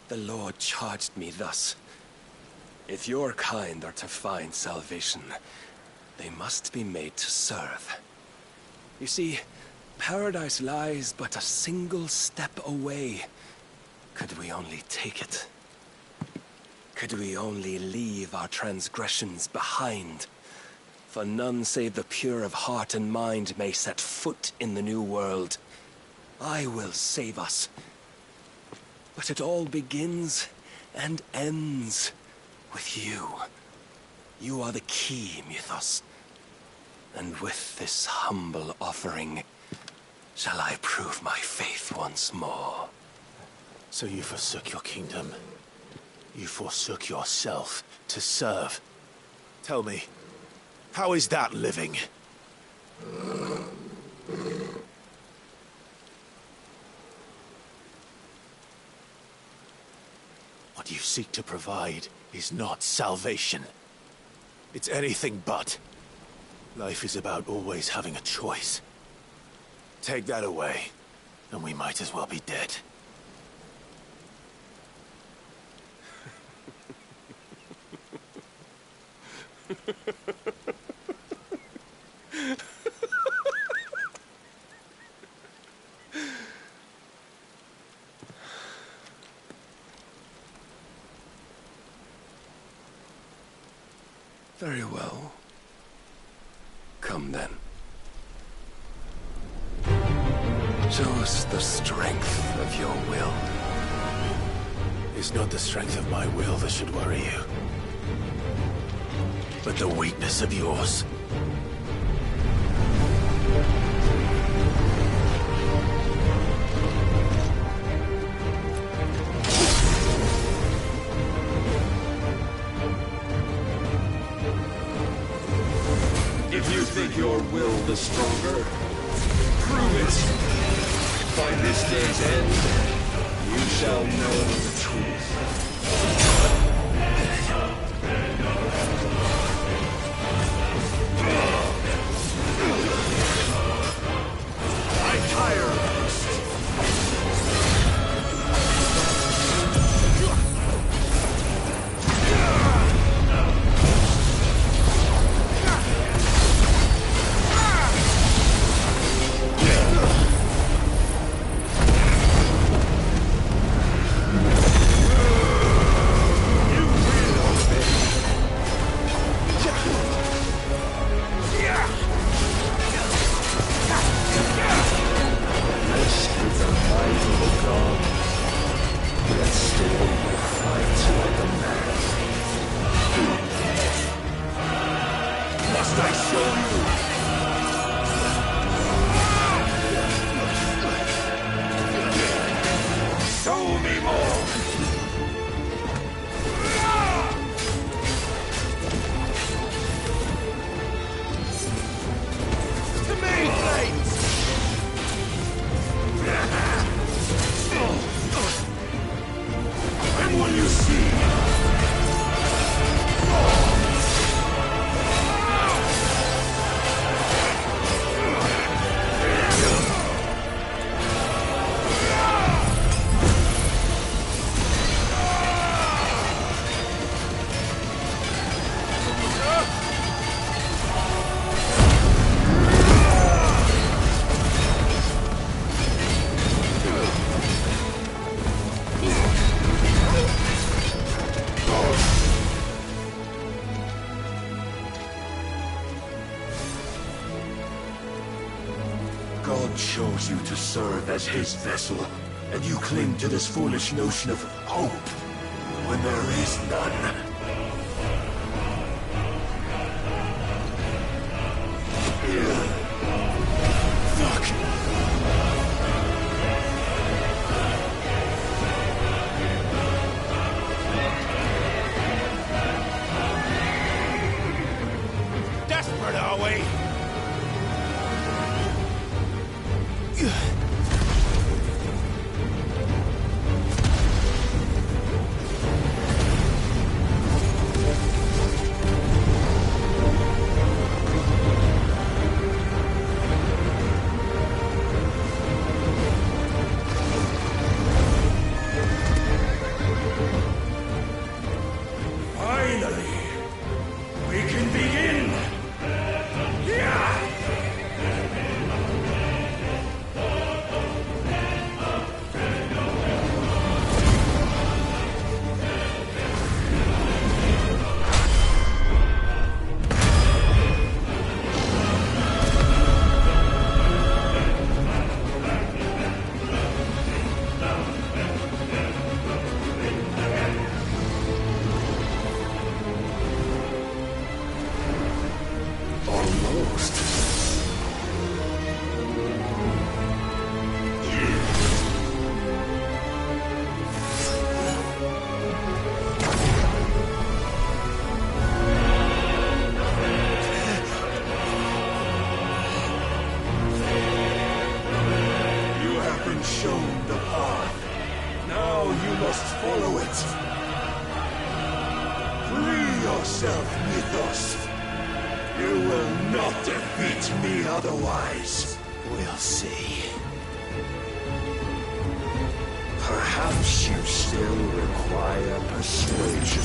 [SPEAKER 17] the Lord charged me thus. If your kind are to find salvation, they must be made to serve. You see, paradise lies but a single step away. Could we only take it? Could we only leave our transgressions behind? For none save the pure of heart and mind may set foot in the new world. I will save us. But it all begins and ends with you. You are the key, Mythos. And with this humble offering, shall I prove my faith once more.
[SPEAKER 3] So you forsook your kingdom. You forsook yourself to serve. Tell me, how is that living? What you seek to provide is not salvation. It's anything but. Life is about always having a choice. Take that away, and we might as well be dead.
[SPEAKER 13] Very well. Come then. Show us the strength of your will.
[SPEAKER 3] It's not the strength of my will that should worry you, but the weakness of yours.
[SPEAKER 13] If you think your will the stronger, prove it. By this day's end, you shall know the truth. I tire of this. God chose you to serve as his vessel, and you cling to this foolish notion of hope when there is none. Fuck.
[SPEAKER 18] Desperate, are we?
[SPEAKER 13] Finally, we can begin. Yeah. You have been shown the path. Now you must follow it. Free yourself, Mythos. You will not defeat me otherwise.
[SPEAKER 3] We'll see.
[SPEAKER 13] Perhaps you still require persuasion.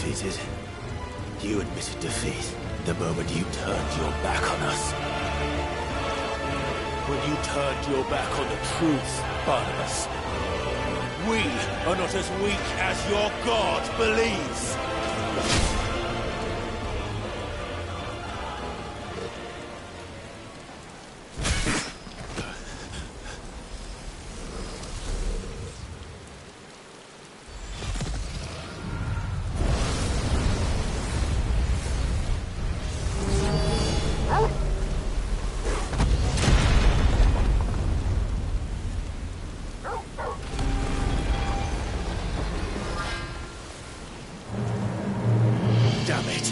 [SPEAKER 3] defeated. You admitted defeat the moment you turned your back on us. When you turned your back on the truth, Barnabas. We are not as weak as your God believes. Damn it!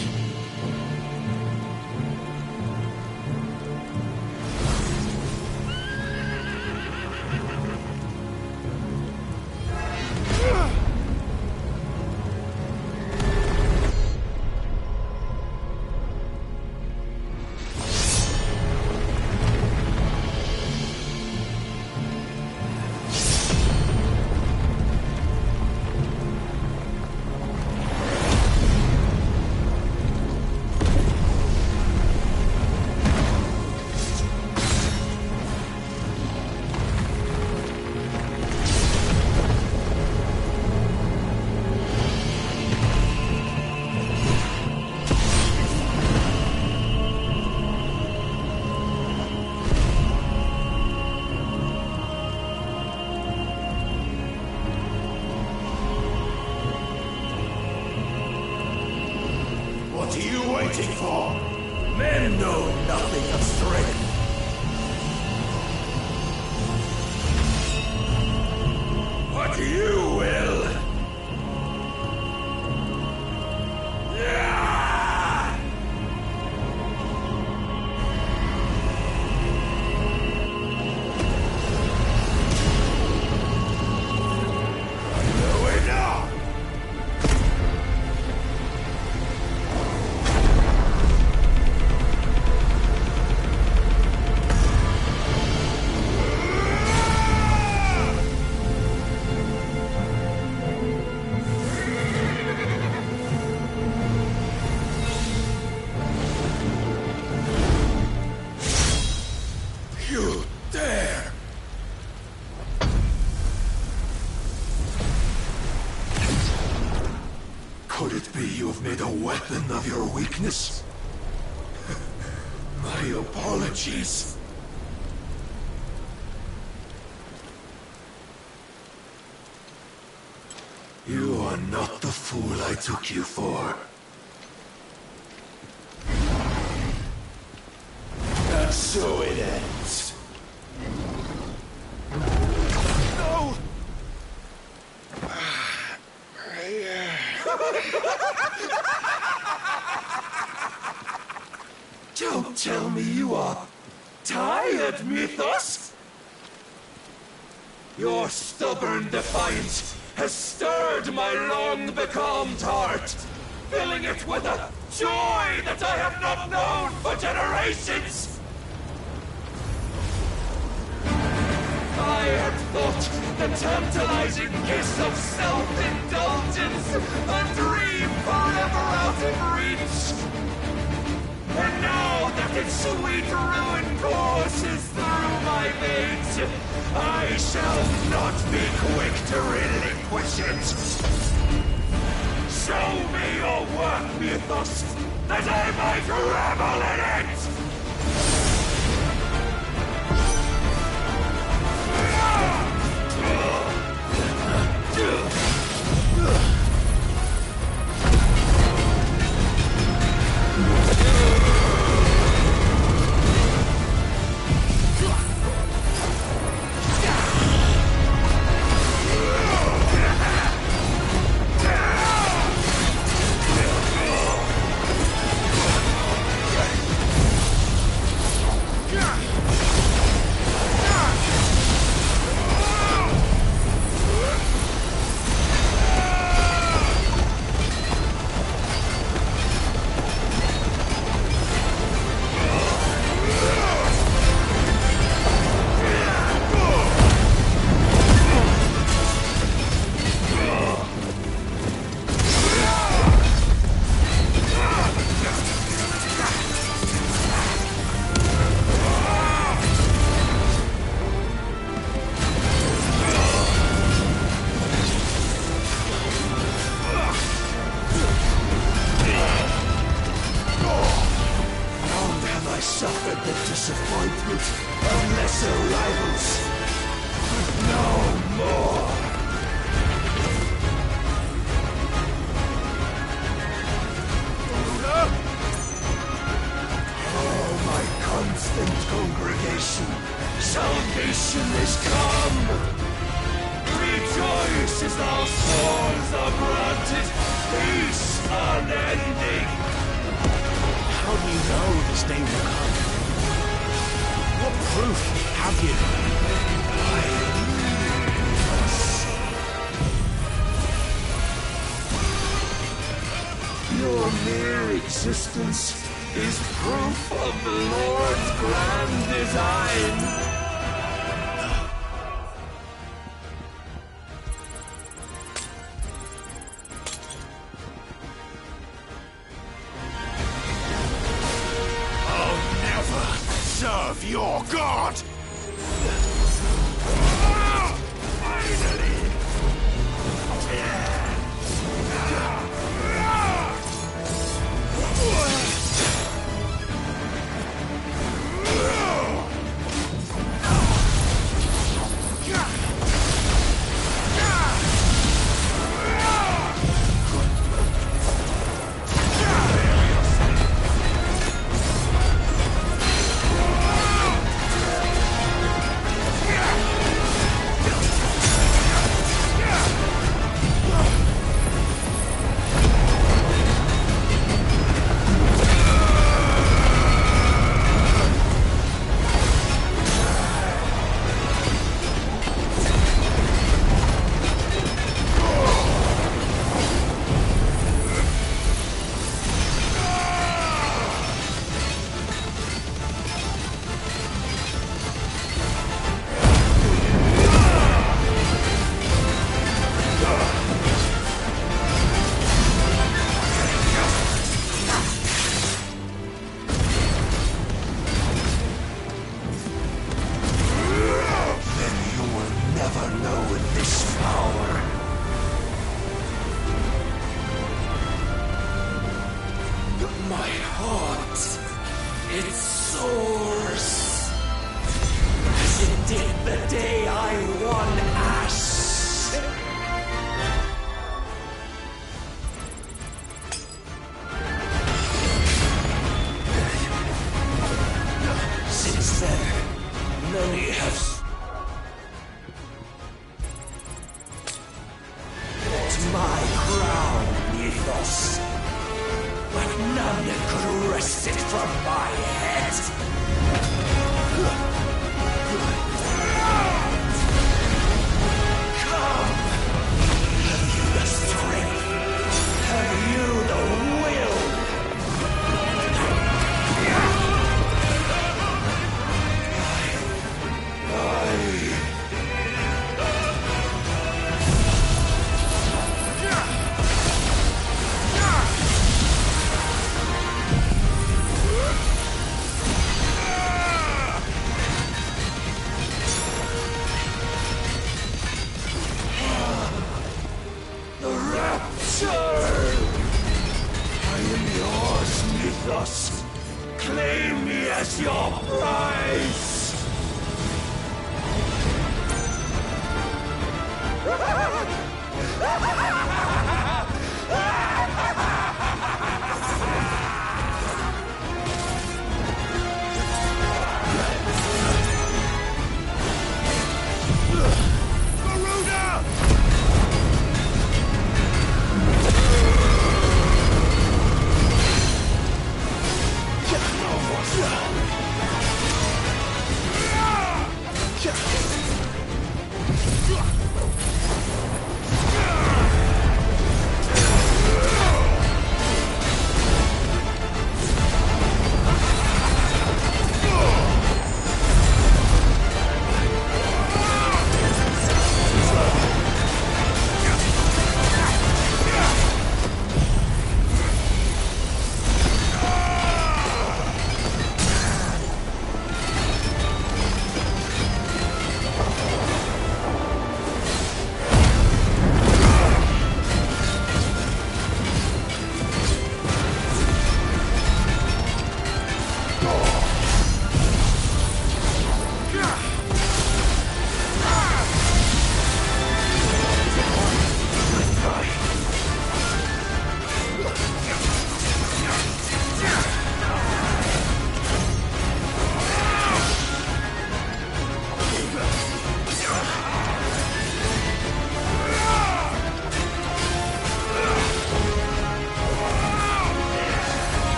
[SPEAKER 3] What are you waiting for? Men know nothing of strength. But you will. You dare! Could it be you've made a weapon of your weakness? My apologies. You are not the fool I took you for. And so it ends. No! Don't tell me you are tired, Mythos! Your stubborn defiance has stirred my long-becalmed heart, filling it with a joy that I have not known for generations! I had thought the tantalizing kiss of self-indulgence a dream forever out of reach. And now that its sweet ruin courses through my veins, I shall not be quick to relinquish it. Show me your work, Mythos, that I might revel in it!
[SPEAKER 13] our swords are granted peace unending.
[SPEAKER 12] How do you know this day will come? What proof have you?
[SPEAKER 13] Your mere existence is proof of the Lord's grand design.
[SPEAKER 12] I'll never serve your god!
[SPEAKER 13] Finally! Claim me as your prize!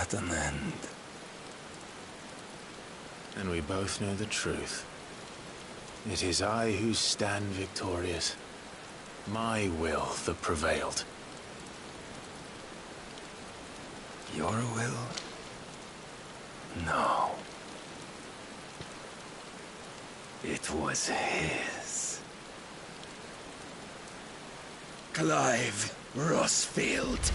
[SPEAKER 17] at an end.
[SPEAKER 3] And we both know the truth. It is I who stand victorious. My will that prevailed.
[SPEAKER 17] Your will? No. It was his. Clive Rossfield.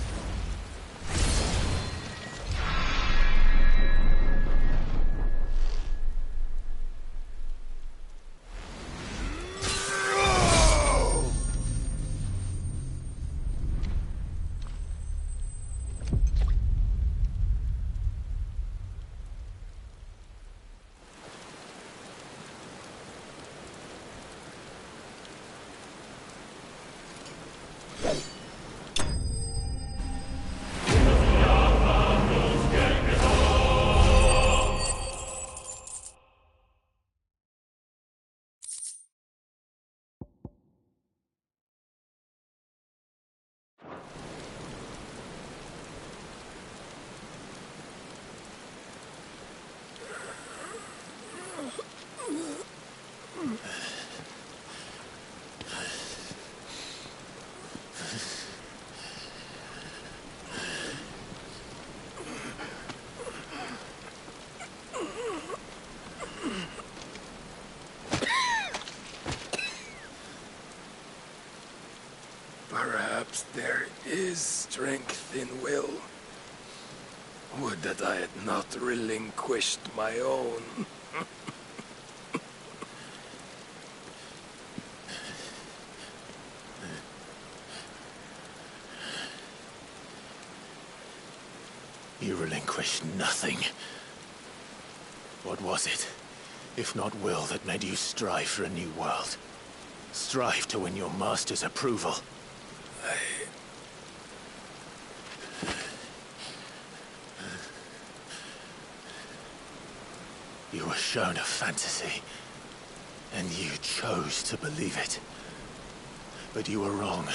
[SPEAKER 17] Perhaps there is strength in will. Would that I had not relinquished my own.
[SPEAKER 3] You relinquished nothing. What was it, if not will, that made you strive for a new world? Strive to win your master's approval? You were shown a fantasy, and you chose to believe it. But you were wrong.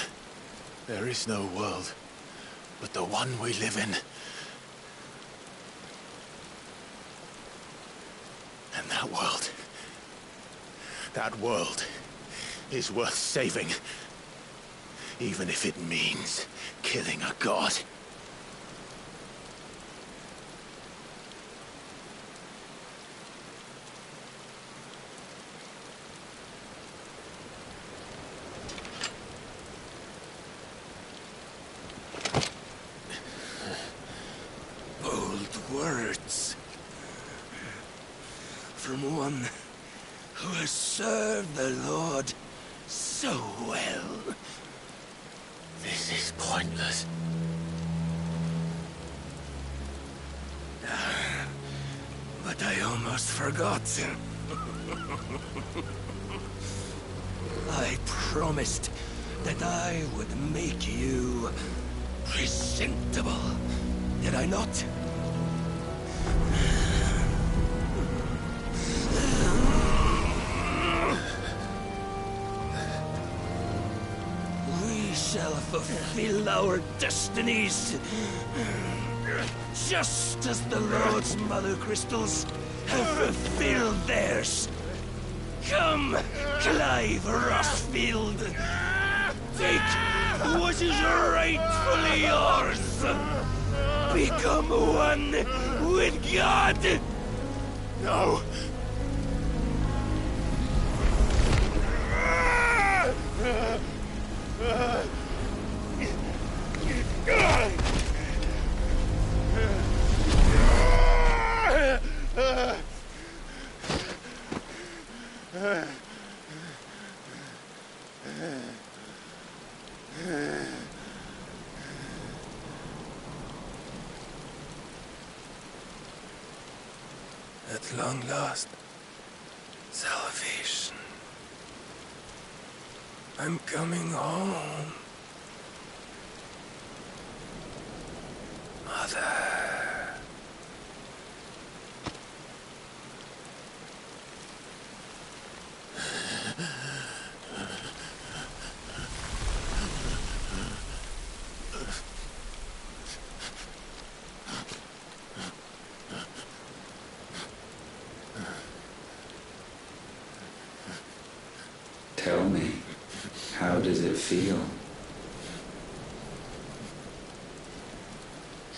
[SPEAKER 3] There is no world but the one we live in. And that world is worth saving, even if it means killing a god.
[SPEAKER 17] Words from one who has served the Lord so well.
[SPEAKER 3] This is pointless.
[SPEAKER 17] But I almost forgot. I promised that I would make you presentable. Did I not? We shall fulfill our destinies, just as the Lord's Mother Crystals have fulfilled theirs. Come, Clive Rossfield. Take what is rightfully yours. Become one with God.
[SPEAKER 3] No.
[SPEAKER 17] At long last, salvation. I'm coming home. Mother.
[SPEAKER 9] Tell me, how does it feel?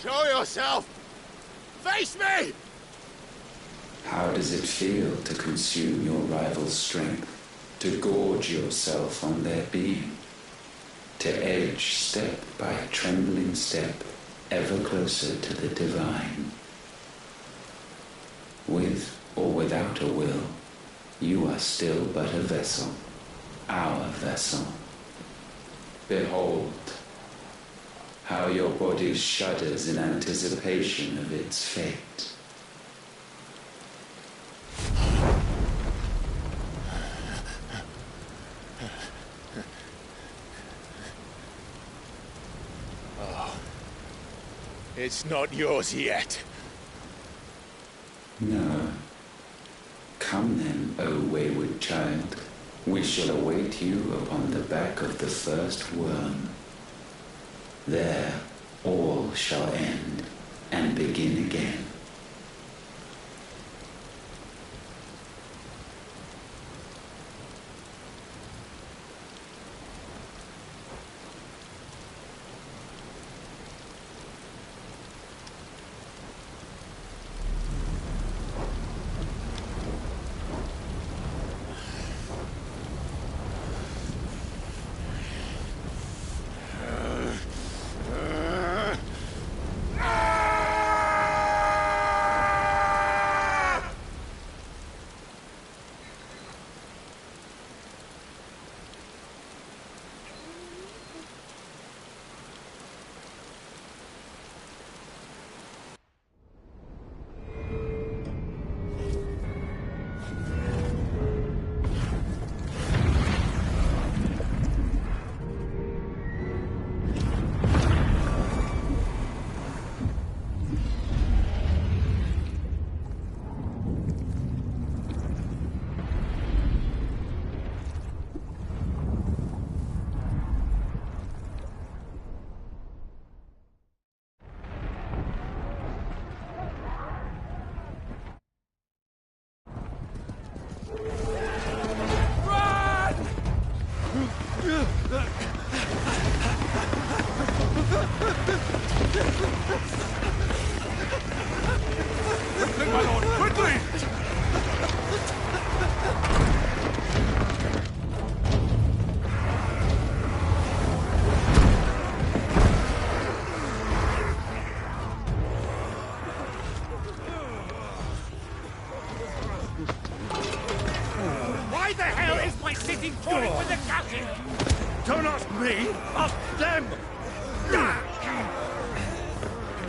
[SPEAKER 6] Show yourself! Face me!
[SPEAKER 9] How does it feel to consume your rival's strength? To gorge yourself on their beam? To edge step by trembling step ever closer to the divine? With or without a will, you are still but a vessel, our vessel. Behold, how your body shudders in anticipation of its fate.
[SPEAKER 6] Oh, it's not yours yet.
[SPEAKER 9] No. Come then, O wayward child. We shall await you upon the back of the first worm. There all shall end and begin again.
[SPEAKER 6] Quickly, my lord, quickly!
[SPEAKER 19] Why the hell is my city pouring with the captain?
[SPEAKER 6] Don't ask me, ask them!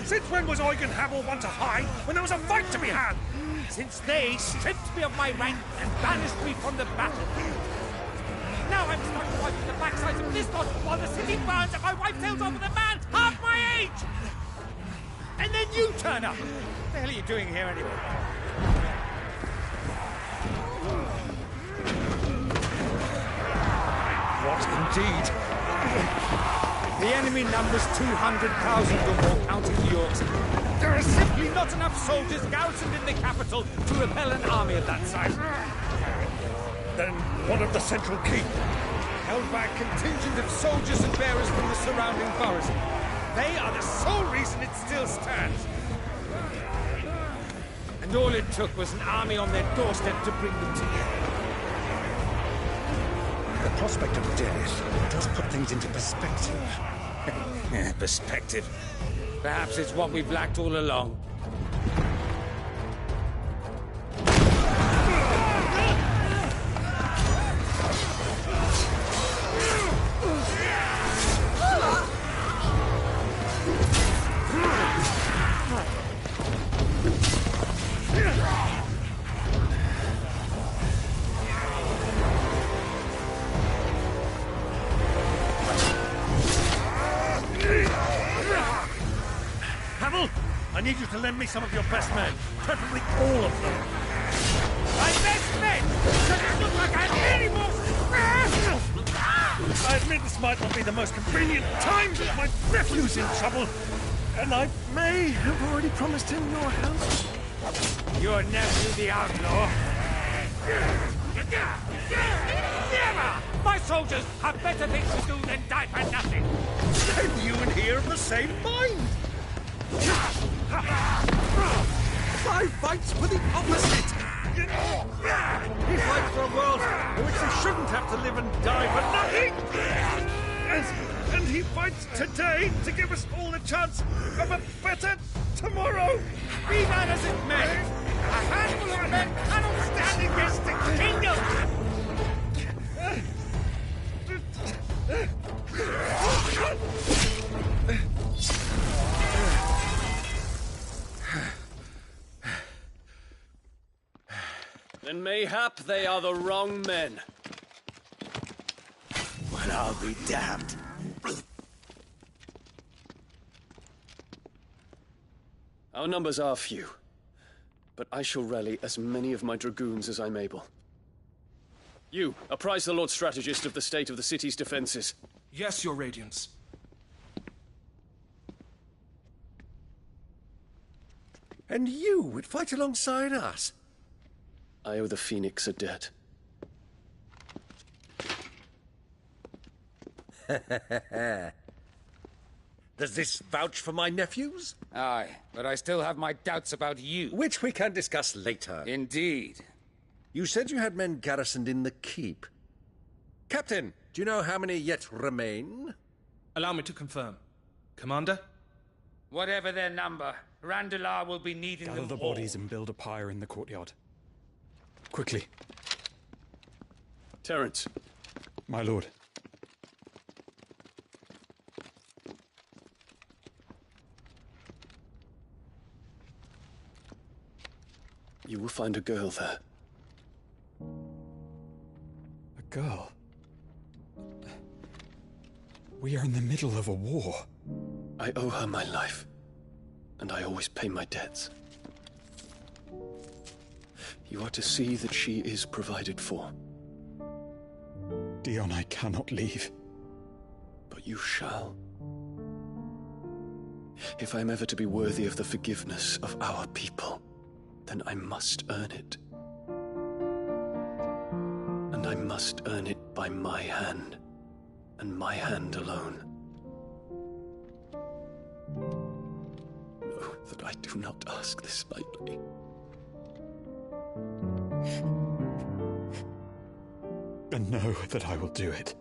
[SPEAKER 19] Since when was Eugen Hamel one to hide when there was a fight to be had? Since they stripped me of my rank and banished me from the battle. Now I'm stuck wiping the backsides of this lot while the city burns and my wife tails off with a man half my age! And then you turn up! What the hell are you doing here anyway? What indeed? The enemy numbers 200,000 or more, counting the Yorks. There are simply not enough soldiers garrisoned in the capital to repel an army of that size. Then what of the central keep? Held by a contingent of soldiers and bearers from the surrounding boroughs. They are the sole reason it still stands. And all it took was an army on their doorstep to bring them together.
[SPEAKER 21] The prospect of death does put things into perspective.
[SPEAKER 19] Perspective. Perhaps it's what we've lacked all along.
[SPEAKER 6] I need you to lend me some of your best men, preferably all of them.
[SPEAKER 19] My best men! Does it look like I'm any more...
[SPEAKER 6] I admit this might not be the most convenient time, but my nephew's in trouble, and I may have already promised him your help.
[SPEAKER 19] Your nephew, the outlaw? Never! My soldiers have better things to do than die for nothing!
[SPEAKER 13] And you and he are of the same mind! 5 fights for the opposite! He fights for a world in which they shouldn't have to live and die for nothing! And he fights today to give us all a chance of a better tomorrow!
[SPEAKER 19] Be that as it may, a handful of men cannot stand against the kingdom!
[SPEAKER 7] Then mayhap they are the wrong men.
[SPEAKER 8] Well, I'll be damned.
[SPEAKER 7] Our numbers are few, but I shall rally as many of my dragoons as I'm able. You, apprise the Lord Strategist of the state of the city's defenses.
[SPEAKER 10] Yes, Your Radiance.
[SPEAKER 13] And you would fight alongside us?
[SPEAKER 7] I owe the Phoenix a debt.
[SPEAKER 13] Does this vouch for my nephews?
[SPEAKER 19] Aye, but I still have my doubts about you.
[SPEAKER 13] Which we can discuss later.
[SPEAKER 19] Indeed.
[SPEAKER 13] You said you had men garrisoned in the keep. Captain, do you know how many yet remain?
[SPEAKER 10] Allow me to confirm. Commander?
[SPEAKER 19] Whatever their number, Randalar will be needing
[SPEAKER 22] Gather
[SPEAKER 19] them
[SPEAKER 22] the
[SPEAKER 19] all.
[SPEAKER 22] bodies and build a pyre in the courtyard. Quickly.
[SPEAKER 7] Terence.
[SPEAKER 22] My lord.
[SPEAKER 7] You will find a girl there.
[SPEAKER 22] A girl? We are in the middle of a war.
[SPEAKER 7] I owe her my life, and I always pay my debts. You are to see that she is provided for.
[SPEAKER 22] Dion, I cannot leave.
[SPEAKER 7] But you shall. If I am ever to be worthy of the forgiveness of our people, then I must earn it. And I must earn it by my hand, and my hand alone. Know that I do not ask this lightly.
[SPEAKER 22] And know that I will do it.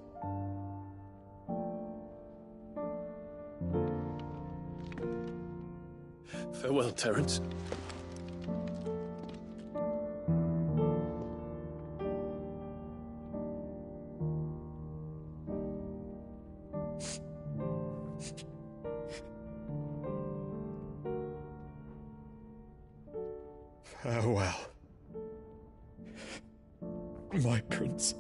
[SPEAKER 7] Farewell, Terence.
[SPEAKER 22] Farewell, my prince.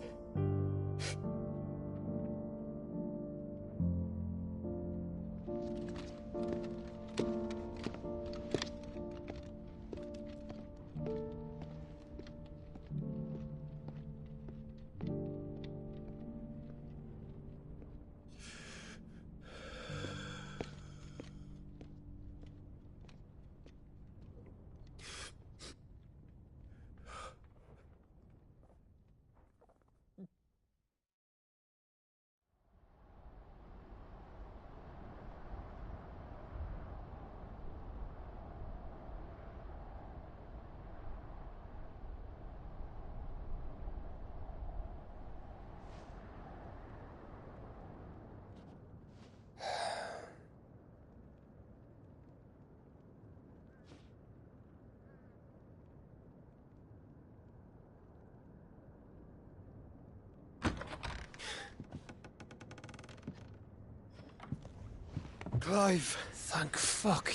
[SPEAKER 11] Clive! Thank fuck.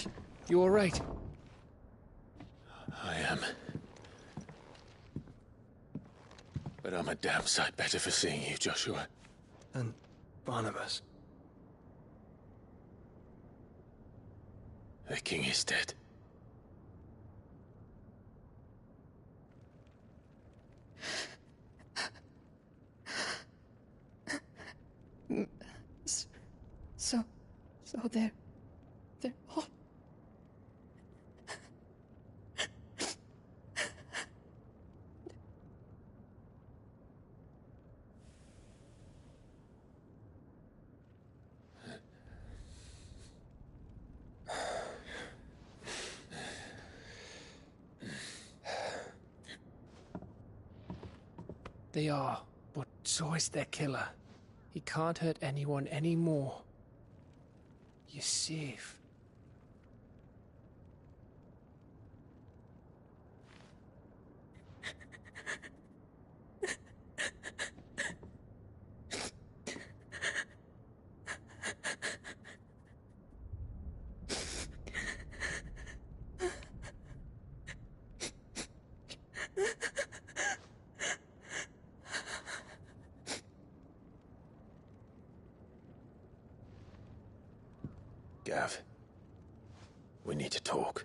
[SPEAKER 11] You alright?
[SPEAKER 3] I am. But I'm a damn sight better for seeing you, Joshua.
[SPEAKER 2] And Barnabas.
[SPEAKER 3] The king is dead.
[SPEAKER 16] So they're all...
[SPEAKER 15] They are, but so is their killer. He can't hurt anyone anymore. You're safe.
[SPEAKER 3] Gav, we need to talk.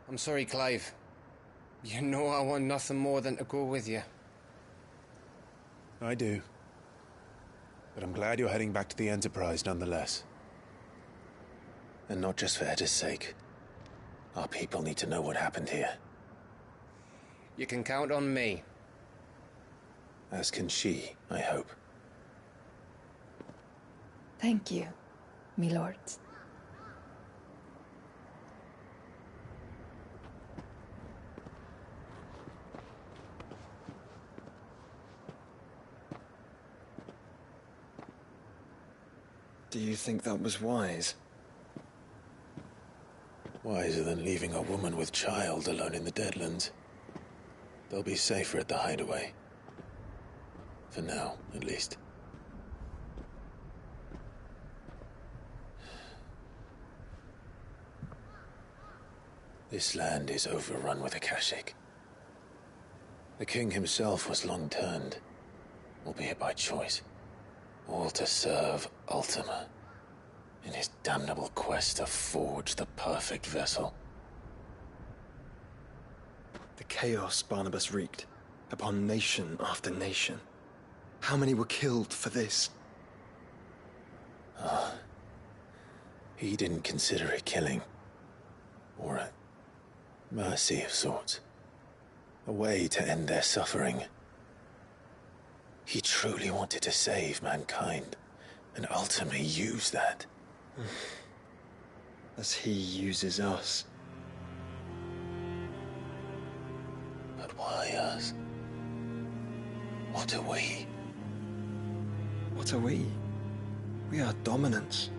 [SPEAKER 15] I'm sorry, Clive. You know I want nothing more than to go with you.
[SPEAKER 3] I do. But I'm glad you're heading back to the Enterprise nonetheless. And not just for Edda's sake. Our people need to know what happened here.
[SPEAKER 15] You can count on me.
[SPEAKER 3] As can she, I hope.
[SPEAKER 16] Thank you, me lords.
[SPEAKER 2] Do you think that was wise?
[SPEAKER 3] Wiser than leaving a woman with child alone in the Deadlands. They'll be safer at the hideaway. For now, at least. This land is overrun with Akashic. The king himself was long turned, albeit by choice, all to serve Ultima in his damnable quest to forge the perfect vessel.
[SPEAKER 2] The chaos Barnabas wreaked upon nation after nation. How many were killed for this?
[SPEAKER 3] He didn't consider it killing, or a mercy of sorts. A way to end their suffering. He truly wanted to save mankind, and ultimately used that.
[SPEAKER 2] As he uses us.
[SPEAKER 3] But why us? What are we?
[SPEAKER 2] What are we? We are dominance.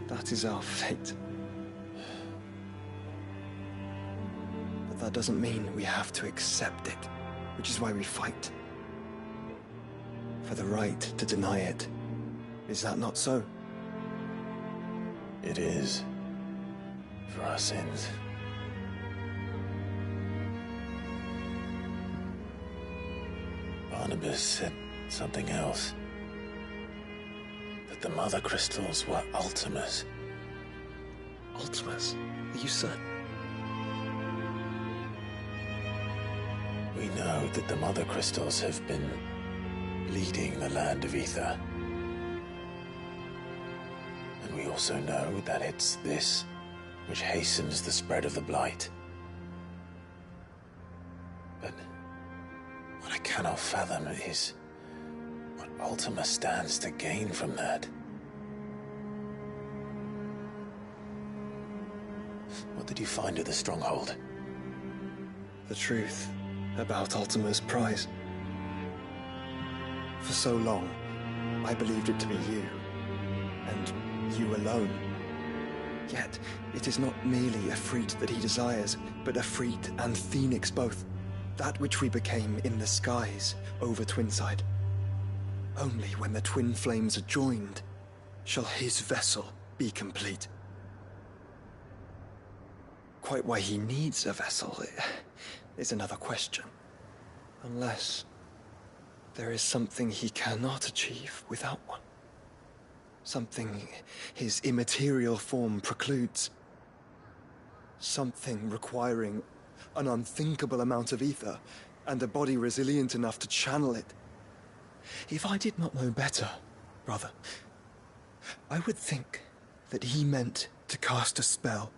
[SPEAKER 2] That is our fate. But that doesn't mean we have to accept it, which is why we fight. For the right to deny it. Is that not so?
[SPEAKER 3] It is. For our sins. Barnabas said something else. That the Mother Crystals were Ultimas.
[SPEAKER 2] Ultimas? Are you certain?
[SPEAKER 3] We know that the Mother Crystals have been leading the land of Ether. And we also know that it's this which hastens the spread of the Blight. But what I cannot fathom is what Ultima stands to gain from that. What did you find at the Stronghold?
[SPEAKER 2] The truth about Ultima's prize. For so long, I believed it to be you, and you alone. Yet, it is not merely a freat that he desires, but a freat and phoenix both. That which we became in the skies over Twinside. Only when the twin flames are joined shall his vessel be complete. Quite why he needs a vessel is another question. Unless there is something he cannot achieve without one. Something his immaterial form precludes. Something requiring an unthinkable amount of ether and a body resilient enough to channel it. If I did not know better, brother, I would think that he meant to cast a spell.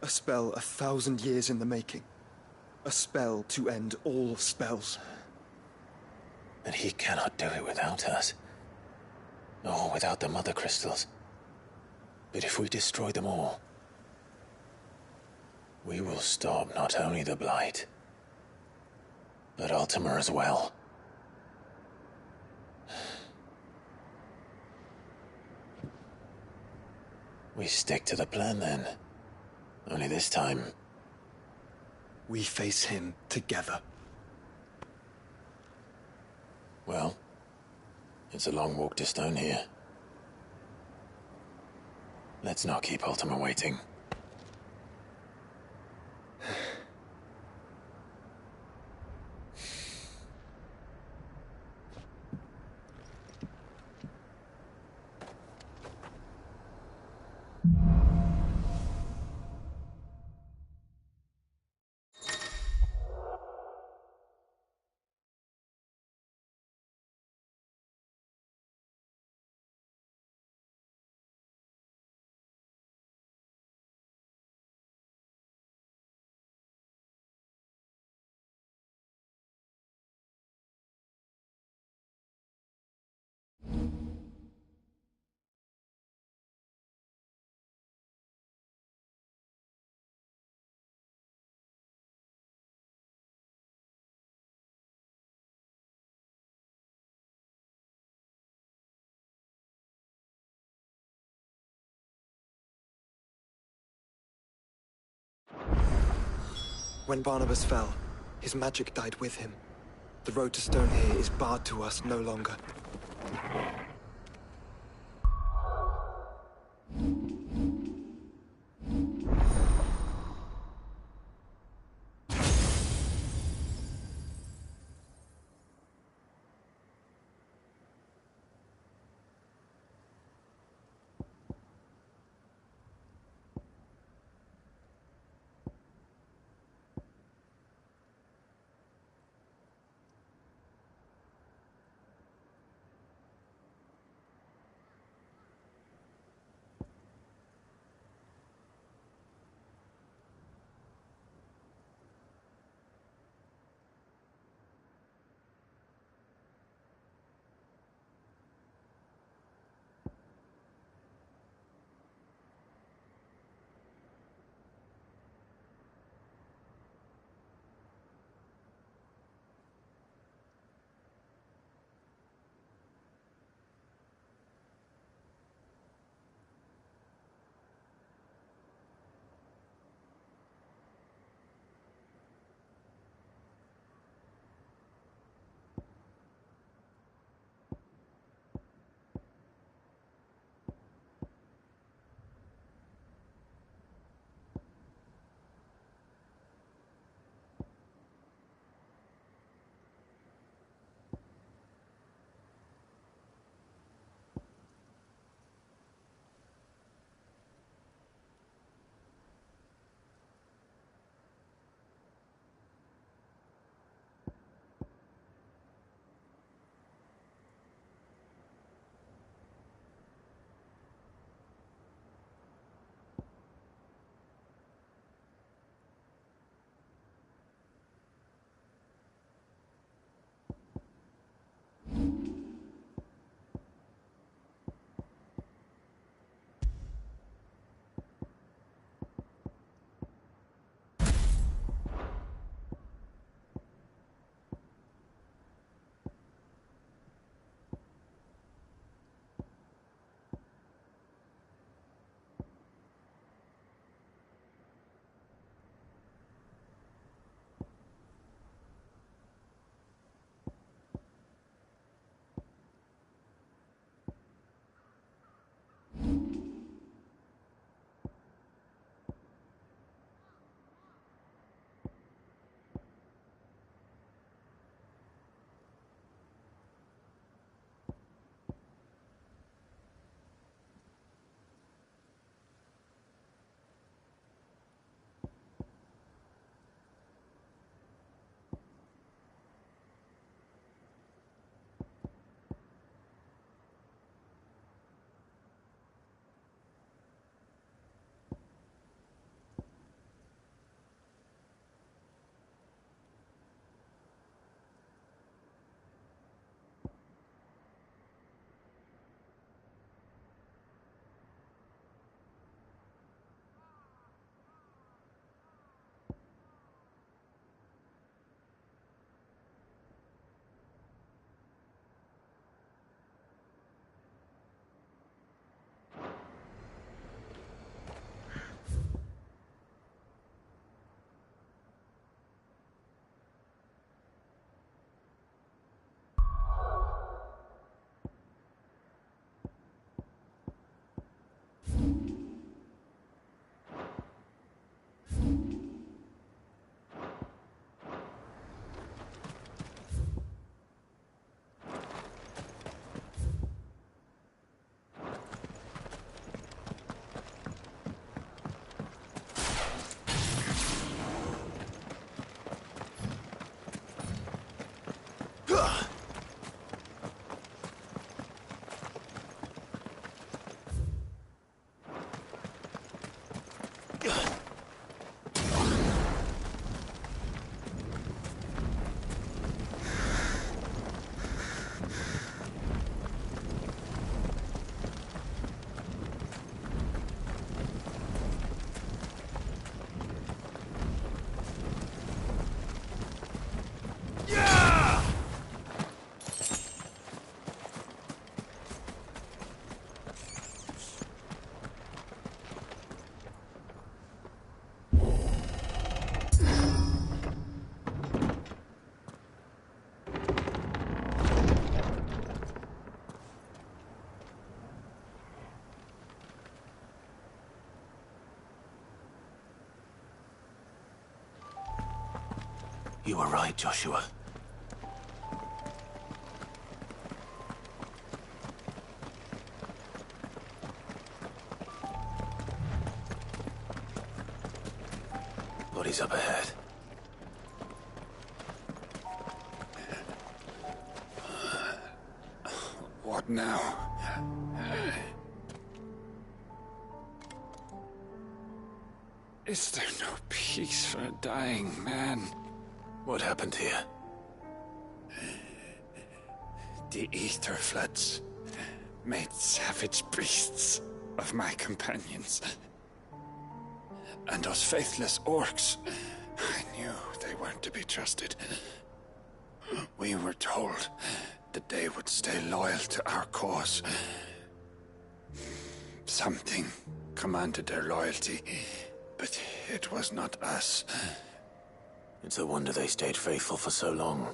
[SPEAKER 2] A spell 1,000 years in the making. A spell to end all spells.
[SPEAKER 3] And he cannot do it without us. Or without the Mother Crystals. But if we destroy them all, we will stop not only the Blight, but Ultima as well. We stick to the plan then. Only this time,
[SPEAKER 2] we face him together.
[SPEAKER 3] Well, it's a long walk to Stone here. Let's not keep Ultima waiting.
[SPEAKER 2] When Barnabas fell, his magic died with him. The road to Stone here is barred to us no longer.
[SPEAKER 3] You were right, Joshua. Bodies up ahead.
[SPEAKER 21] What now? Is there no peace for a dying man?
[SPEAKER 3] What happened here?
[SPEAKER 21] The ether floods made savage beasts of my companions. And those faithless orcs, I knew they weren't to be trusted. We were told that they would stay loyal to our cause. Something commanded their loyalty, but it was not us.
[SPEAKER 3] It's a wonder they stayed faithful for so long.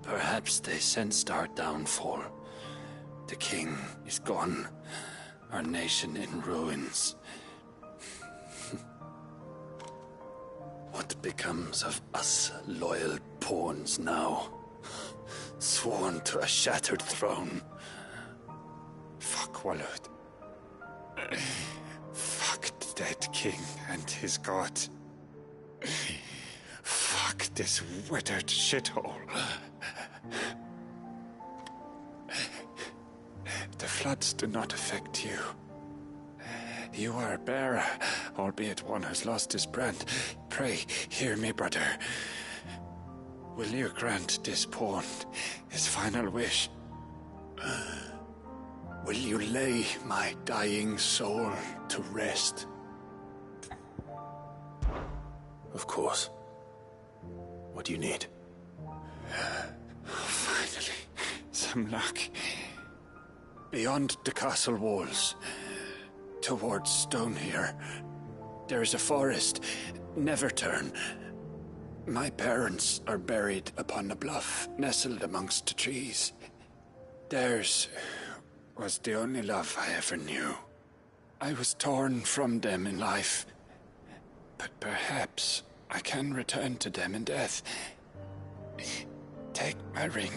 [SPEAKER 21] Perhaps they sensed our downfall. The king is gone, our nation in ruins. What becomes of us loyal pawns now? Sworn to a shattered throne. Fuck Walud. Fuck the dead king and his god. Fuck this withered shithole. The floods do not affect you. You are a bearer, albeit one who's lost his brand. Pray, hear me, brother. Will you grant this pawn his final wish? Will you lay my dying soul to rest?
[SPEAKER 3] Of course. What do you need?
[SPEAKER 21] Finally, some luck. Beyond the castle walls, towards Stonehere, there is a forest. Never turn. My parents are buried upon a bluff, nestled amongst the trees. Theirs was the only love I ever knew. I was torn from them in life, but perhaps I can return to them in death. Take my ring.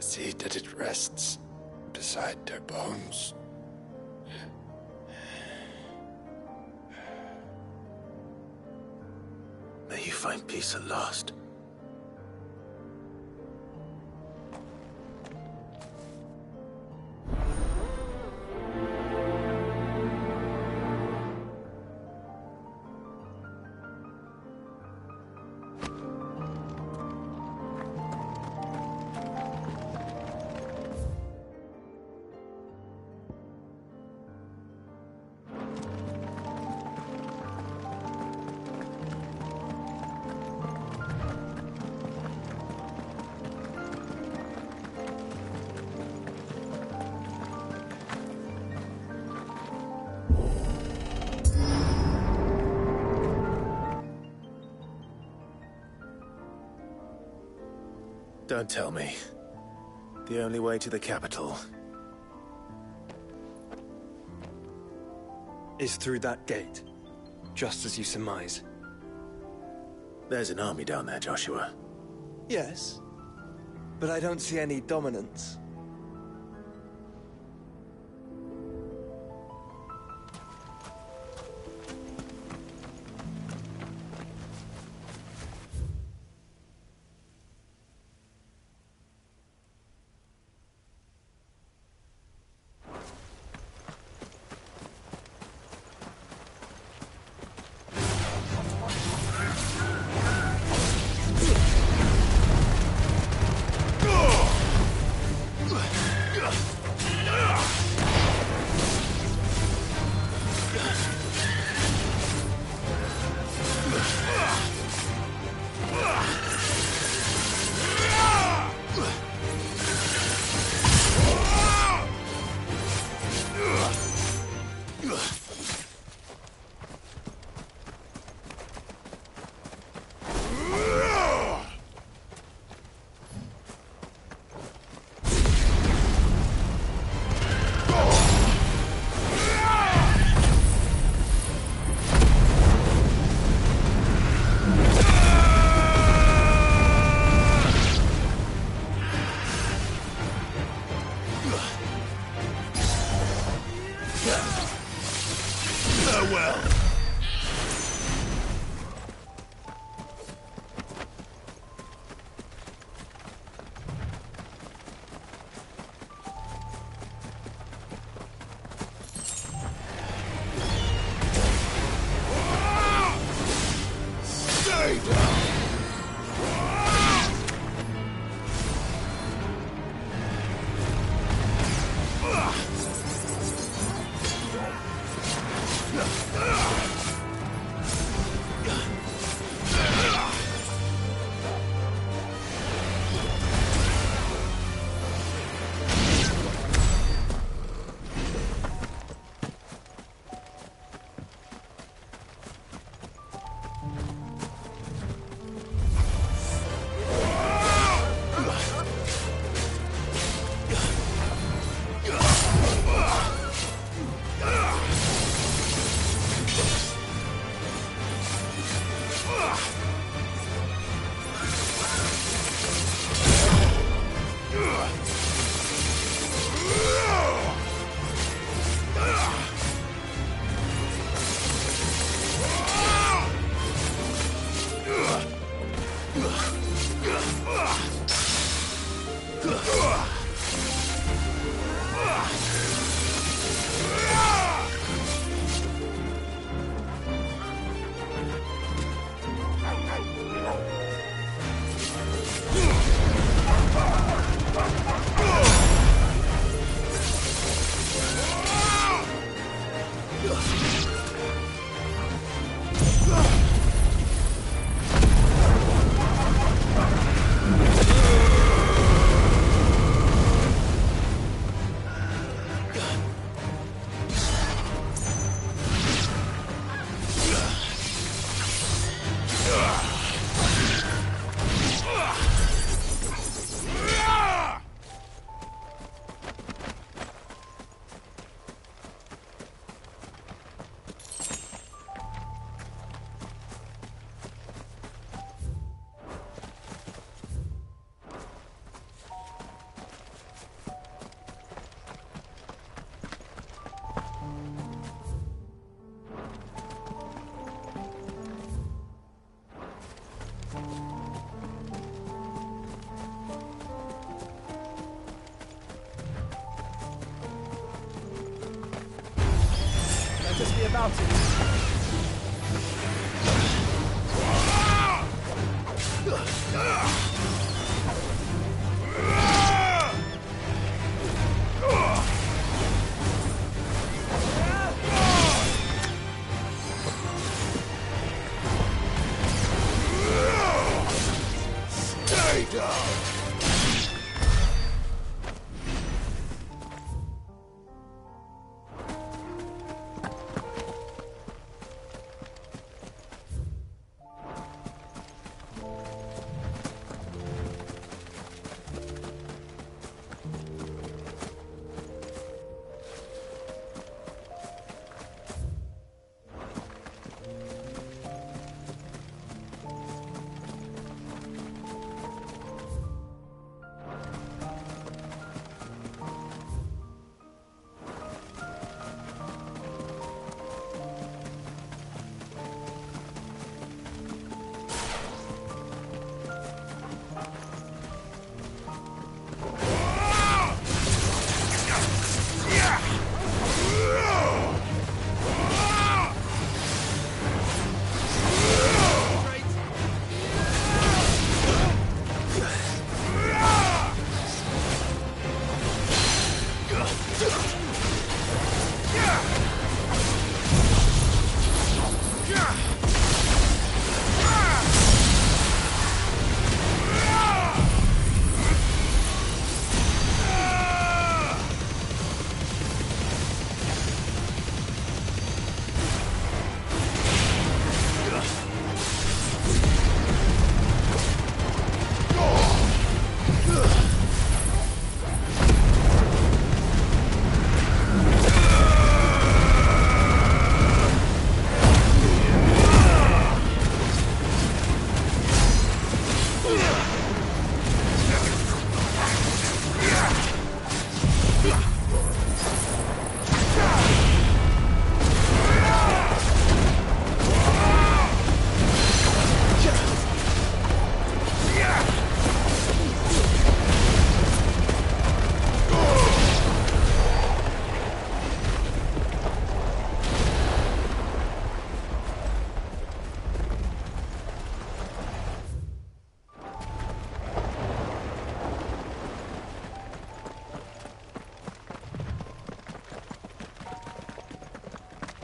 [SPEAKER 21] See that it rests beside their bones.
[SPEAKER 3] May you find peace at last. Don't tell me. The only way to the capital
[SPEAKER 2] is through that gate, just as you surmise.
[SPEAKER 3] There's an army down there, Joshua.
[SPEAKER 2] Yes, but I don't see any dominance.
[SPEAKER 13] Farewell. Stay down.
[SPEAKER 15] Let us be about it.
[SPEAKER 13] Stay down.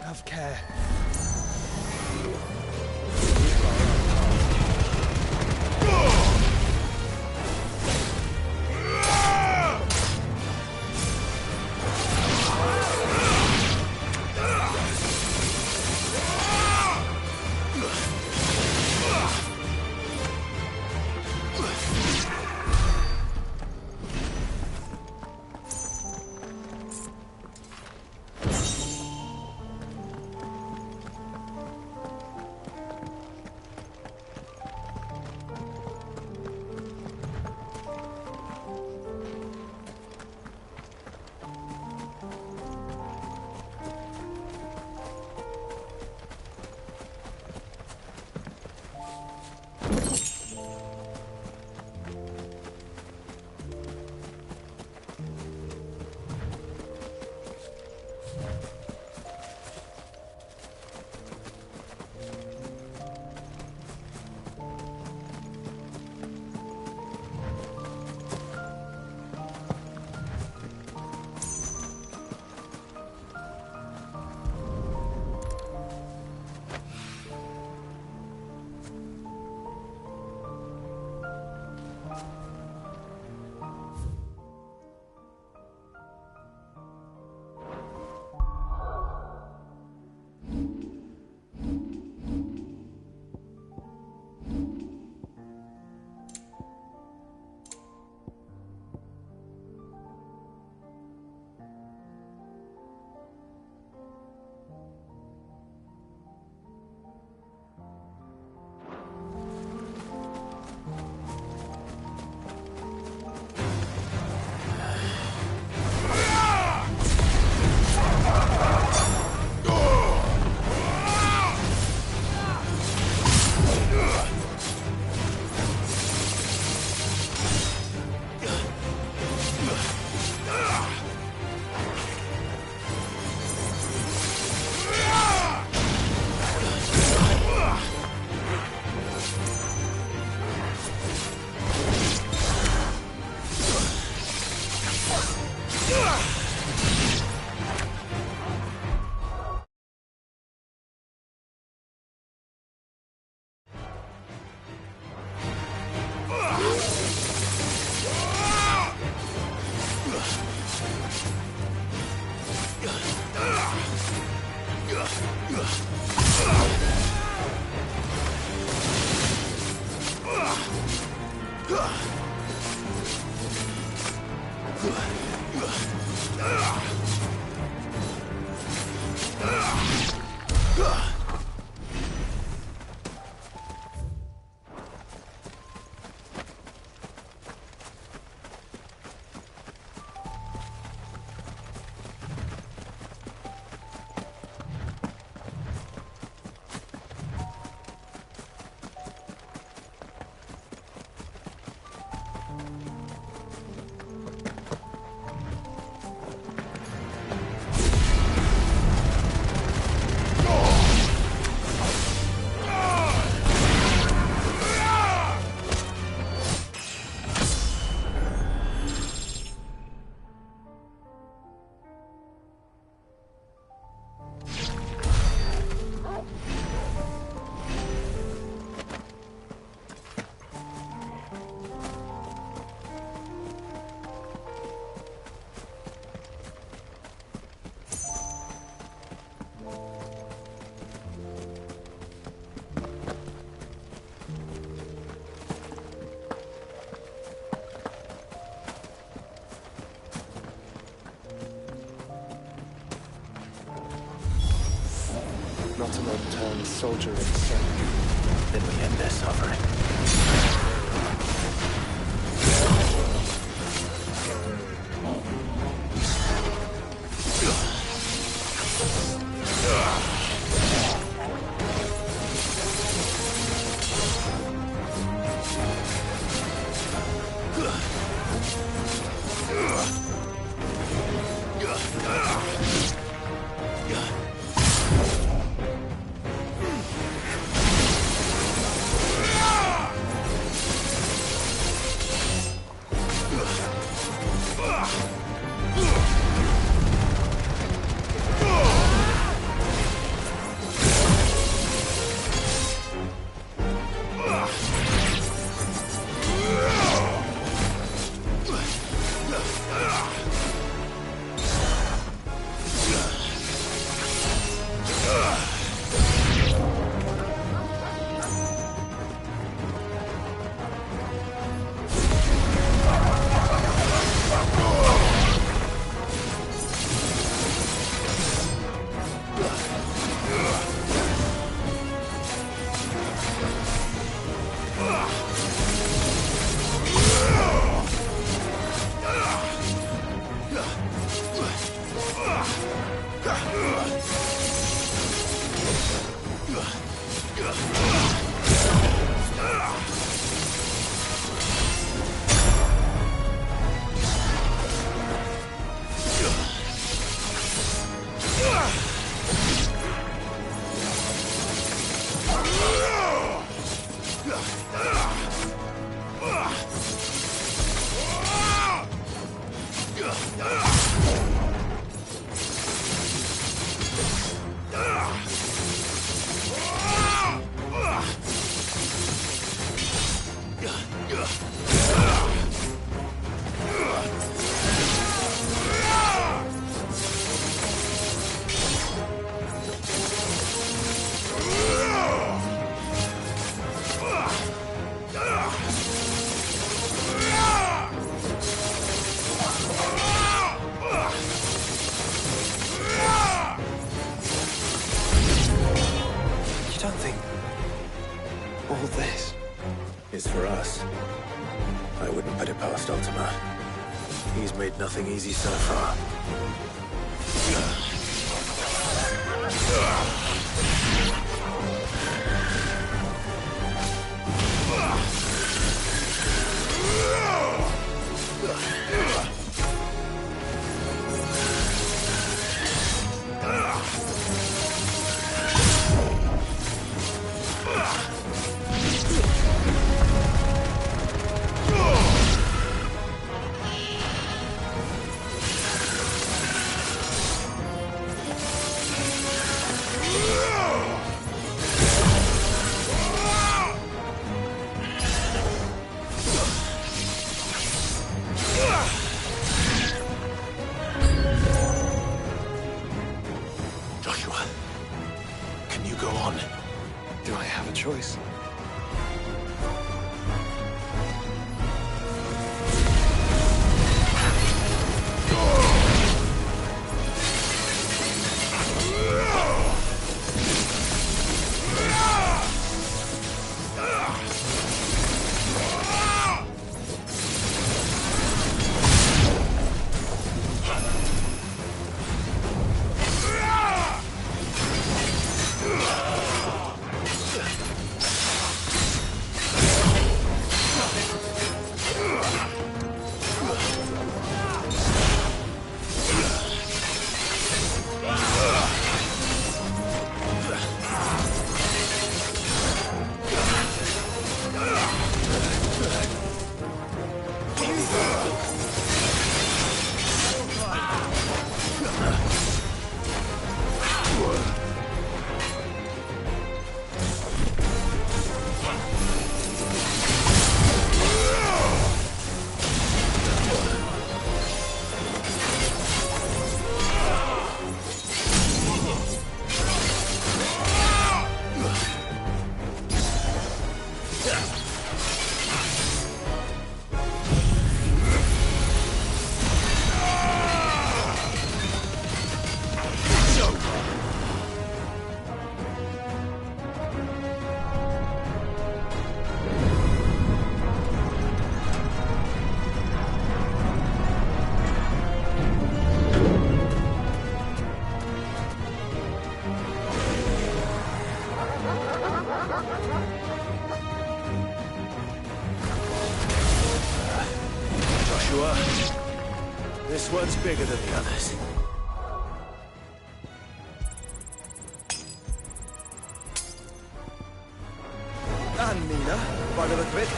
[SPEAKER 10] Have care.
[SPEAKER 2] Not an unturned soldier in sight.
[SPEAKER 3] Then we end their suffering.
[SPEAKER 2] don't think all this
[SPEAKER 3] is for us. I wouldn't put it past Ultima. He's made nothing easy so far.
[SPEAKER 2] Joshua, can you go on? Do I have a choice?
[SPEAKER 3] Joshua, this one's bigger than the others.
[SPEAKER 1] And Mina, by the look of it.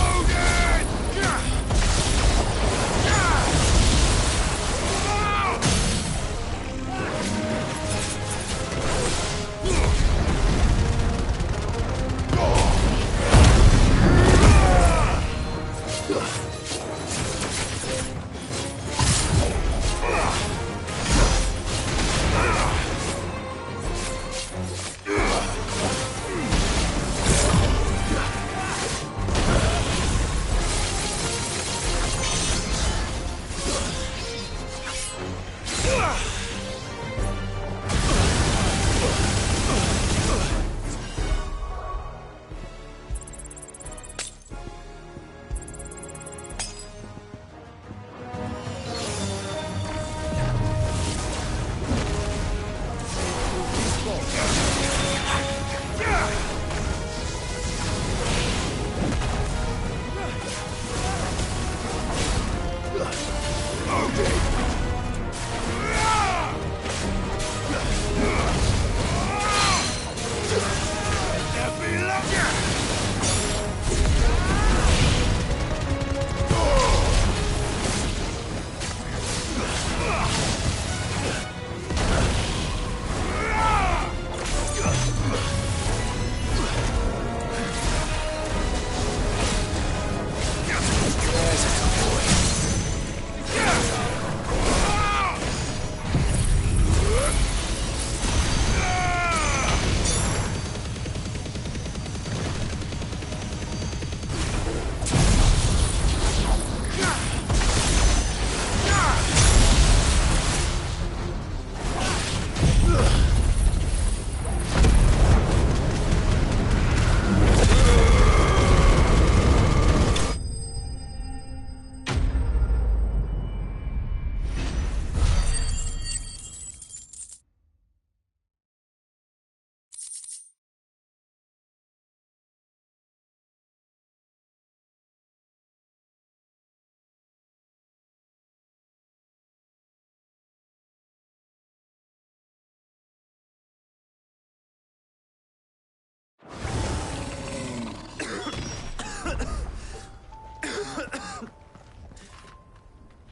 [SPEAKER 13] Oh, yeah!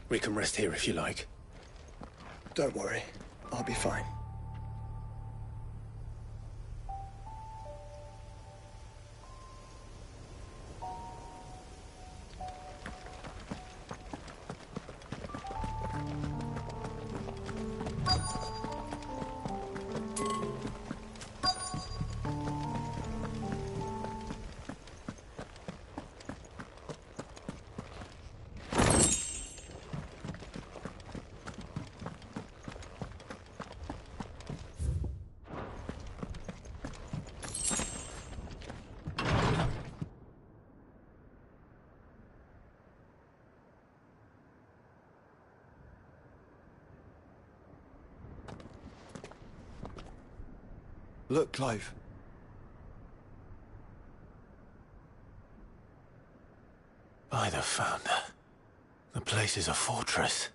[SPEAKER 3] We can rest here if you like.
[SPEAKER 2] Don't worry. I'll be fine. Look, Clive.
[SPEAKER 3] By the Founder. The place is a fortress.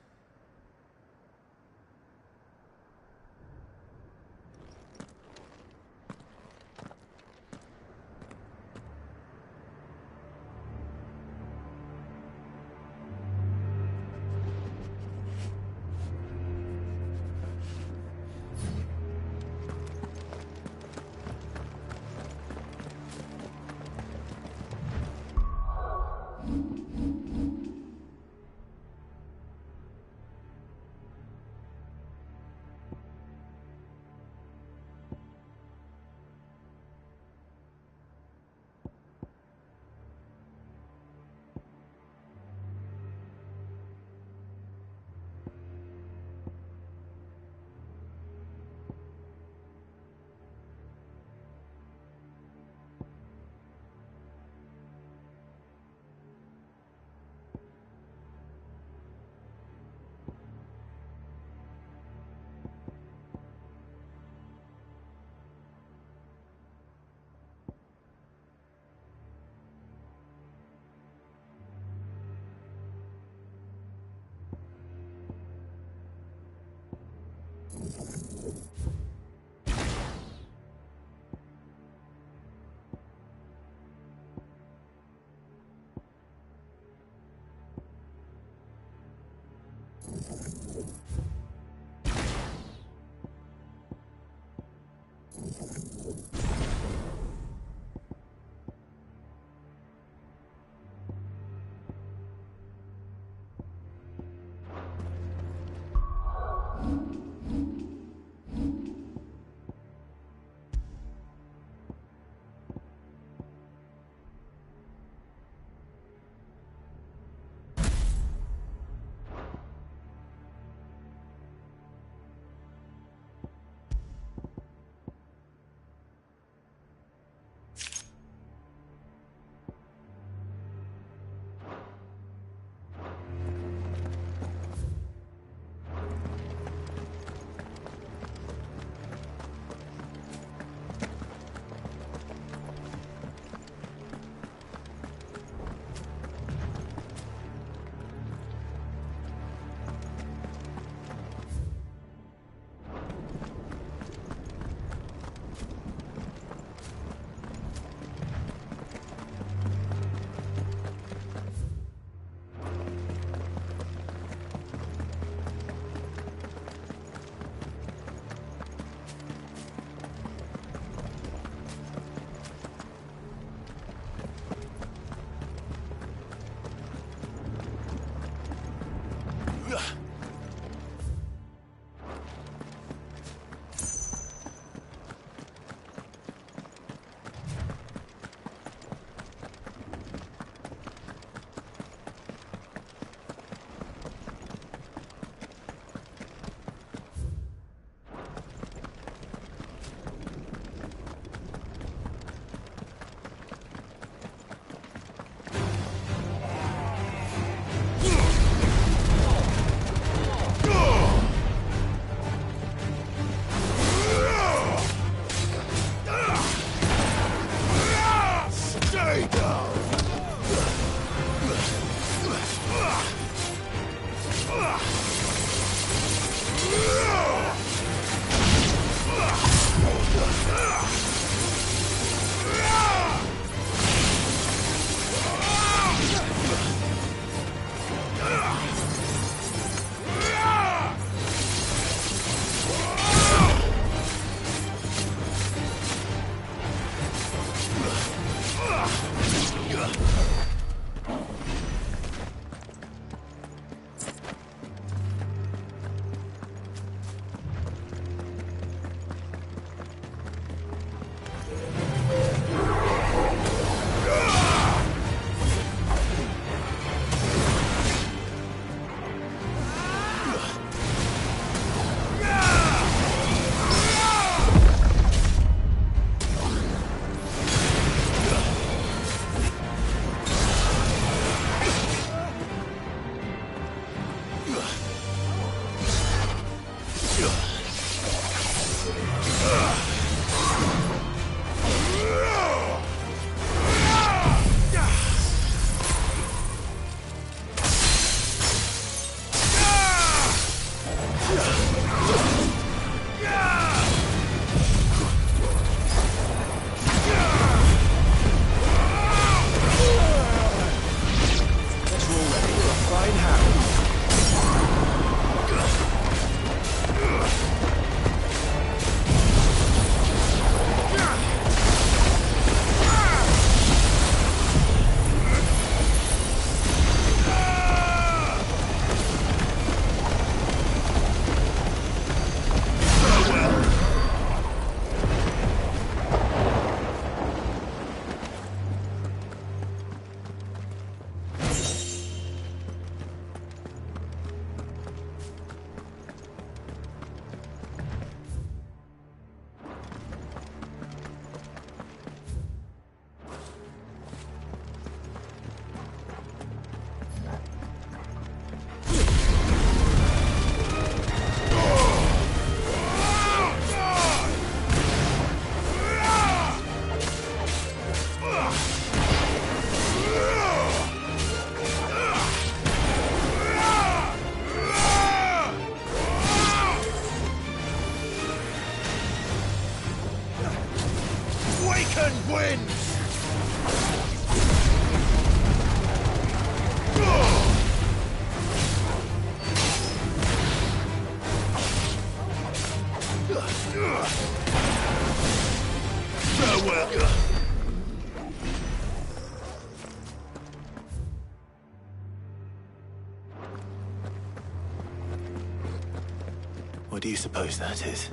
[SPEAKER 3] What do you suppose that is?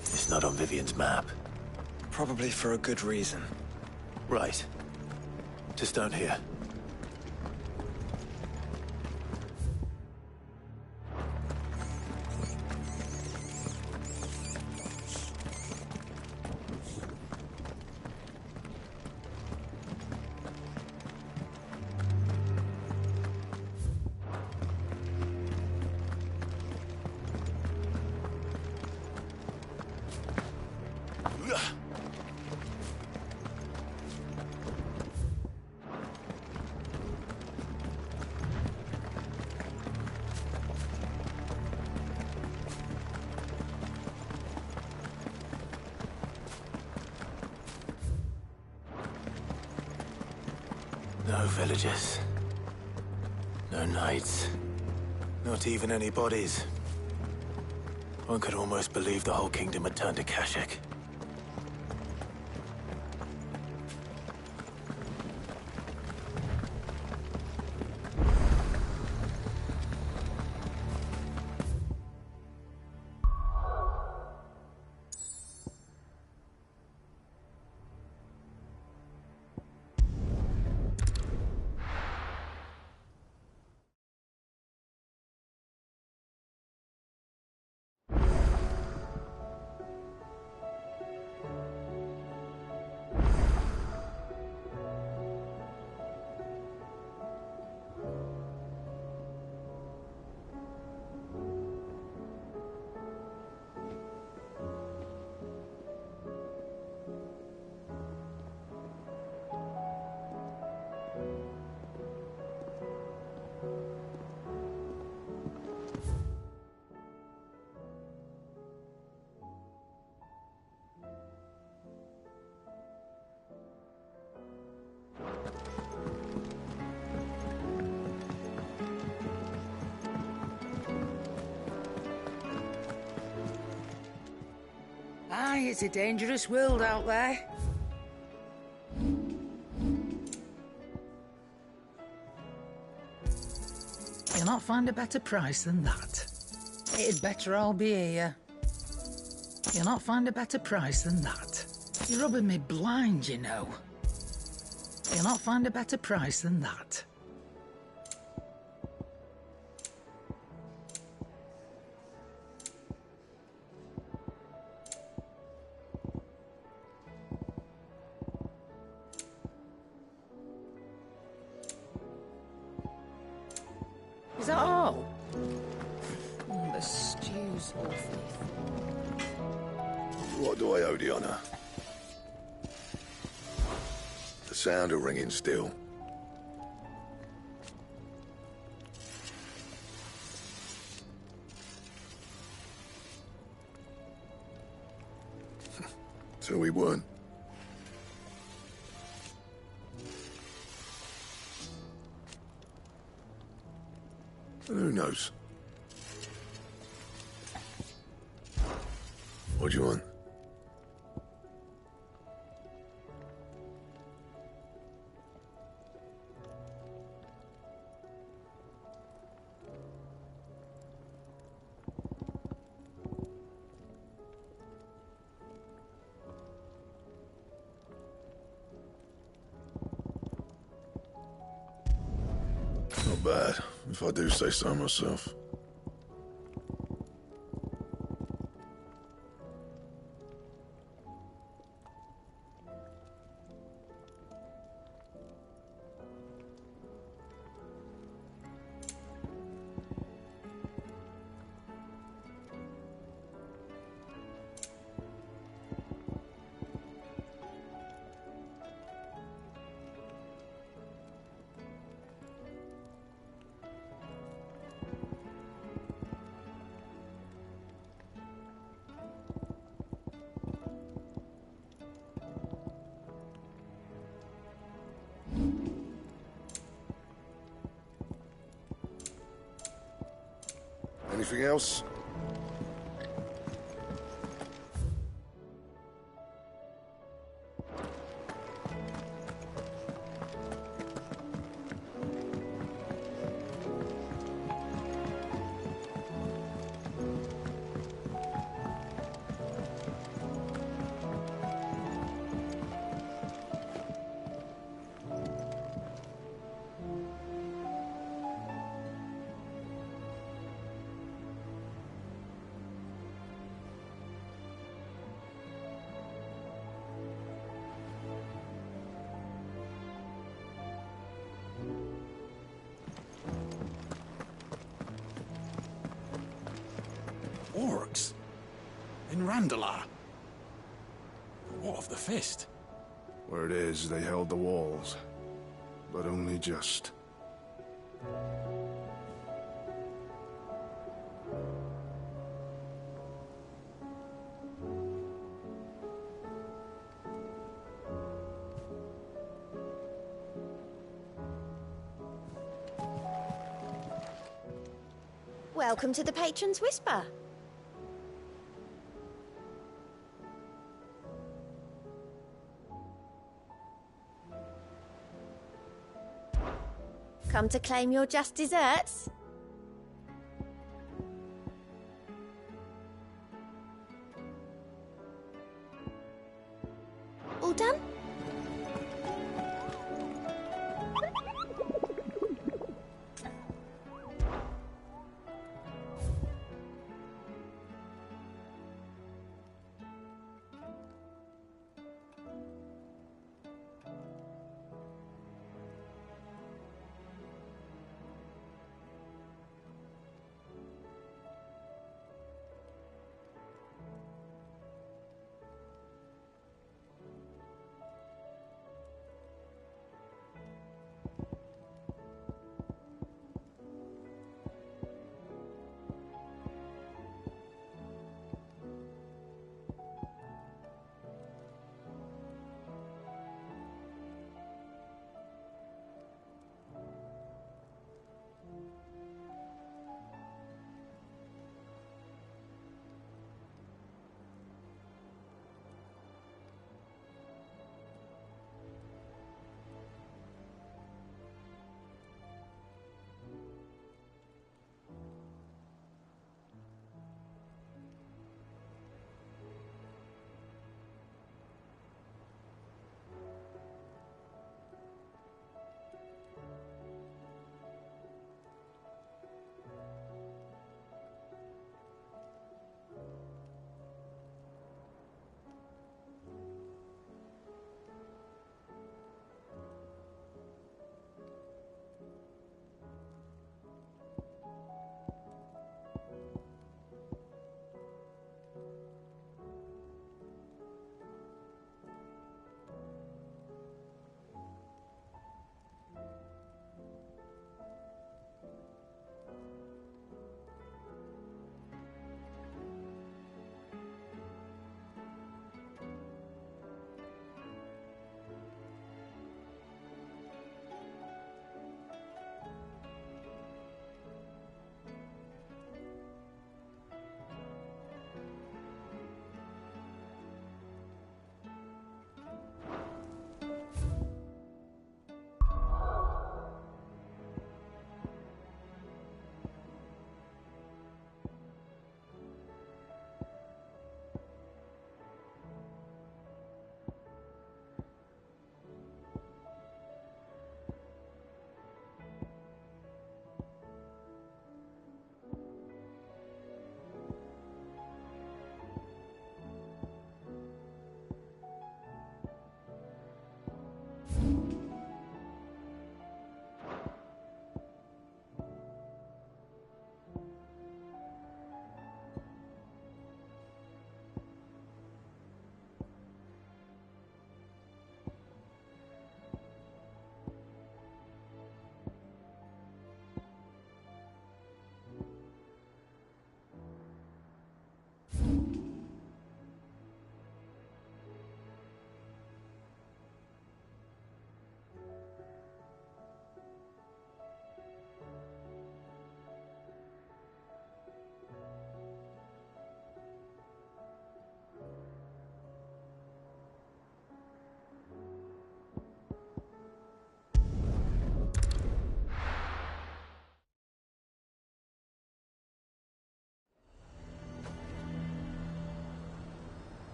[SPEAKER 3] It's not on Vivian's map.
[SPEAKER 2] Probably for a good reason.
[SPEAKER 3] Right. Just down here. No villagers. No knights. Not even any bodies. One could almost believe the whole kingdom had turned to Kashyyyk.
[SPEAKER 24] Aye, it's a dangerous world out there. You'll not find a better price than that. It'd better all be here. You'll not find a better price than that. You're rubbing me blind, you know. You'll not find a better price than that. Is that all? The stew's awfully.
[SPEAKER 6] What do I owe the honor? The sound of ringing steel. So we weren't. Who knows? What do you want? Not bad, if I do say so myself. Anything else?
[SPEAKER 21] Orcs? In Randalar? What of the Fist?
[SPEAKER 5] Where it is, they held the walls. But only just.
[SPEAKER 14] Welcome to the Patron's Whisper. Come to claim your just desserts? All done?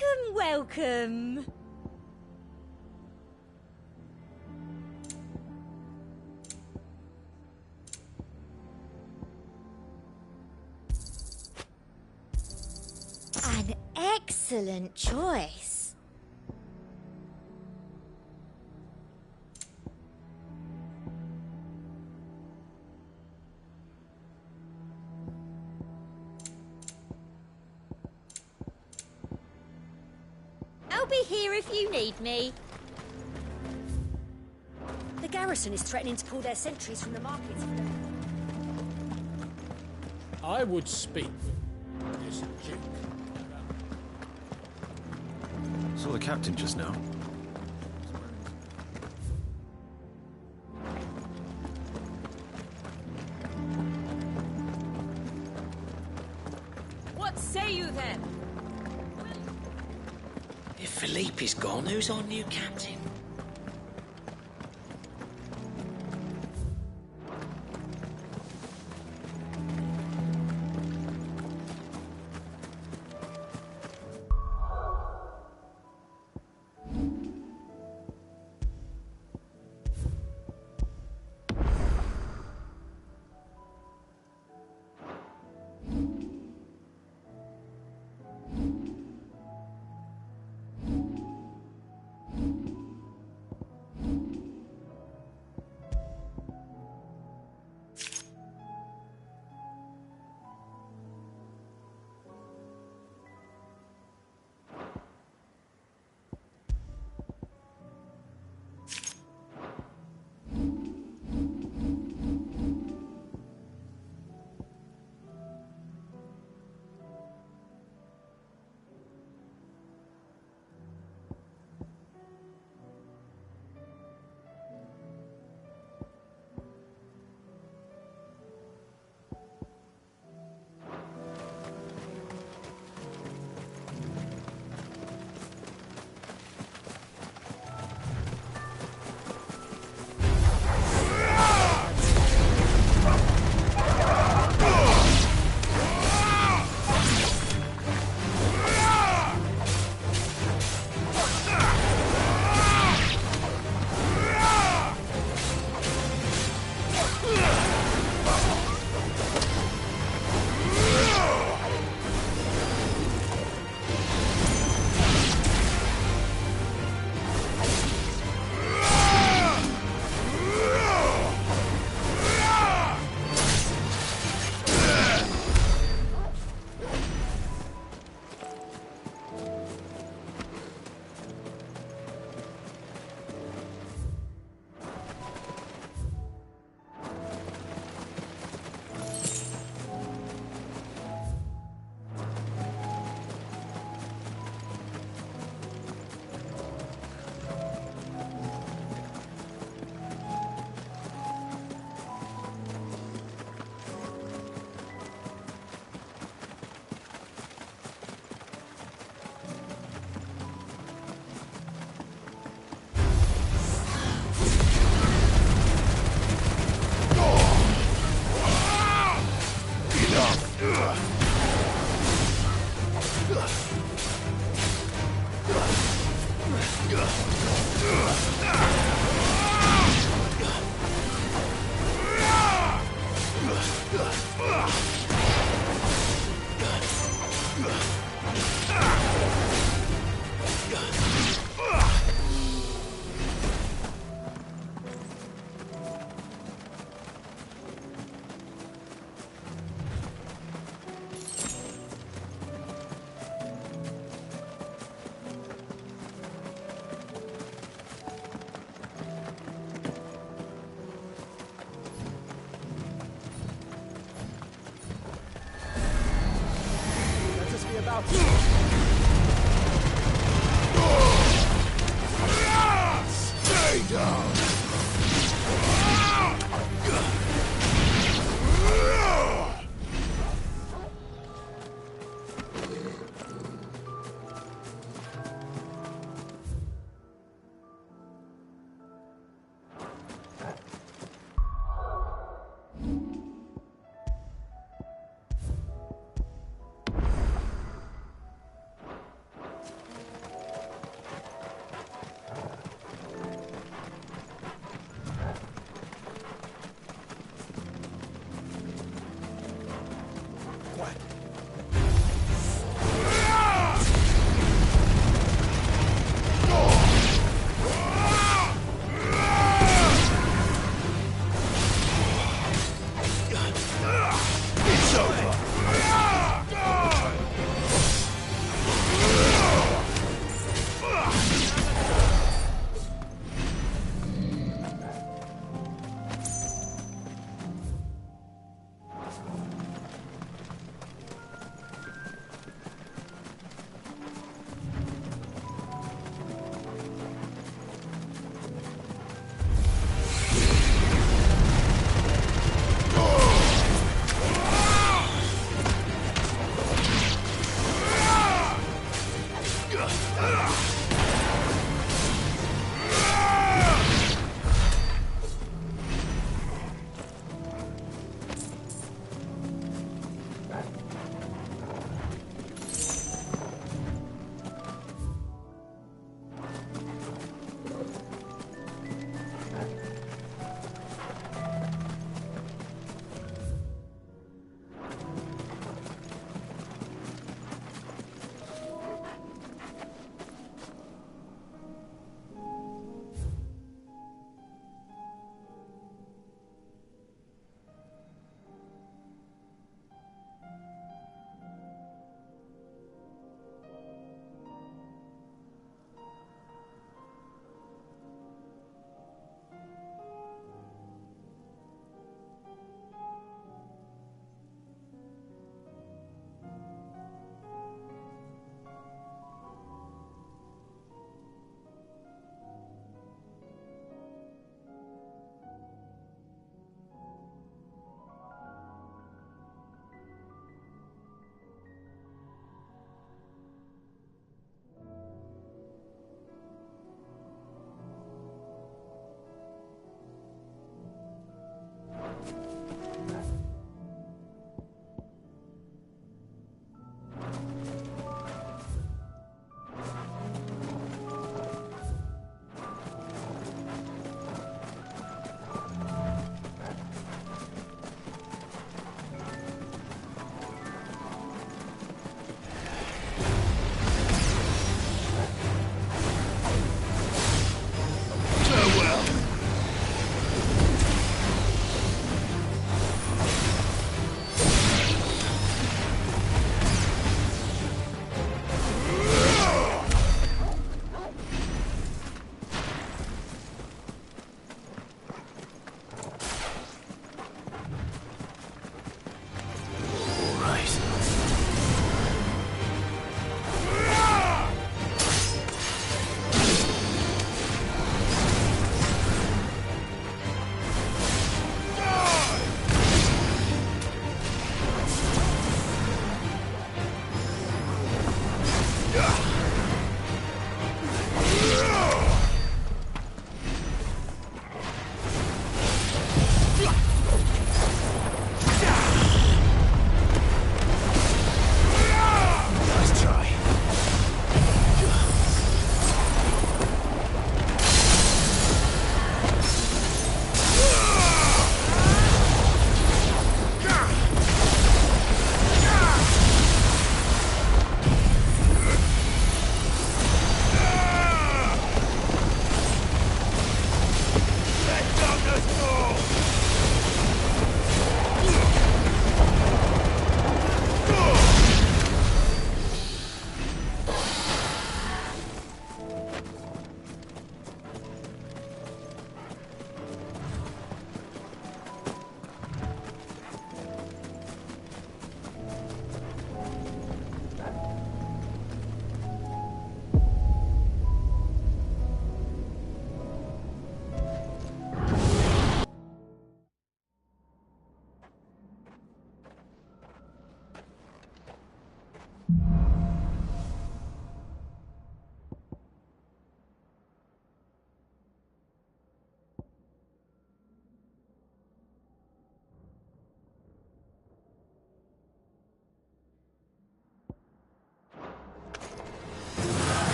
[SPEAKER 4] Welcome, welcome. An excellent choice. I'll be here if you need me.
[SPEAKER 18] The garrison is threatening to pull their sentries from the markets.
[SPEAKER 20] I would speak with this Duke.
[SPEAKER 23] Saw the captain just now.
[SPEAKER 18] What say you then?
[SPEAKER 25] If Philippe's gone, who's our new captain?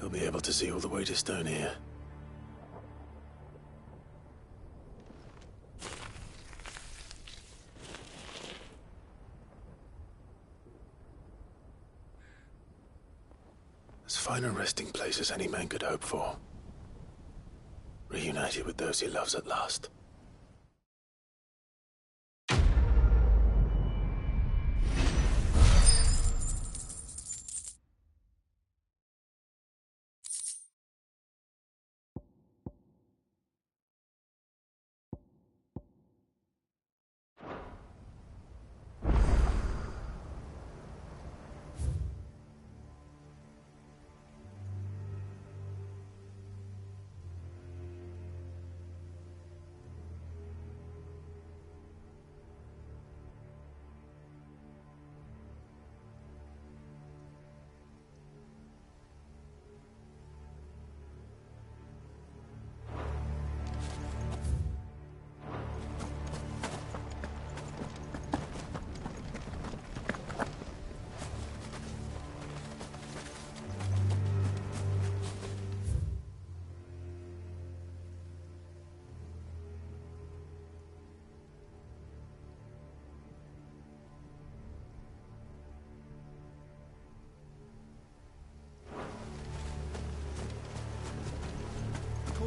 [SPEAKER 3] He'll be able to see all the way to Stone here. As fine a resting place as any man could hope for. Reunited with those he loves at last.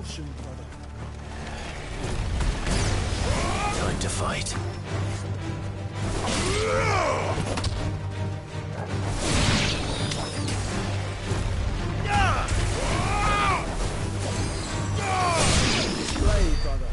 [SPEAKER 13] soon, brother.
[SPEAKER 25] Time to fight.
[SPEAKER 13] Slay, brother.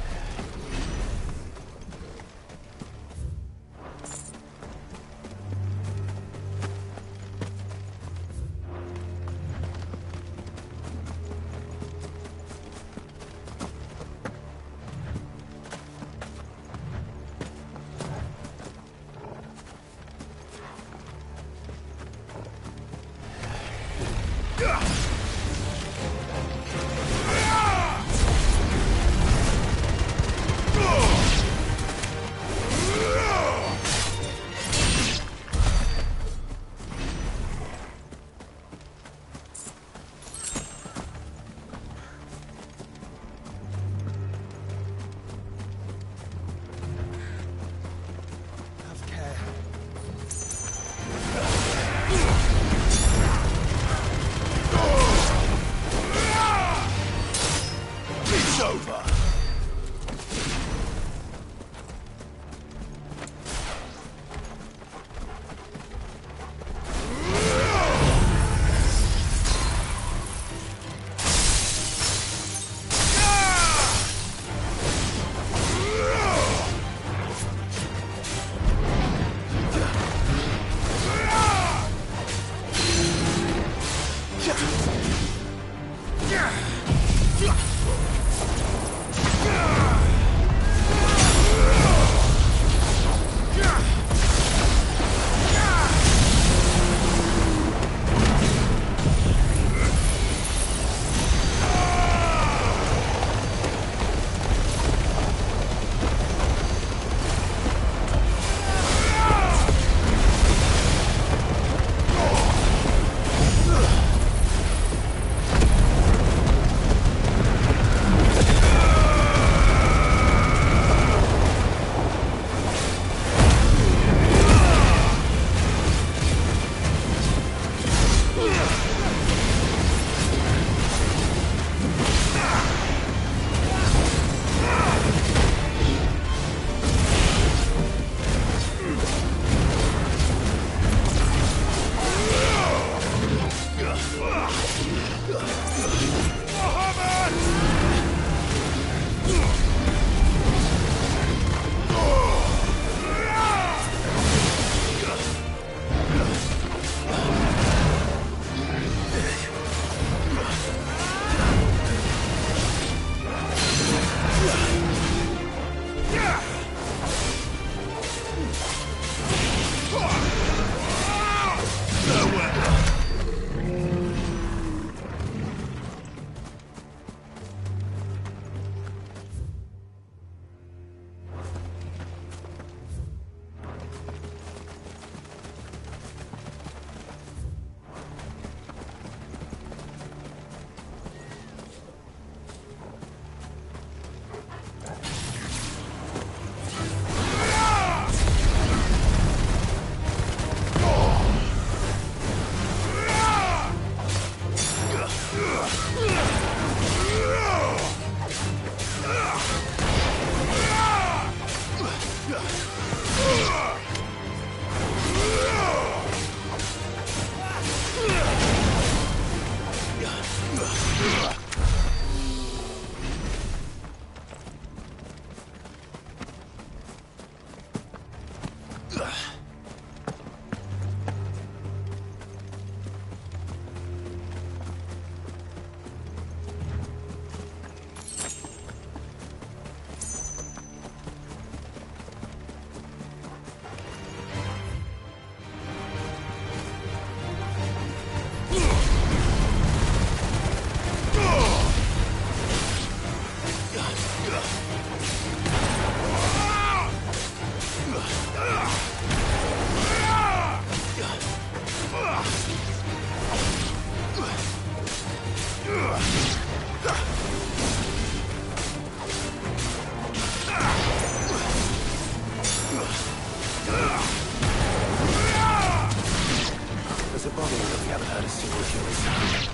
[SPEAKER 2] There's a body, but we haven't heard a single human sound.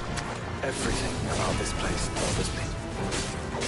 [SPEAKER 2] Everything about this place bothers me.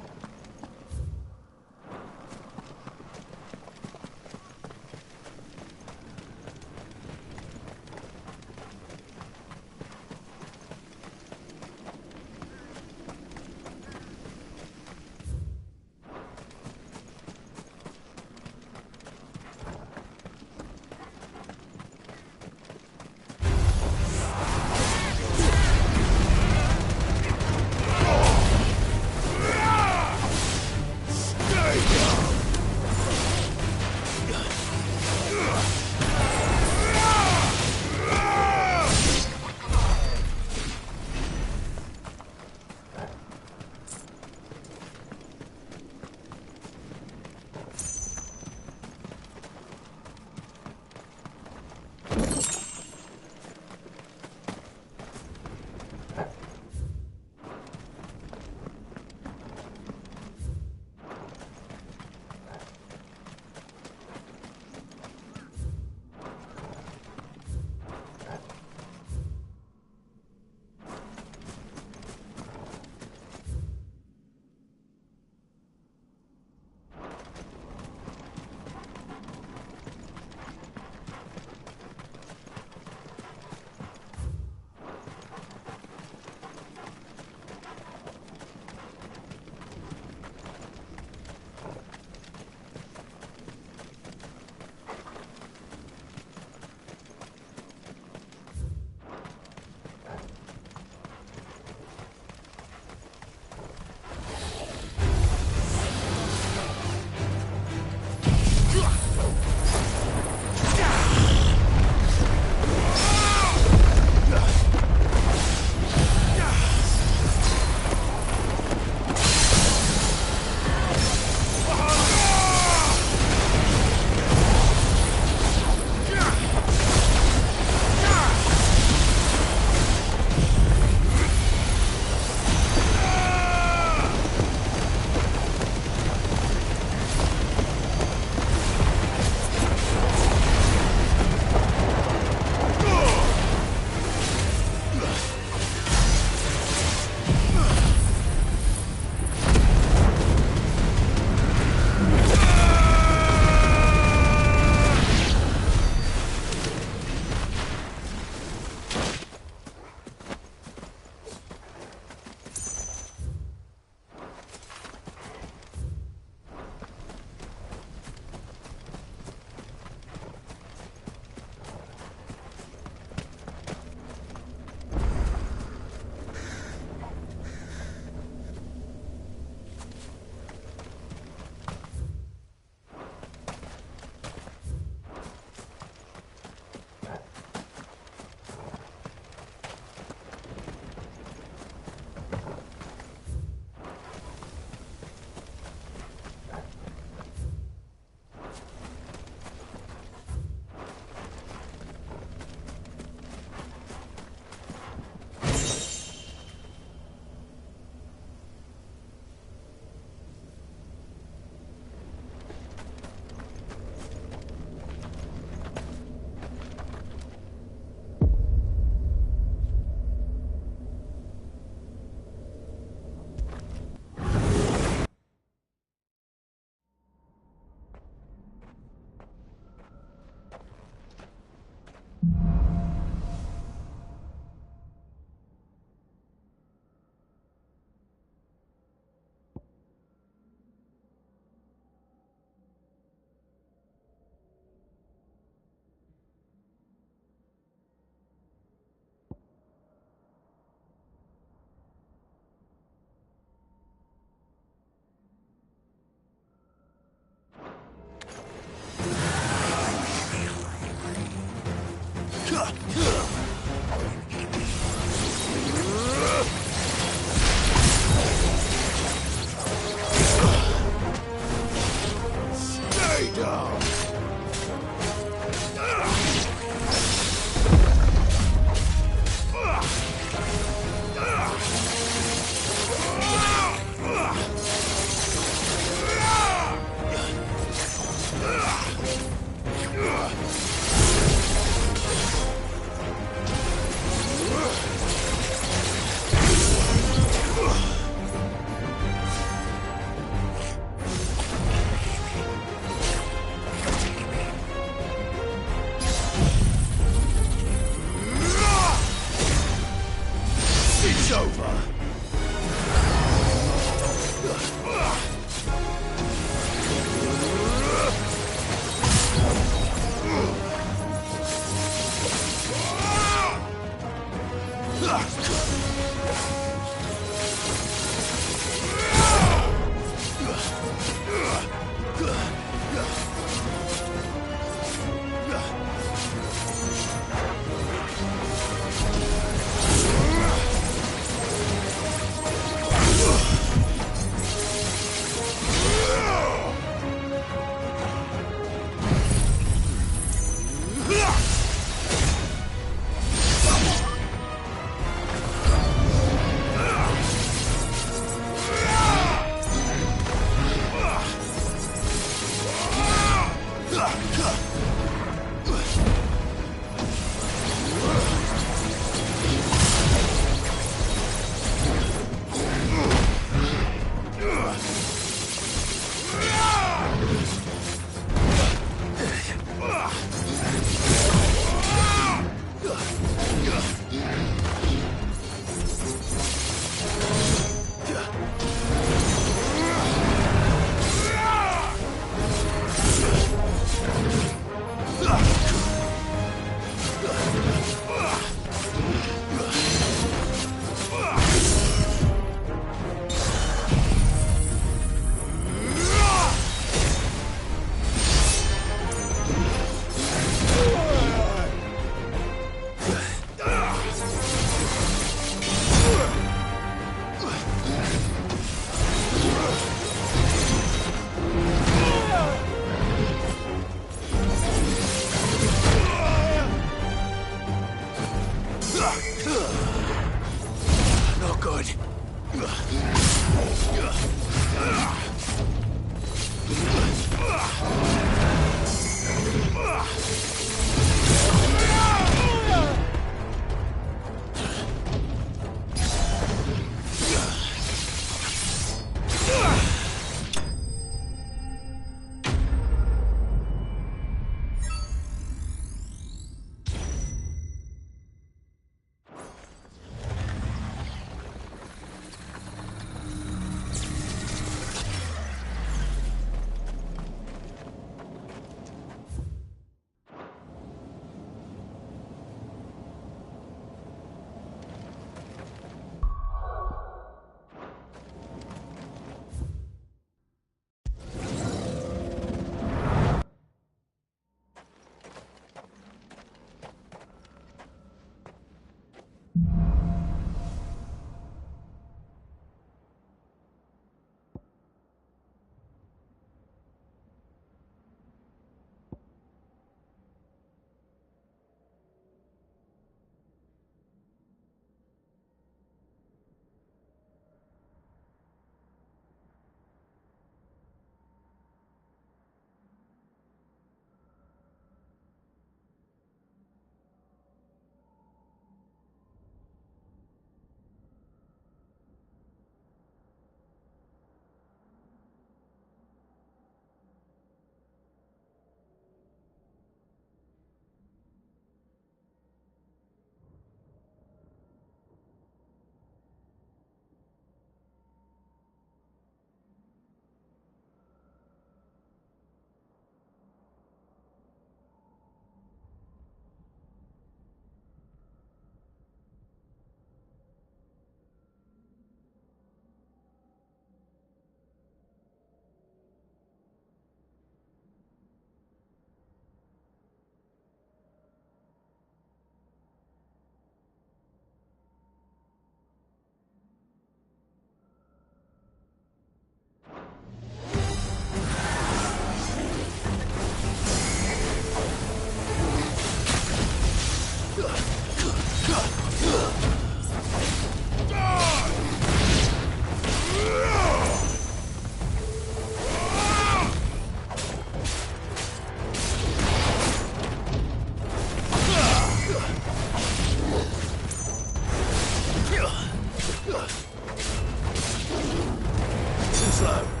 [SPEAKER 3] slow.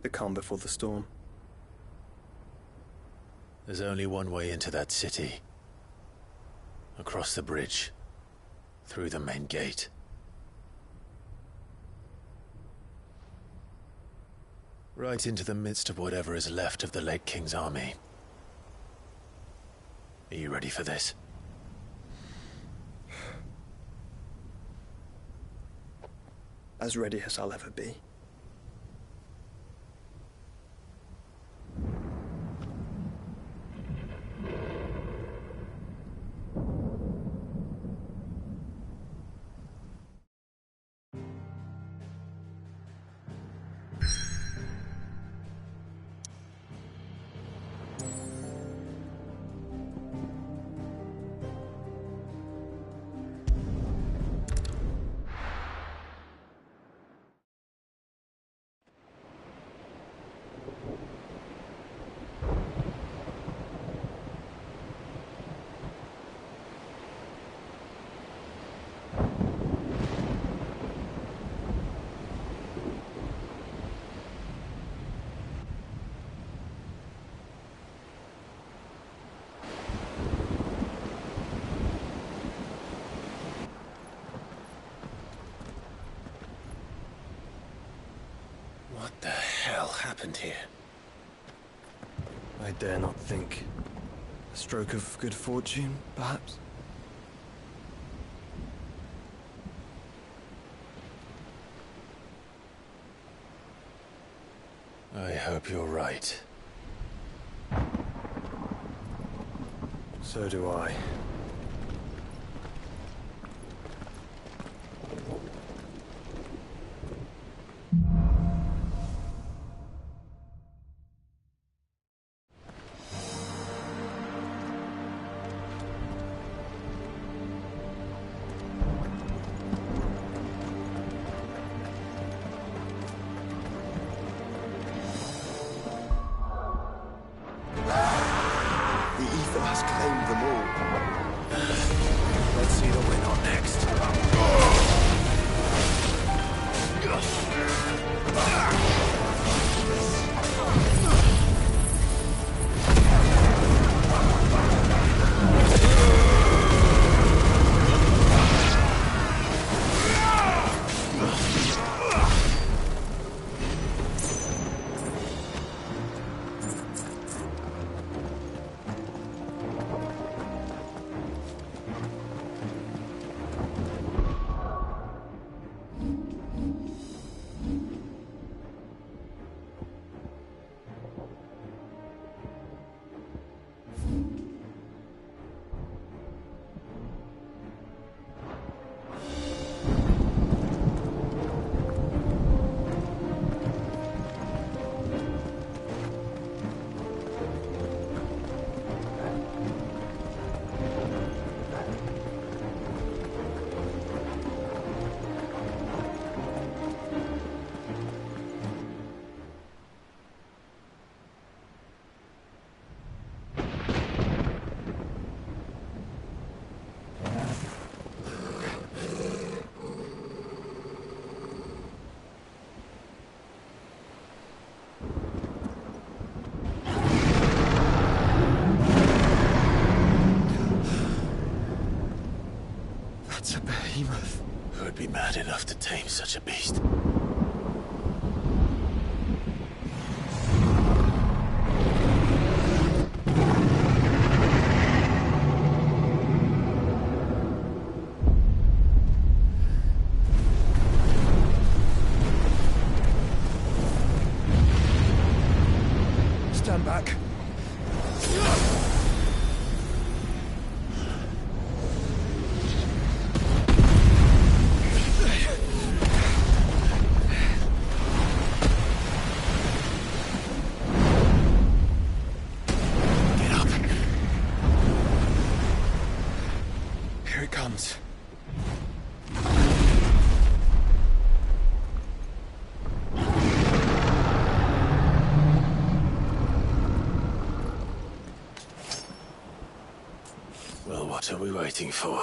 [SPEAKER 1] The calm before the storm.
[SPEAKER 3] There's only one way into that city. Across the bridge. Through the main gate. Right into the midst of whatever is left of the late King's army. Are you ready for this?
[SPEAKER 1] As ready as I'll ever be.
[SPEAKER 3] What the hell happened here?
[SPEAKER 1] I dare not think. A stroke of good fortune, perhaps?
[SPEAKER 3] I hope you're right.
[SPEAKER 1] So do I.
[SPEAKER 3] Let's see the winner next.
[SPEAKER 1] That's a behemoth.
[SPEAKER 3] Who'd be mad enough to tame such a beast?
[SPEAKER 1] Stand back. Here it comes.
[SPEAKER 3] Well, what are we waiting for?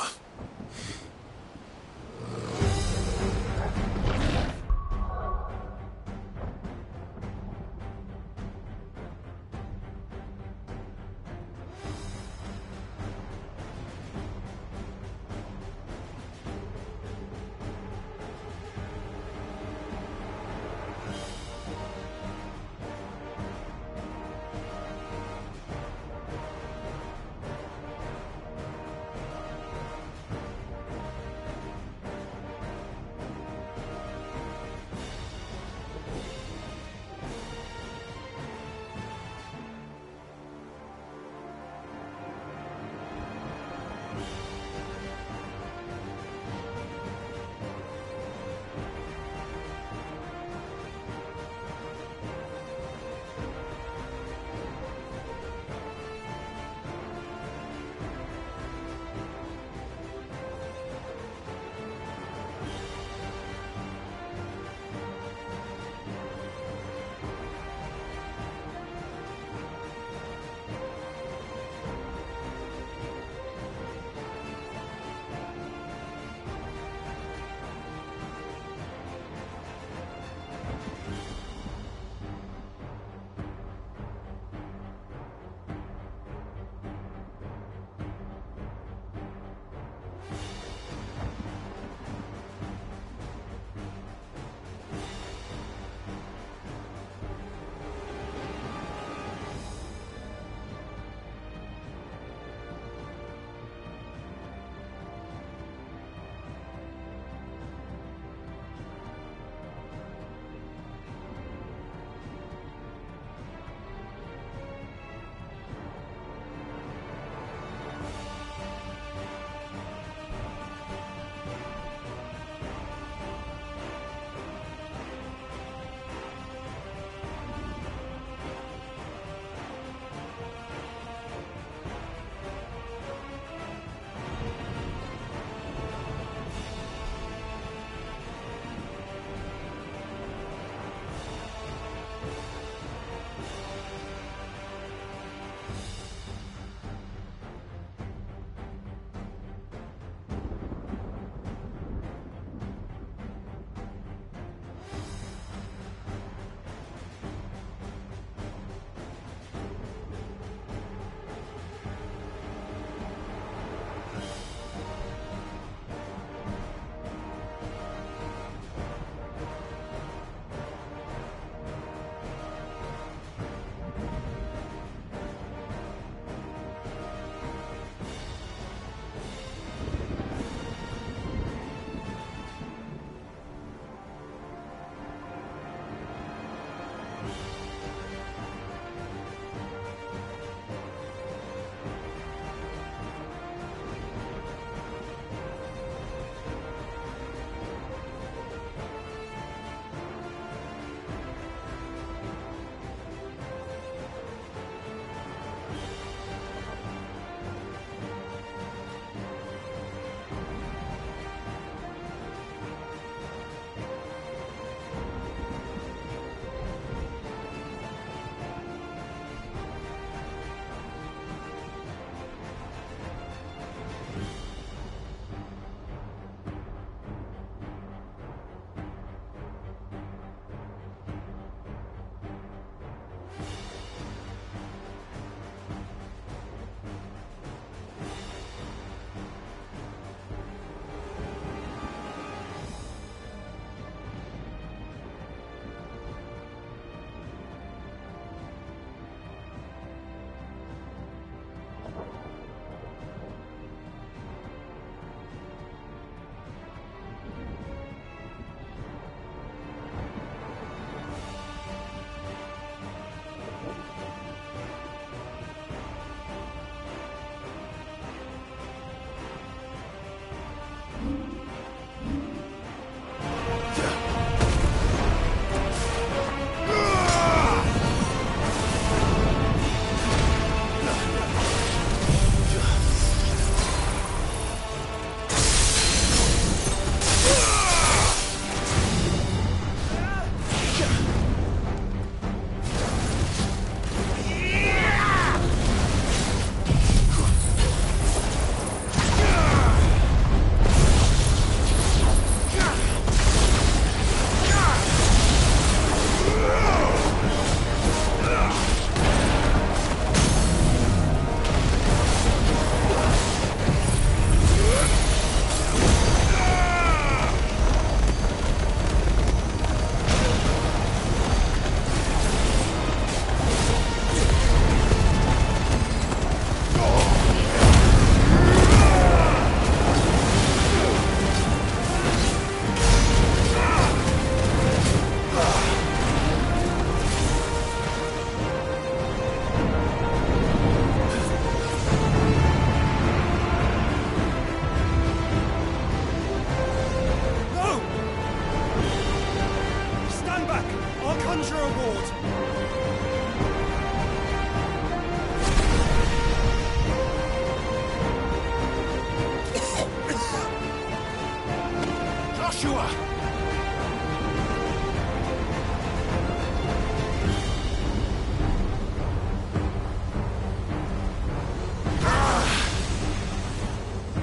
[SPEAKER 5] Joshua!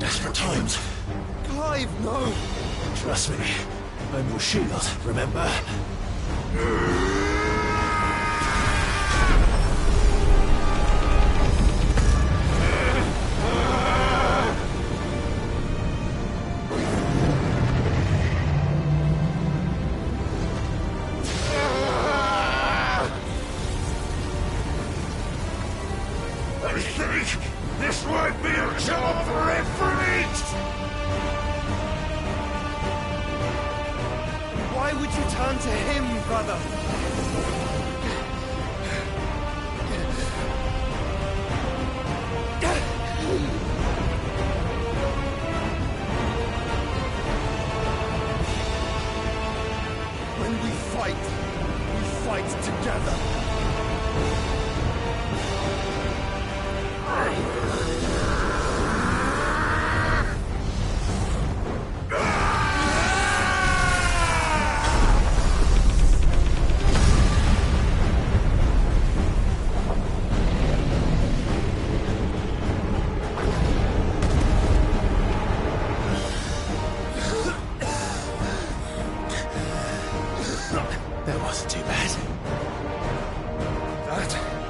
[SPEAKER 25] Desperate times.
[SPEAKER 1] Clive, no!
[SPEAKER 25] Trust me. I'm your shield, remember?
[SPEAKER 5] I think this might be a job for Ifrit!
[SPEAKER 1] Why would you turn to him, brother?
[SPEAKER 5] When we fight together.
[SPEAKER 25] That wasn't too bad.
[SPEAKER 5] That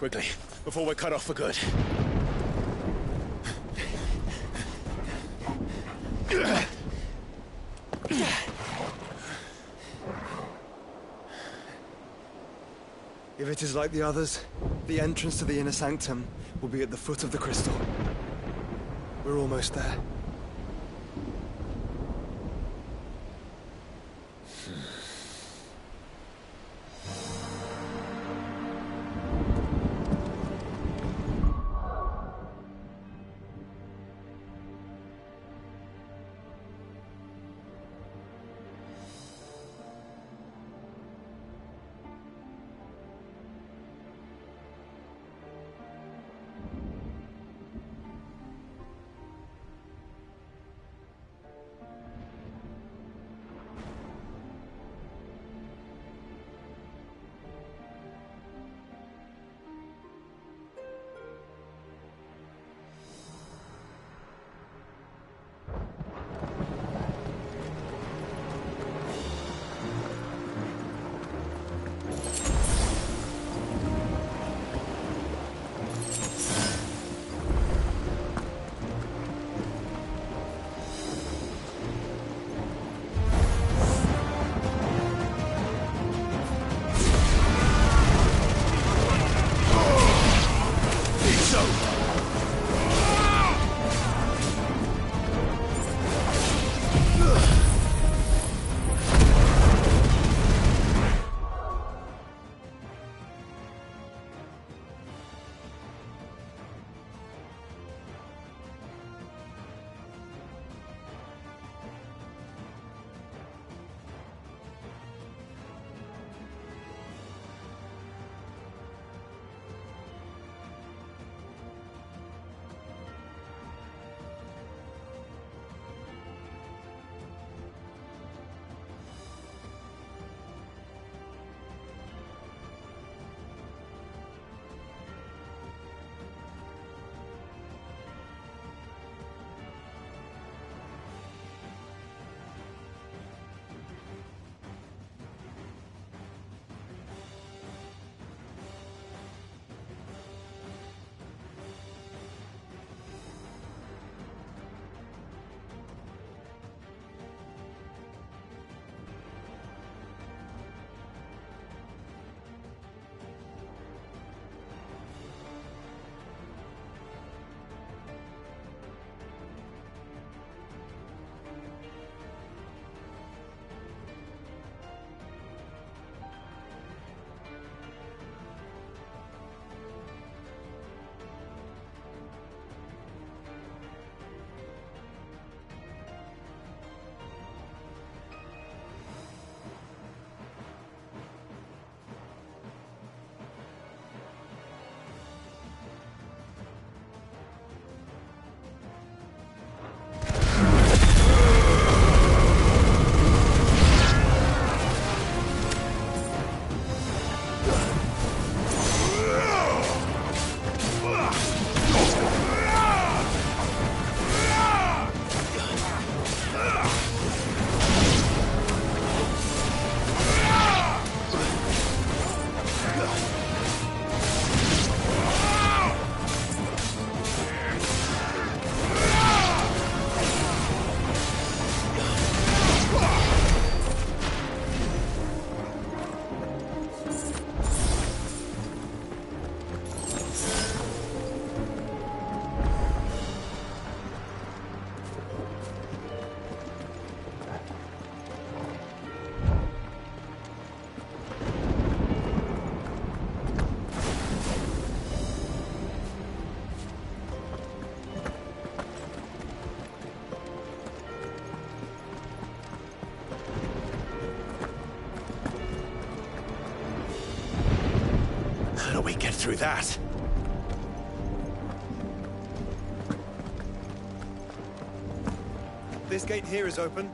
[SPEAKER 3] Quickly, before we're cut off for good.
[SPEAKER 1] If it is like the others, the entrance to the inner sanctum will be at the foot of the crystal. We're almost there.
[SPEAKER 3] Get through that.
[SPEAKER 1] This gate here is open.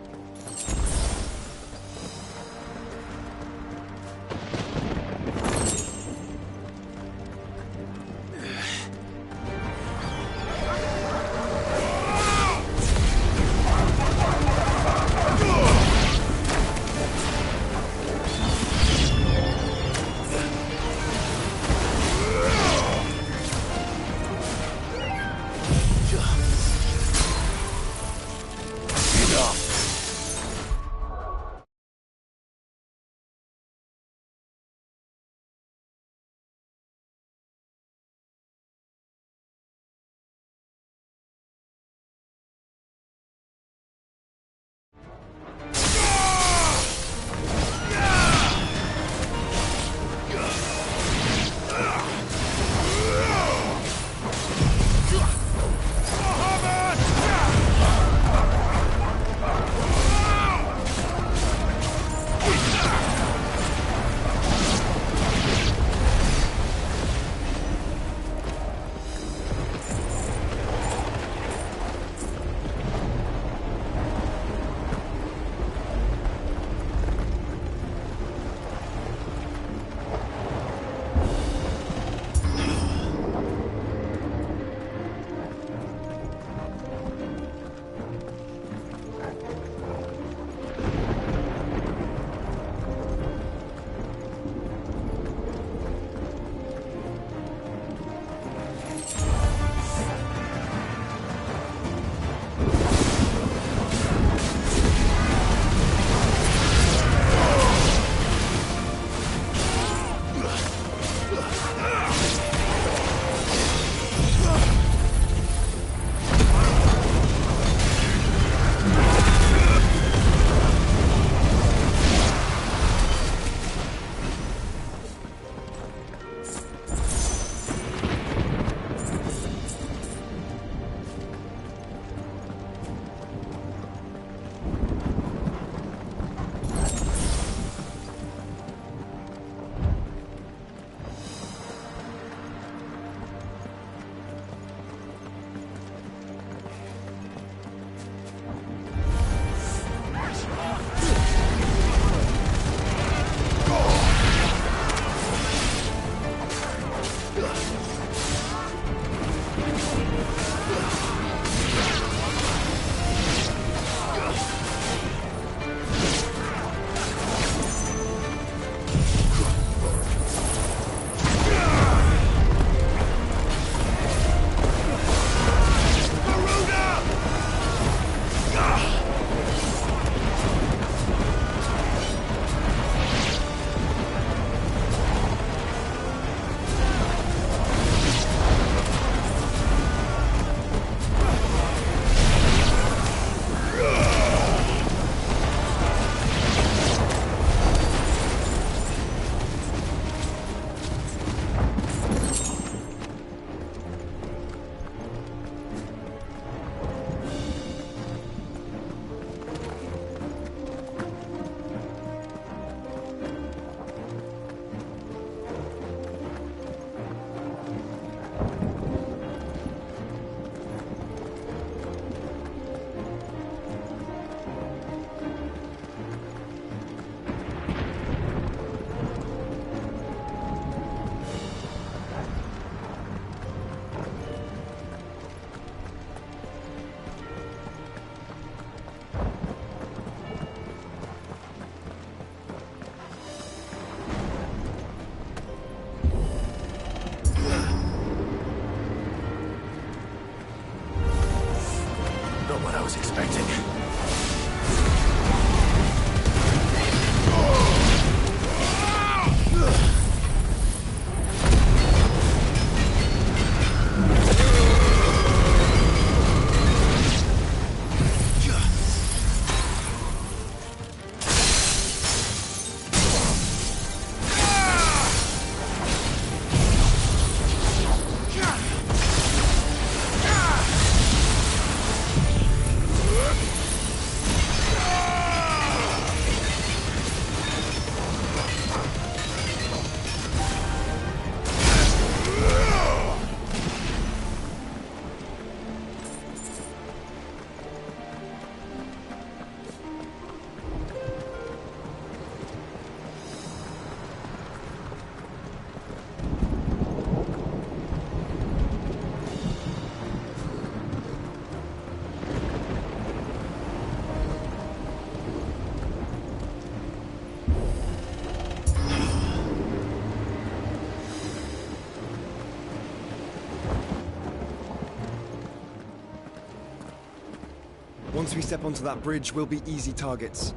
[SPEAKER 1] Once we step onto that bridge, we'll be easy targets.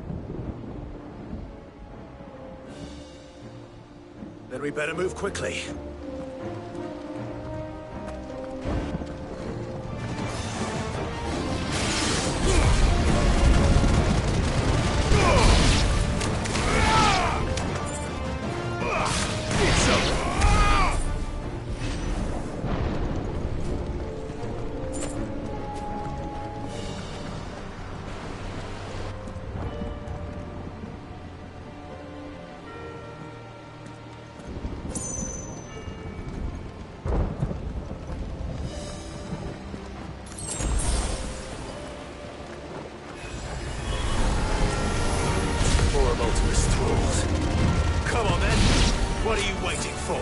[SPEAKER 3] Then we better move quickly. Come on then! What are you waiting for?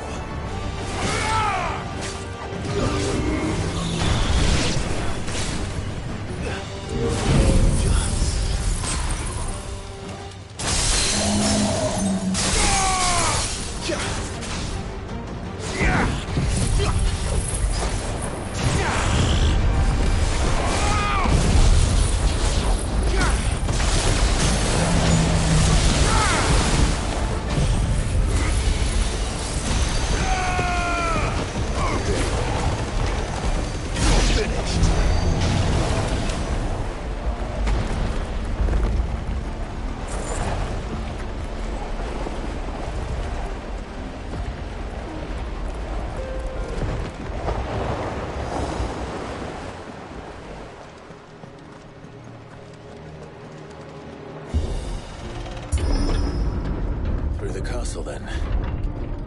[SPEAKER 3] Through the castle, then?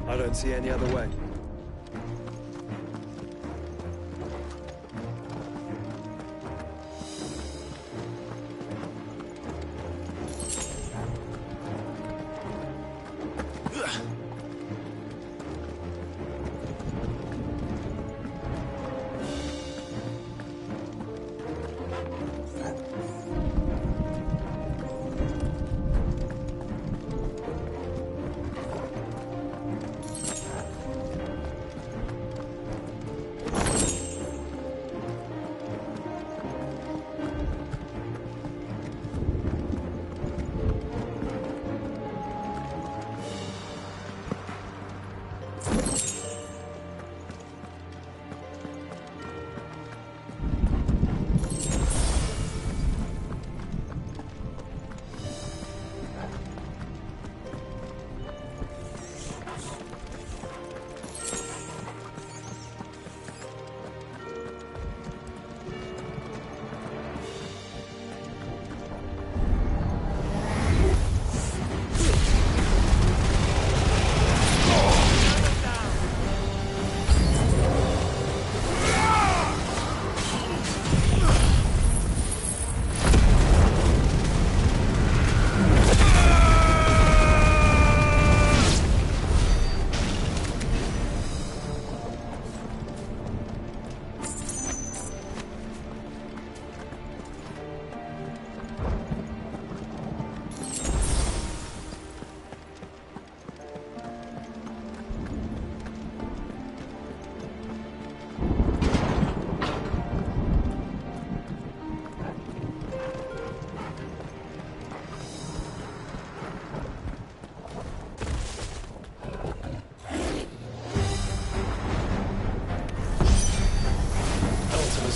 [SPEAKER 1] I don't see any other way.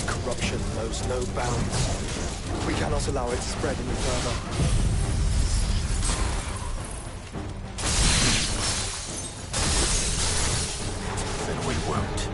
[SPEAKER 1] Corruption knows no bounds. We cannot allow it to spread any further.
[SPEAKER 3] Then we won't.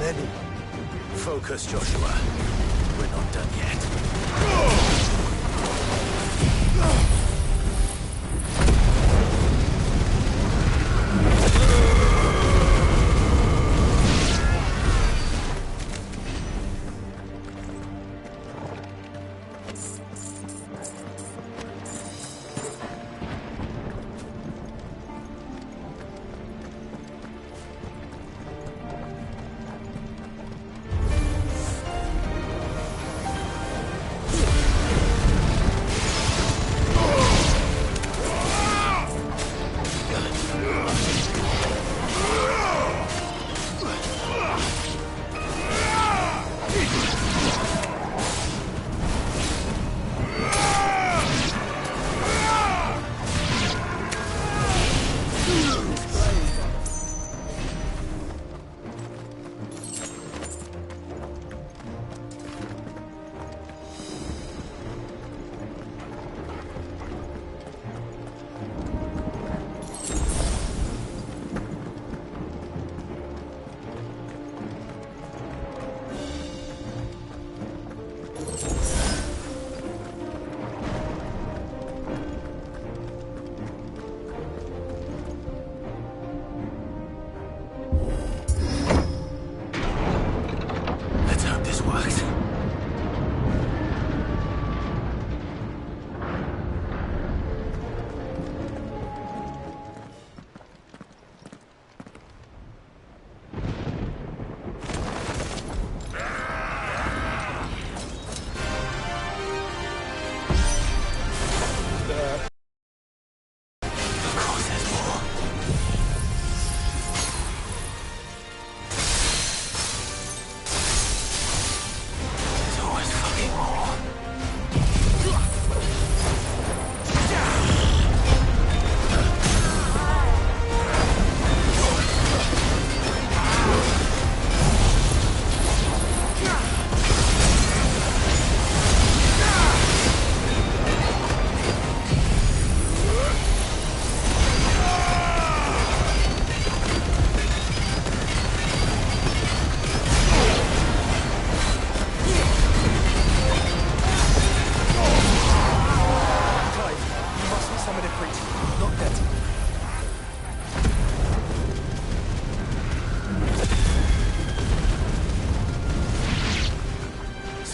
[SPEAKER 1] many.
[SPEAKER 3] Focus, Joshua. We're not done yet.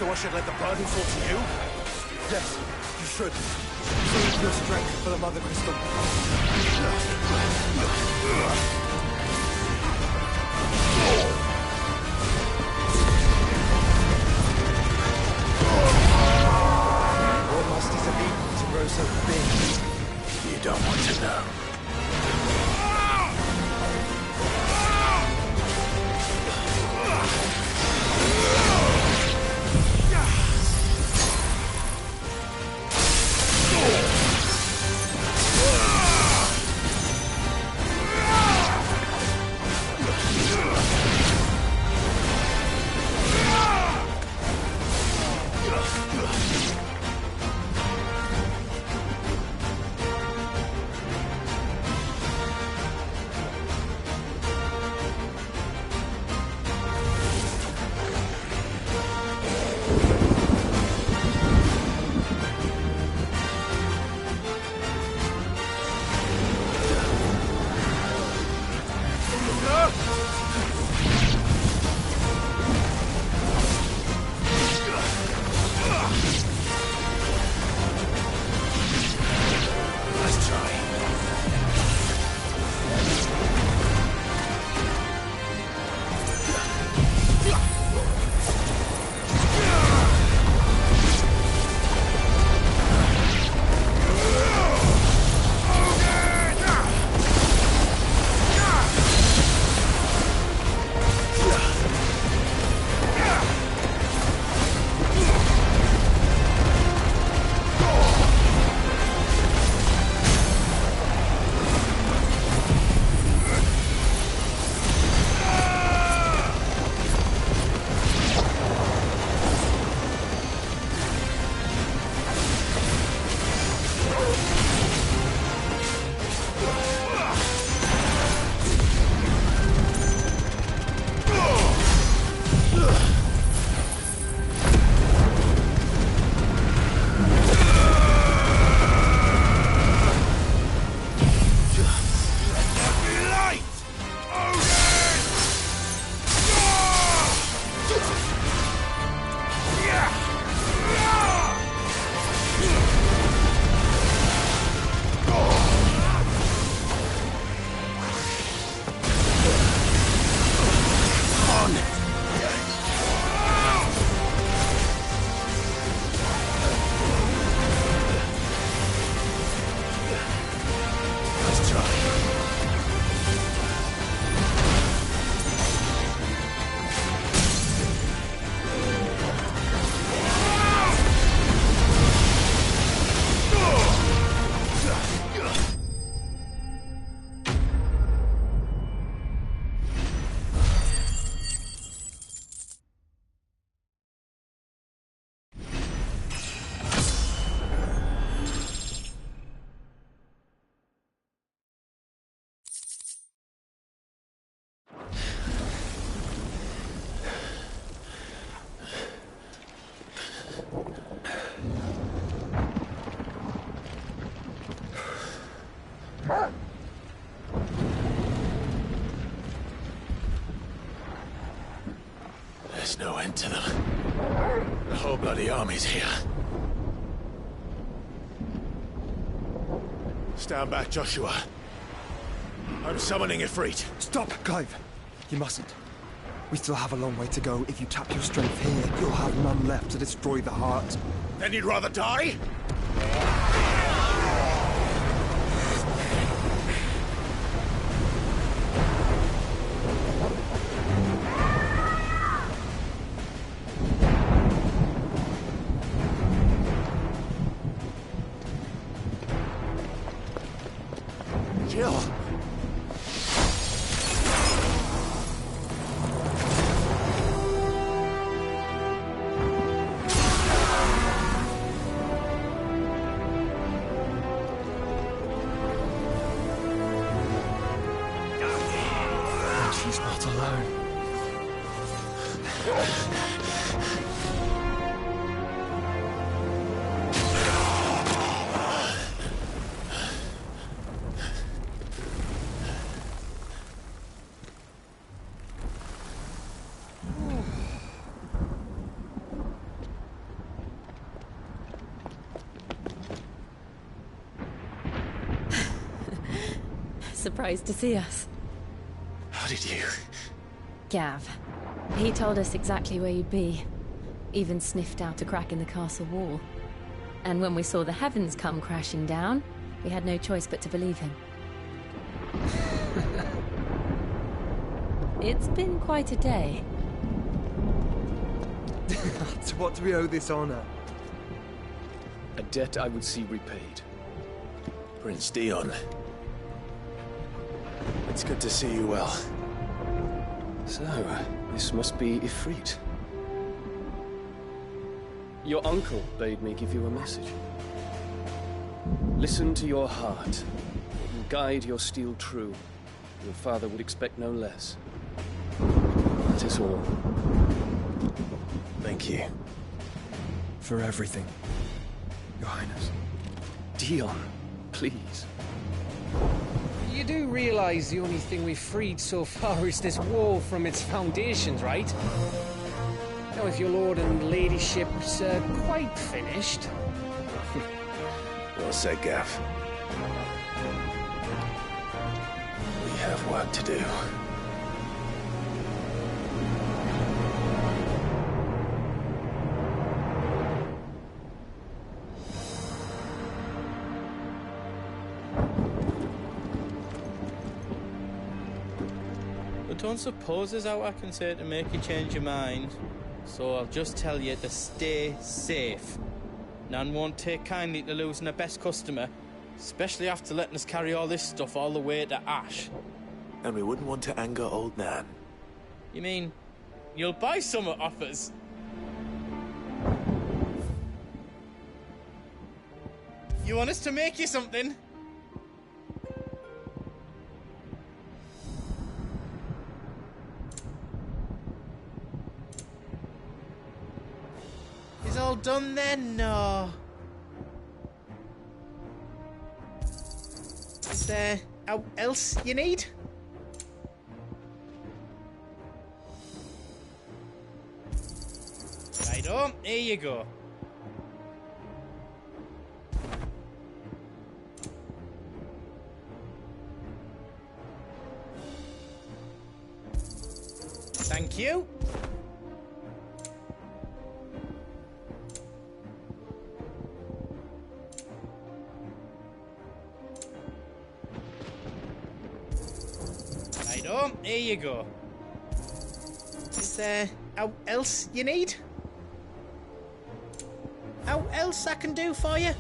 [SPEAKER 1] So I should let the burden fall to you? Yes, you should. Save your strength for the Mother Crystal. What must is have eaten to grow so big?
[SPEAKER 3] You don't want to know. There's no end to them. The whole bloody army's here. Stand back, Joshua. I'm summoning Ifrit.
[SPEAKER 1] Stop, Clive! You mustn't. We still have a long way to go. If you tap your strength here, you'll have none left to destroy the heart.
[SPEAKER 3] Then you'd rather die? Jill!
[SPEAKER 1] She's not alone.
[SPEAKER 8] Surprised to see us.
[SPEAKER 3] How did you?
[SPEAKER 8] Gav. He told us exactly where you'd be. Even sniffed out a crack in the castle wall. And when we saw the heavens come crashing down, we had no choice but to believe him. It's been quite a day.
[SPEAKER 1] To what do we owe this honor?
[SPEAKER 7] A debt I would see repaid.
[SPEAKER 3] Prince Dion. It's good to see you well.
[SPEAKER 7] So, this must be Ifrit. Your uncle bade me give you a message. Listen to your heart, and guide your steel true. Your father would expect no less. That is all.
[SPEAKER 3] Thank you.
[SPEAKER 1] For everything, Your Highness.
[SPEAKER 7] Dion, please.
[SPEAKER 15] You do realize the only thing we've freed so far is this wall from its foundations, right? Now, if your lord and ladyship's quite finished...
[SPEAKER 3] Well said, Gav. We have work to do.
[SPEAKER 9] Don't suppose there's out I can say to make you change your mind. So I'll just tell you to stay safe. Nan won't take kindly to losing her best customer, especially after letting us carry all this stuff all the way to Ash.
[SPEAKER 3] And we wouldn't want to anger old Nan.
[SPEAKER 9] You mean, you'll buy some at offers? You want us to make you something? Is all done then? No. Is there out else you need? Right on, here you go. Thank you. Right on, here you go. Is there out else you need? Out else I can do for you?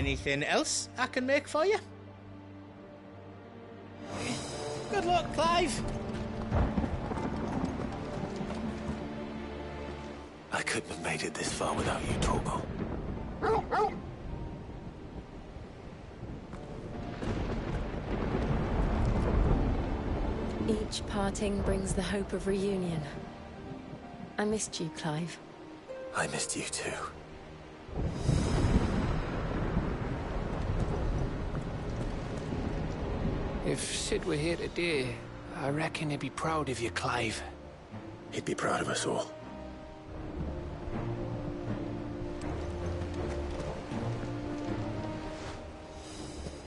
[SPEAKER 9] Anything else I can make for you? Good luck, Clive.
[SPEAKER 3] I couldn't have made it this far without you, Torgal.
[SPEAKER 8] Each parting brings the hope of reunion. I missed you, Clive.
[SPEAKER 3] I missed you too.
[SPEAKER 15] If Sid were here today, I reckon he'd be proud of you, Clive.
[SPEAKER 3] He'd be proud of us all.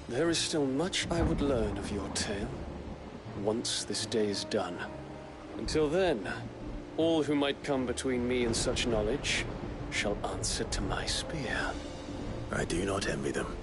[SPEAKER 7] There is still much I would learn of your tale, once this day is done. Until then, all who might come between me and such knowledge shall answer to my spear.
[SPEAKER 3] I do not envy them.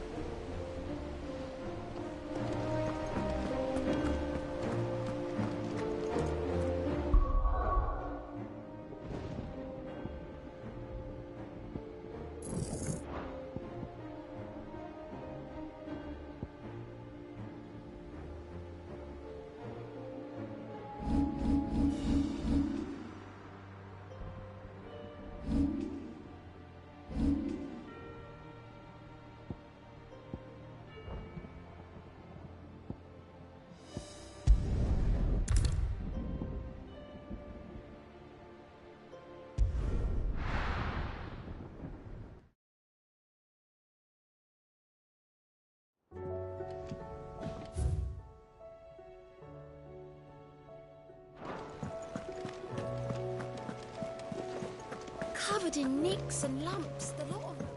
[SPEAKER 14] Covered in nicks and lumps, the lot of them.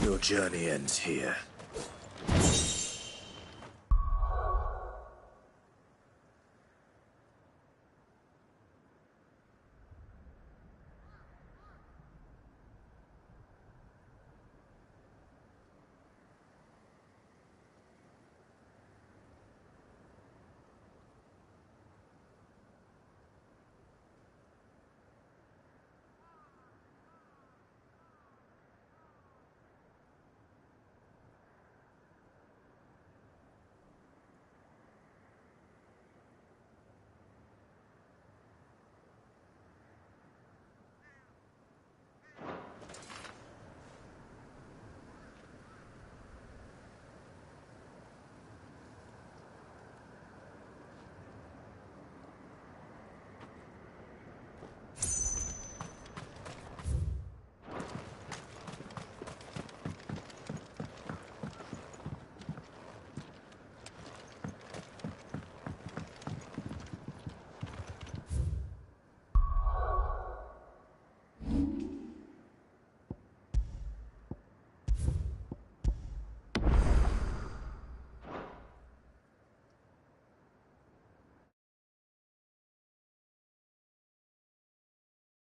[SPEAKER 3] Your journey ends here.